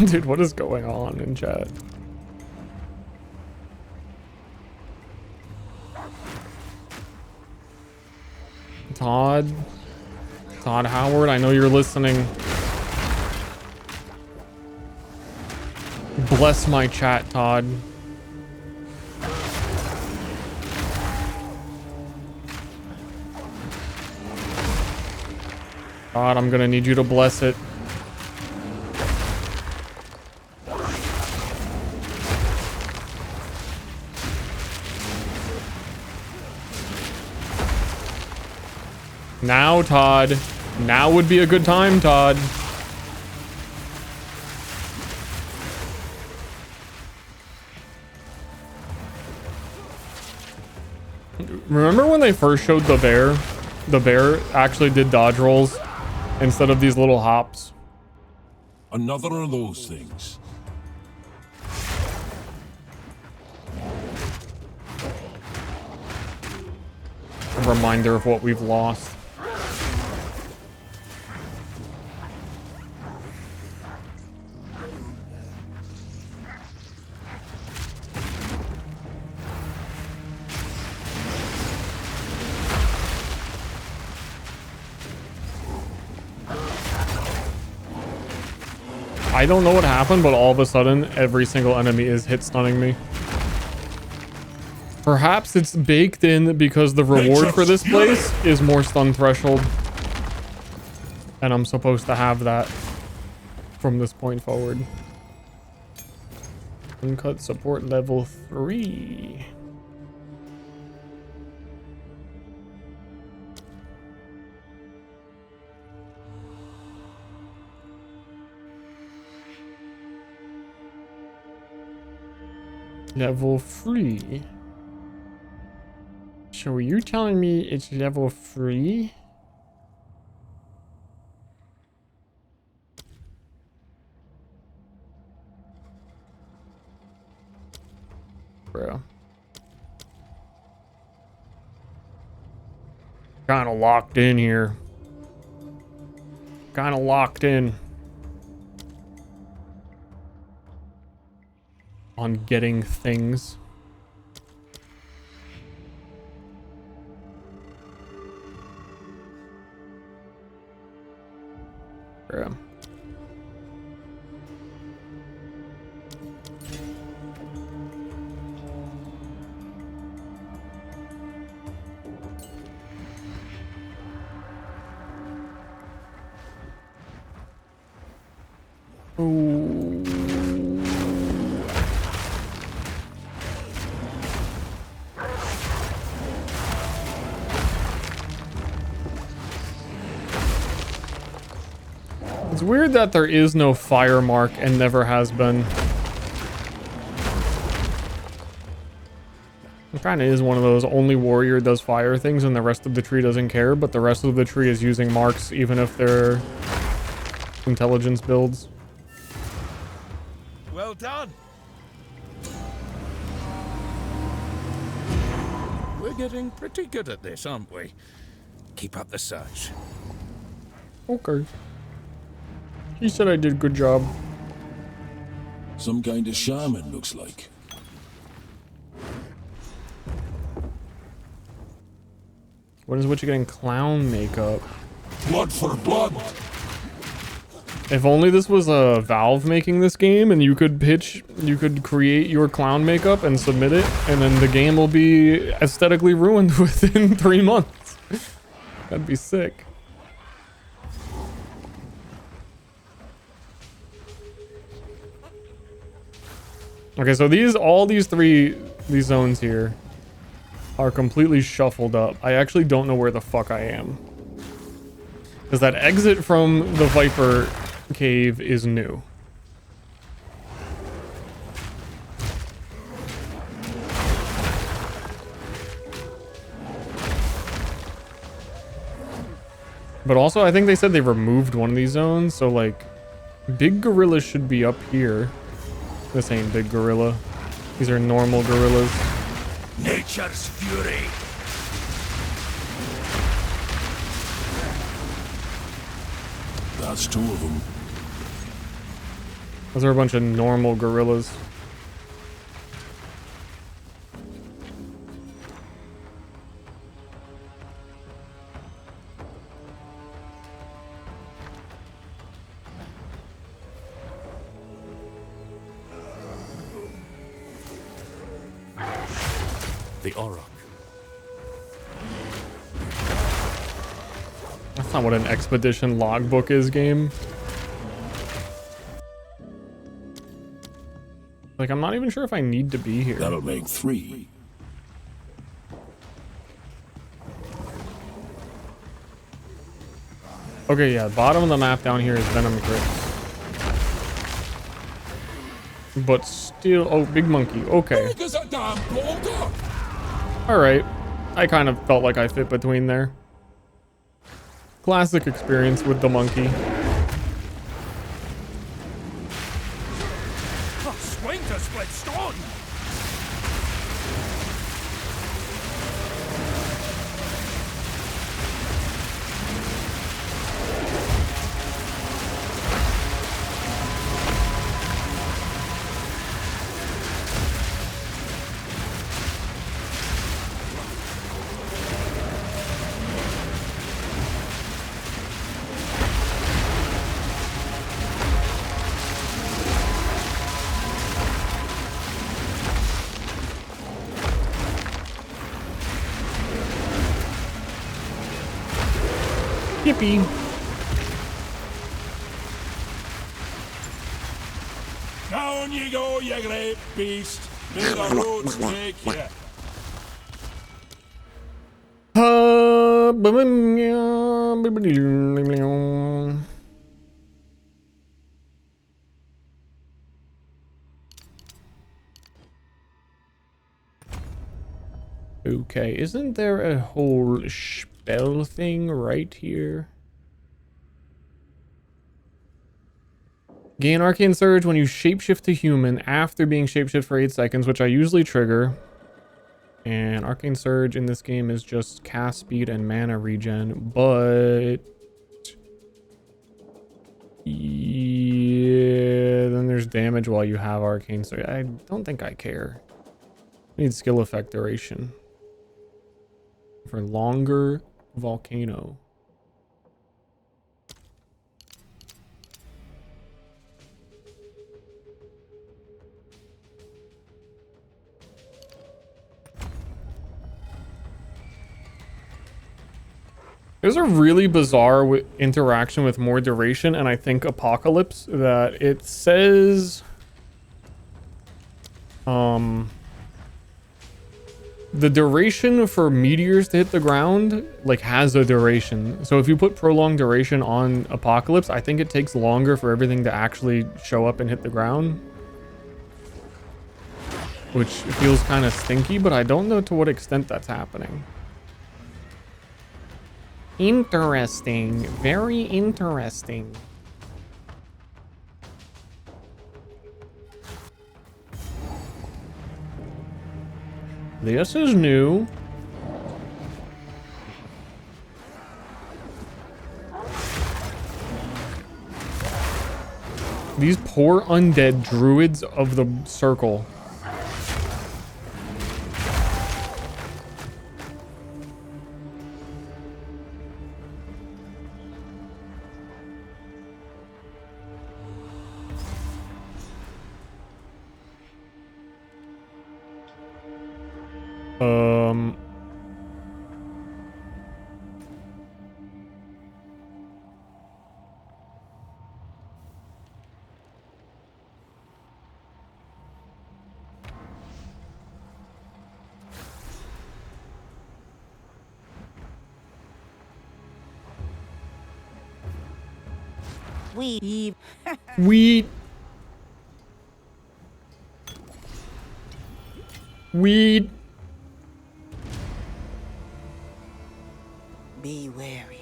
Dude, what is going on in chat? Todd Howard, I know you're listening. Bless my chat, Todd. God, I'm gonna need you to bless it. Now, Todd. Now would be a good time, Todd. Remember when they first showed the bear? The bear actually did dodge rolls instead of these little hops. Another of those things. A reminder of what we've lost. I don't know what happened, but all of a sudden, every single enemy is hit stunning me. Perhaps it's baked in because the reward for this place is more stun threshold. And I'm supposed to have that from this point forward. Uncut support level 3. Level 3. So are you telling me it's level 3? Bro. Kind of locked in here. Kind of locked in. On getting things. Bro. Ooh. It's weird that there is no fire mark and never has been. It kind of is one of those only warrior does fire things and the rest of the tree doesn't care, but the rest of the tree is using marks even if they're intelligence builds. Well done. We're getting pretty good at this, aren't we? Keep up the search. Okay. He said I did a good job. Some kind of shaman, looks like. What is what you getting clown makeup? Blood for blood. If only this was a Valve making this game and you could create your clown makeup and submit it, and then the game will be aesthetically ruined within 3 months. That'd be sick. Okay, so all these zones here are completely shuffled up. I actually don't know where the fuck I am. Because that exit from the Viper cave is new. But also, I think they said they removed one of these zones, so like, big gorillas should be up here. This ain't big gorilla. These are normal gorillas. Nature's fury. That's 2 of them. Those are a bunch of normal gorillas. The Auroch. I That's not what an expedition logbook is, game. Like, I'm not even sure if I need to be here. That'll make 3. Okay, yeah, bottom of the map down here is Venom Crypts. But still, oh, big monkey, okay. Alright, I kind of felt like I fit between there. Classic experience with the monkey. Swing to split stone! Yippee. Down you go, you great beast. May the roads take you. Okay, isn't there a whole spell thing right here? Gain Arcane Surge when you shapeshift to human after being shapeshift for 8 seconds, which I usually trigger. And Arcane Surge in this game is just cast speed and mana regen, but... yeah, then there's damage while you have Arcane Surge. I don't think I care. I need skill effect duration. For longer volcano. There's a really bizarre interaction with more duration, and I think Apocalypse, that it says the duration for meteors to hit the ground like has a duration. So if you put prolonged duration on Apocalypse, I think it takes longer for everything to actually show up and hit the ground, which feels kind of stinky, but I don't know to what extent that's happening. Interesting. Very interesting. This is new. These poor undead druids of the circle. Weed. Weed. Weed. Be wary.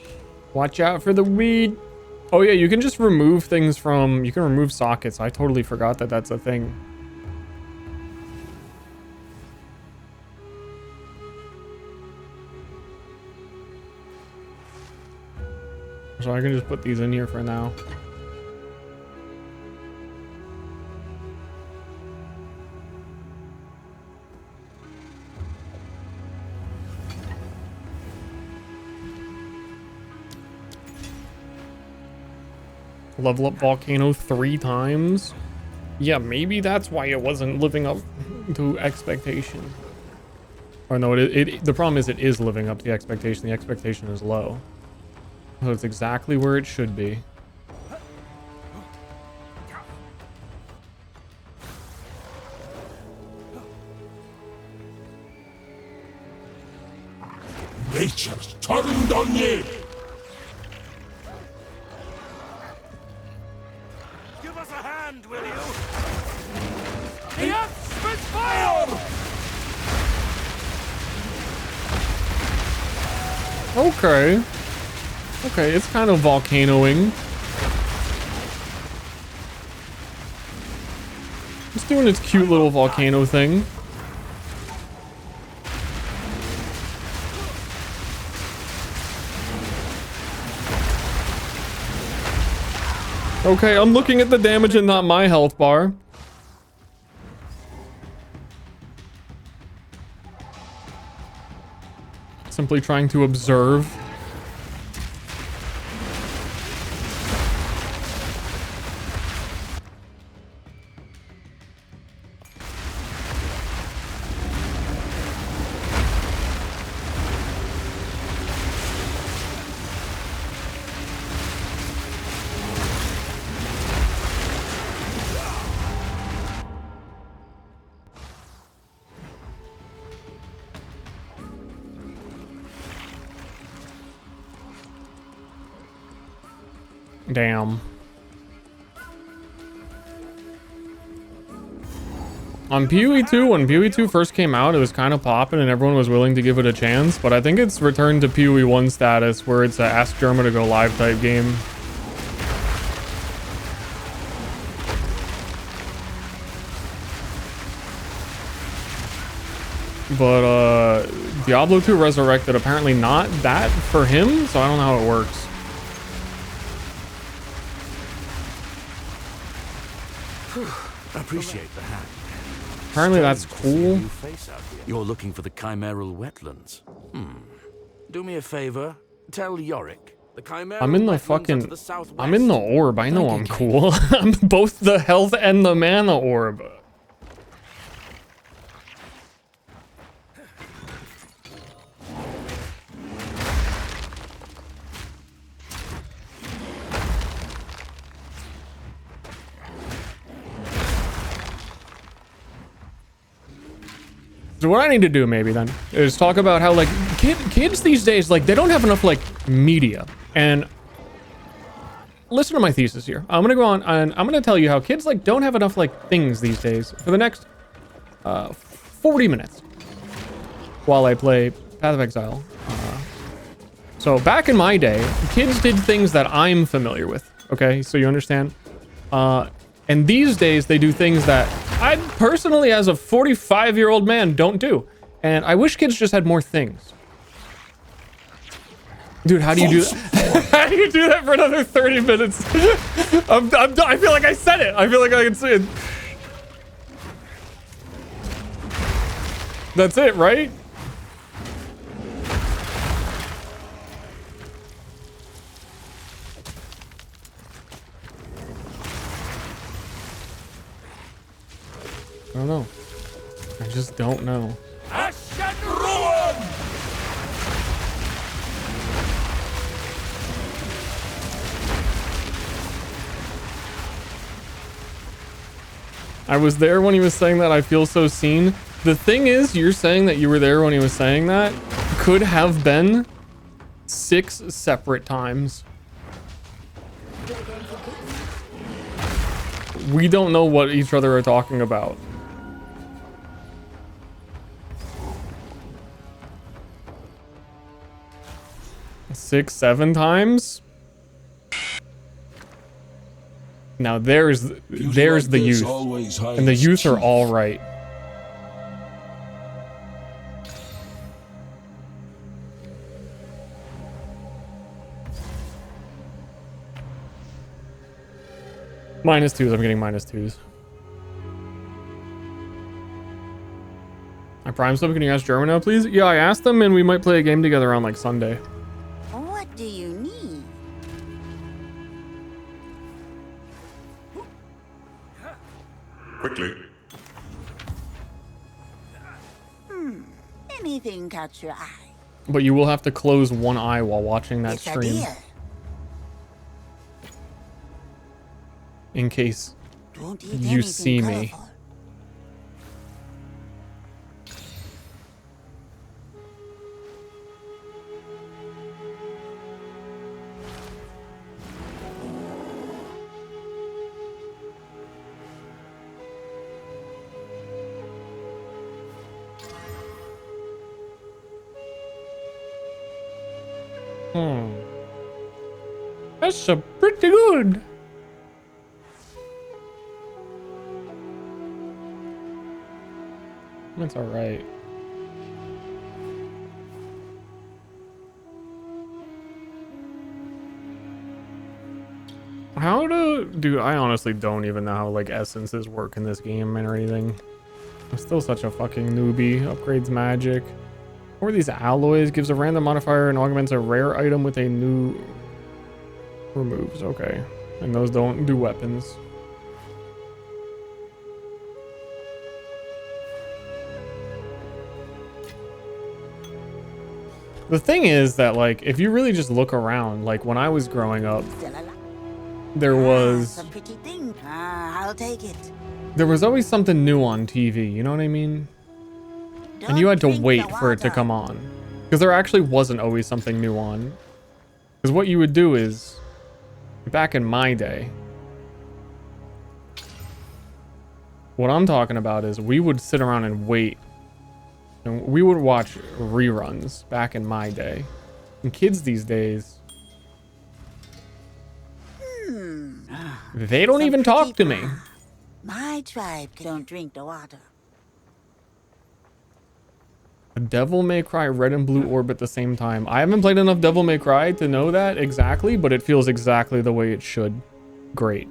Watch out for the weed. Oh yeah, you can just remove things from... you can remove sockets. I totally forgot that that's a thing. So I can just put these in here for now. Level up Volcano 3 times. Yeah, maybe that's why it wasn't living up to expectation. Or no, the problem is it is living up to the expectation. The expectation is low. So it's exactly where it should be. Nature's turned on ye! Give us a hand, will you? The earth spits fire! Okay. Okay, it's kind of volcanoing. It's doing its cute little volcano thing. Okay, I'm looking at the damage and not my health bar. Simply trying to observe. Damn. On PoE 2, when PoE 2 first came out, it was kind of popping and everyone was willing to give it a chance, but I think it's returned to PoE 1 status where it's a Ask Germa to go live type game. But Diablo 2 Resurrected, apparently not that for him, so I don't know how it works. I appreciate the hand. Apparently that's cool. You're looking for the chimeral wetlands. Do me a favor. Tell Yorick. The chimeral I'm in the wetlands fucking... are to the southwest. I'm in the orb. I know I'm cool. I'm both the health and the mana orb. So what I need to do maybe then is talk about how like kids these days, like they don't have enough like media. And listen to my thesis here. I'm gonna go on and I'm gonna tell you how kids like don't have enough like things these days for the next 40 minutes while I play Path of Exile. So back in my day, kids did things that I'm familiar with. Okay, so you understand. And these days they do things that I personally, as a 45-year-old man, don't do. And I wish kids just had more things. Dude, how do you do that? How do you do that for another 30 minutes? I feel like I said it. I feel like I can say it. That's it, right? I don't know. I just don't know. Ash and ruin! I was there when he was saying that. I feel so seen. The thing is, you're saying that you were there when he was saying that could have been 6 separate times. We don't know what each other are talking about. Six, 7 times? Now there's the youth. And the youth are all right. -2s, I'm getting -2s. I prime sub, can you ask German now, please? Yeah, I asked them and we might play a game together on like Sunday. What do you need? Quickly. Anything catch your eye? But you will have to close one eye while watching that It's a stream. deal. in case Don't eat you anything see me. colorful. That's pretty good. That's all right. How do I honestly don't even know how like essences work in this game or anything. I'm still such a fucking newbie. Upgrades magic. What are these alloys? Gives a random modifier and augments a rare item with a new removes. Okay. And those don't do weapons. The thing is that like if you really just look around, like when I was growing up, there was A pretty thing. I'll take it. there was always something new on TV, you know what I mean? And you had to wait for it to come on. Because there actually wasn't always something new on. Because what you would do is, back in my day, what I'm talking about is we would sit around and wait. And we would watch reruns back in my day. And kids these days, they don't even talk to me. My tribe don't drink the water. Devil May Cry Red and Blue Orb at the same time. I haven't played enough Devil May Cry to know that exactly, but it feels exactly the way it should. Great.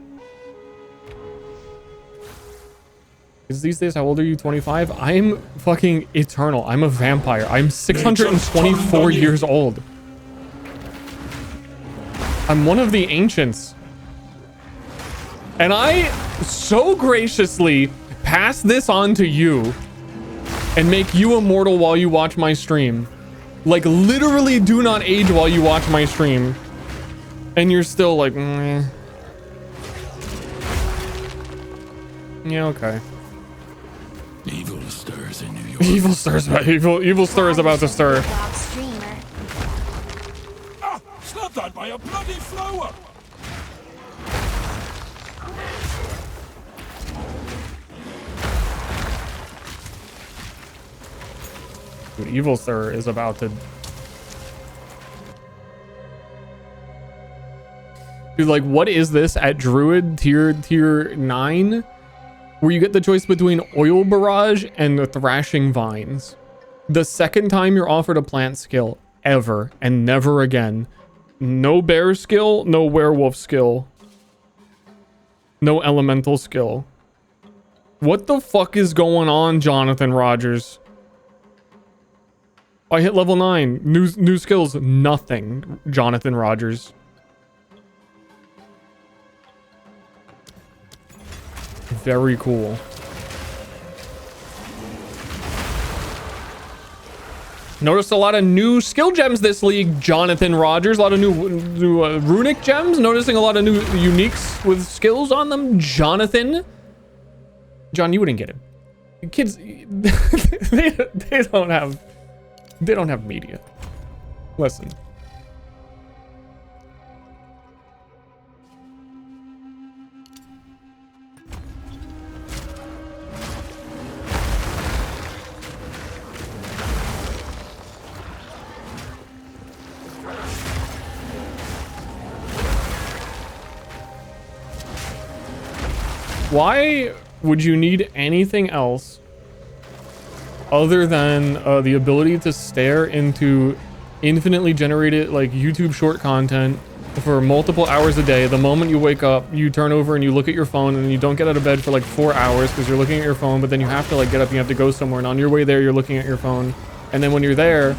Is these days, how old are you? 25? I'm fucking eternal. I'm a vampire. I'm 624 years old. I'm one of the ancients. And I so graciously pass this on to you and make you immortal while you watch my stream. Like, literally do not age while you watch my stream. And you're still like, meh. Yeah, okay. Evil stirs in New York. Evil stirs, evil stir is about to stir. Ah, snap that by a bloody flower. Dude, Evil Sir is about to... Dude, like, what is this at Druid tier 9? Where you get the choice between Oil Barrage and the Thrashing Vines. The second time you're offered a plant skill ever and never again. No bear skill, no werewolf skill. No elemental skill. What the fuck is going on, Jonathan Rogers? I hit level 9. New skills, nothing, Jonathan Rogers. Very cool. Noticed a lot of new skill gems this league, Jonathan Rogers. A lot of new runic gems. Noticing a lot of new uniques with skills on them, Jonathan. John, you wouldn't get it. Kids, they don't have media. Listen. Why would you need anything else other than the ability to stare into infinitely generated like YouTube short content for multiple hours a day? The moment you wake up, you turn over and you look at your phone, and you don't get out of bed for like 4 hours because you're looking at your phone, but then you have to like get up and you have to go somewhere, and on your way there you're looking at your phone, and then when you're there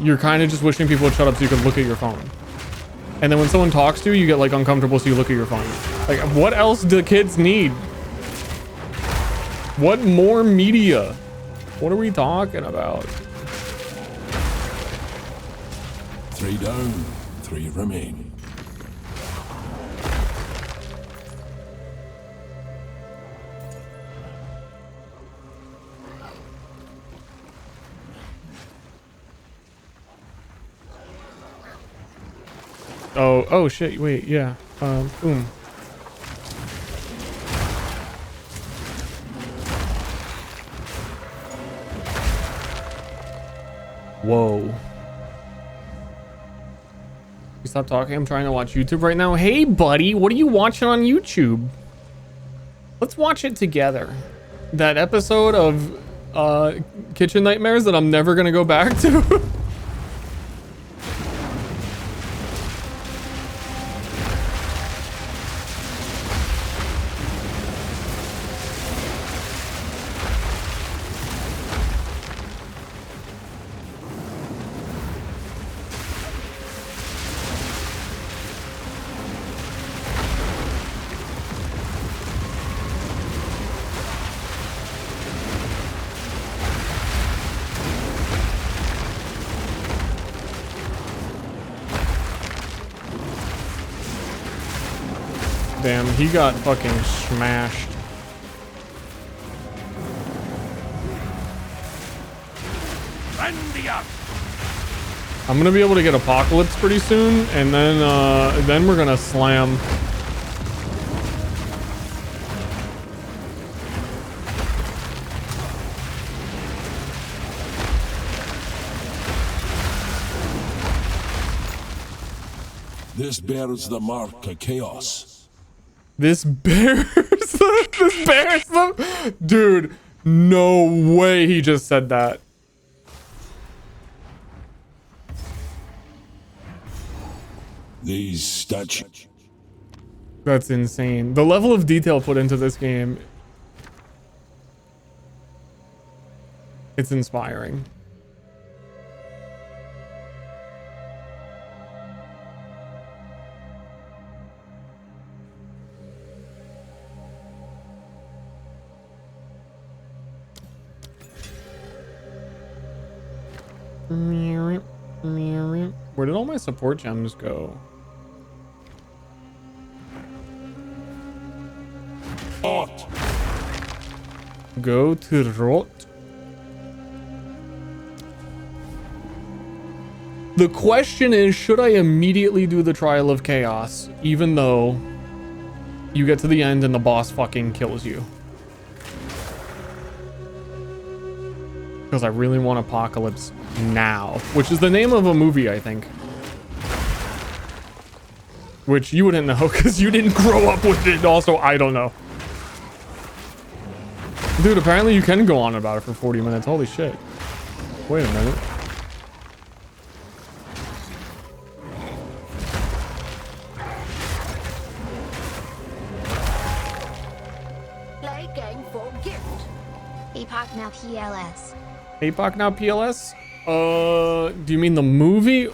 you're kind of just wishing people would shut up so you can look at your phone. And then when someone talks to you, you get like uncomfortable, so you look at your phone. Like, what else do kids need? What more media? What are we talking about? 3 down, 3 remain. Oh shit, wait, yeah. Boom. Whoa. You stop talking, I'm trying to watch YouTube right now. Hey buddy, what are you watching on YouTube? Let's watch it together. That episode of Kitchen Nightmares that I'm never gonna go back to. Damn, he got fucking smashed. I'm gonna be able to get Apocalypse pretty soon, and then we're gonna slam. This bears the mark of chaos. This bears them? Dude, no way he just said that. These statues. That's insane. The level of detail put into this game. It's inspiring. Where did all my support gems go? Go to Rot. The question is, should I immediately do the Trial of Chaos, even though you get to the end and the boss fucking kills you? Because I really want Apocalypse now, which is the name of a movie, I think. Which you wouldn't know because you didn't grow up with it. Also, I don't know. Dude, apparently you can go on about it for 40 minutes. Holy shit. Wait a minute. Play game for gift. Epoch now PLS. Epoch now PLS? Do you mean the movie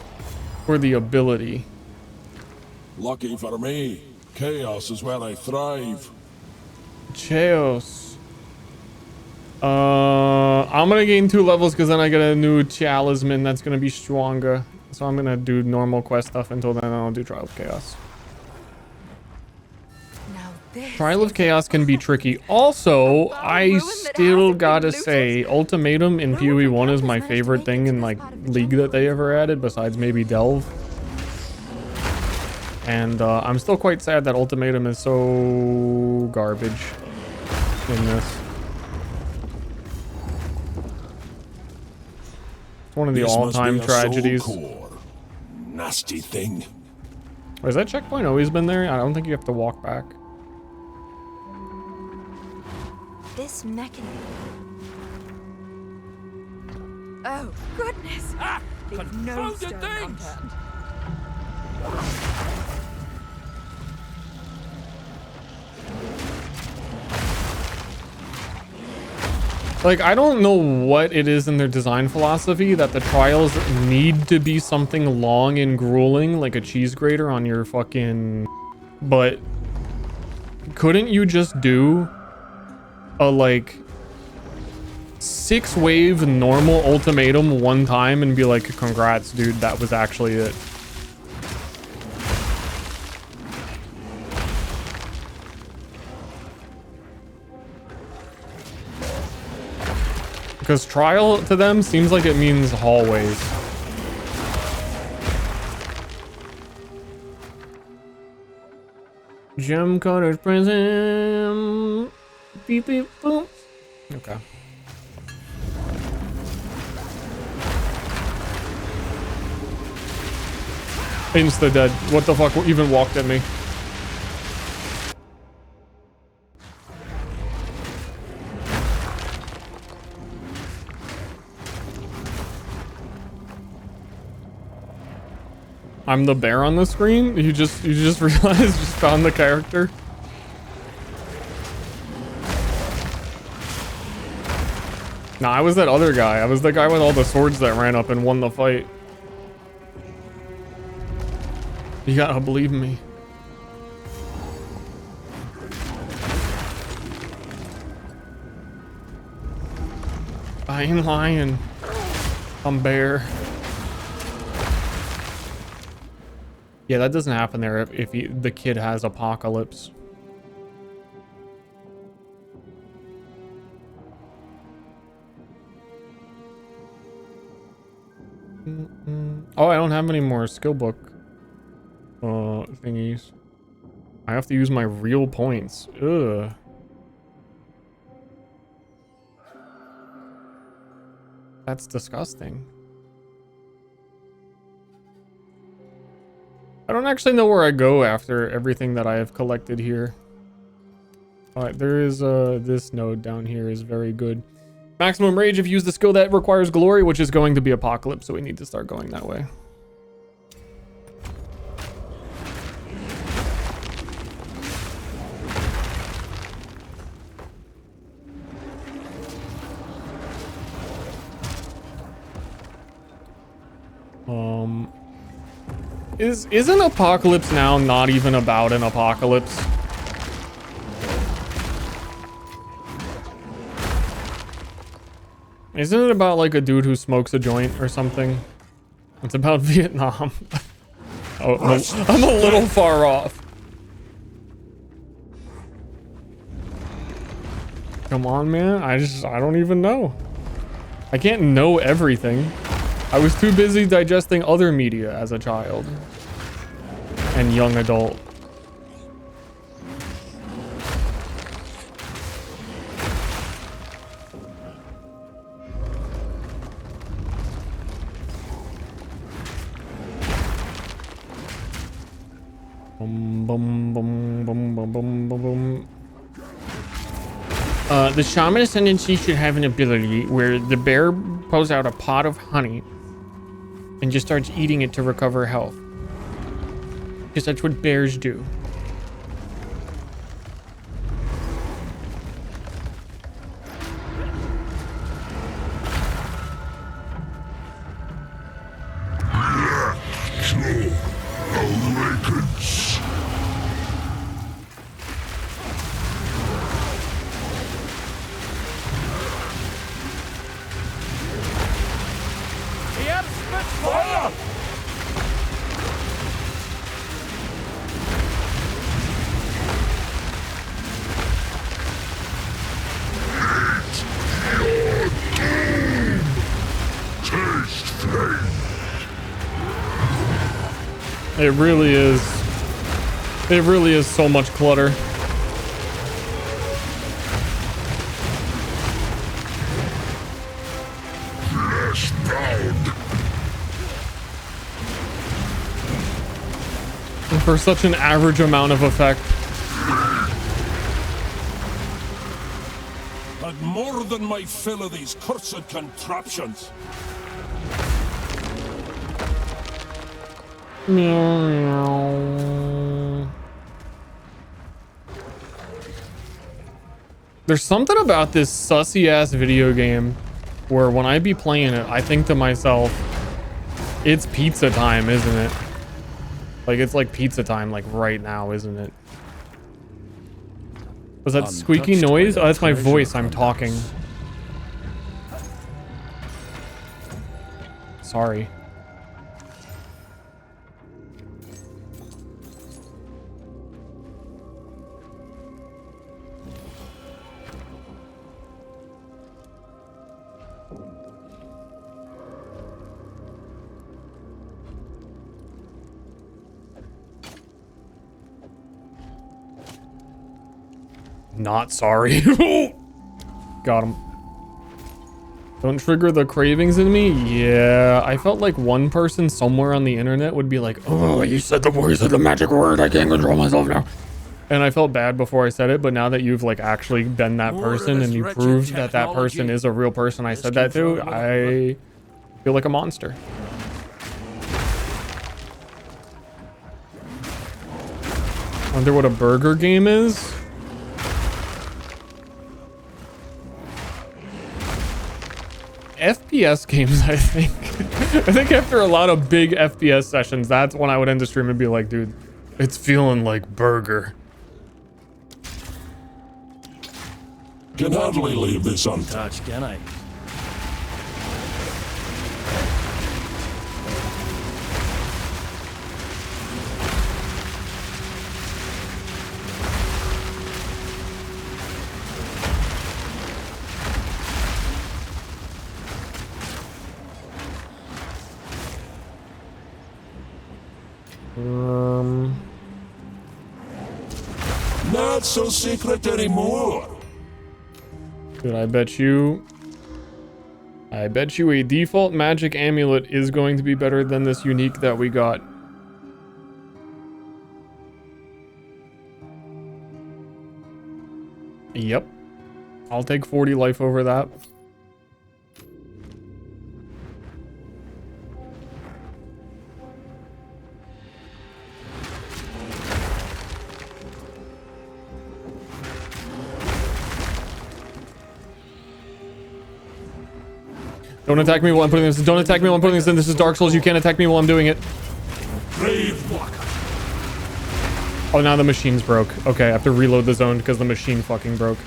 or the ability? Lucky for me, chaos is where I thrive. Chaos. I'm gonna gain 2 levels because then I get a new talisman that's gonna be stronger. So I'm gonna do normal quest stuff until then. I'll do Trial of Chaos. Trial of Chaos can be tricky. Also, I still gotta say, Ultimatum in PoE 1 is my favorite thing in like League that they ever added, besides maybe Delve. And I'm still quite sad that Ultimatum is so garbage in this. It's one of the all-time tragedies. Nasty thing. Has that checkpoint always been there? I don't think you have to walk back. This mechanism. Oh, goodness! Leave no stone unturned. Like, I don't know what it is in their design philosophy that the trials need to be something long and grueling, like a cheese grater on your fucking... But couldn't you just do a, like, 6-wave normal ultimatum one time and be like, congrats, dude, that was actually it? Because trial to them seems like it means hallways. Gem Cutter's Prison. Beep beep boom. Okay. Insta dead. What the fuck even walked at me? I'm the bear on the screen? You just realized, just found the character? Nah, I was that other guy. I was the guy with all the swords that ran up and won the fight. You gotta believe me. I ain't lying. I'm bear. Yeah, that doesn't happen there if the kid has apocalypse. Oh, I don't have any more skill book thingies. I have to use my real points. Ugh. That's disgusting. I don't actually know where I go after everything that I have collected here. Alright, there is this node down here is very good. Maximum rage if you use the skill that requires glory, which is going to be apocalypse, so we need to start going that way. Isn't Apocalypse Now not even about an apocalypse? Isn't it about like a dude who smokes a joint or something? It's about Vietnam. Oh, I'm a little far off. Come on, man. I don't even know. I can't know everything. I was too busy digesting other media as a child and young adult. Boom, boom, boom, boom, boom, boom, boom, boom. The shaman ascendancy should have an ability where the bear pulls out a pot of honey and just starts eating it to recover health. Because that's what bears do. Awakens. Yep, fire! Taste flame. It really is. It really is so much clutter. Flesh bound. And for such an average amount of effect. Had more than my fill of these cursed contraptions. Meow. There's something about this sussy ass video game where when I be playing it, I think to myself, it's pizza time, isn't it? Like it's like pizza time, like right now, isn't it? Was that squeaky noise? Oh, that's my voice. I'm talking. Sorry. Not sorry. Got him. Don't trigger the cravings in me? Yeah, I felt like one person somewhere on the internet would be like, oh, you said the magic word, I can't control myself now. And I felt bad before I said it, but now that you've like actually been that person and you proved that that person is a real person I said that to, I feel like a monster. Wonder what a burger game is? FPS games, I think. I think after a lot of big FPS sessions, that's when I would end the stream and be like, dude, it's feeling like burger. Can hardly leave this untouched, can I? Not so secret anymore. Dude, I bet you a default magic amulet is going to be better than this unique that we got. Yep. I'll take 40 life over that. Don't attack me while I'm putting this. Don't attack me while I'm putting this in. This is Dark Souls. You can't attack me while I'm doing it. Oh, now the machine's broke. Okay, I have to reload the zone because the machine fucking broke.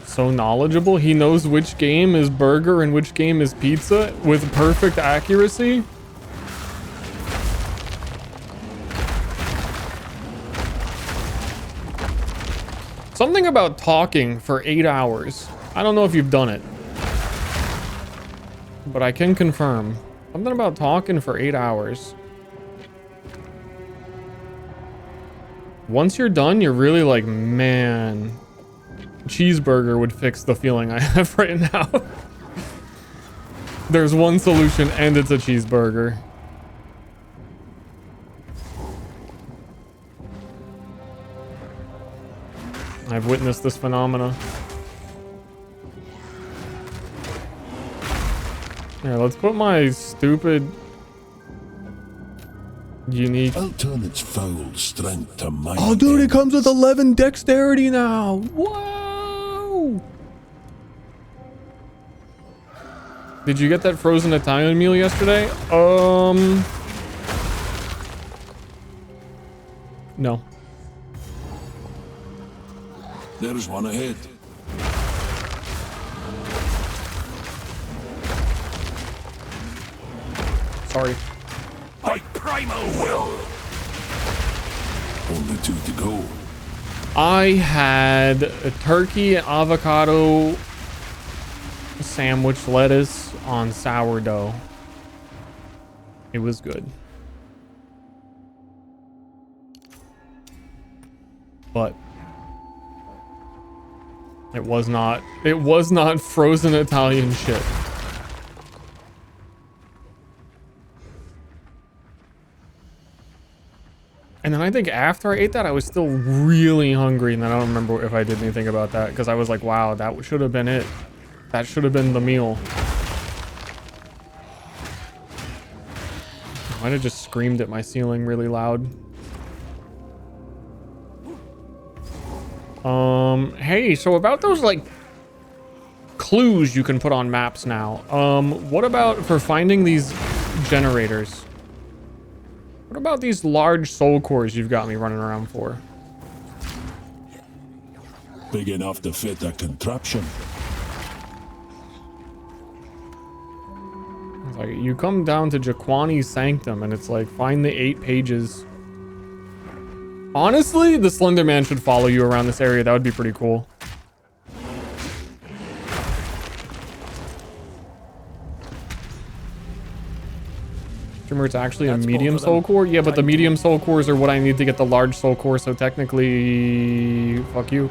So knowledgeable. He knows which game is burger and which game is pizza with perfect accuracy. Something about talking for 8 hours. I don't know if you've done it, but I can confirm. Something about talking for 8 hours. Once you're done, you're really like, man, cheeseburger would fix the feeling I have right now. There's one solution and it's a cheeseburger. I've witnessed this phenomena. Here, let's put my stupid unique. I'll turn its foul strength to mine. Oh, dude, it comes with 11 dexterity now. Whoa! Did you get that frozen Italian meal yesterday? No. There's one ahead. Sorry. By primal will. Only 2 to go. I had a turkey and avocado sandwich lettuce on sourdough. It was good. But it was not frozen Italian shit. And then I think after I ate that, I was still really hungry, and then I don't remember if I did anything about that, because I was like, wow, that should have been it. That should have been the meal. I might have just screamed at my ceiling really loud. Hey, so about those, like, clues you can put on maps now. What about for finding these generators? What about these large soul cores you've got me running around for? Big enough to fit a contraption. It's like, you come down to Jaquani's Sanctum, and it's like, find the 8 pages. Honestly, the Slender Man should follow you around this area. That would be pretty cool. Streamer, it's actually a medium soul core. Yeah, but the medium soul cores are what I need to get the large soul core. So technically, fuck you.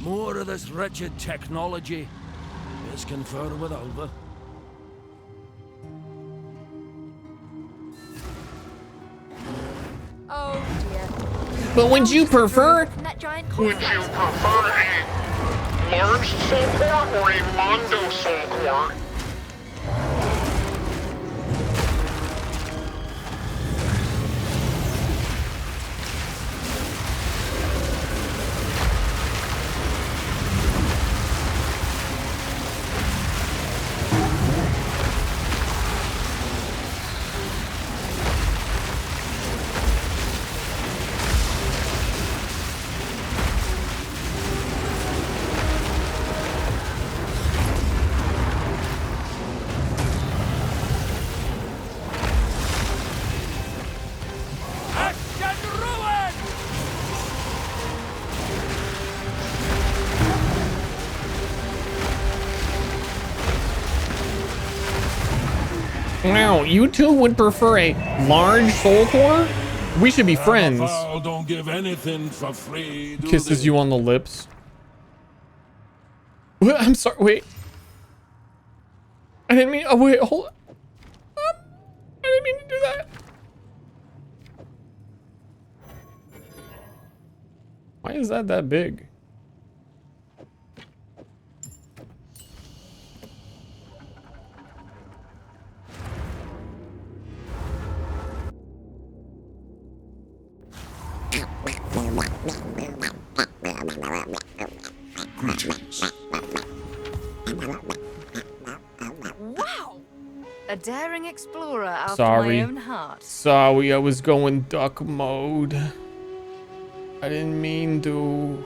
More of this wretched technology. Let's confer with Alva. Oh dear. But would you prefer? That giant Would you prefer a large soul core or a Mondo soul core? Now, you two would prefer a large soul core? We should be friends. Don't give anything for free, do Kisses they? you on the lips. What? I'm sorry. Wait. I didn't mean. Oh wait. Hold. I didn't mean to do that. Why is that big? Wow! A daring explorer after Sorry. my own heart. Sorry, I was going duck mode. I didn't mean to.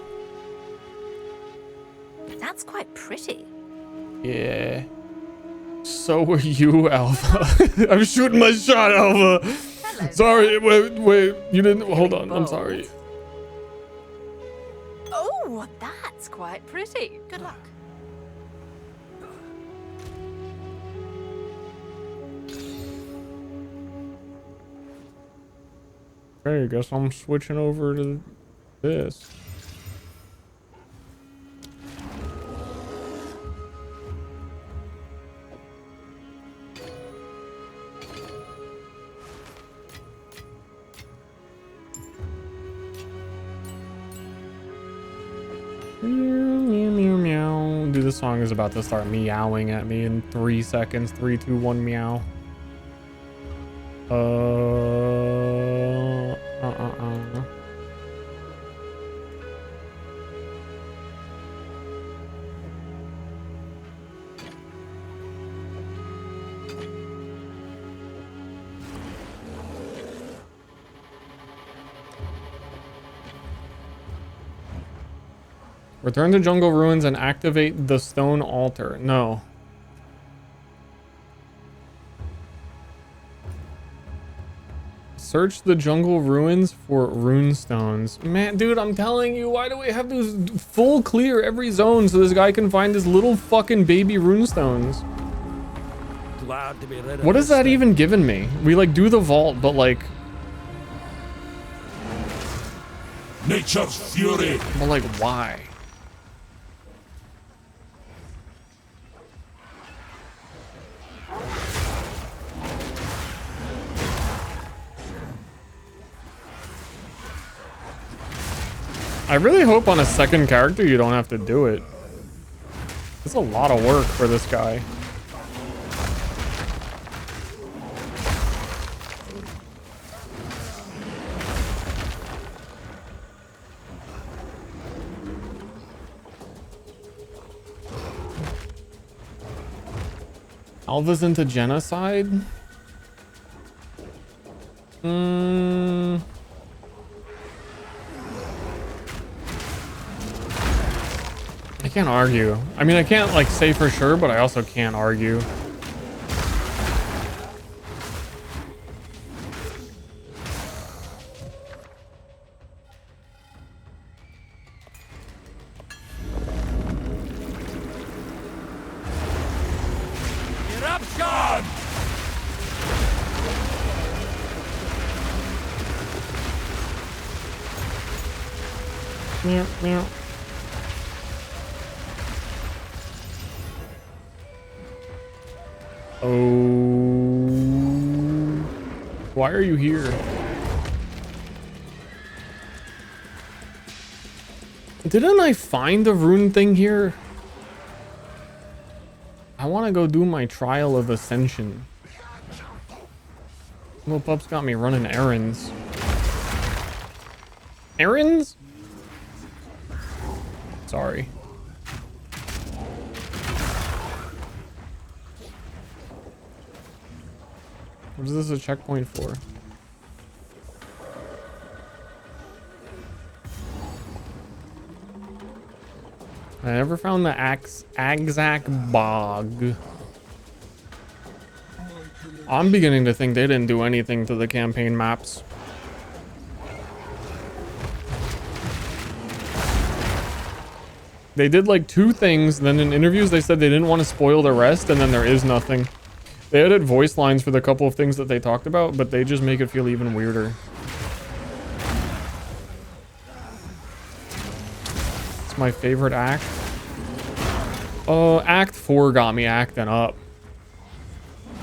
That's quite pretty. Yeah. So were you, Alpha. I'm shooting my shot, Alpha. Sorry, wait. You didn't. Hold on. I'm sorry. Oh, that's quite pretty. Good luck. Okay, I guess I'm switching over to this. Meow, meow, meow. Dude, this song is about to start meowing at me in 3 seconds. 3, 2, 1, meow. Return to Jungle Ruins and activate the stone altar. No. Search the jungle ruins for rune stones. Man, dude, I'm telling you, why do we have to full clear every zone so this guy can find his little fucking baby rune stones? Glad to be rid of What has this that thing. even given me? We like do the vault, but like, Nature's fury. but like why? I really hope on a second character you don't have to do it. It's a lot of work for this guy. Alva's into genocide? I can't argue. I mean, I can't like say for sure, but I also can't argue. Meow, meow. Oh, why are you here? Didn't I find the rune thing here? I want to go do my trial of ascension. Little pup's got me running errands. Errands? Sorry. What is this a checkpoint for? I never found the Agzak Bog. I'm beginning to think they didn't do anything to the campaign maps. They did like 2 things, then in interviews they said they didn't want to spoil the rest, and then there is nothing. They added voice lines for the couple of things that they talked about, but they just make it feel even weirder. It's my favorite act. Act 4 got me acting up.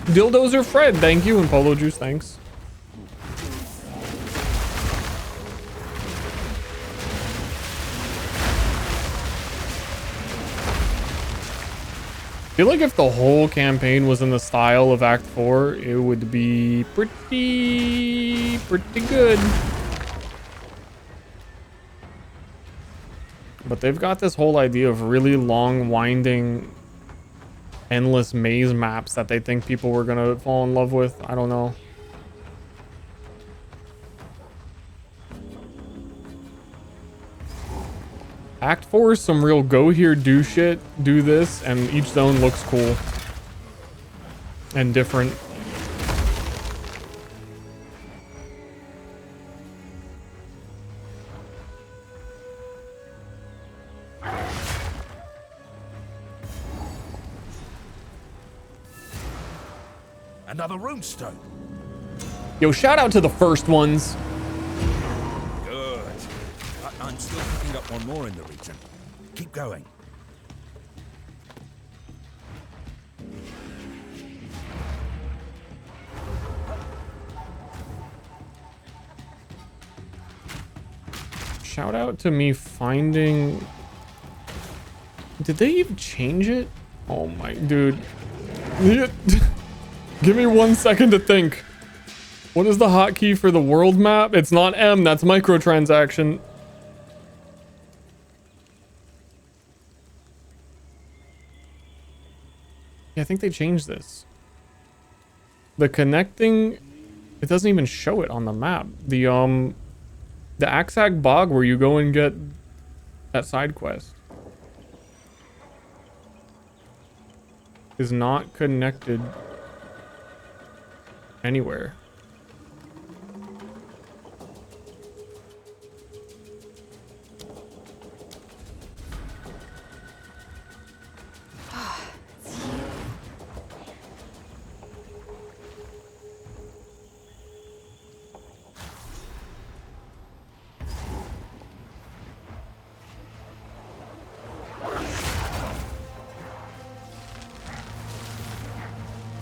Dildozer Fred, thank you, and Polo Juice, thanks. I feel like if the whole campaign was in the style of Act 4, it would be pretty good. But they've got this whole idea of really long, winding, endless maze maps that they think people were gonna fall in love with. I don't know. Act 4 is some real go here, do shit, do this, and each zone looks cool and different. Another runestone. Yo, shout out to the first ones. Good. I'm still picking up one more in the region. Keep going. Shout out to me finding... Did they even change it? Oh my... Dude. Give me 1 second to think. What is the hotkey for the world map? It's not M, that's microtransaction. Yeah, I think they changed this. The connecting... It doesn't even show it on the map. The Aksak Bog where you go and get that side quest is not connected anywhere.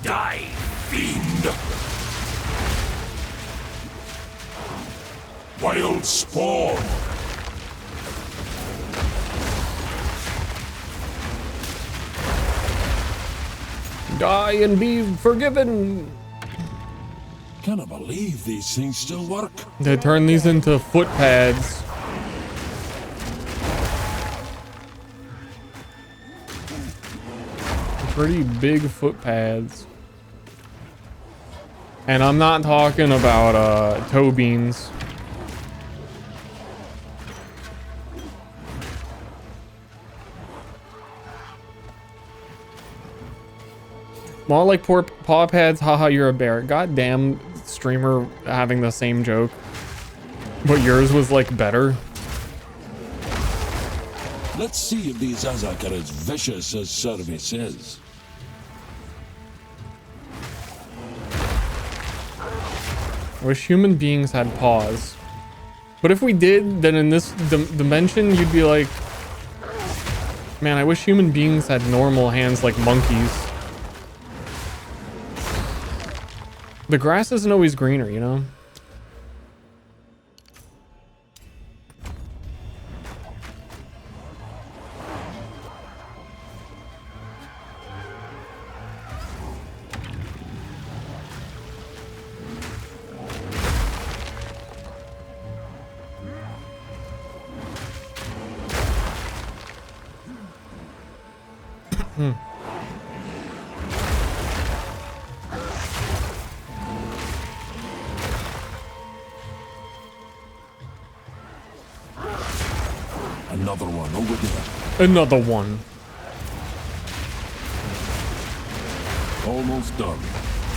Die, fiend! Wild spawn! Die and be forgiven! Cannot believe these things still work. They turn these into foot pads. Pretty big foot pads. And I'm not talking about toe beans. More like poor paw pads, haha, you're a bear. Goddamn streamer having the same joke. But yours was like better. Let's see if these Azak are as vicious as Survey says. I wish human beings had paws. But if we did, then in this dimension, you'd be like, man, I wish human beings had normal hands like monkeys. The grass isn't always greener, you know? Another one over there. Another one. Almost done.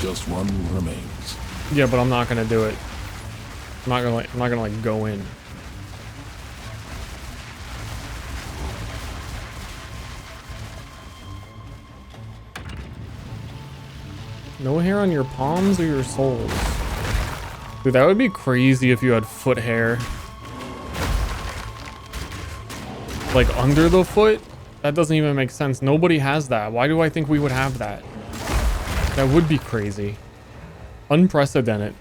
Just one remains. Yeah, but I'm not gonna do it. I'm not gonna like go in. No hair on your palms or your soles. Dude, that would be crazy if you had foot hair. Like under the foot? That doesn't even make sense. Nobody has that. Why do I think we would have that? That would be crazy. Unprecedented.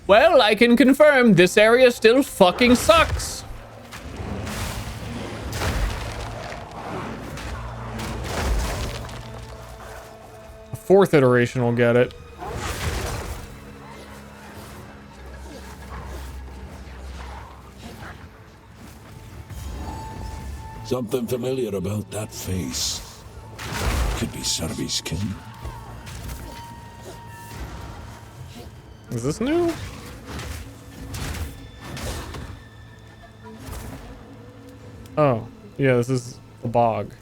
Well, I can confirm this area still fucking sucks. A fourth iteration will get it. Something familiar about that face. Could be Serbi's kin. Is this new? Oh, yeah, this is the bog.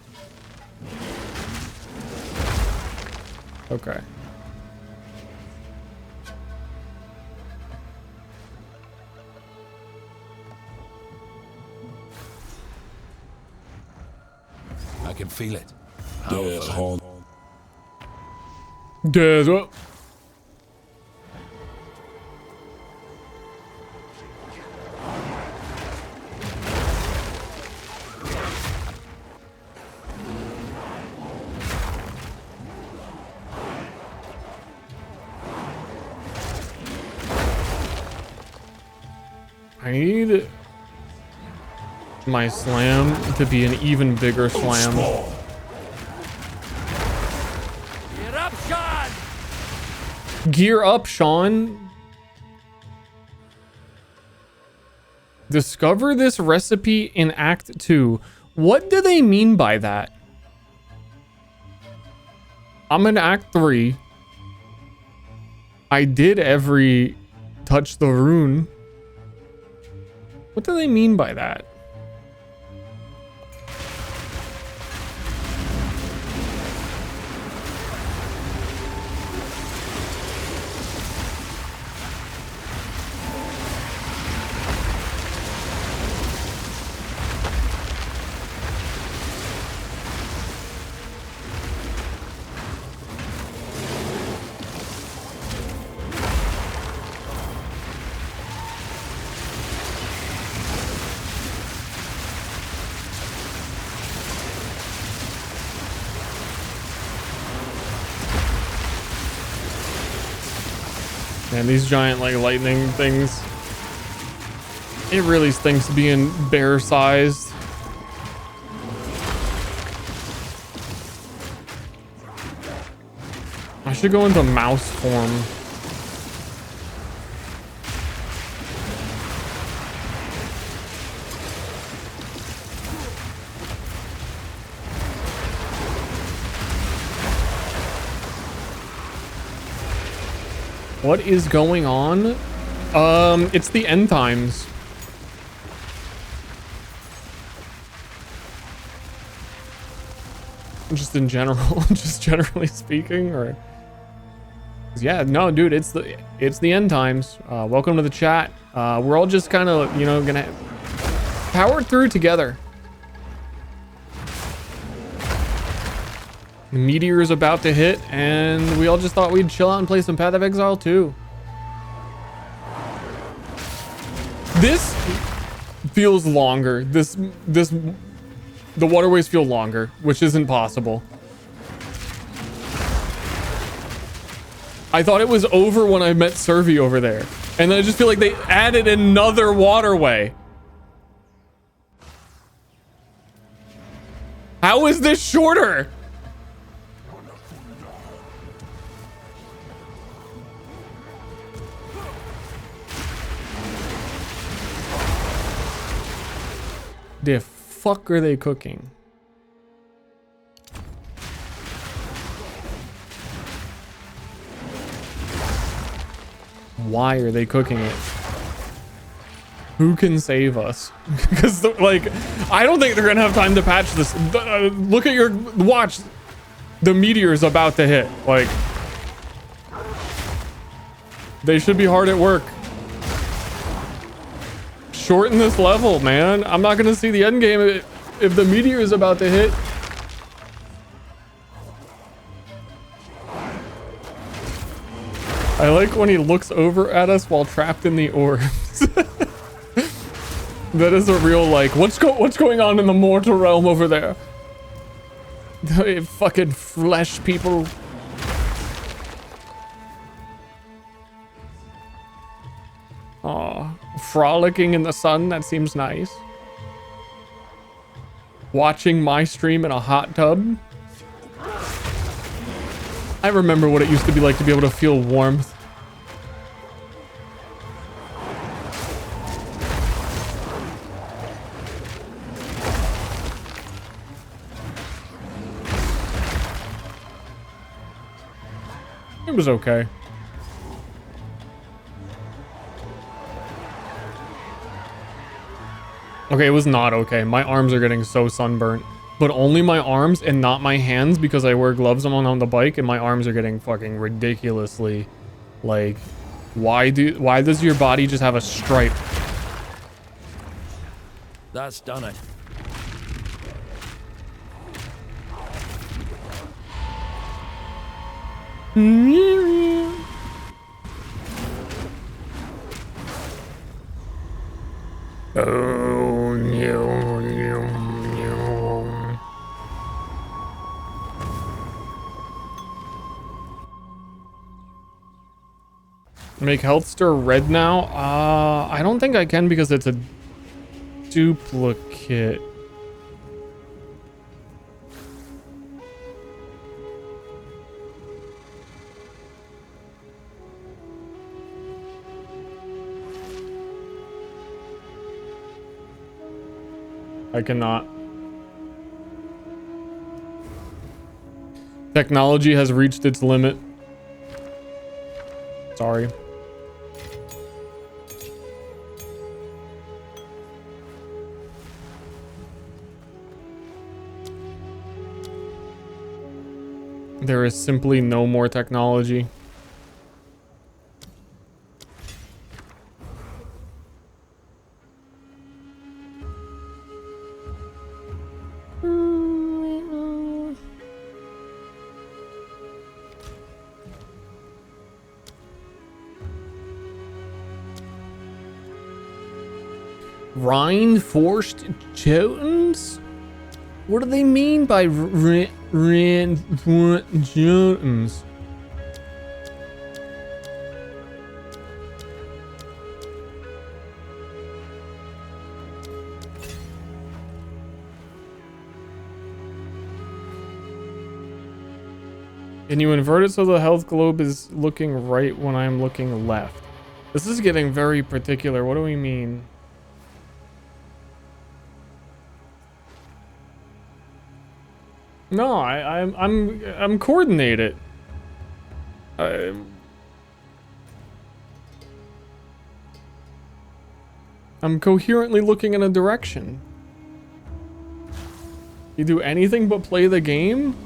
Okay. I can feel it. Death haunt. Desert. I need my slam to be an even bigger slam. Get up, Sean! Gear up, Sean. Discover this recipe in Act 2. What do they mean by that? I'm in Act 3. I did every touch the rune. What do they mean by that? Man, these giant like lightning things. It really stinks being bear sized. I should go into mouse form. What is going on? It's the end times. Just in general, just generally speaking, or Yeah, no, dude, it's the end times. Welcome to the chat. We're all just kind of, you know, gonna power through together. The meteor is about to hit, and we all just thought we'd chill out and play some Path of Exile 2. This feels longer. The waterways feel longer, which isn't possible. I thought it was over when I met Servi over there. And then I just feel like they added another waterway. How is this shorter? The fuck are they cooking? Why are they cooking it? Who can save us? Because like, I don't think they're gonna have time to patch this. Look at your watch. The meteor is about to hit. Like, they should be hard at work. Shorten this level, man. I'm not gonna see the end game if the meteor is about to hit. I like when he looks over at us while trapped in the orbs. That is a real like, what's going on in the mortal realm over there? Fucking flesh people. Aw, frolicking in the sun, that seems nice. Watching my stream in a hot tub. I remember what it used to be like to be able to feel warmth. It was okay. Okay, it was not okay. My arms are getting so sunburnt. But only my arms and not my hands because I wear gloves on the bike and my arms are getting fucking ridiculously, like, why does your body just have a stripe? That's done it. Oh, no, no, no. Make health stir red now? I don't think I can because it's a duplicate. I cannot. Technology has reached its limit. Sorry. There is simply no more technology. Reinforced Jotuns? What do they mean by reinforced Jotuns? Can you invert it so the health globe is looking right when I'm looking left? This is getting very particular. What do we mean? No, I'm coordinated. I'm coherently looking in a direction. You do anything but play the game?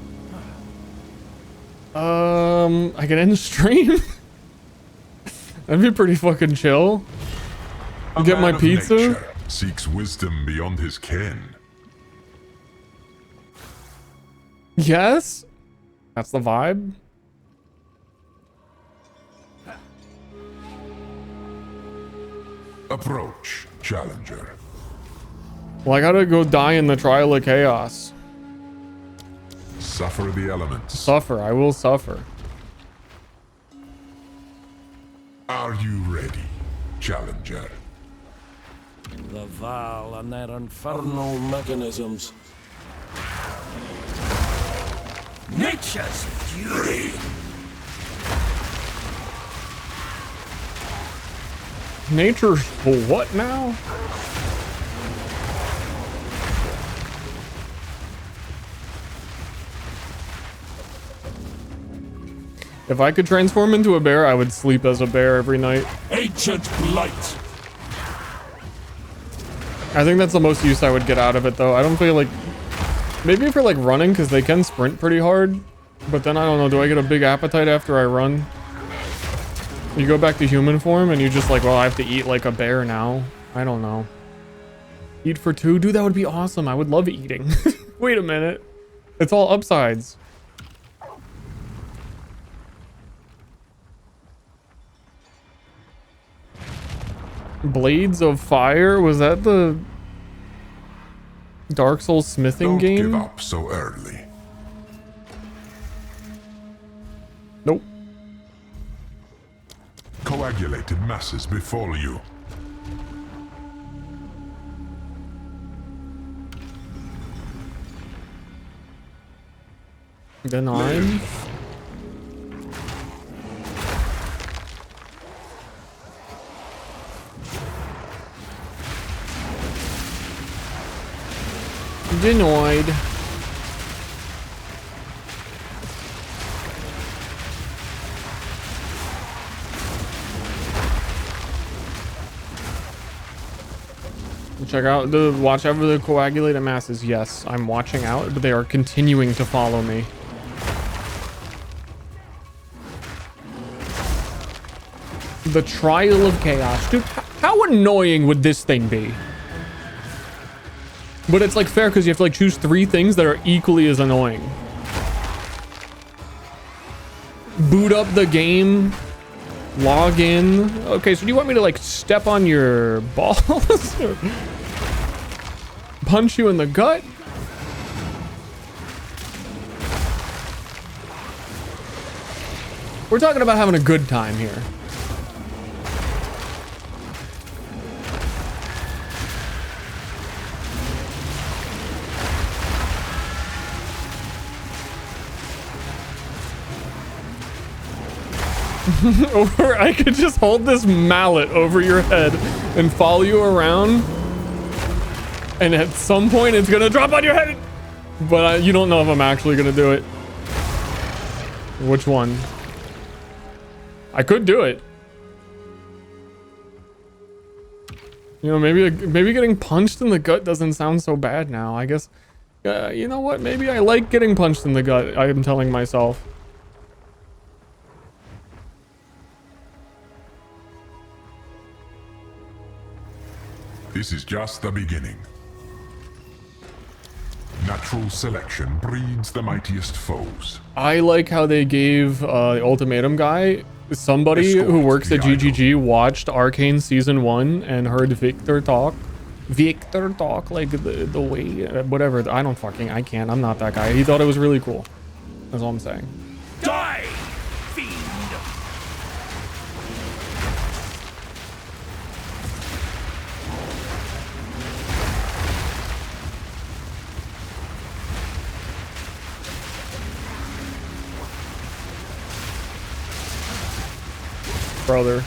I can end the stream. That'd be pretty fucking chill. Get my pizza. Seeks wisdom beyond his kin. Yes, that's the vibe. Approach, challenger. Well, I gotta go die in the trial of chaos. Suffer the elements. Suffer, I will suffer. Are you ready, challenger? The Val and their infernal mechanisms. Nature's fury. Nature's what now? If I could transform into a bear, I would sleep as a bear every night. Ancient blight. I think that's the most use I would get out of it, though. I don't feel like... Maybe for, like, running, because they can sprint pretty hard. But then, I don't know, do I get a big appetite after I run? You go back to human form, and you just like, well, I have to eat like a bear now. I don't know. Eat for 2? Dude, that would be awesome. I would love eating. Wait a minute. It's all upsides. Blades of Fire? Was that the Dark Souls smithing game? Don't give up so early. Nope. Coagulated masses before you. Denied. Denied. Check out the watch over the coagulated masses. Yes, I'm watching out, but they are continuing to follow me. The Trial of Chaos. Dude, how annoying would this thing be? But it's like fair because you have to like choose 3 things that are equally as annoying. Boot up the game. Log in. Okay, so do you want me to like step on your balls? Or punch you in the gut? We're talking about having a good time here. Or I could just hold this mallet over your head and follow you around, and at some point it's gonna drop on your head, but you don't know if I'm actually gonna do it. Which one? I could do it. You know, maybe getting punched in the gut doesn't sound so bad now. I guess you know what, maybe I like getting punched in the gut. I am telling myself. This is just the beginning. Natural selection breeds the mightiest foes. I like how they gave the ultimatum guy, somebody who works at GGG watched Arcane Season 1 and heard Victor talk like the way, whatever. I can't, I'm not that guy. He thought it was really cool. That's all I'm saying. Die, fiend! Brother.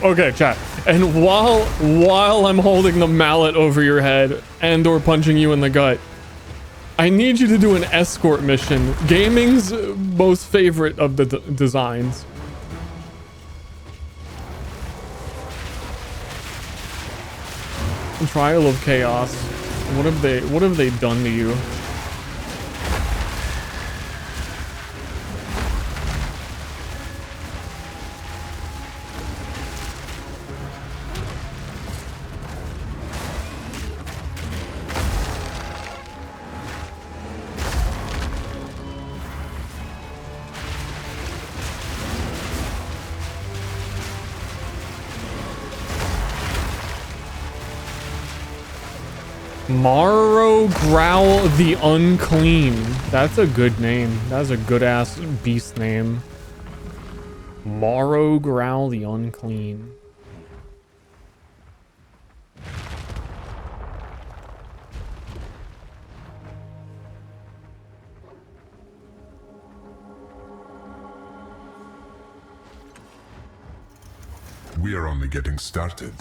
Okay, chat. And while I'm holding the mallet over your head and or punching you in the gut, I need you to do an escort mission. Gaming's most favorite of the designs. Trial of Chaos. What have they done to you? Morrow Growl the Unclean. That's a good name. That's a good ass beast name. Morrow Growl the Unclean. We are only getting started.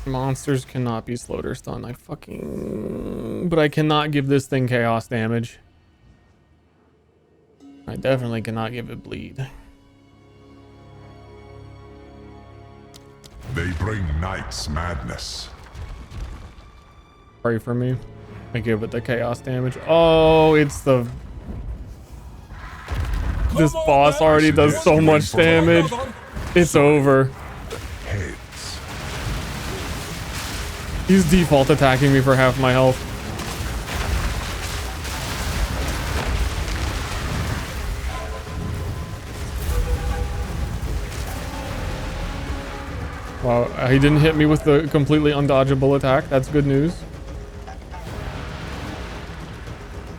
Monsters cannot be slowed or stunned. But I cannot give this thing chaos damage. I definitely cannot give it bleed. They bring Knight's madness. Pray for me. I give it the chaos damage. Oh, it's the... This boss already does so much damage. It's over. He's default attacking me for half my health. Wow, he didn't hit me with the completely undodgeable attack. That's good news.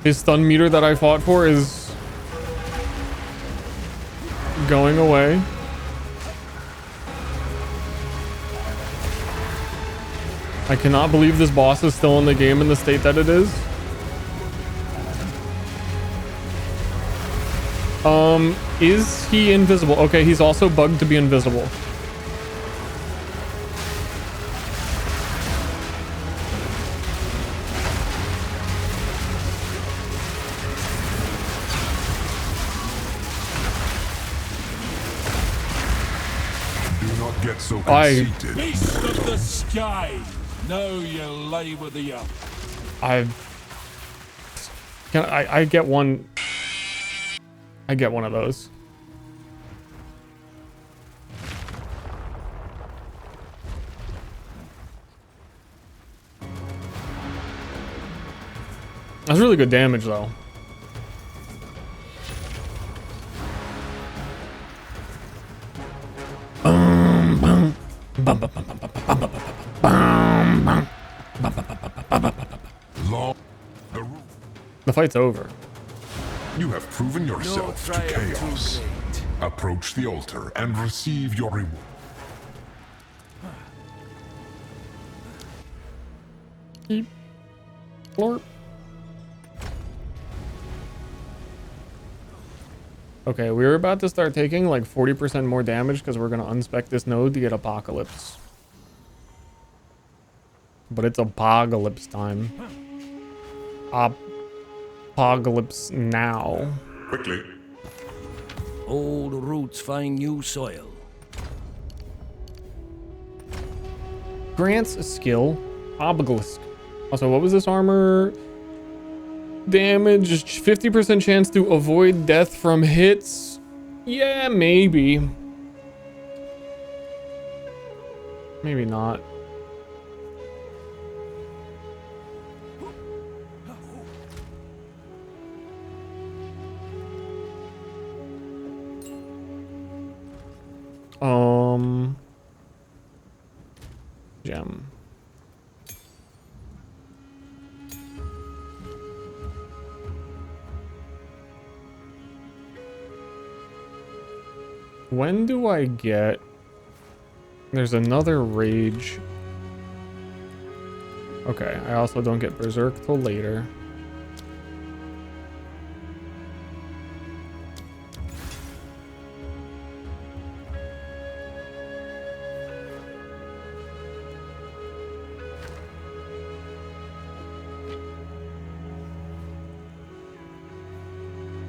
His stun meter that I fought for is going away. I cannot believe this boss is still in the game in the state that it is. Is he invisible? Okay, he's also bugged to be invisible. Do not get so conceited. Beast of the sky! Know you lay with the young. I get one. I get one of those. That's really good damage though. The fight's over. You have proven yourself to chaos. Approach the altar and receive your reward. Florp. Okay, we're about to start taking like 40% more damage because we're gonna unspec this node to get Apocalypse. But it's Apocalypse time. Apocalypse now. Quickly. Old roots find new soil. Grants a skill. Obelisk. Also, what was this armor? Damage, 50% chance to avoid death from hits. Yeah, maybe. Maybe not. Gem. When do I get... There's another rage. Okay, I also don't get Berserk till later.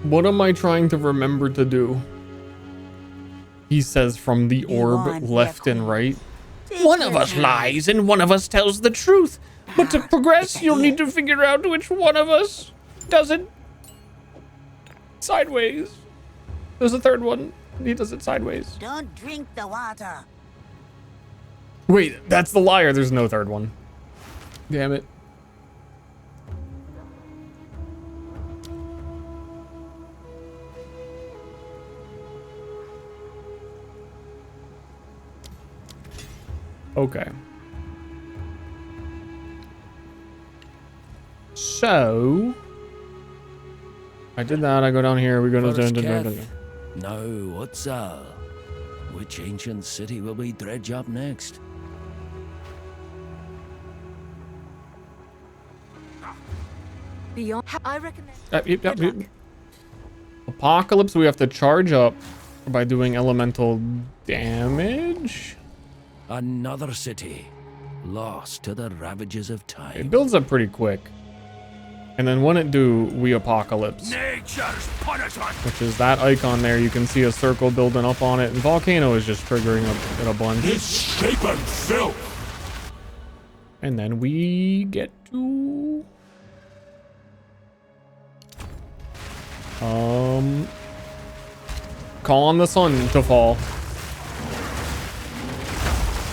What am I trying to remember to do? He says from the orb left and right. One of us lies and one of us tells the truth. But to progress, you'll need to figure out which one of us does it sideways. There's a third one. He does it sideways. Don't drink the water. Wait, that's the liar. There's no third one. Damn it. Okay. So I did that. I go down here. We go to Now, what's which ancient city will we dredge up next? Beyond, I recommend. Yep. Apocalypse. We have to charge up by doing elemental damage. Another city, lost to the ravages of time. It builds up pretty quick. And then when it do, we apocalypse. Nature's punishment. Which is that icon there. You can see a circle building up on it. And Volcano is just triggering up in a bunch. Misshapen filth. And then we get to... call on the sun to fall.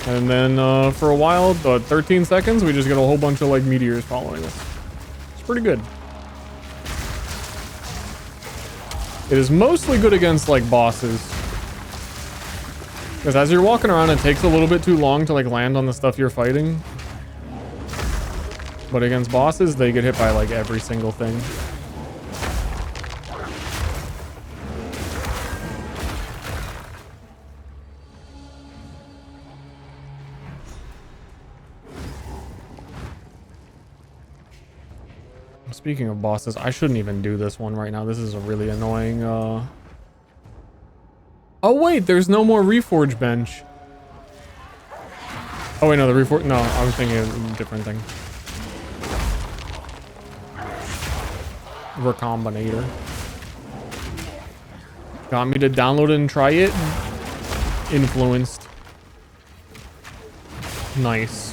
And then for a while, 13 seconds, we just get a whole bunch of like meteors following us. It's pretty good. It is mostly good against like bosses. Because as you're walking around, it takes a little bit too long to like land on the stuff you're fighting. But against bosses, they get hit by like every single thing. Speaking of bosses, I shouldn't even do this one right now. This is a really annoying, Oh wait, there's no more Reforge bench. Oh wait, no, the Reforge... No, I was thinking of a different thing. Recombinator. Got me to download it and try it. Influenced. Nice.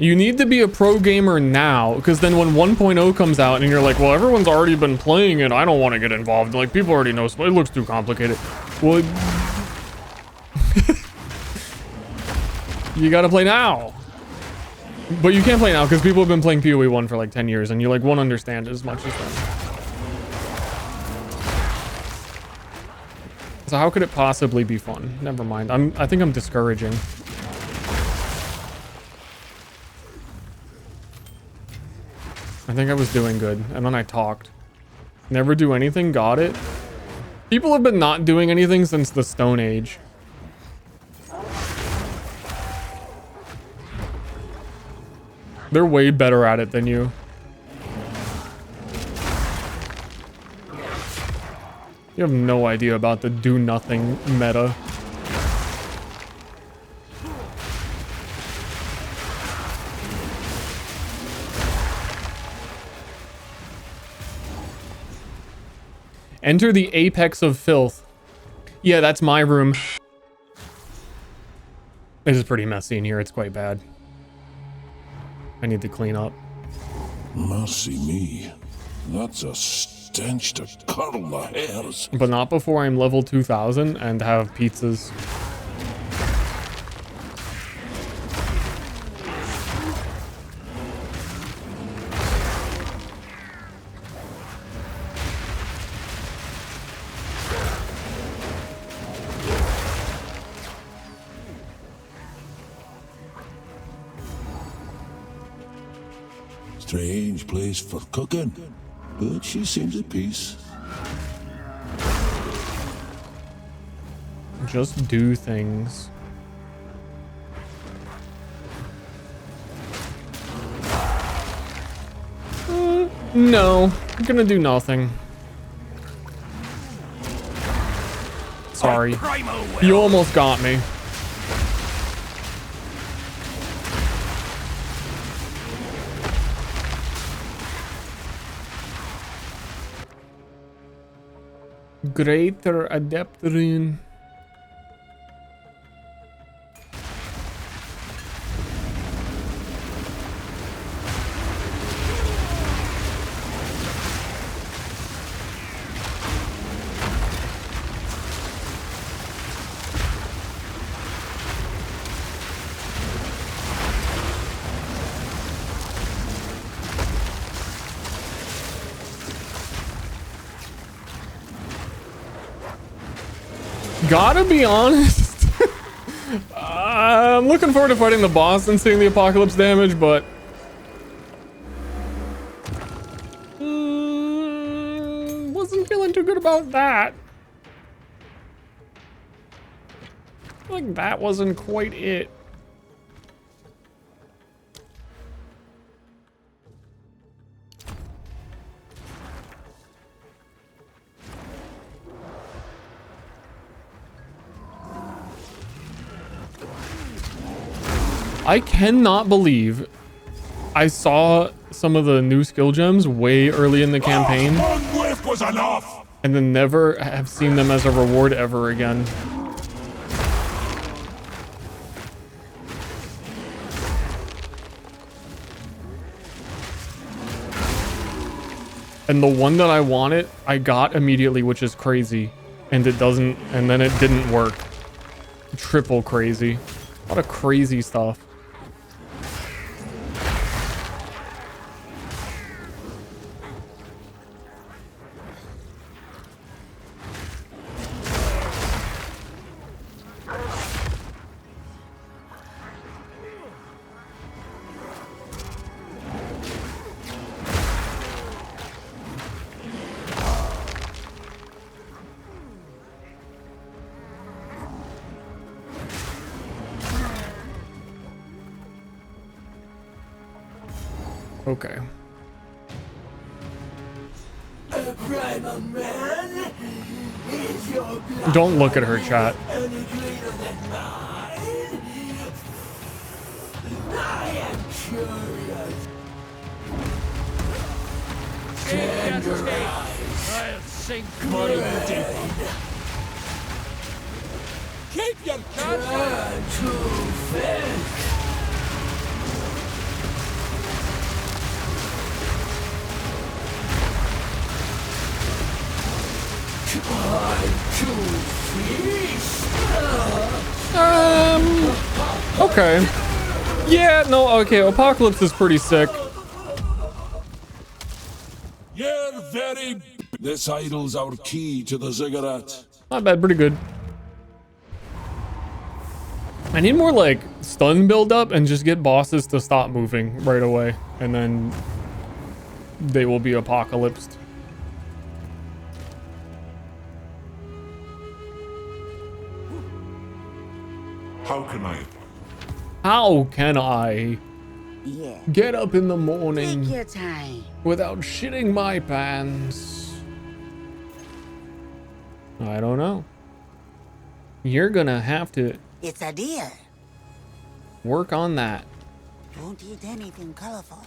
You need to be a pro gamer now, because then when 1.0 comes out and you're like, well, everyone's already been playing it, I don't want to get involved. Like, people already know, it looks too complicated. Well, you gotta play now. But you can't play now, because people have been playing PoE 1 for like 10 years, and you like won't understand as much as them. So how could it possibly be fun? Never mind. I think I'm discouraging. I think I was doing good, and then I talked. Never do anything, got it. People have been not doing anything since the Stone Age. They're way better at it than you. You have no idea about the do nothing meta. Enter the apex of filth. Yeah, that's my room. It is pretty messy in here. It's quite bad. I need to clean up. Mercy me. That's a stench to curl the hairs. But not before I'm level 2000 and have pizzas. Strange place for cooking, but she seems at peace. Just do things. No, I'm gonna do nothing. Sorry. You almost got me. Greater Adept Rune. Gotta be honest, I'm looking forward to fighting the boss and seeing the apocalypse damage, but wasn't feeling too good about that. Like that wasn't quite it. I cannot believe I saw some of the new skill gems way early in the campaign Was enough. and then never have seen them as a reward ever again. And the one that I wanted, I got immediately, which is crazy. And it doesn't, and then it didn't work. Triple crazy. A lot of crazy stuff. Okay. Don't look at her, chat. I'll sink money deep. Keep your turn to fence. Okay. Yeah, no, okay, Apocalypse is pretty sick. You're very... This idol's our key to the ziggurat. Not bad, pretty good. I need more like stun build up and just get bosses to stop moving right away. And then they will be apocalypsed. How can I? How can I Yeah. get up in the morning Take your time. without shitting my pants? I don't know. You're gonna have to It's a deer. work on that. Don't eat anything colorful.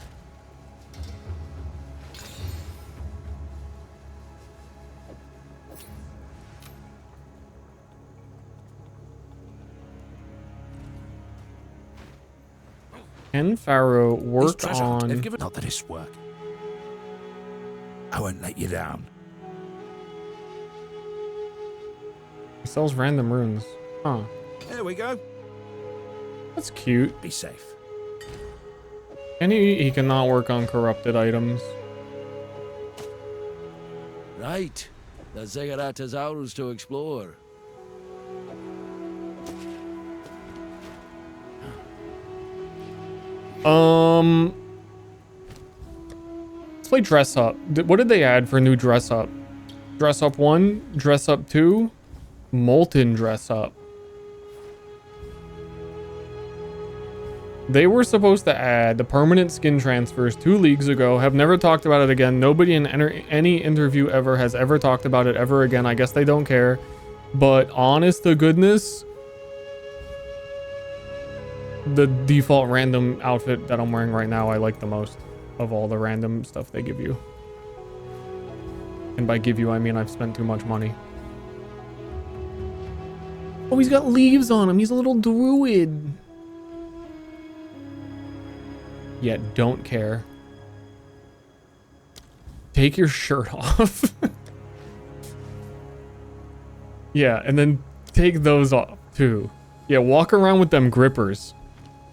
Can Pharaoh work treasure. on... They've given not that it's work. I won't let you down. He sells random runes. Huh. There we go. That's cute. Be safe. And he cannot work on corrupted items. Right. The ziggurat is ours to explore. Let's play dress up. What did they add for new dress up? Dress up 1, dress up 2, molten dress up. They were supposed to add the permanent skin transfers 2 leagues ago. Have never talked about it again. Nobody in any interview ever has ever talked about it ever again. I guess they don't care. But honest to goodness, the default random outfit that I'm wearing right now, I like the most of all the random stuff they give you. And by give you, I mean I've spent too much money. Oh, he's got leaves on him. He's a little druid. Yet don't care. Take your shirt off. Yeah, and then take those off too. Yeah, walk around with them grippers.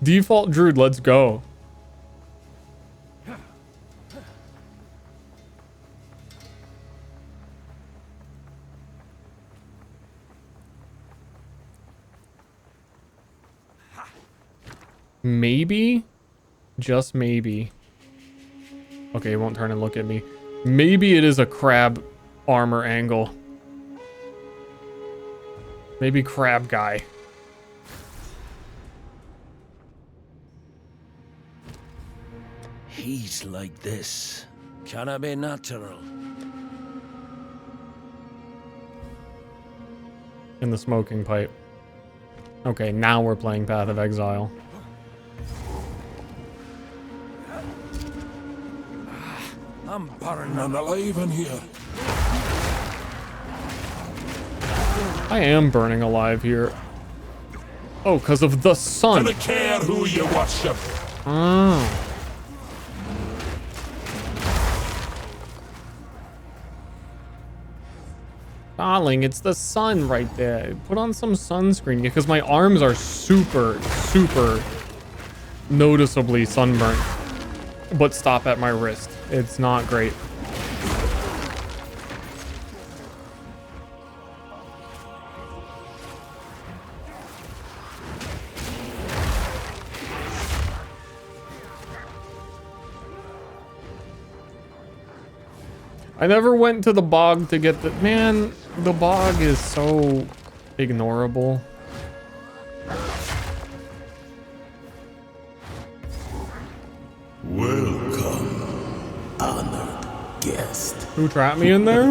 Default druid, let's go. Maybe, just maybe. Okay, he won't turn and look at me. Maybe it is a crab armor angle. Maybe crab guy. He's like this. Can I be natural? In the smoking pipe. Okay, now we're playing Path of Exile. I'm burning. I'm alive in here. I am burning alive here. Oh, because of the sun. Don't care who you worship. Oh. Darling, it's the sun right there. Put on some sunscreen because my arms are super noticeably sunburnt. But stop at my wrist. It's not great. I never went to the bog to get the... Man, the bog is so ignorable. Welcome, honored guest. Who trapped me in there?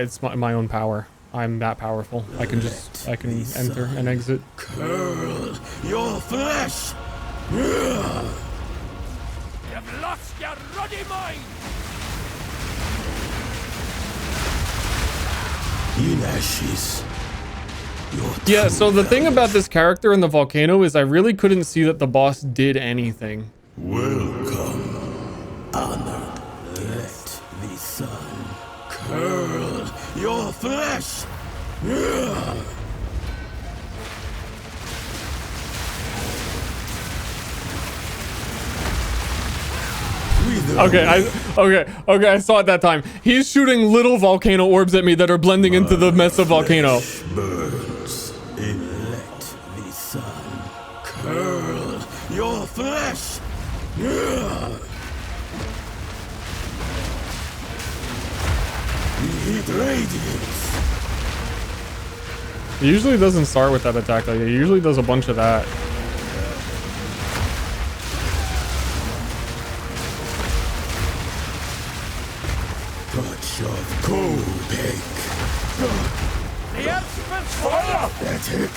It's my own power. I'm that powerful. I can enter and exit. Curl your flesh. You've lost your ruddy mind! In ashes. Yeah, so the thing about this character in the volcano is I really couldn't see that the boss did anything. Welcome, honored guest. Let the sun curl your flesh. Okay, I saw it that time. He's shooting little volcano orbs at me that are blending into the mess of volcano. Burns and let the sun curl your flesh. It radiates. He usually doesn't start with that attack though. He usually does a bunch of that. Touch of cold egg. The earth fire! That's it.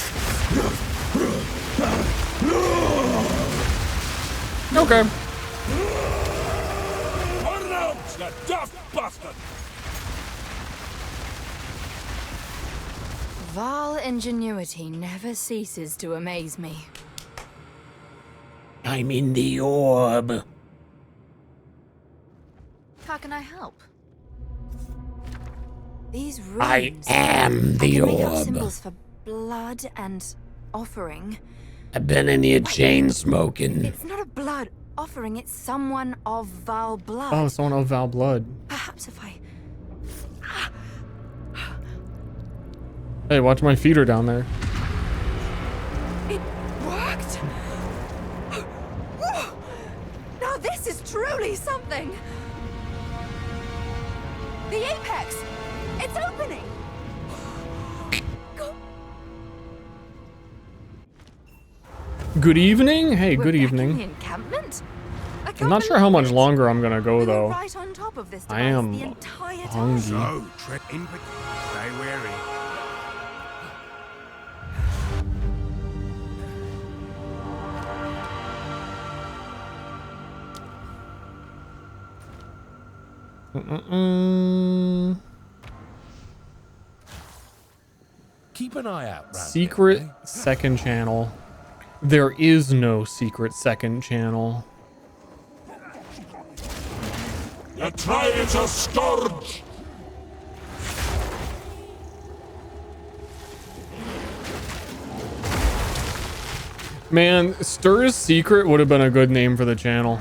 Okay. Turn out, you daft bastard! Vile ingenuity never ceases to amaze me. I'm in the orb. How can I help? These runes. I am the I can make out orb. symbols for blood and offering. I've been in here chain smoking. It's not a blood offering, it's someone of Val blood. Oh, someone of Val blood. Perhaps if I... Hey, watch my feeder down there. It worked! Now this is truly something! The apex! It's opening! Good evening? Hey, We're good back in evening. the encampment? I I'm can't not sure how much believe it. longer I'm gonna go We were though. right on top of this I device am the entire time. hungry. So, tread in, stay wary. Keep an eye out. Secret second channel. There is no secret second channel. You try it a scourge! Man, Ster's Secret would have been a good name for the channel.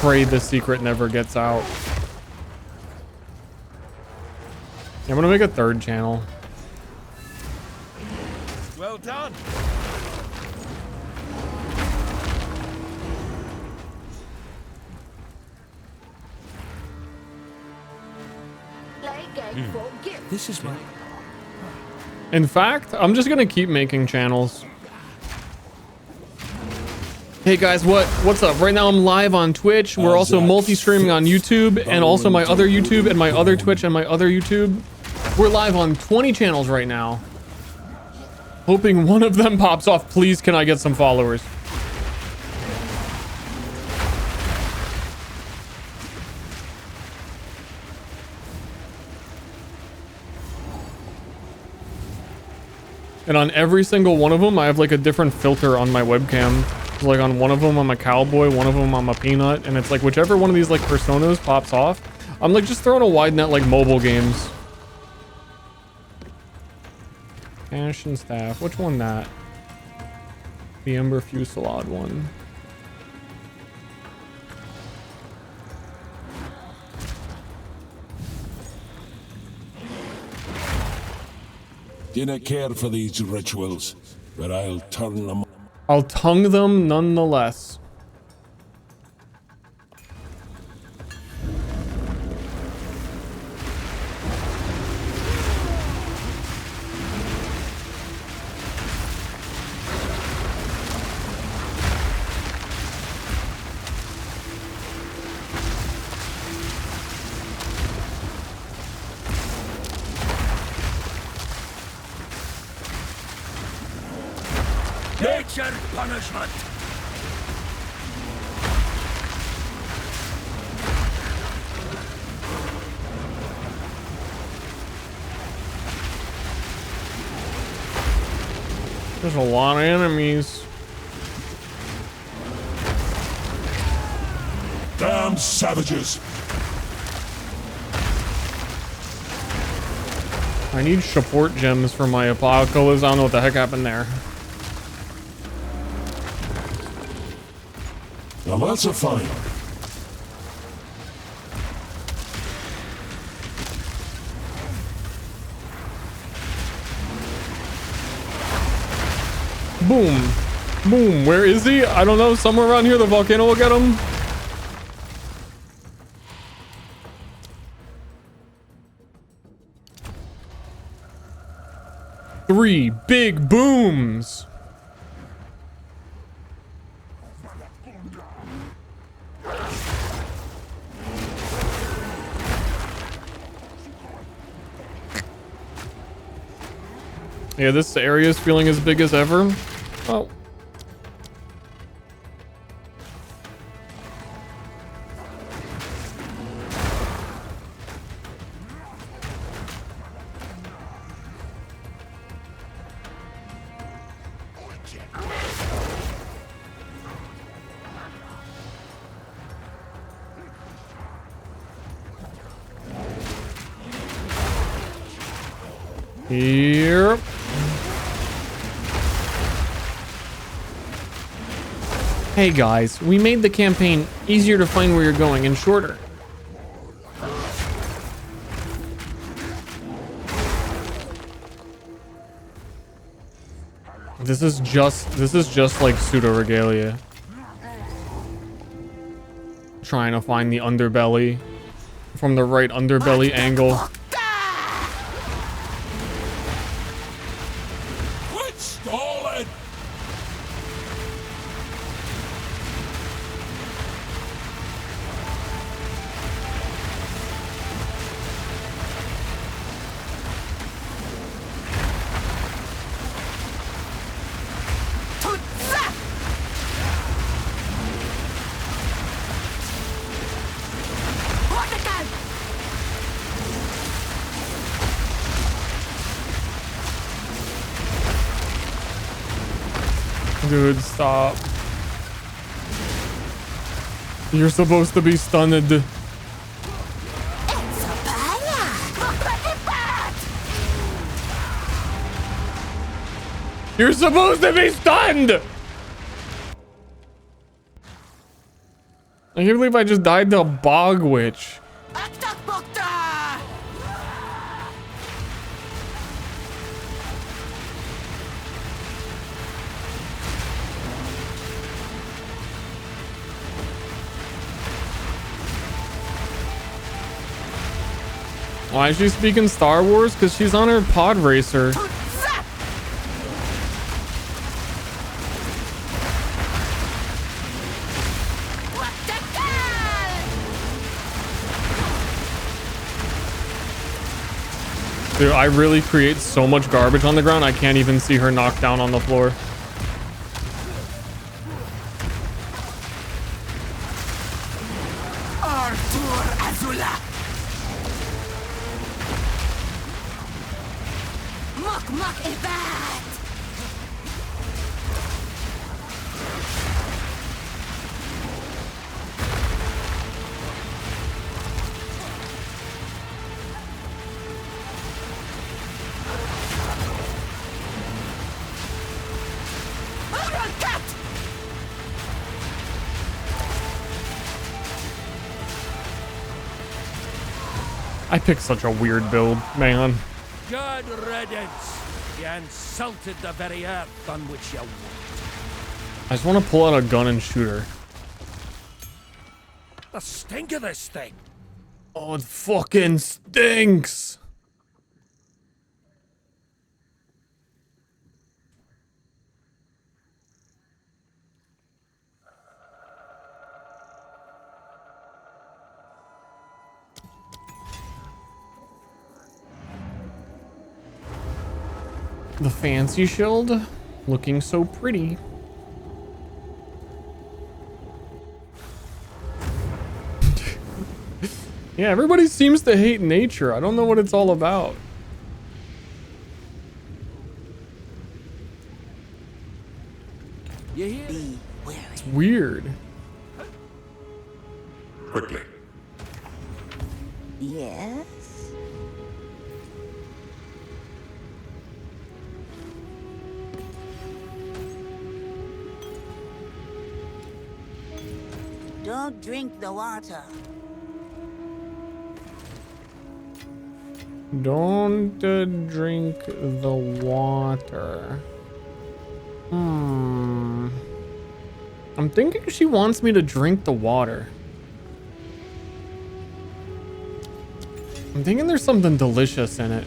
Pray the secret never gets out. I'm gonna make a third channel. Well done. This is my... In fact, I'm just gonna keep making channels. Hey guys, what's up? Right now I'm live on Twitch. We're also multi-streaming on YouTube and also my other YouTube and my other Twitch and my other YouTube. We're live on 20 channels right now. Hoping one of them pops off. Please, can I get some followers? And on every single one of them, I have like a different filter on my webcam. Like on one of them, I'm a cowboy, one of them, I'm a peanut. And it's like whichever one of these like personas pops off, I'm like just throwing a wide net like mobile games. Ash and staff. Which one that? The Ember Fusillade one. Dinna care for these rituals, but I'll turn them. I'll tongue them nonetheless. Nature punishment. There's a lot of enemies. Damn savages! I need support gems for my apocalypse. I don't know what the heck happened there. Now that's a fine. Boom. Boom. Where is he? I don't know. Somewhere around here, the volcano will get him. Three big booms. Yeah, this area is feeling as big as ever. Oh. Here. Hey guys, we made the campaign easier to find where you're going and shorter. This is just like pseudo regalia. Trying to find the underbelly from the right underbelly angle. Quit stalling! Dude, stop. You're supposed to be stunned. You're supposed to be stunned! I can't believe I just died to a bog witch. Why is she speaking Star Wars? Because she's on her pod racer. Dude, I really create so much garbage on the ground, I can't even see her knocked down on the floor. I picked such a weird build, man. Good riddance. You insulted the very earth on which you walked. I just want to pull out a gun and shoot her. The stink of this thing. Oh, it fucking stinks. The fancy shield, looking so pretty. Yeah, everybody seems to hate nature. I don't know what it's all about. You hear? It's weird. Quickly. Yes? Don't drink the water. Don't drink the water. I'm thinking she wants me to drink the water. I'm thinking there's something delicious in it.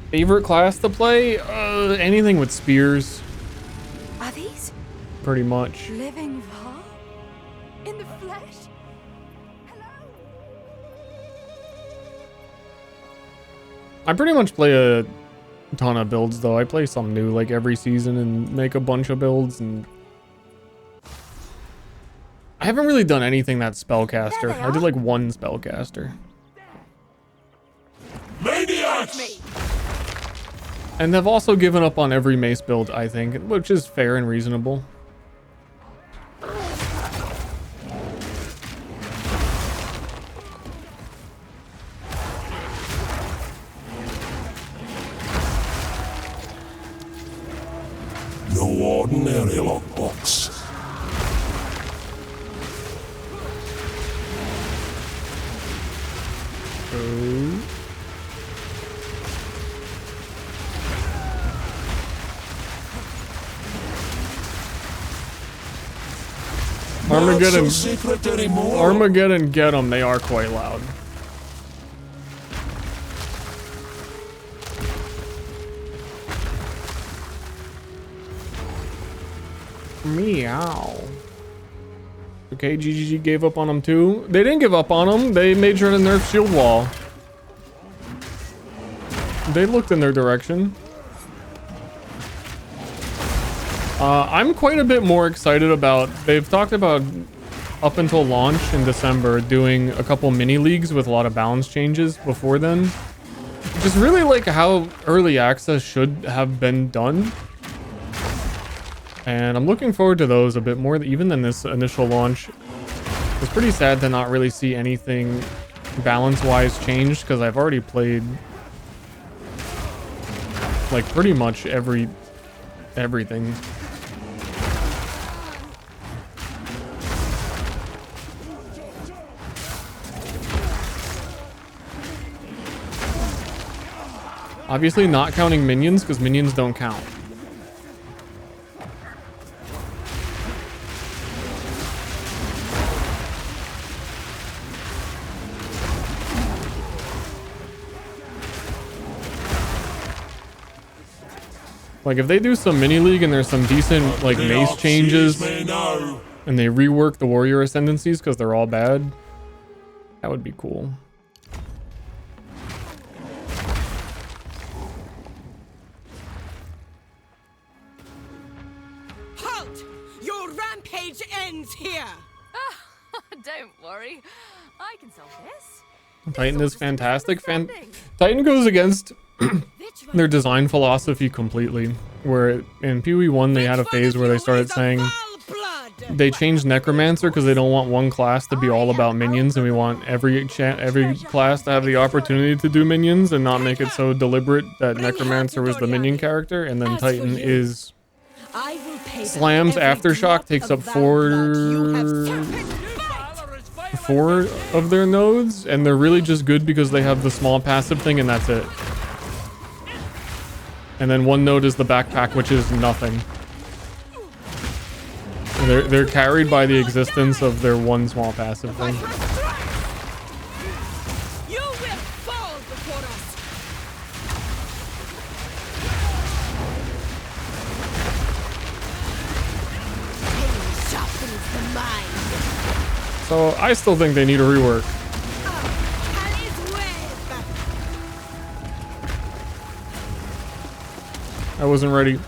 Favorite class to play? Anything with spears. Are these Pretty much. living Val? In the flesh? I pretty much play a ton of builds though. I play some new like every season and make a bunch of builds, and I haven't really done anything that's spellcaster. I did like one spellcaster. Maniacs! And they've also given up on every mace build, I think, which is fair and reasonable. No ordinary lockbox. Armageddon, Not so secret anymore. Armageddon, get them. They are quite loud. Meow. Okay, GGG gave up on them too. They didn't give up on them. They made sure to nerf shield wall. They looked in their direction. I'm quite a bit more excited about, they've talked about up until launch in December doing a couple mini leagues with a lot of balance changes before then. Just really like how early access should have been done. And I'm looking forward to those a bit more even than this initial launch. It's pretty sad to not really see anything balance-wise changed, because I've already played like pretty much everything. Obviously not counting minions, because minions don't count. Like, if they do some mini league and there's some decent like mace changes and they rework the warrior ascendancies because they're all bad, that would be cool. Halt! Your rampage ends here! Don't worry. I can solve this. Titan is fantastic. Titan goes against their design philosophy completely. Where in PoE1 they had a phase where they started saying they changed Necromancer because they don't want one class to be all about minions, and we want every class to have the opportunity to do minions and not make it so deliberate that Necromancer was the minion character. And then Titan is slams Aftershock, takes up four of their nodes, and they're really just good because they have the small passive thing, and that's it. And then one node is the backpack, which is nothing. They're carried by the existence of their one small passive thing. You will fall before us. Pain sharpens the mind. So I still think they need a rework. I wasn't ready.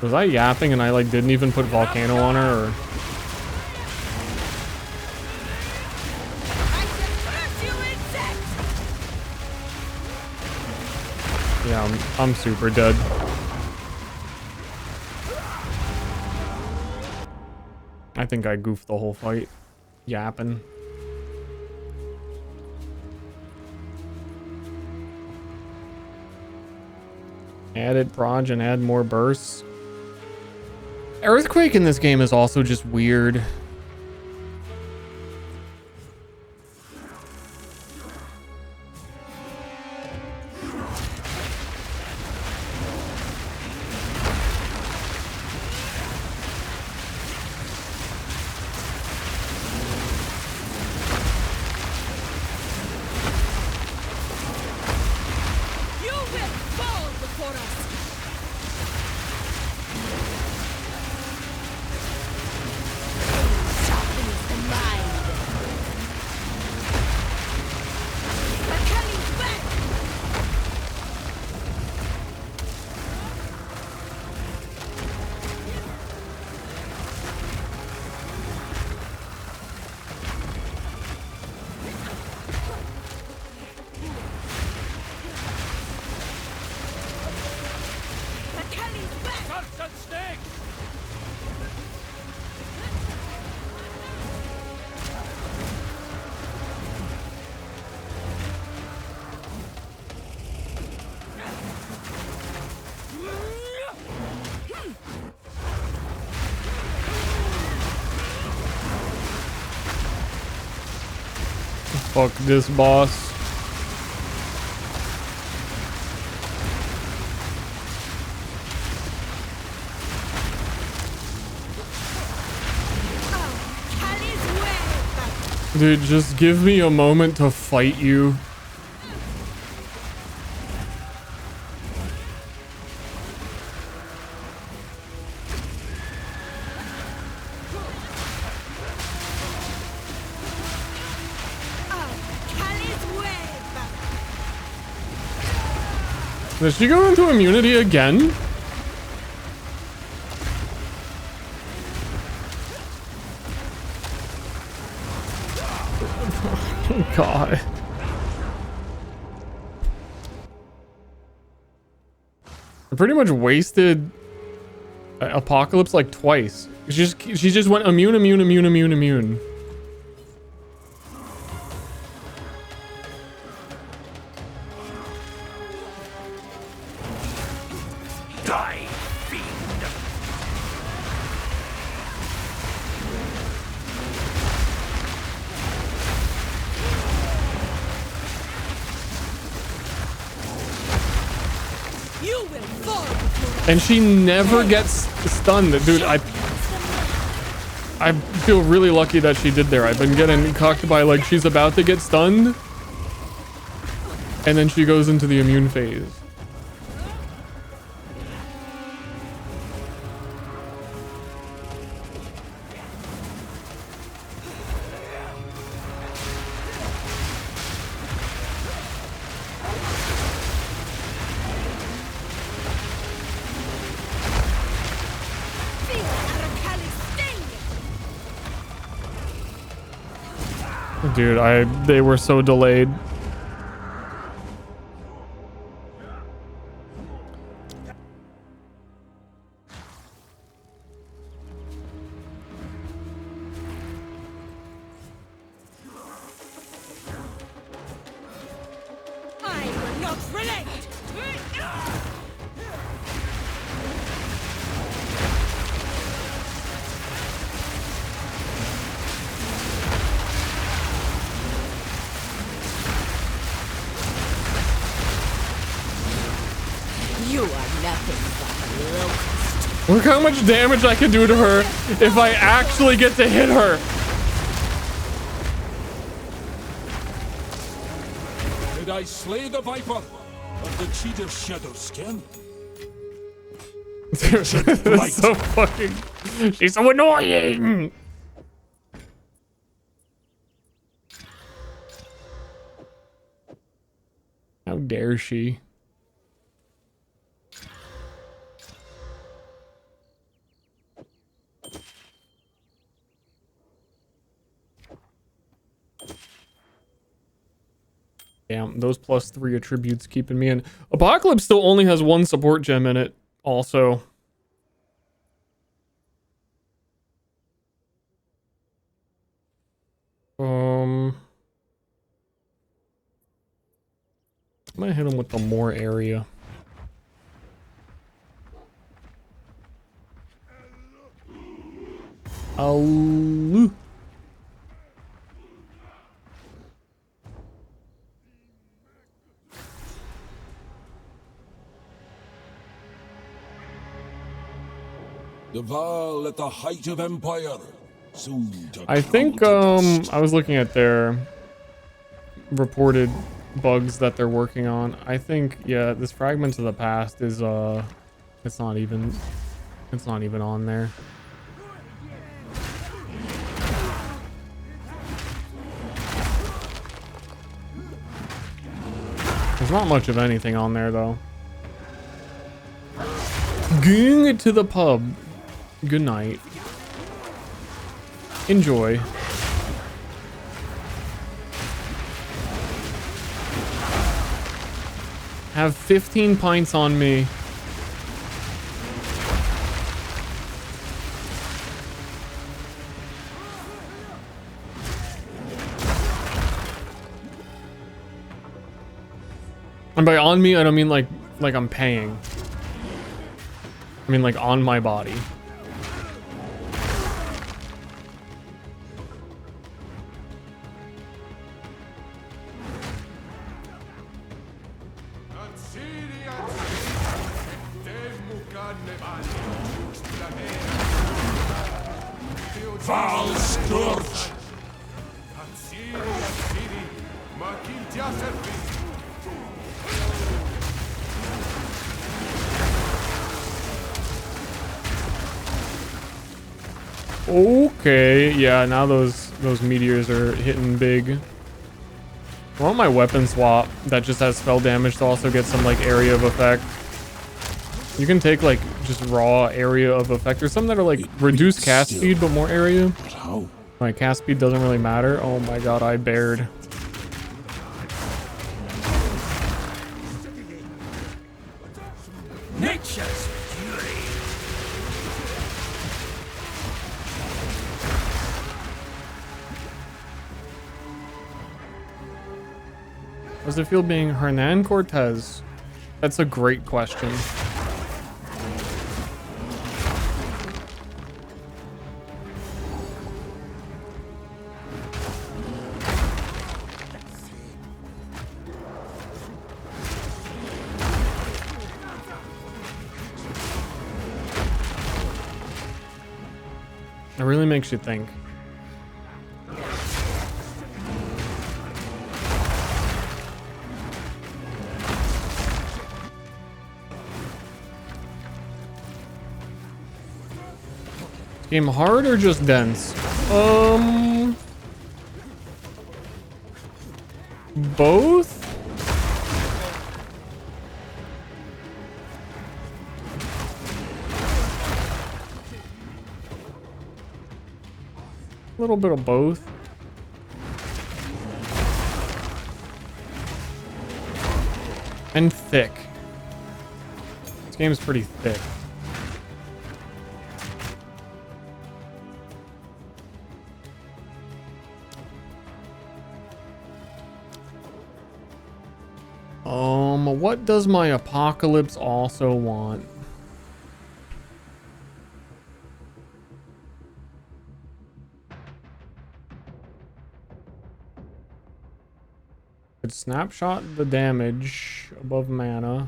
Was I yapping and I like didn't even put Volcano on her, or? Yeah, I'm super dead. I think I goofed the whole fight. Yapping. Added proj and add more bursts. Earthquake in this game is also just weird. Fuck this boss. Dude, just give me a moment to fight you. Does she go into immunity again? Oh, God. I pretty much wasted Apocalypse like twice. She just went immune. Die, fiend! You will fall. And she never gets stunned. Dude, I feel really lucky that she did there. I've been getting cocked by like she's about to get stunned. And then she goes into the immune phase. Dude, they were so delayed. I will not relent. You are nothing but a locust. Look how much damage I can do to her if I actually get to hit her. Did I slay the viper of the cheater's shadow skin? That's so fucking... She's so annoying! How dare she? Damn, those +3 attributes keeping me in. Apocalypse still only has 1 support gem in it, also. I'm gonna hit him with the more area. Oh. The Val at the height of empire. Soon to I think I was looking at their reported bugs that they're working on. I think, yeah, this Fragments of the Past is it's not even on there. There's not much of anything on there though. Going to the pub. Good night. Enjoy. Have 15 pints on me. And by on me, I don't mean like I'm paying. I mean like on my body. Foul scourge! Okay, yeah, now those meteors are hitting big. I want my weapon swap that just has spell damage to also get some like area of effect. You can take like just raw area of effect. There's some that are like reduced cast speed but more area. My cast speed doesn't really matter. Oh my god, I bared. How does it feel being Hernan Cortez? That's a great question. It really makes you think. Game hard or just dense? Both? A little bit of both. And thick. This game's pretty thick. What does my apocalypse also want? Could snapshot the damage above mana.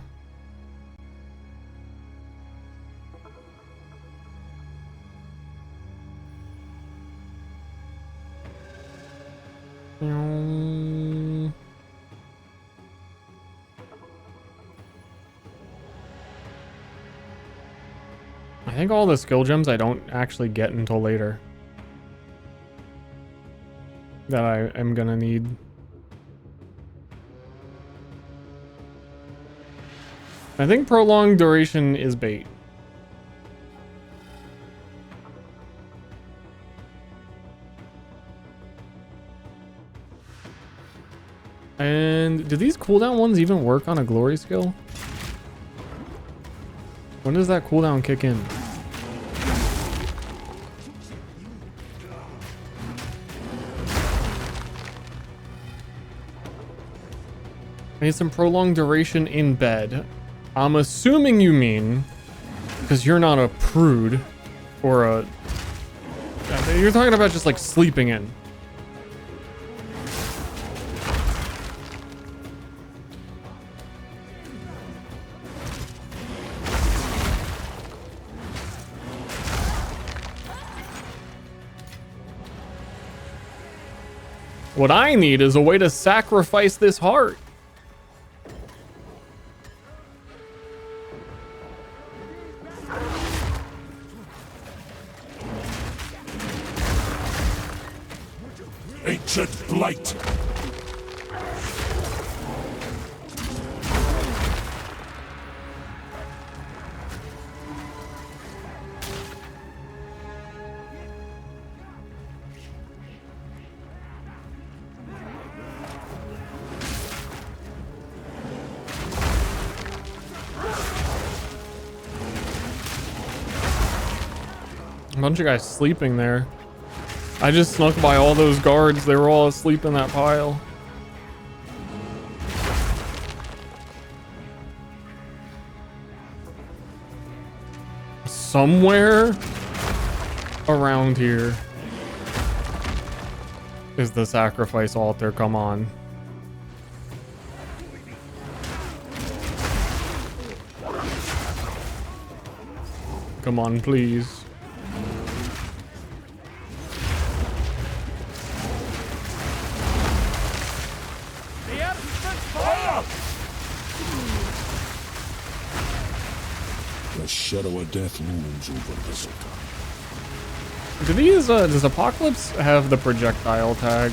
I think all the skill gems I don't actually get until later. That I am gonna need. I think prolonged duration is bait. And do these cooldown ones even work on a glory skill? When does that cooldown kick in? I need some prolonged duration in bed. I'm assuming you mean because you're not a prude or a... You're talking about just like sleeping in. What I need is a way to sacrifice this heart. Ancient blight. A bunch of guys sleeping there. I just snuck by all those guards. They were all asleep in that pile. Somewhere around here is the sacrifice altar. Come on. Come on, please. The shadow of death looms over Thistleton. Do these, does Apocalypse have the projectile tag?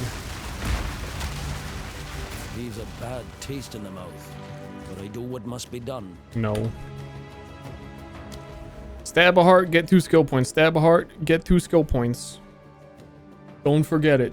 Leaves a bad taste in the mouth, but I do what must be done. No. Stab a heart, get 2 skill points. Stab a heart, get 2 skill points. Don't forget it.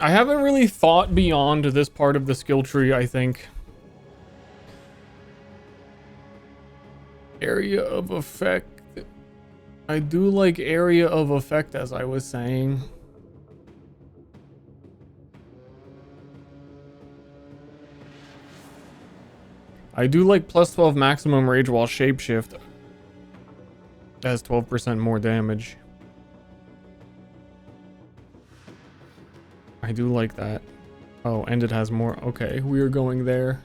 I haven't really thought beyond this part of the skill tree, I think. Area of effect. I do like area of effect, as I was saying. I do like plus 12 maximum rage while shapeshift. Has 12% more damage. I do like that. Oh, and it has more. Okay, we are going there.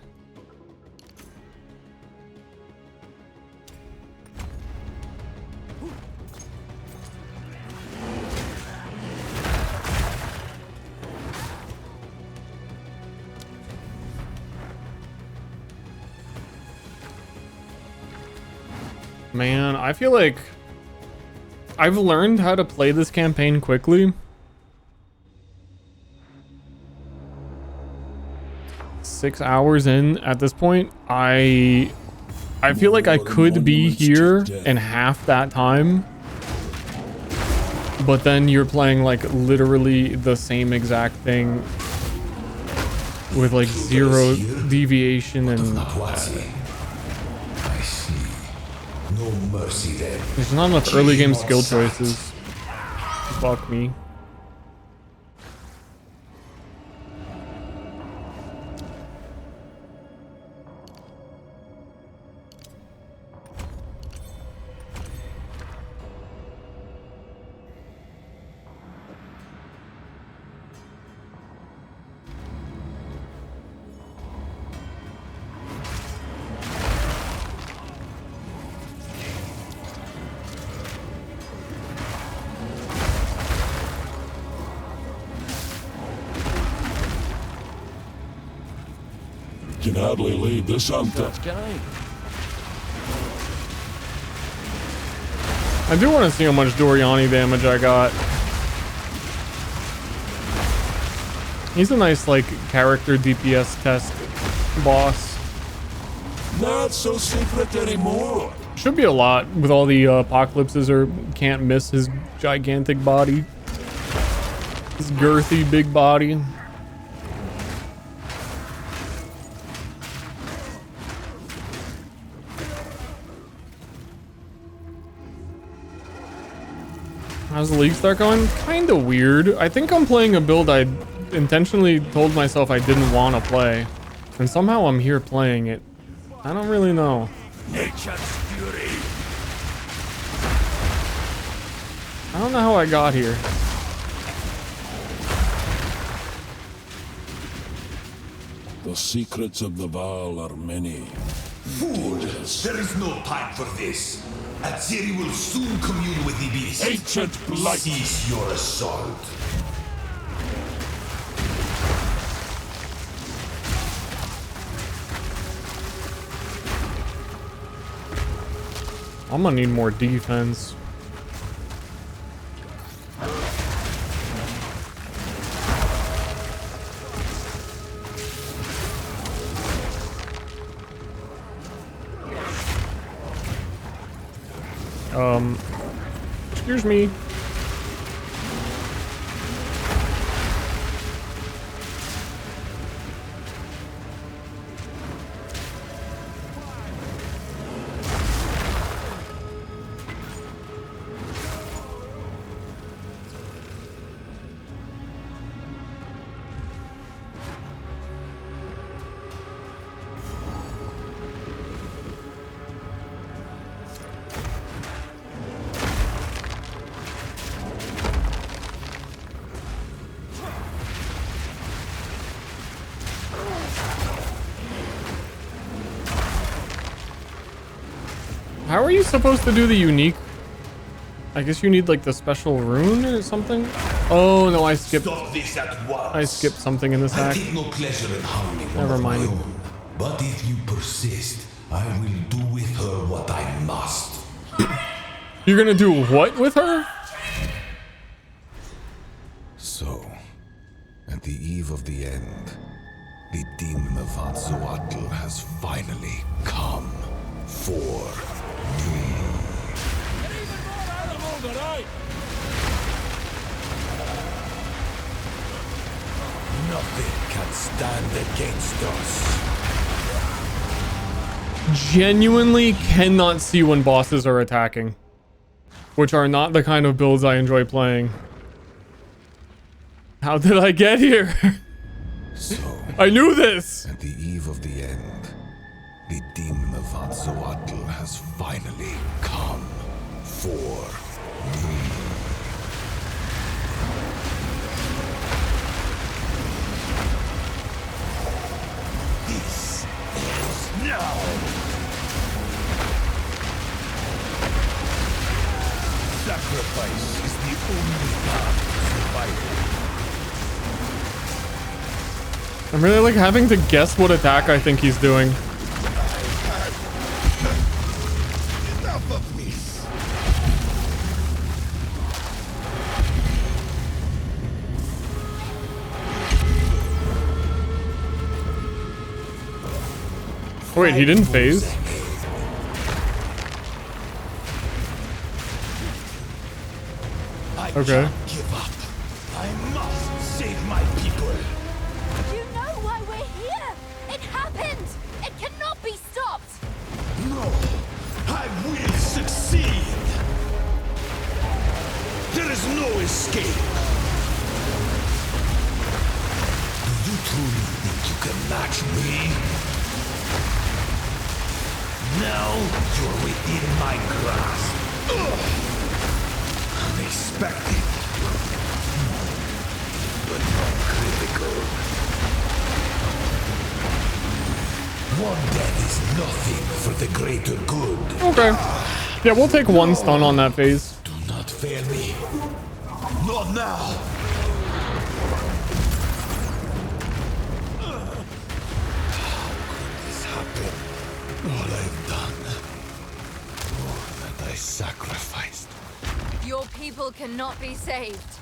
Man, I feel like I've learned how to play this campaign quickly. 6 hours in at this point. I feel like I could be here in half that time. But then you're playing like literally the same exact thing with like zero deviation and I see. No mercy then. there's not enough early game skill choices. Fuck me. Can hardly leave this hunter. I do want to see how much Doriani damage I got. He's a nice like character DPS test boss. Not so secret anymore. Should be a lot with all the apocalypses or can't miss his gigantic body. His girthy big body. How's the league start going? Kinda weird. I think I'm playing a build I intentionally told myself I didn't want to play. And somehow I'm here playing it. I don't really know. Nature's fury. I don't know how I got here. The secrets of the Val are many. Fools! There is no time for this. Atziri will soon commune with the beast. Ancient blight! Cease your assault. I'm gonna need more defense. Excuse me. How are you supposed to do the unique? I guess you need like the special rune or something. Oh no, I skipped. Stop this at once. I skipped something in this I hack. take no pleasure in harming one Never of my mind. own. But if you persist, I will do with her what I must. You're gonna do what with her? So, at the eve of the end, The demon of Vods has finally come for me. Nothing can stand against us. Genuinely cannot see when bosses are attacking, which are not the kind of builds I enjoy playing. How did I get here? So, I knew this! at the eve of the end, the demon of Vods has finally come for me. This is now. Sacrifice is the only path to survival. I'm really like having to guess what attack I think he's doing. Enough of this. Wait, he didn't phase? Okay. Give up. I must save my people. You know why we're here! It happened! It cannot be stopped! No, I will succeed. There is no escape. Do you truly think you can match me? Now you're within my grasp. Unexpected, but not critical. One death is nothing for the greater good. Okay. Yeah, we'll take one stun on that phase. Do not fail me. Not now. How could this happen? All I've done, all that I sacrificed. Your people cannot be saved.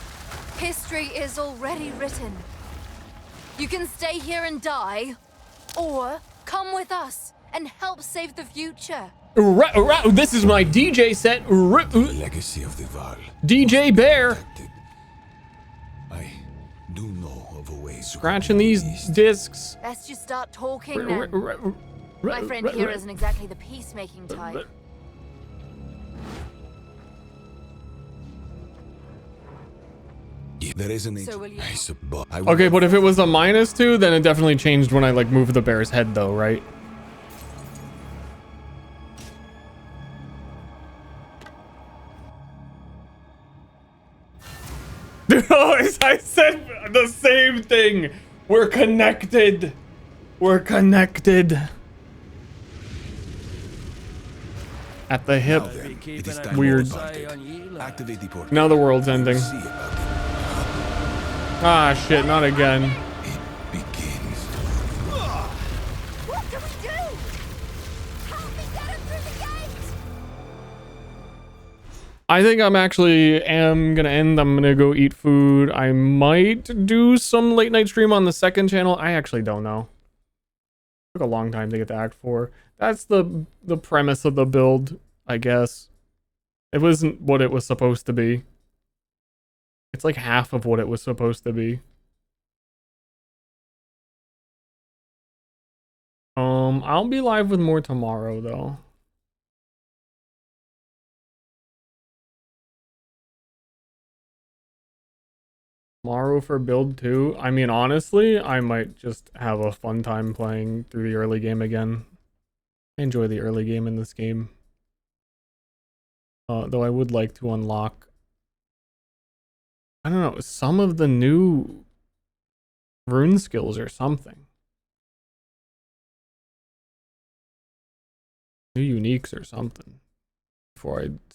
History is already written. You can stay here and die, or come with us and help save the future. This is my DJ set. The legacy of the Val. DJ Bear. I do know of a way. Scratching these discs. Let's just start talking then. My friend here isn't exactly the peacemaking type. There is an So will you? Okay, but if it was a -2, then it definitely changed when I like moved the bear's head though, right? I said the same thing. We're connected. We're connected. At the hip. Weird. Activate the port. Now the world's ending. Ah, shit, not again. What do we do? Help me get him through the gate! I think I'm actually gonna end. I'm gonna go eat food. I might do some late night stream on the second channel. I actually don't know. Took a long time to get to Act 4. That's the premise of the build, I guess. It wasn't what it was supposed to be. It's like half of what it was supposed to be. I'll be live with more tomorrow though. Tomorrow for build 2. I mean, honestly, I might just have a fun time playing through the early game again. I enjoy the early game in this game. Though I would like to unlock, I don't know, some of the new rune skills or something. New uniques or something before I start.